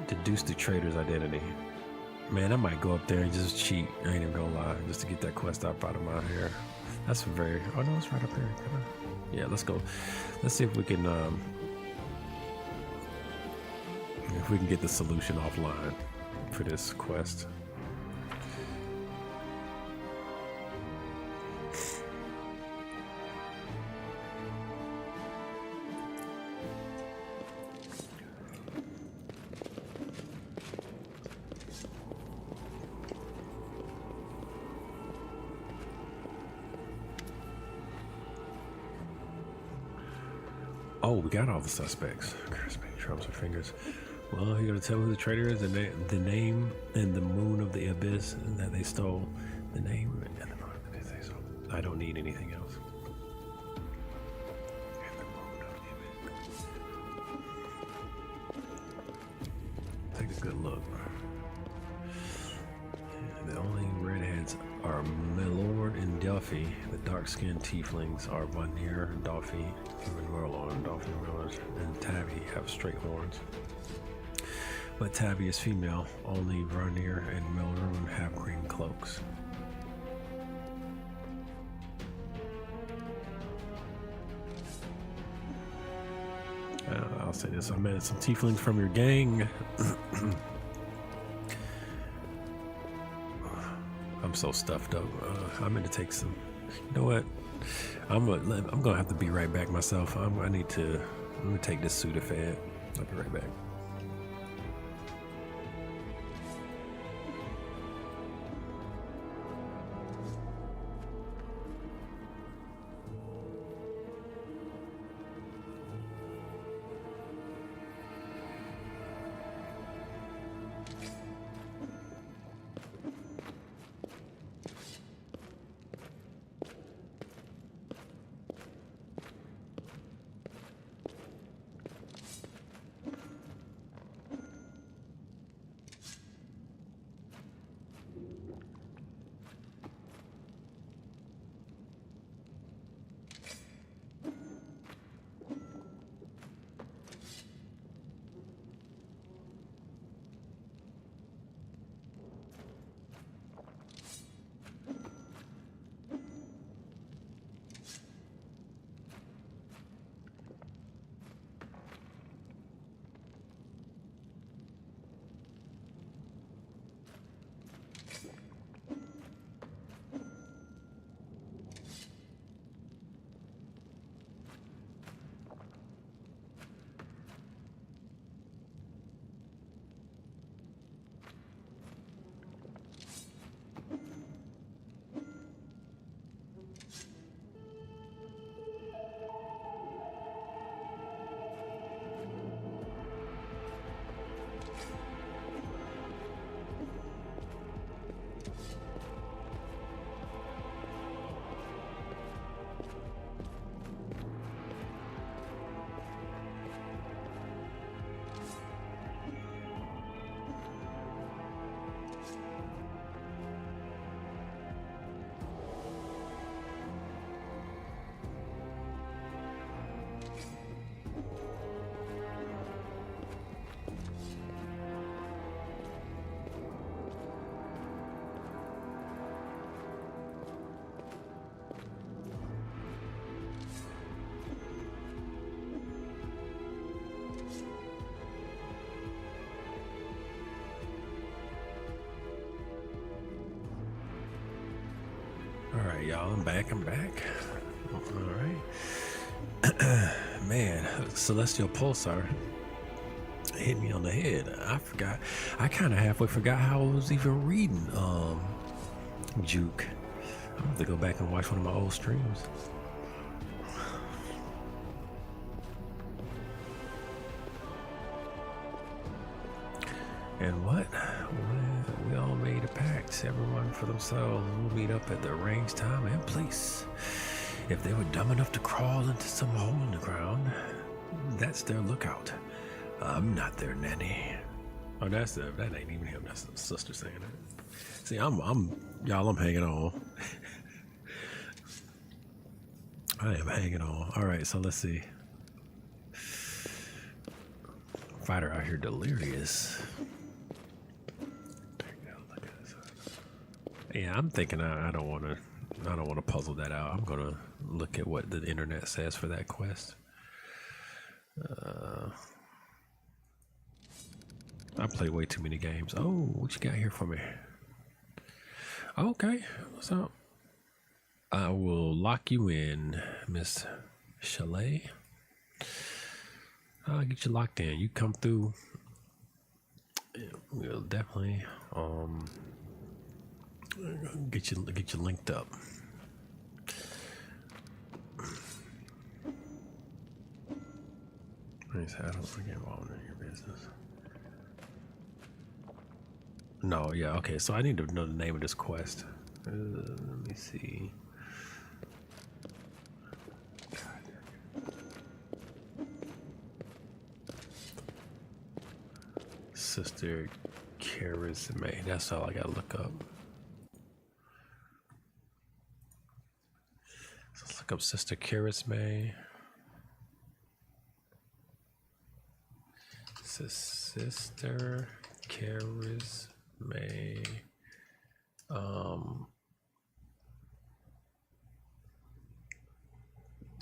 Deduce the trader's identity. Man, I might go up there and just cheat. I ain't even gonna lie, just to get that quest up out of my hair. That's very. Oh no, it's right up here. Yeah, let's go. Let's see if we can get the solution offline for this quest. Oh, we got all the suspects. Crispy trumps her fingers. Well, you gonna tell me who the traitor is? The name and the moon of the abyss that they stole. The name and the moon that they stole. I don't need anything else. And the moon of the abyss. Take a good look. Yeah, the only redheads are Milord and Duffy. The dark-skinned tieflings are Vanir, Duffy, and Merlon, Duffy, and Tabby have straight horns. But Tabby is female. Only Vanir and Melroon have green cloaks. I'll say this. I met some tieflings from your gang. I'm so stuffed up. I'm going to take some. You know what? I'm gonna have to be right back myself. I'm gonna take this Sudafed. I'll be right back. y'all. I'm back. All right. Man, Celestial Pulsar hit me on the head. I forgot. I kind of halfway forgot how I was even reading Juke. I'm gonna have to go back and watch one of my old streams. And what? We all made a pact, everyone for themselves. We'll meet up at the arranged time and place. If they were dumb enough to crawl into some hole in the ground, that's their lookout. I'm not their nanny. Oh, that ain't even him. That's the sister saying that. See, I'm hanging on. I am hanging on. All right, so let's see. Fighter out here delirious. Yeah, I'm thinking I don't want to puzzle that out. I'm gonna look at what the internet says for that quest. I play way too many games. Oh, what you got here for me? Okay, what's up? I will lock you in, Miss Chalet. I'll get you locked in. You come through. We'll definitely get you linked up. I don't forget involved in your business. No, yeah, okay. So I need to know the name of this quest. Let me see. Sister Charisma. That's all I gotta look up. So let's look up Sister Charisma. Sister Charisma.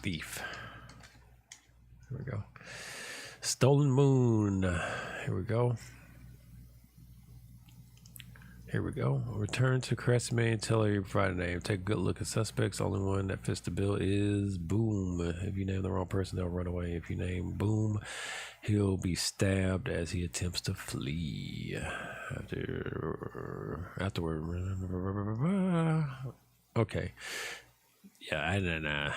Thief. Here we go. Stolen Moon. Here we go. Here we go. Return to Crestmay and tell her your Friday name. Take a good look at suspects. Only one that fits the bill is Boom. If you name the wrong person, they'll run away. If you name Boom, he'll be stabbed as he attempts to flee. Afterward. Okay. Yeah,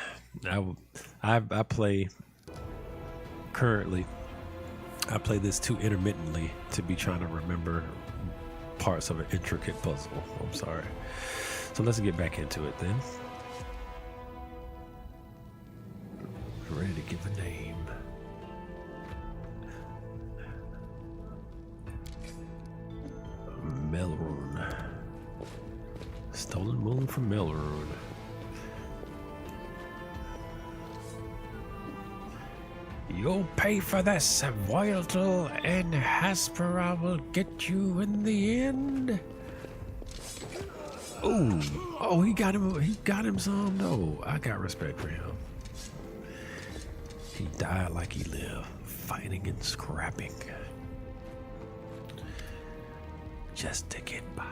I play currently. I play this too intermittently to be trying to remember parts of an intricate puzzle. I'm sorry. So let's get back into it then. Ready to give a name. Melrune. Stolen Moon from Melrune. You'll pay for this, Voyatel and Haspera will get you in the end. Oh, he got him some. No, I got respect for him. He died like he lived, fighting and scrapping. Just to get by.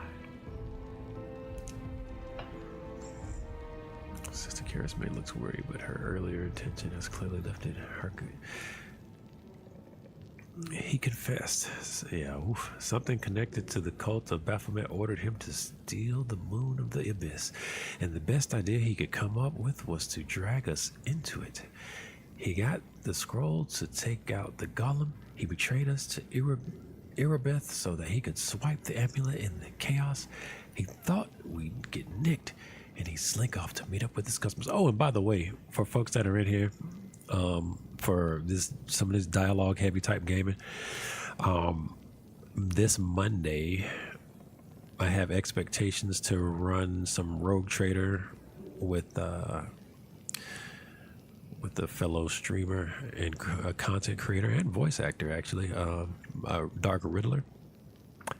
Sister Charisma looks worried, but her earlier attention has clearly lifted her. He confessed. Yeah, something connected to the cult of Baphomet ordered him to steal the moon of the abyss, and the best idea he could come up with was to drag us into it. He got the scroll to take out the golem. He betrayed us to Erebeth so that he could swipe the amulet in the chaos. He thought we'd get nicked, and he slink off to meet up with his customers. Oh, and by the way, for folks that are in here, for some of this dialogue heavy type gaming, this Monday, I have expectations to run some Rogue Trader with a fellow streamer and content creator and voice actor, actually, Dark Riddler.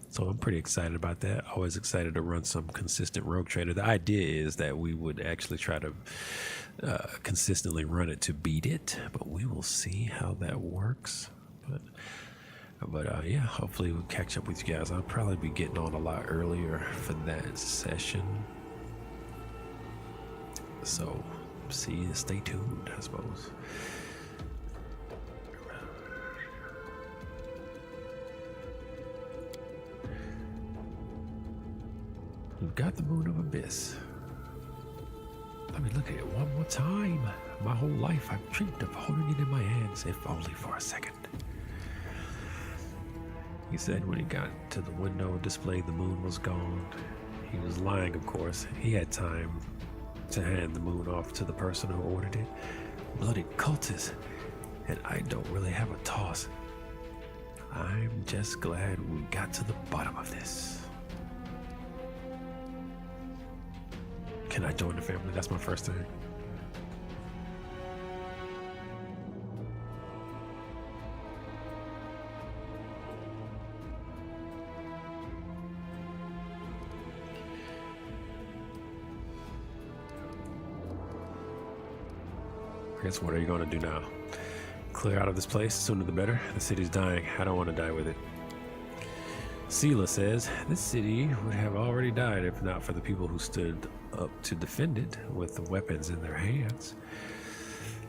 So I'm pretty excited about that. Always excited to run some consistent Rogue Trader. The idea is that we would actually try to consistently run it to beat it, but we will see how that works. But yeah, hopefully we'll catch up with you guys. I'll probably be getting on a lot earlier for that session. So, stay tuned, I suppose. We've got the Moon of Abyss. Let me look at it one more time. My whole life I've dreamed of holding it in my hands, if only for a second. He said when he got to the window display, the moon was gone. He was lying, of course. He had time to hand the moon off to the person who ordered it. Bloody cultists. And I don't really have a toss. I'm just glad we got to the bottom of this. Can I join the family? That's my first thing. I guess what are you going to do now? Clear out of this place, sooner the better. The city's dying. I don't want to die with it. Sela says, this city would have already died if not for the people who stood up to defend it with the weapons in their hands.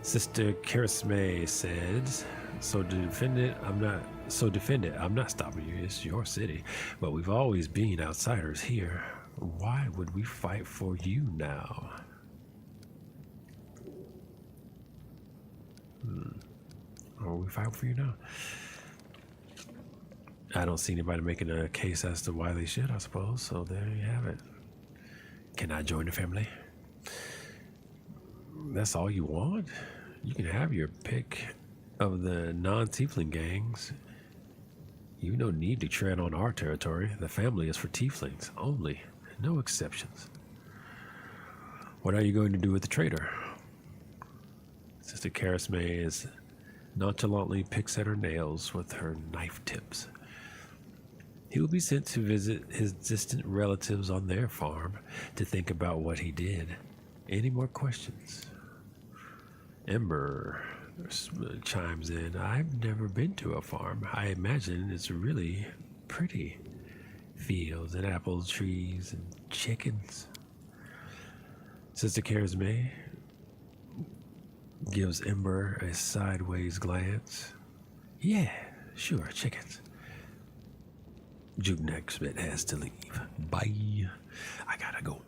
Sister Karisme says, so defend it, I'm not stopping you. It's your city. But we've always been outsiders here. Why would we fight for you now? Or we fight for you now? I don't see anybody making a case as to why they should, I suppose. So there you have it. Can I join the family? That's all you want? You can have your pick of the non-tiefling gangs. You no need to tread on our territory. The family is for tieflings only. No exceptions. What are you going to do with the traitor? Sister Karisme is nonchalantly picks at her nails with her knife tips. He will be sent to visit his distant relatives on their farm to think about what he did. Any more questions? Ember chimes in. I've never been to a farm. I imagine it's really pretty. Fields and apple trees and chickens. Sister Karisme gives Ember a sideways glance. Yeah, sure, chickens. Jugnaxbit has to leave. Bye. I gotta go.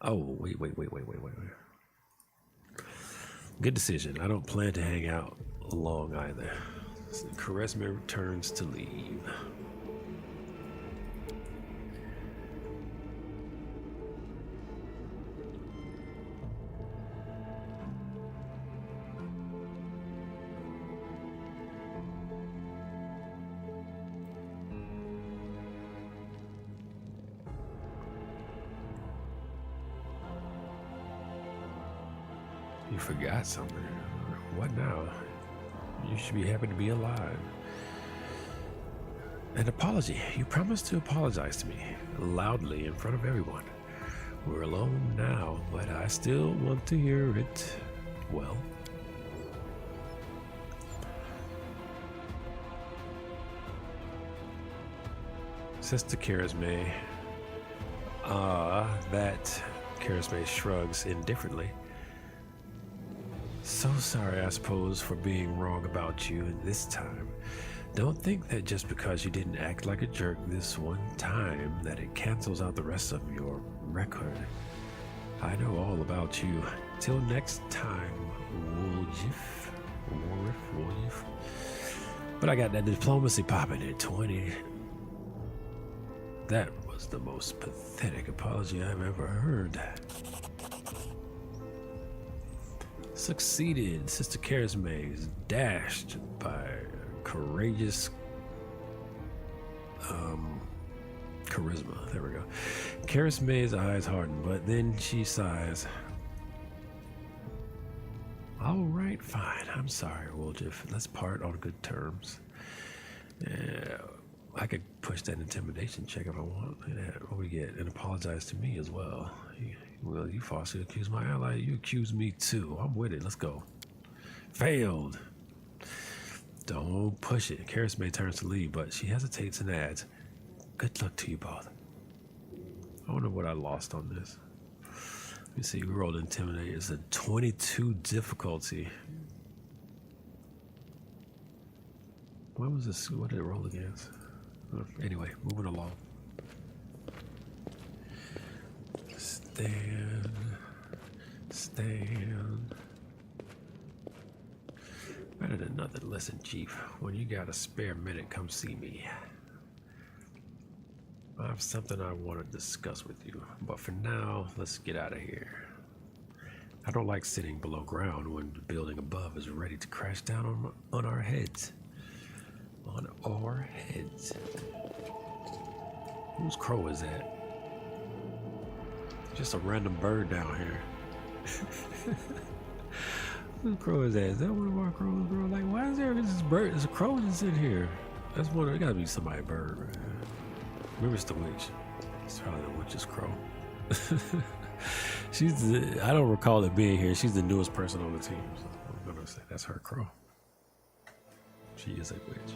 Oh, wait. Good decision. I don't plan to hang out long either. Karisme turns to leave. You forgot something. What now? You should be happy to be alive. An apology. You promised to apologize to me loudly in front of everyone. We're alone now, but I still want to hear it. Well, Sister Karisme. That Karisme shrugs indifferently. So sorry, I suppose, for being wrong about you this time. Don't think that just because you didn't act like a jerk this one time that it cancels out the rest of your record. I know all about you. Till next time, Woljif. But I got that diplomacy popping at 20. That was the most pathetic apology I've ever heard. Succeeded. Sister Karisme is dashed by courageous charisma. There we go. Karisme's eyes harden, but then she sighs. All right, fine. I'm sorry, Woljif. Let's part on good terms. Yeah, I could push that intimidation check if I want. What we get? And apologize to me as well. Well, you falsely accused my ally. You accuse me too. I'm with it. Let's go. Failed. Don't push it. Karisme turns to leave, but she hesitates and adds, good luck to you both. I wonder what I lost on this. me see. We rolled intimidate. It's a 22 difficulty. What was this? What did it roll against? Anyway, moving along. Stand. Better than nothing. Listen, Chief. When you got a spare minute, come see me. I have something I want to discuss with you, but for now, let's get out of here. I don't like sitting below ground when the building above is ready to crash down on our heads. On our heads. Whose crow is that? Just a random bird down here. Whose crow is that? Is that one of our crows, bro? Like, why is there this bird? There's a crow just in here. That's one. It gotta be somebody's bird, man. Maybe it's the witch. It's probably the witch's crow. I don't recall it being here. She's the newest person on the team. So I'm gonna say that's her crow. She is a witch.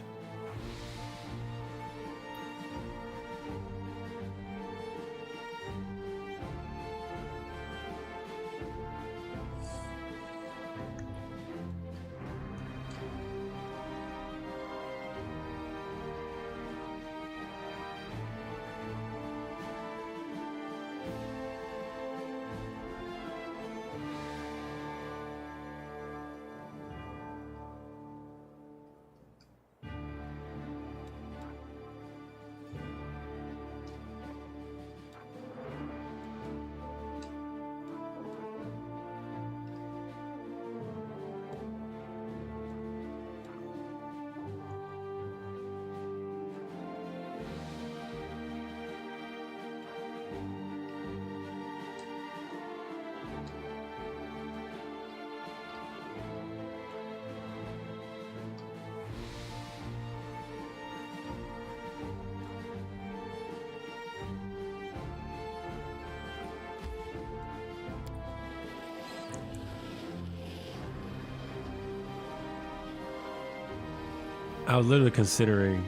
I was literally considering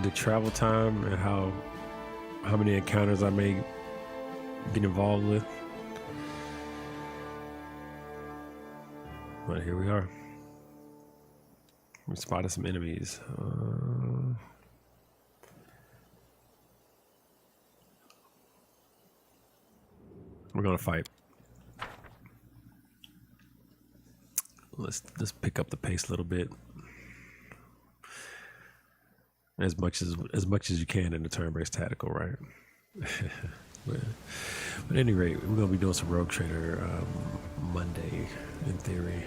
the travel time and how many encounters I may get involved with. But here we are. We spotted some enemies. We're gonna fight. Let's just pick up the pace a little bit. As much as you can in the turn-based tactical, right? but at any rate, we're gonna be doing some Rogue Trader Monday, in theory.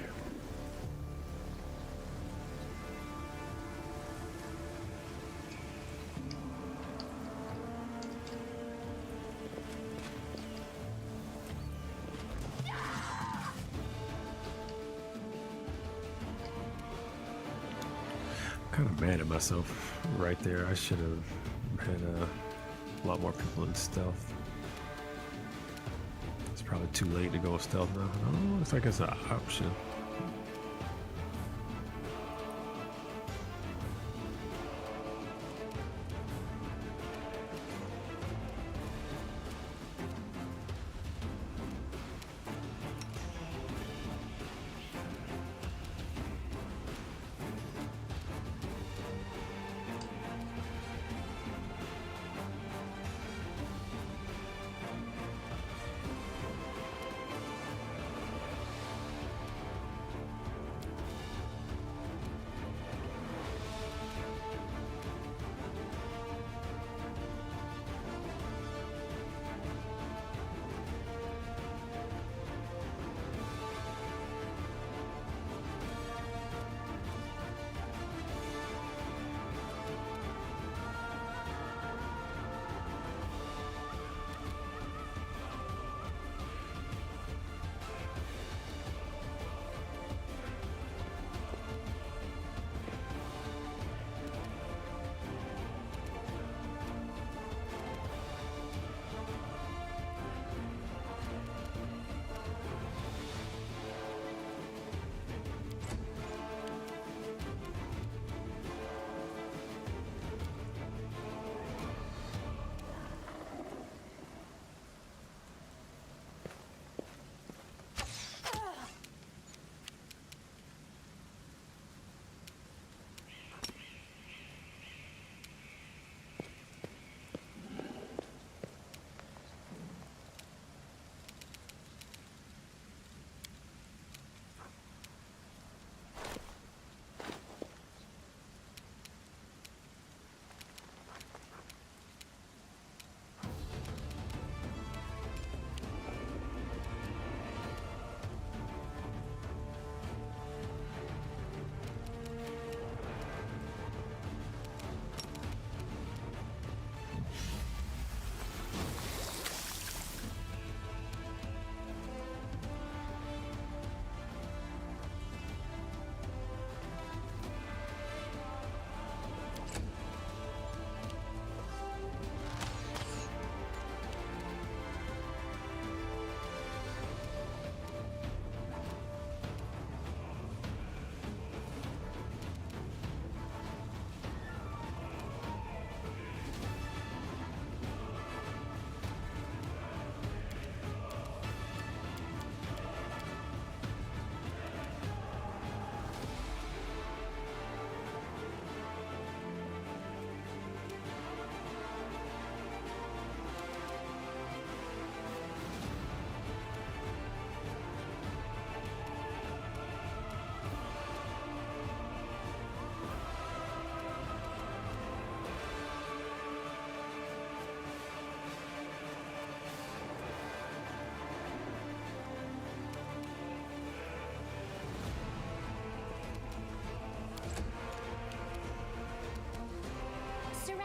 Kind of mad at myself right there. I should have had a lot more people in stealth. It's probably too late to go stealth now. Oh, looks like it's an option.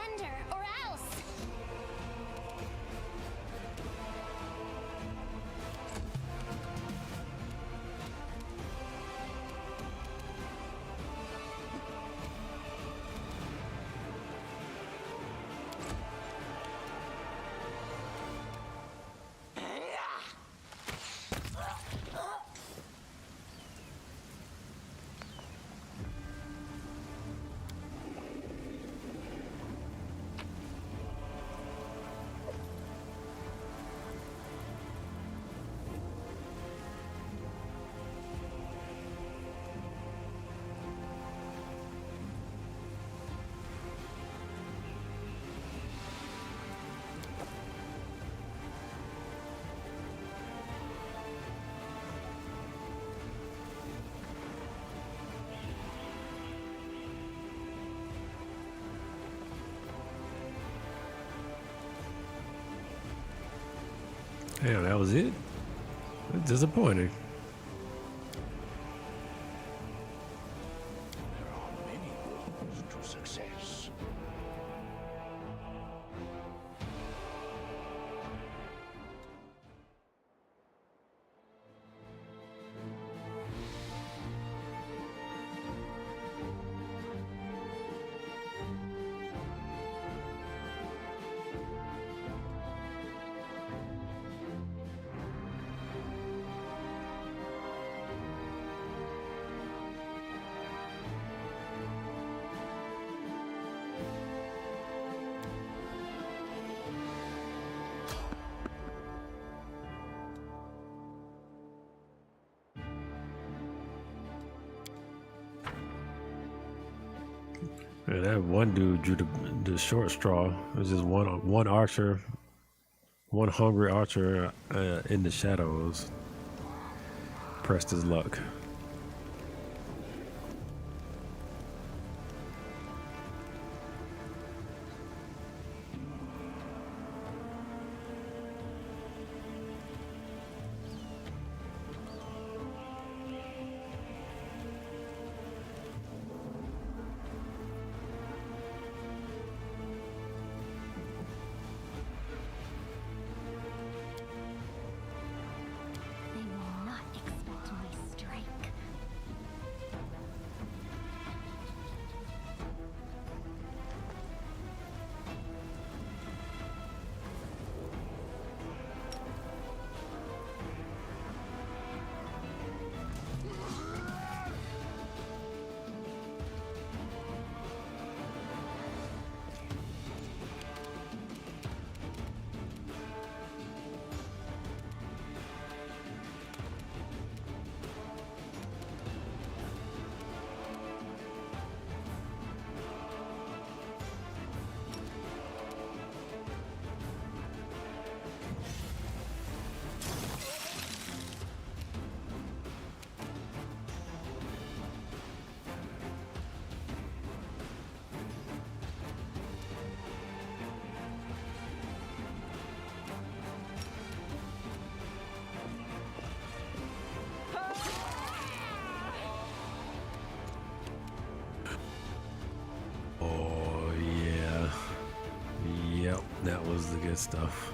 surrender, or else. Damn, that was it? That's disappointing. There are many roads to success. Yeah, that one dude drew the short straw. It was just one archer, one hungry archer in the shadows. Pressed his luck. They will not expect my strike. Oh yeah. Yep, that was the good stuff.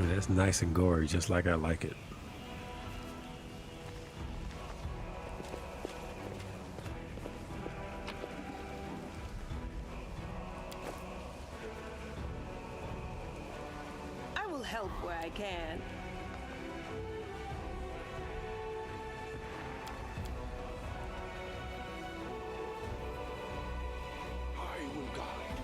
That's nice and gory, just like I like it. I will help where I can. I will guide.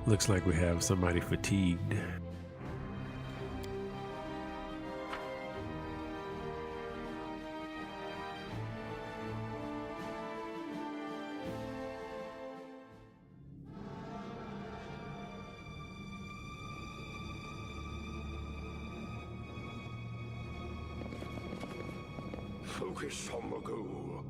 Looks like we have somebody fatigued. Focus on the goal.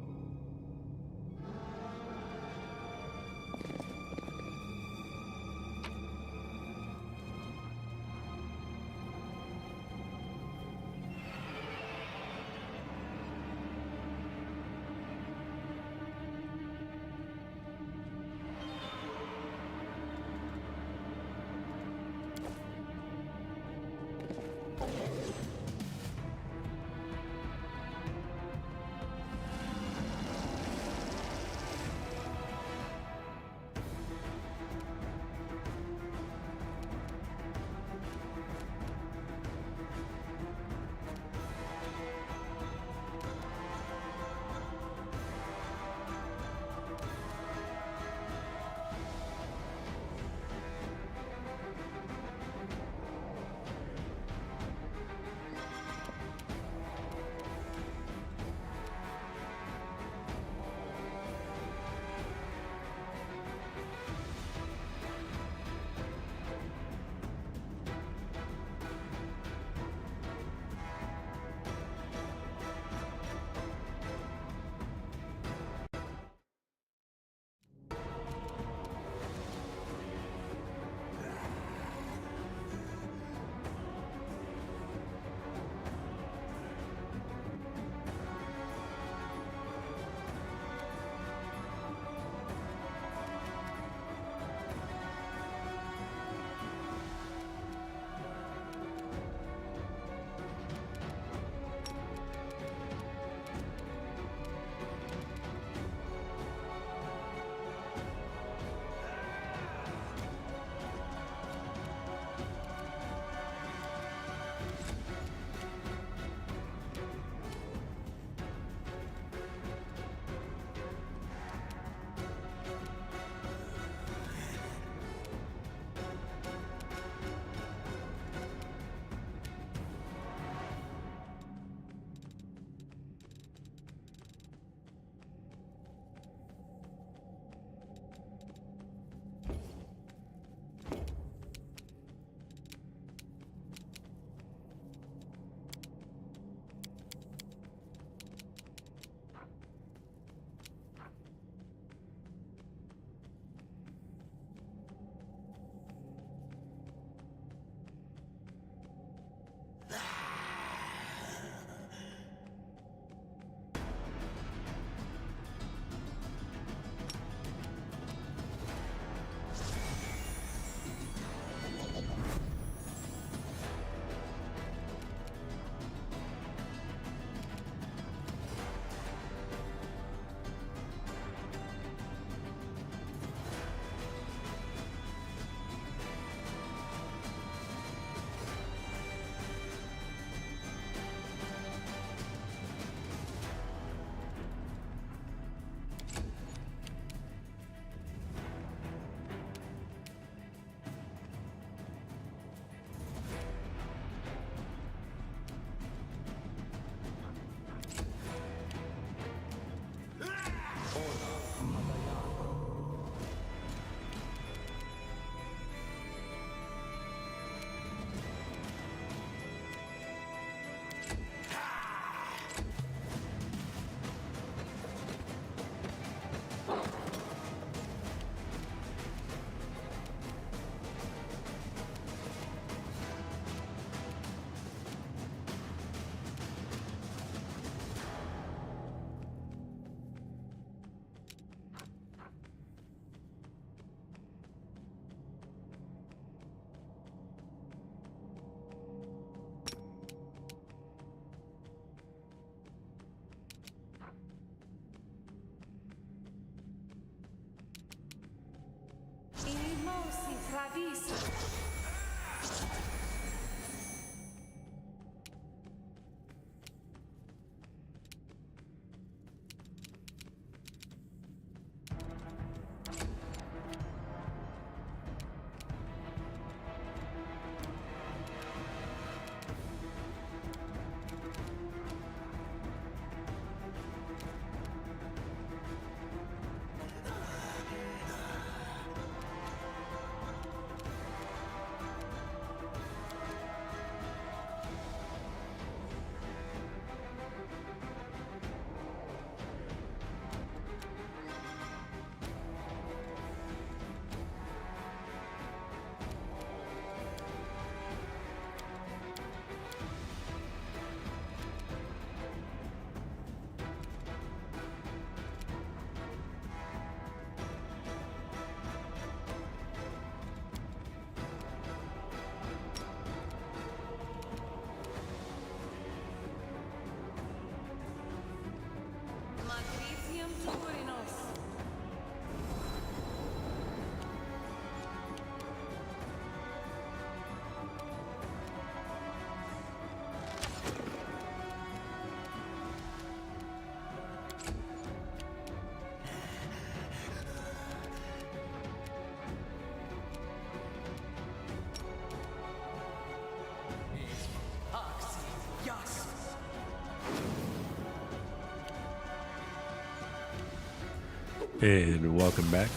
And welcome back.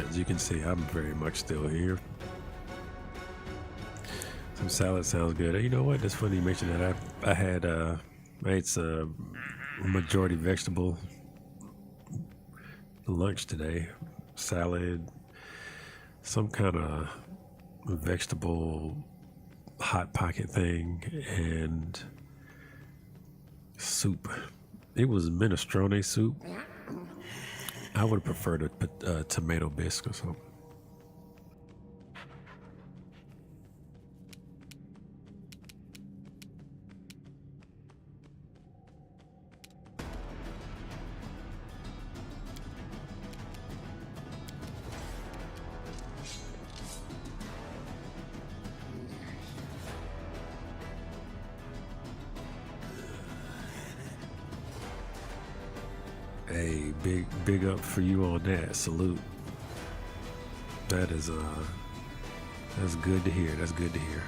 As you can see, I'm very much still here. Some salad sounds good. You know what? That's funny you mentioned that. I ate some majority vegetable lunch today. Salad, some kind of vegetable hot pocket thing, and soup. It was minestrone soup. I would have preferred a tomato bisque or something. Hey, big up for you on that. Salute. That is that's good to hear. That's good to hear.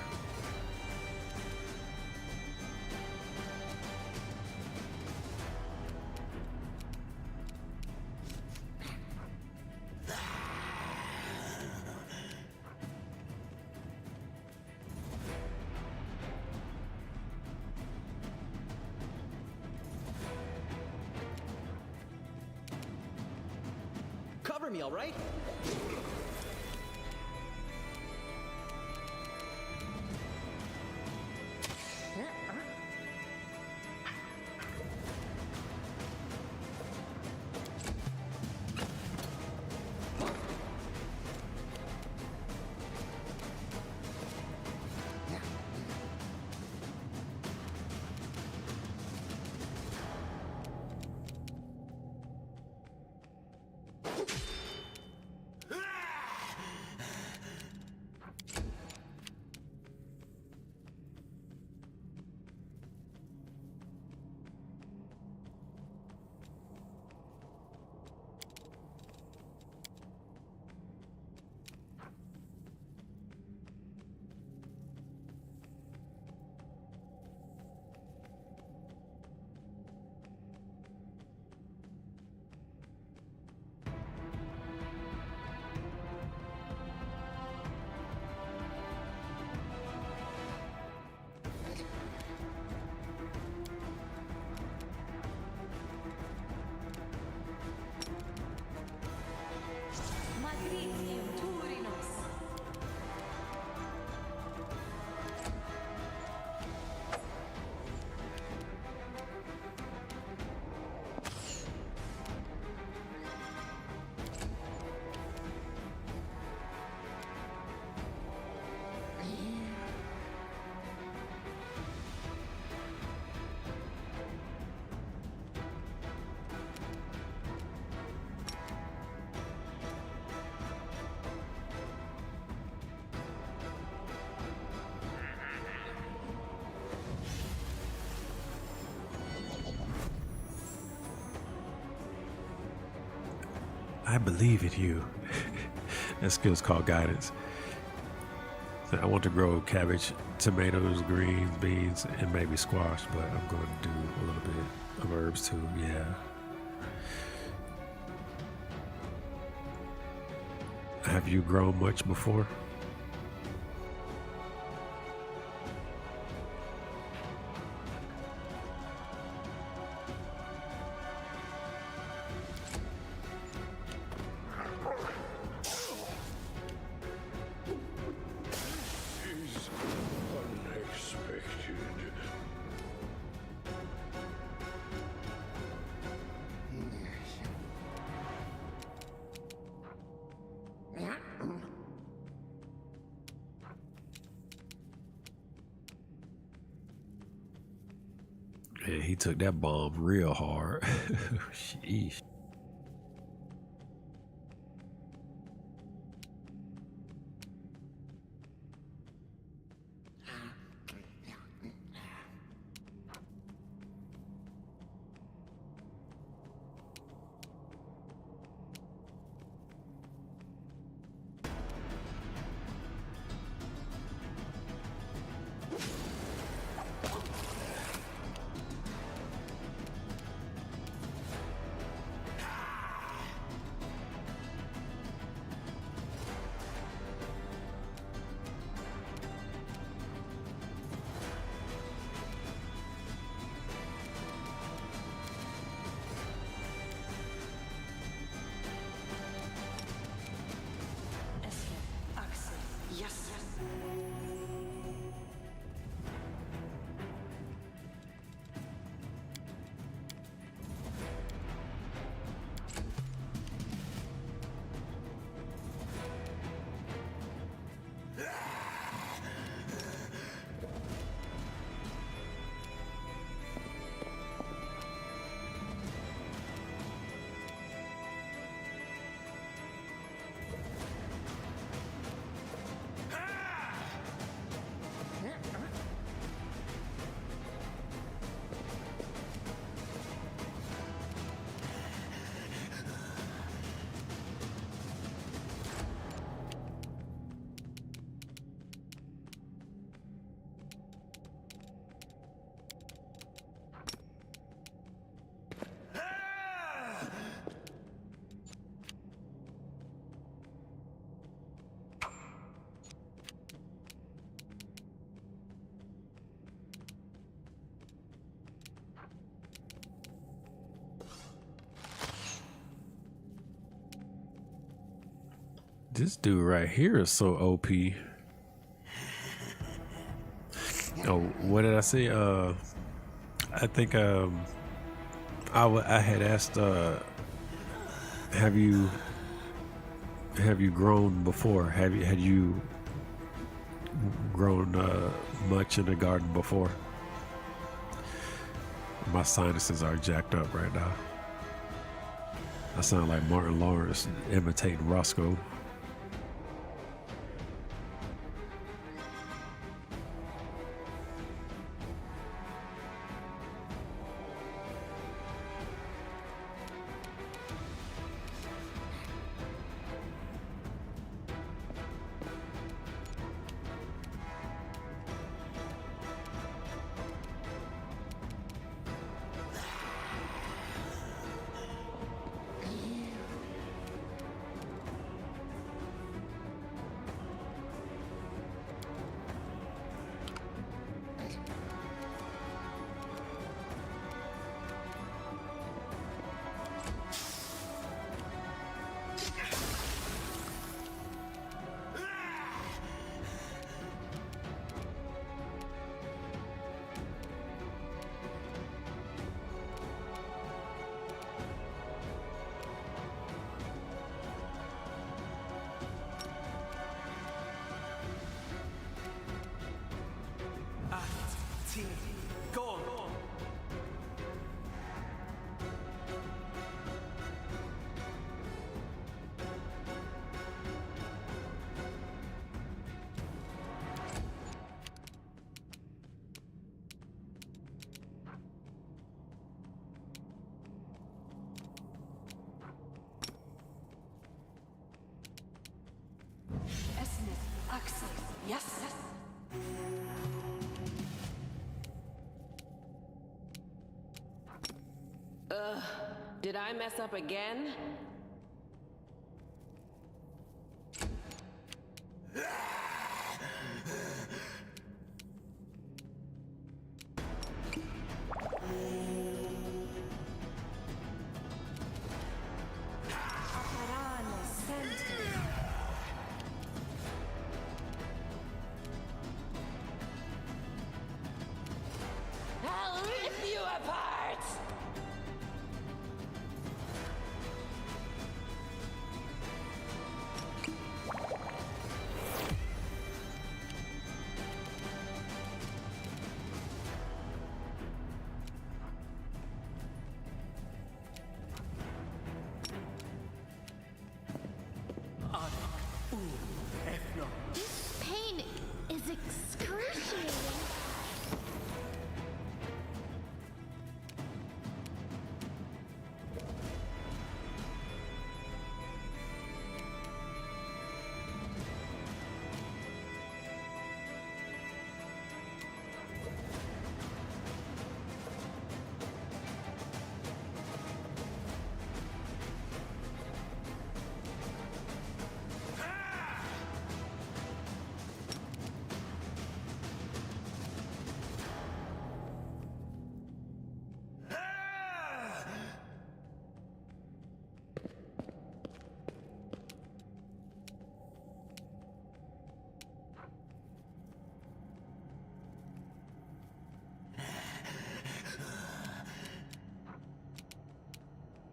Cover me, all right? I believe in you. That skill's called guidance. So I want to grow cabbage, tomatoes, greens, beans, and maybe squash, but I'm going to do a little bit of herbs too. Yeah. Have you grown much before? Is unexpected. Yeah, he took that bomb real hard. Sheesh. This dude right here is so OP. Oh, what did I say? I think I had asked, have you grown before? Had you grown much in the garden before? My sinuses are jacked up right now. I sound like Martin Lawrence imitating Roscoe. Go on. Yes. Did I mess up again? I'll rip you apart! This pain is excruciating.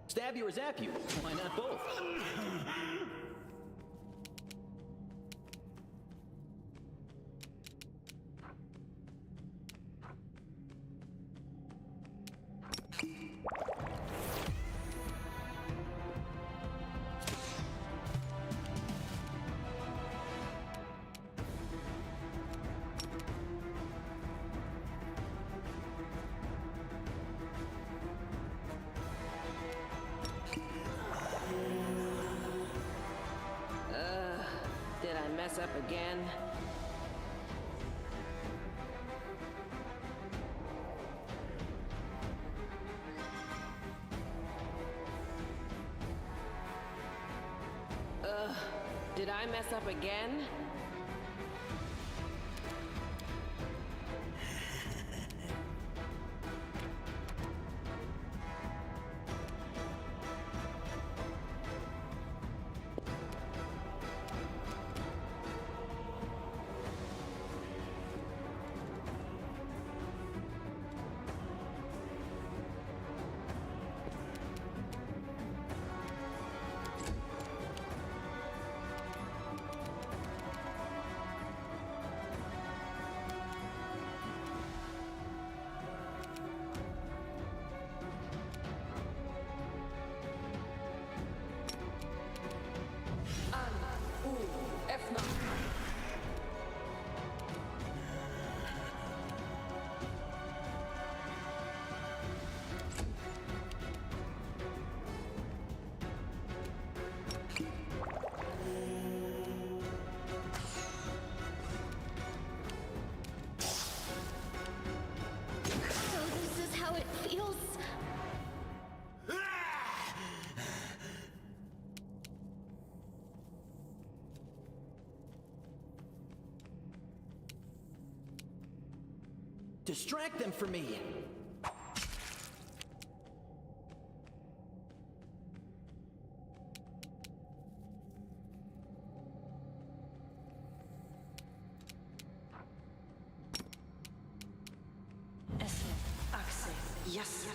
Stab you or zap you? Why not both? Did I mess up again? Did I mess up again? Distract them from me. Yes.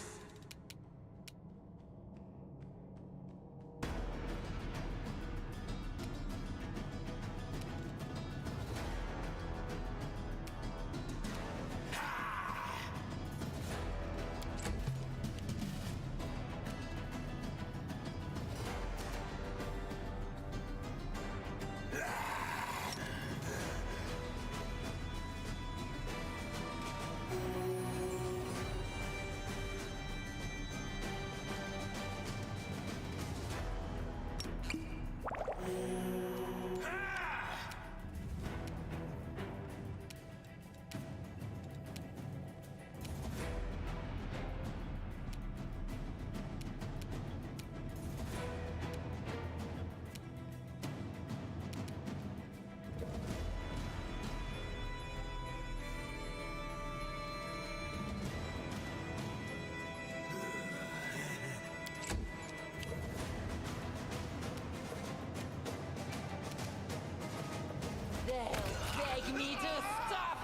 Beg me to stop!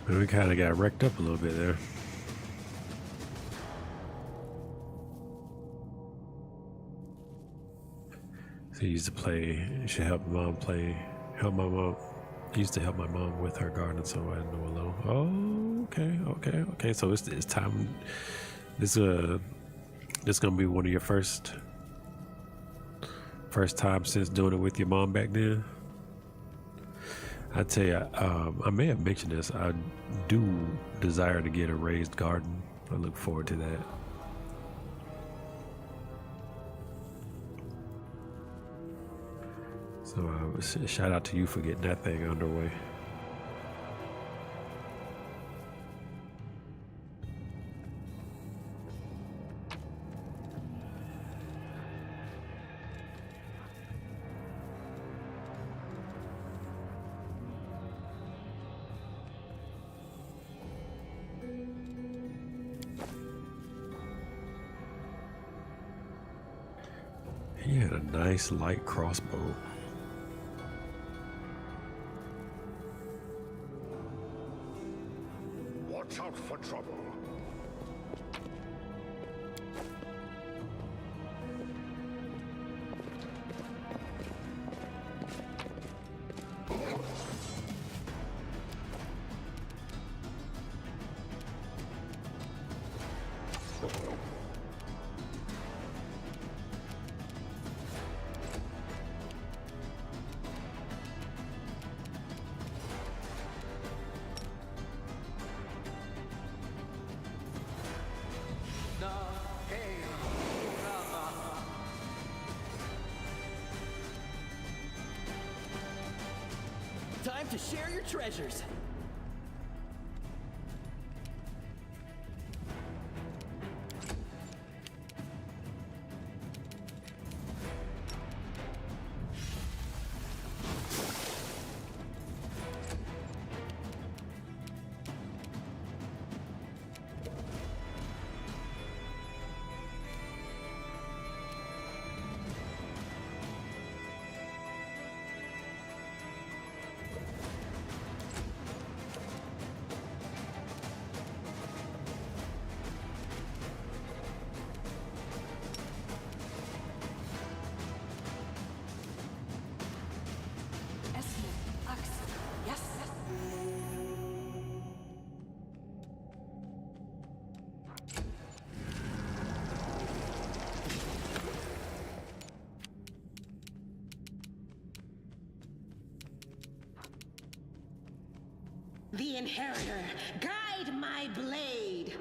But we kind of got wrecked up a little bit there. So he used to play, she helped mom play, help my mom, used to help my mom with her garden, so I know a little. Oh, okay. So it's time, this gonna be one of your first time since doing it with your mom back then. I tell you, I may have mentioned this. I do desire to get a raised garden. I look forward to that. So shout out to you for getting that thing underway. He had a nice light crossbow. Watch out for trouble. Time to share your treasures. The Inheritor, guide my blade!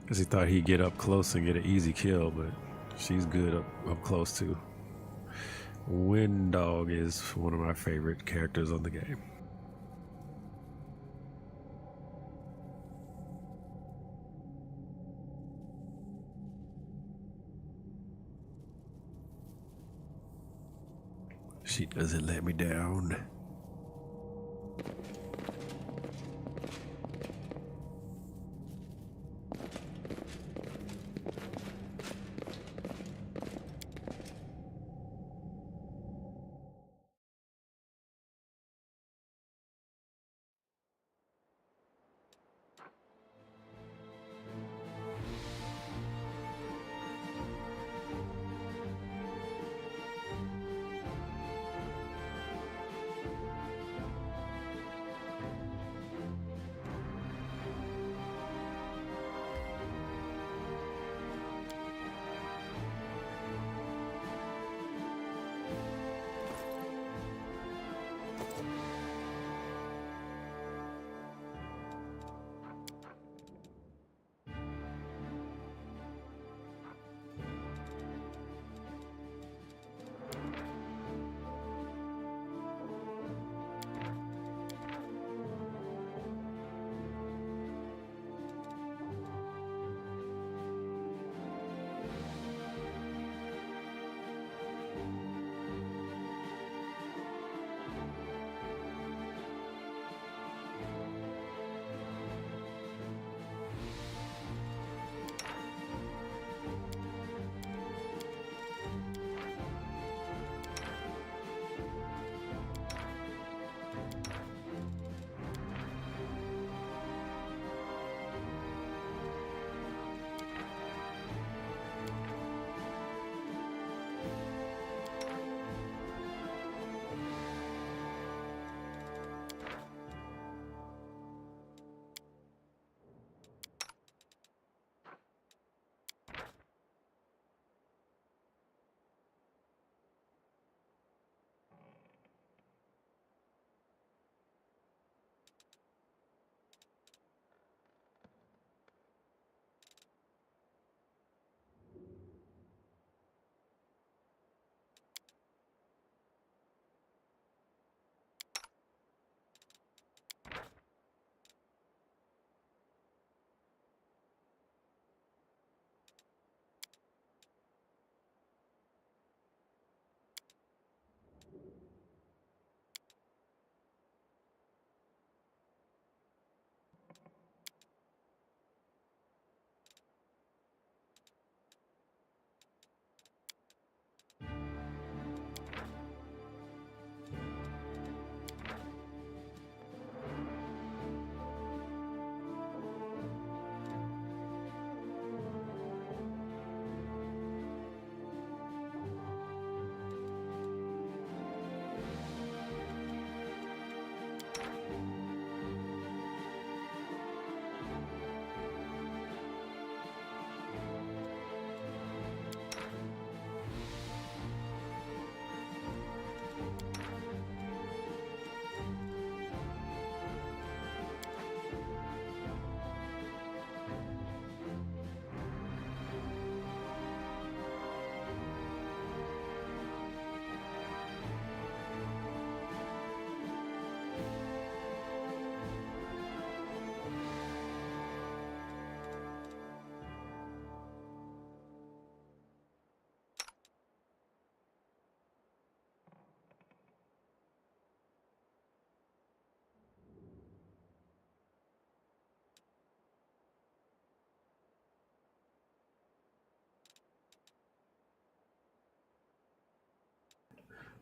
Because he thought he'd get up close and get an easy kill, but She's good up close too. Wind Dog is one of my favorite characters on the game. She doesn't let me down.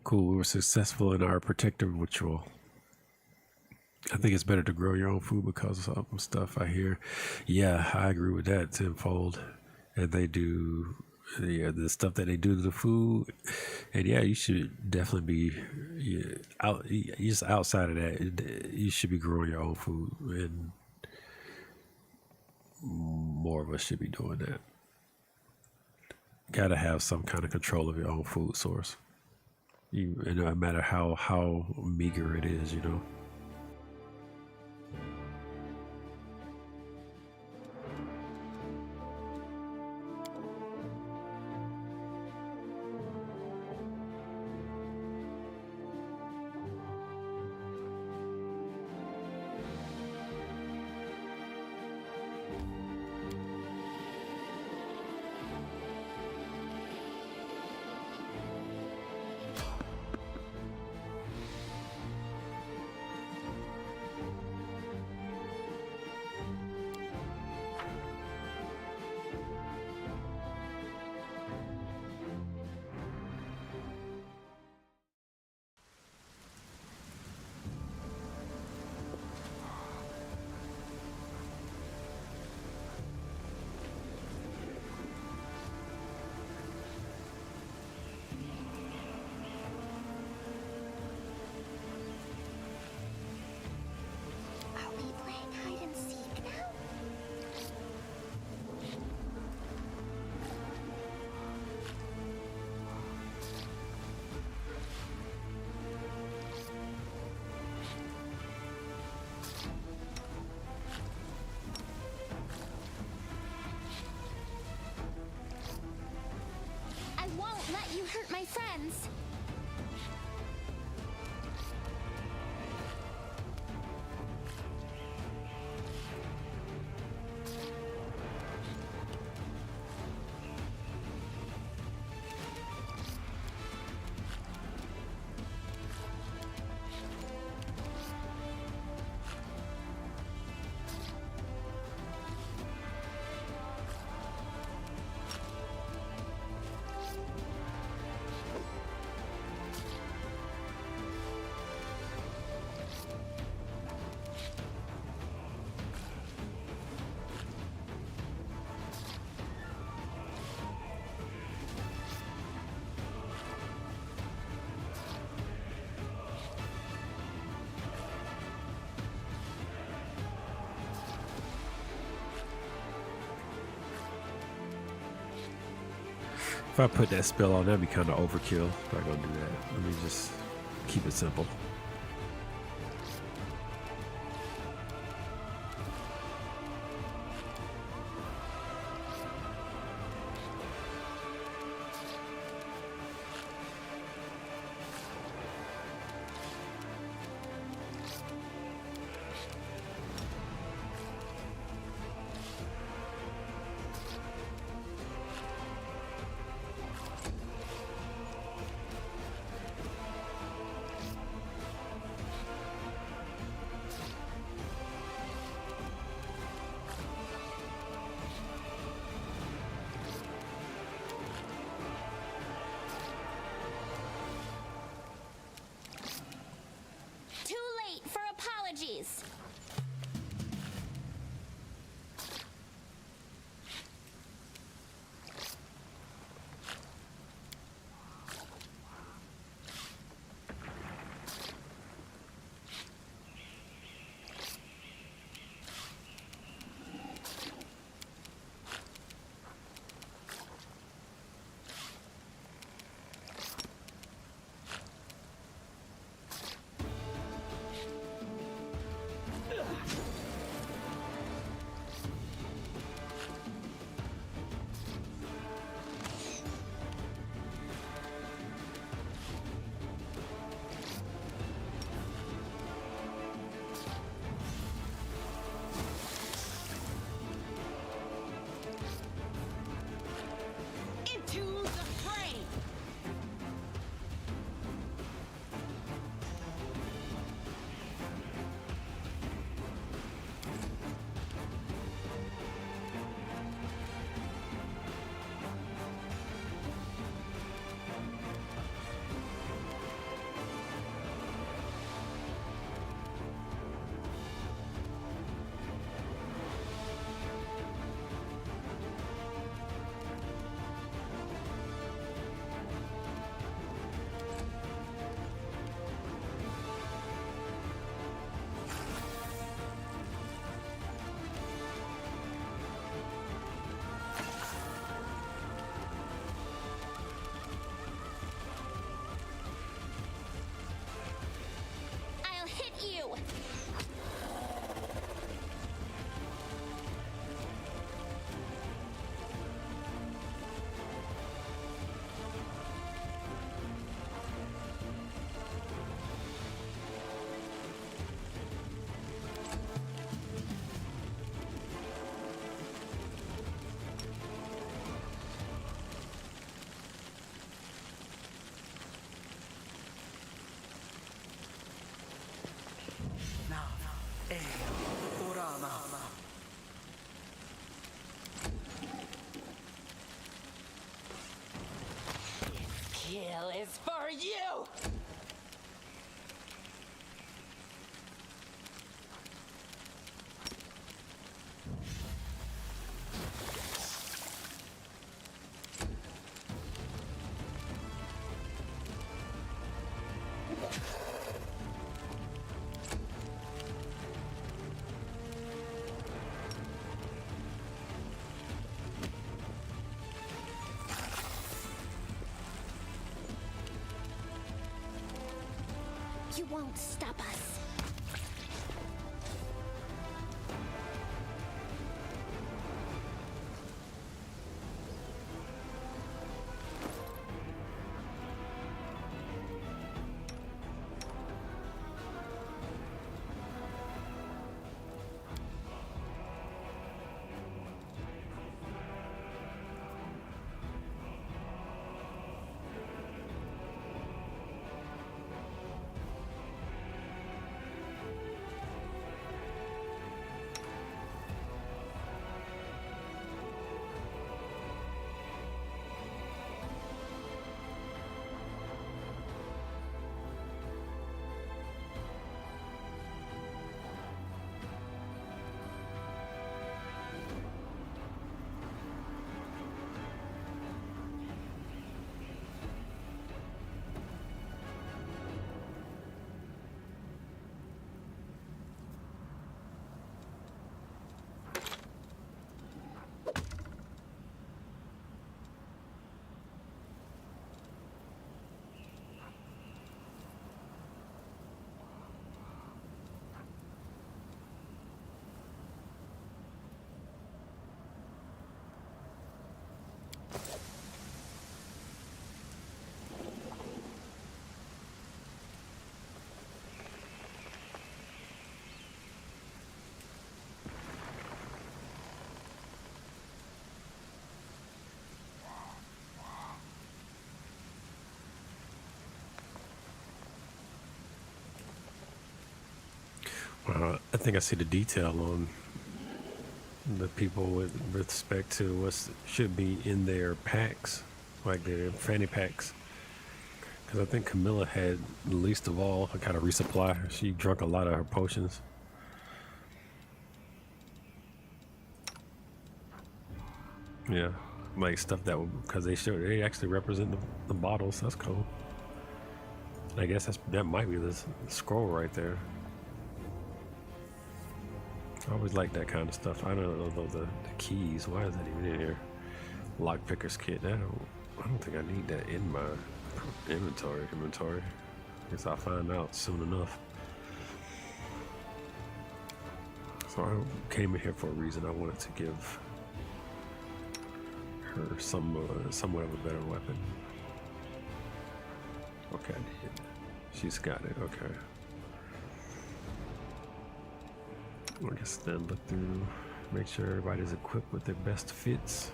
Cool. We were successful in our protective ritual. I think it's better to grow your own food because of some stuff I hear. Yeah, I agree with that tenfold. And they do, yeah, the stuff that they do to the food. And yeah, you should definitely be just outside of that. You should be growing your own food, and more of us should be doing that. Got to have some kind of control of your own food source. No matter how meager it is, you know. friends. If I put that spell on, that'd be kind of overkill. I'm not gonna do that. Let me just keep it simple. Too late for apologies. Into the fray! I'll hit you. Kill is for you! You won't stop us. I think I see the detail on the people with respect to what should be in their packs, like their fanny packs. Because I think Camilla had, least of all, a kind of resupply. She drank a lot of her potions. Yeah, like stuff that would, because they actually represent the bottles. That's cool. I guess that might be the scroll right there. I always like that kind of stuff. I don't know though the keys. Why is that even in here? Lockpicker's kit. I don't think I need that in my inventory. Guess I'll find out soon enough. So I came in here for a reason. I wanted to give her somewhat of a better weapon. Okay, I did. She's got it. Okay. I guess then look through, make sure everybody's equipped with their best fits.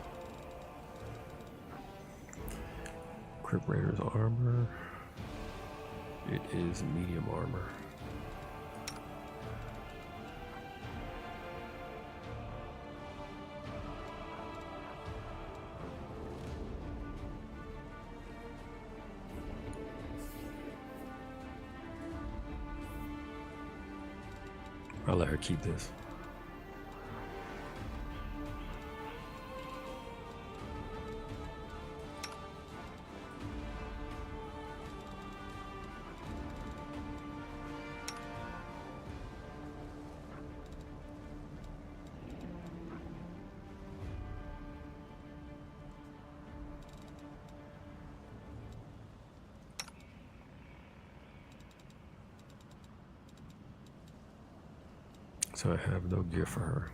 Crypt Raider's armor. It is medium armor. I'll let her keep this. So I have no gear for her.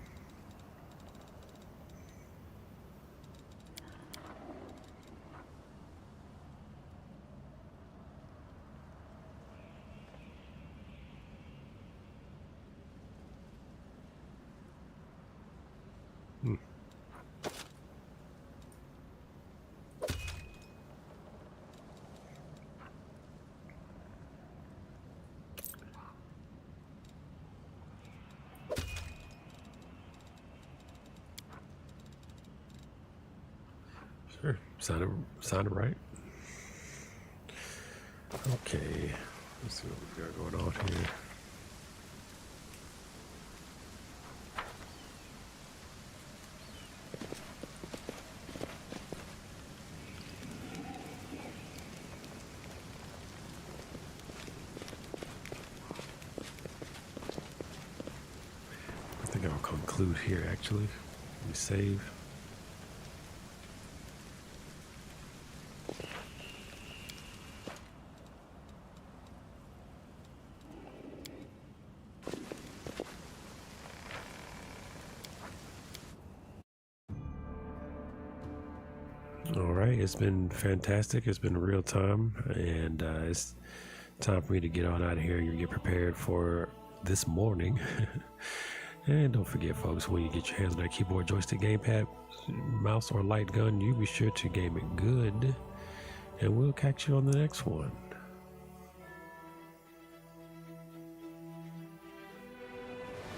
Sure, sounded right. Okay, let's see what we got going on here. I think I'll conclude here actually. Let me save. All right, it's been fantastic. It's been real time, and it's time for me to get on out of here and get prepared for this morning. And don't forget, folks, when you get your hands on that keyboard, joystick, gamepad, mouse, or light gun, you be sure to game it good. And we'll catch you on the next one.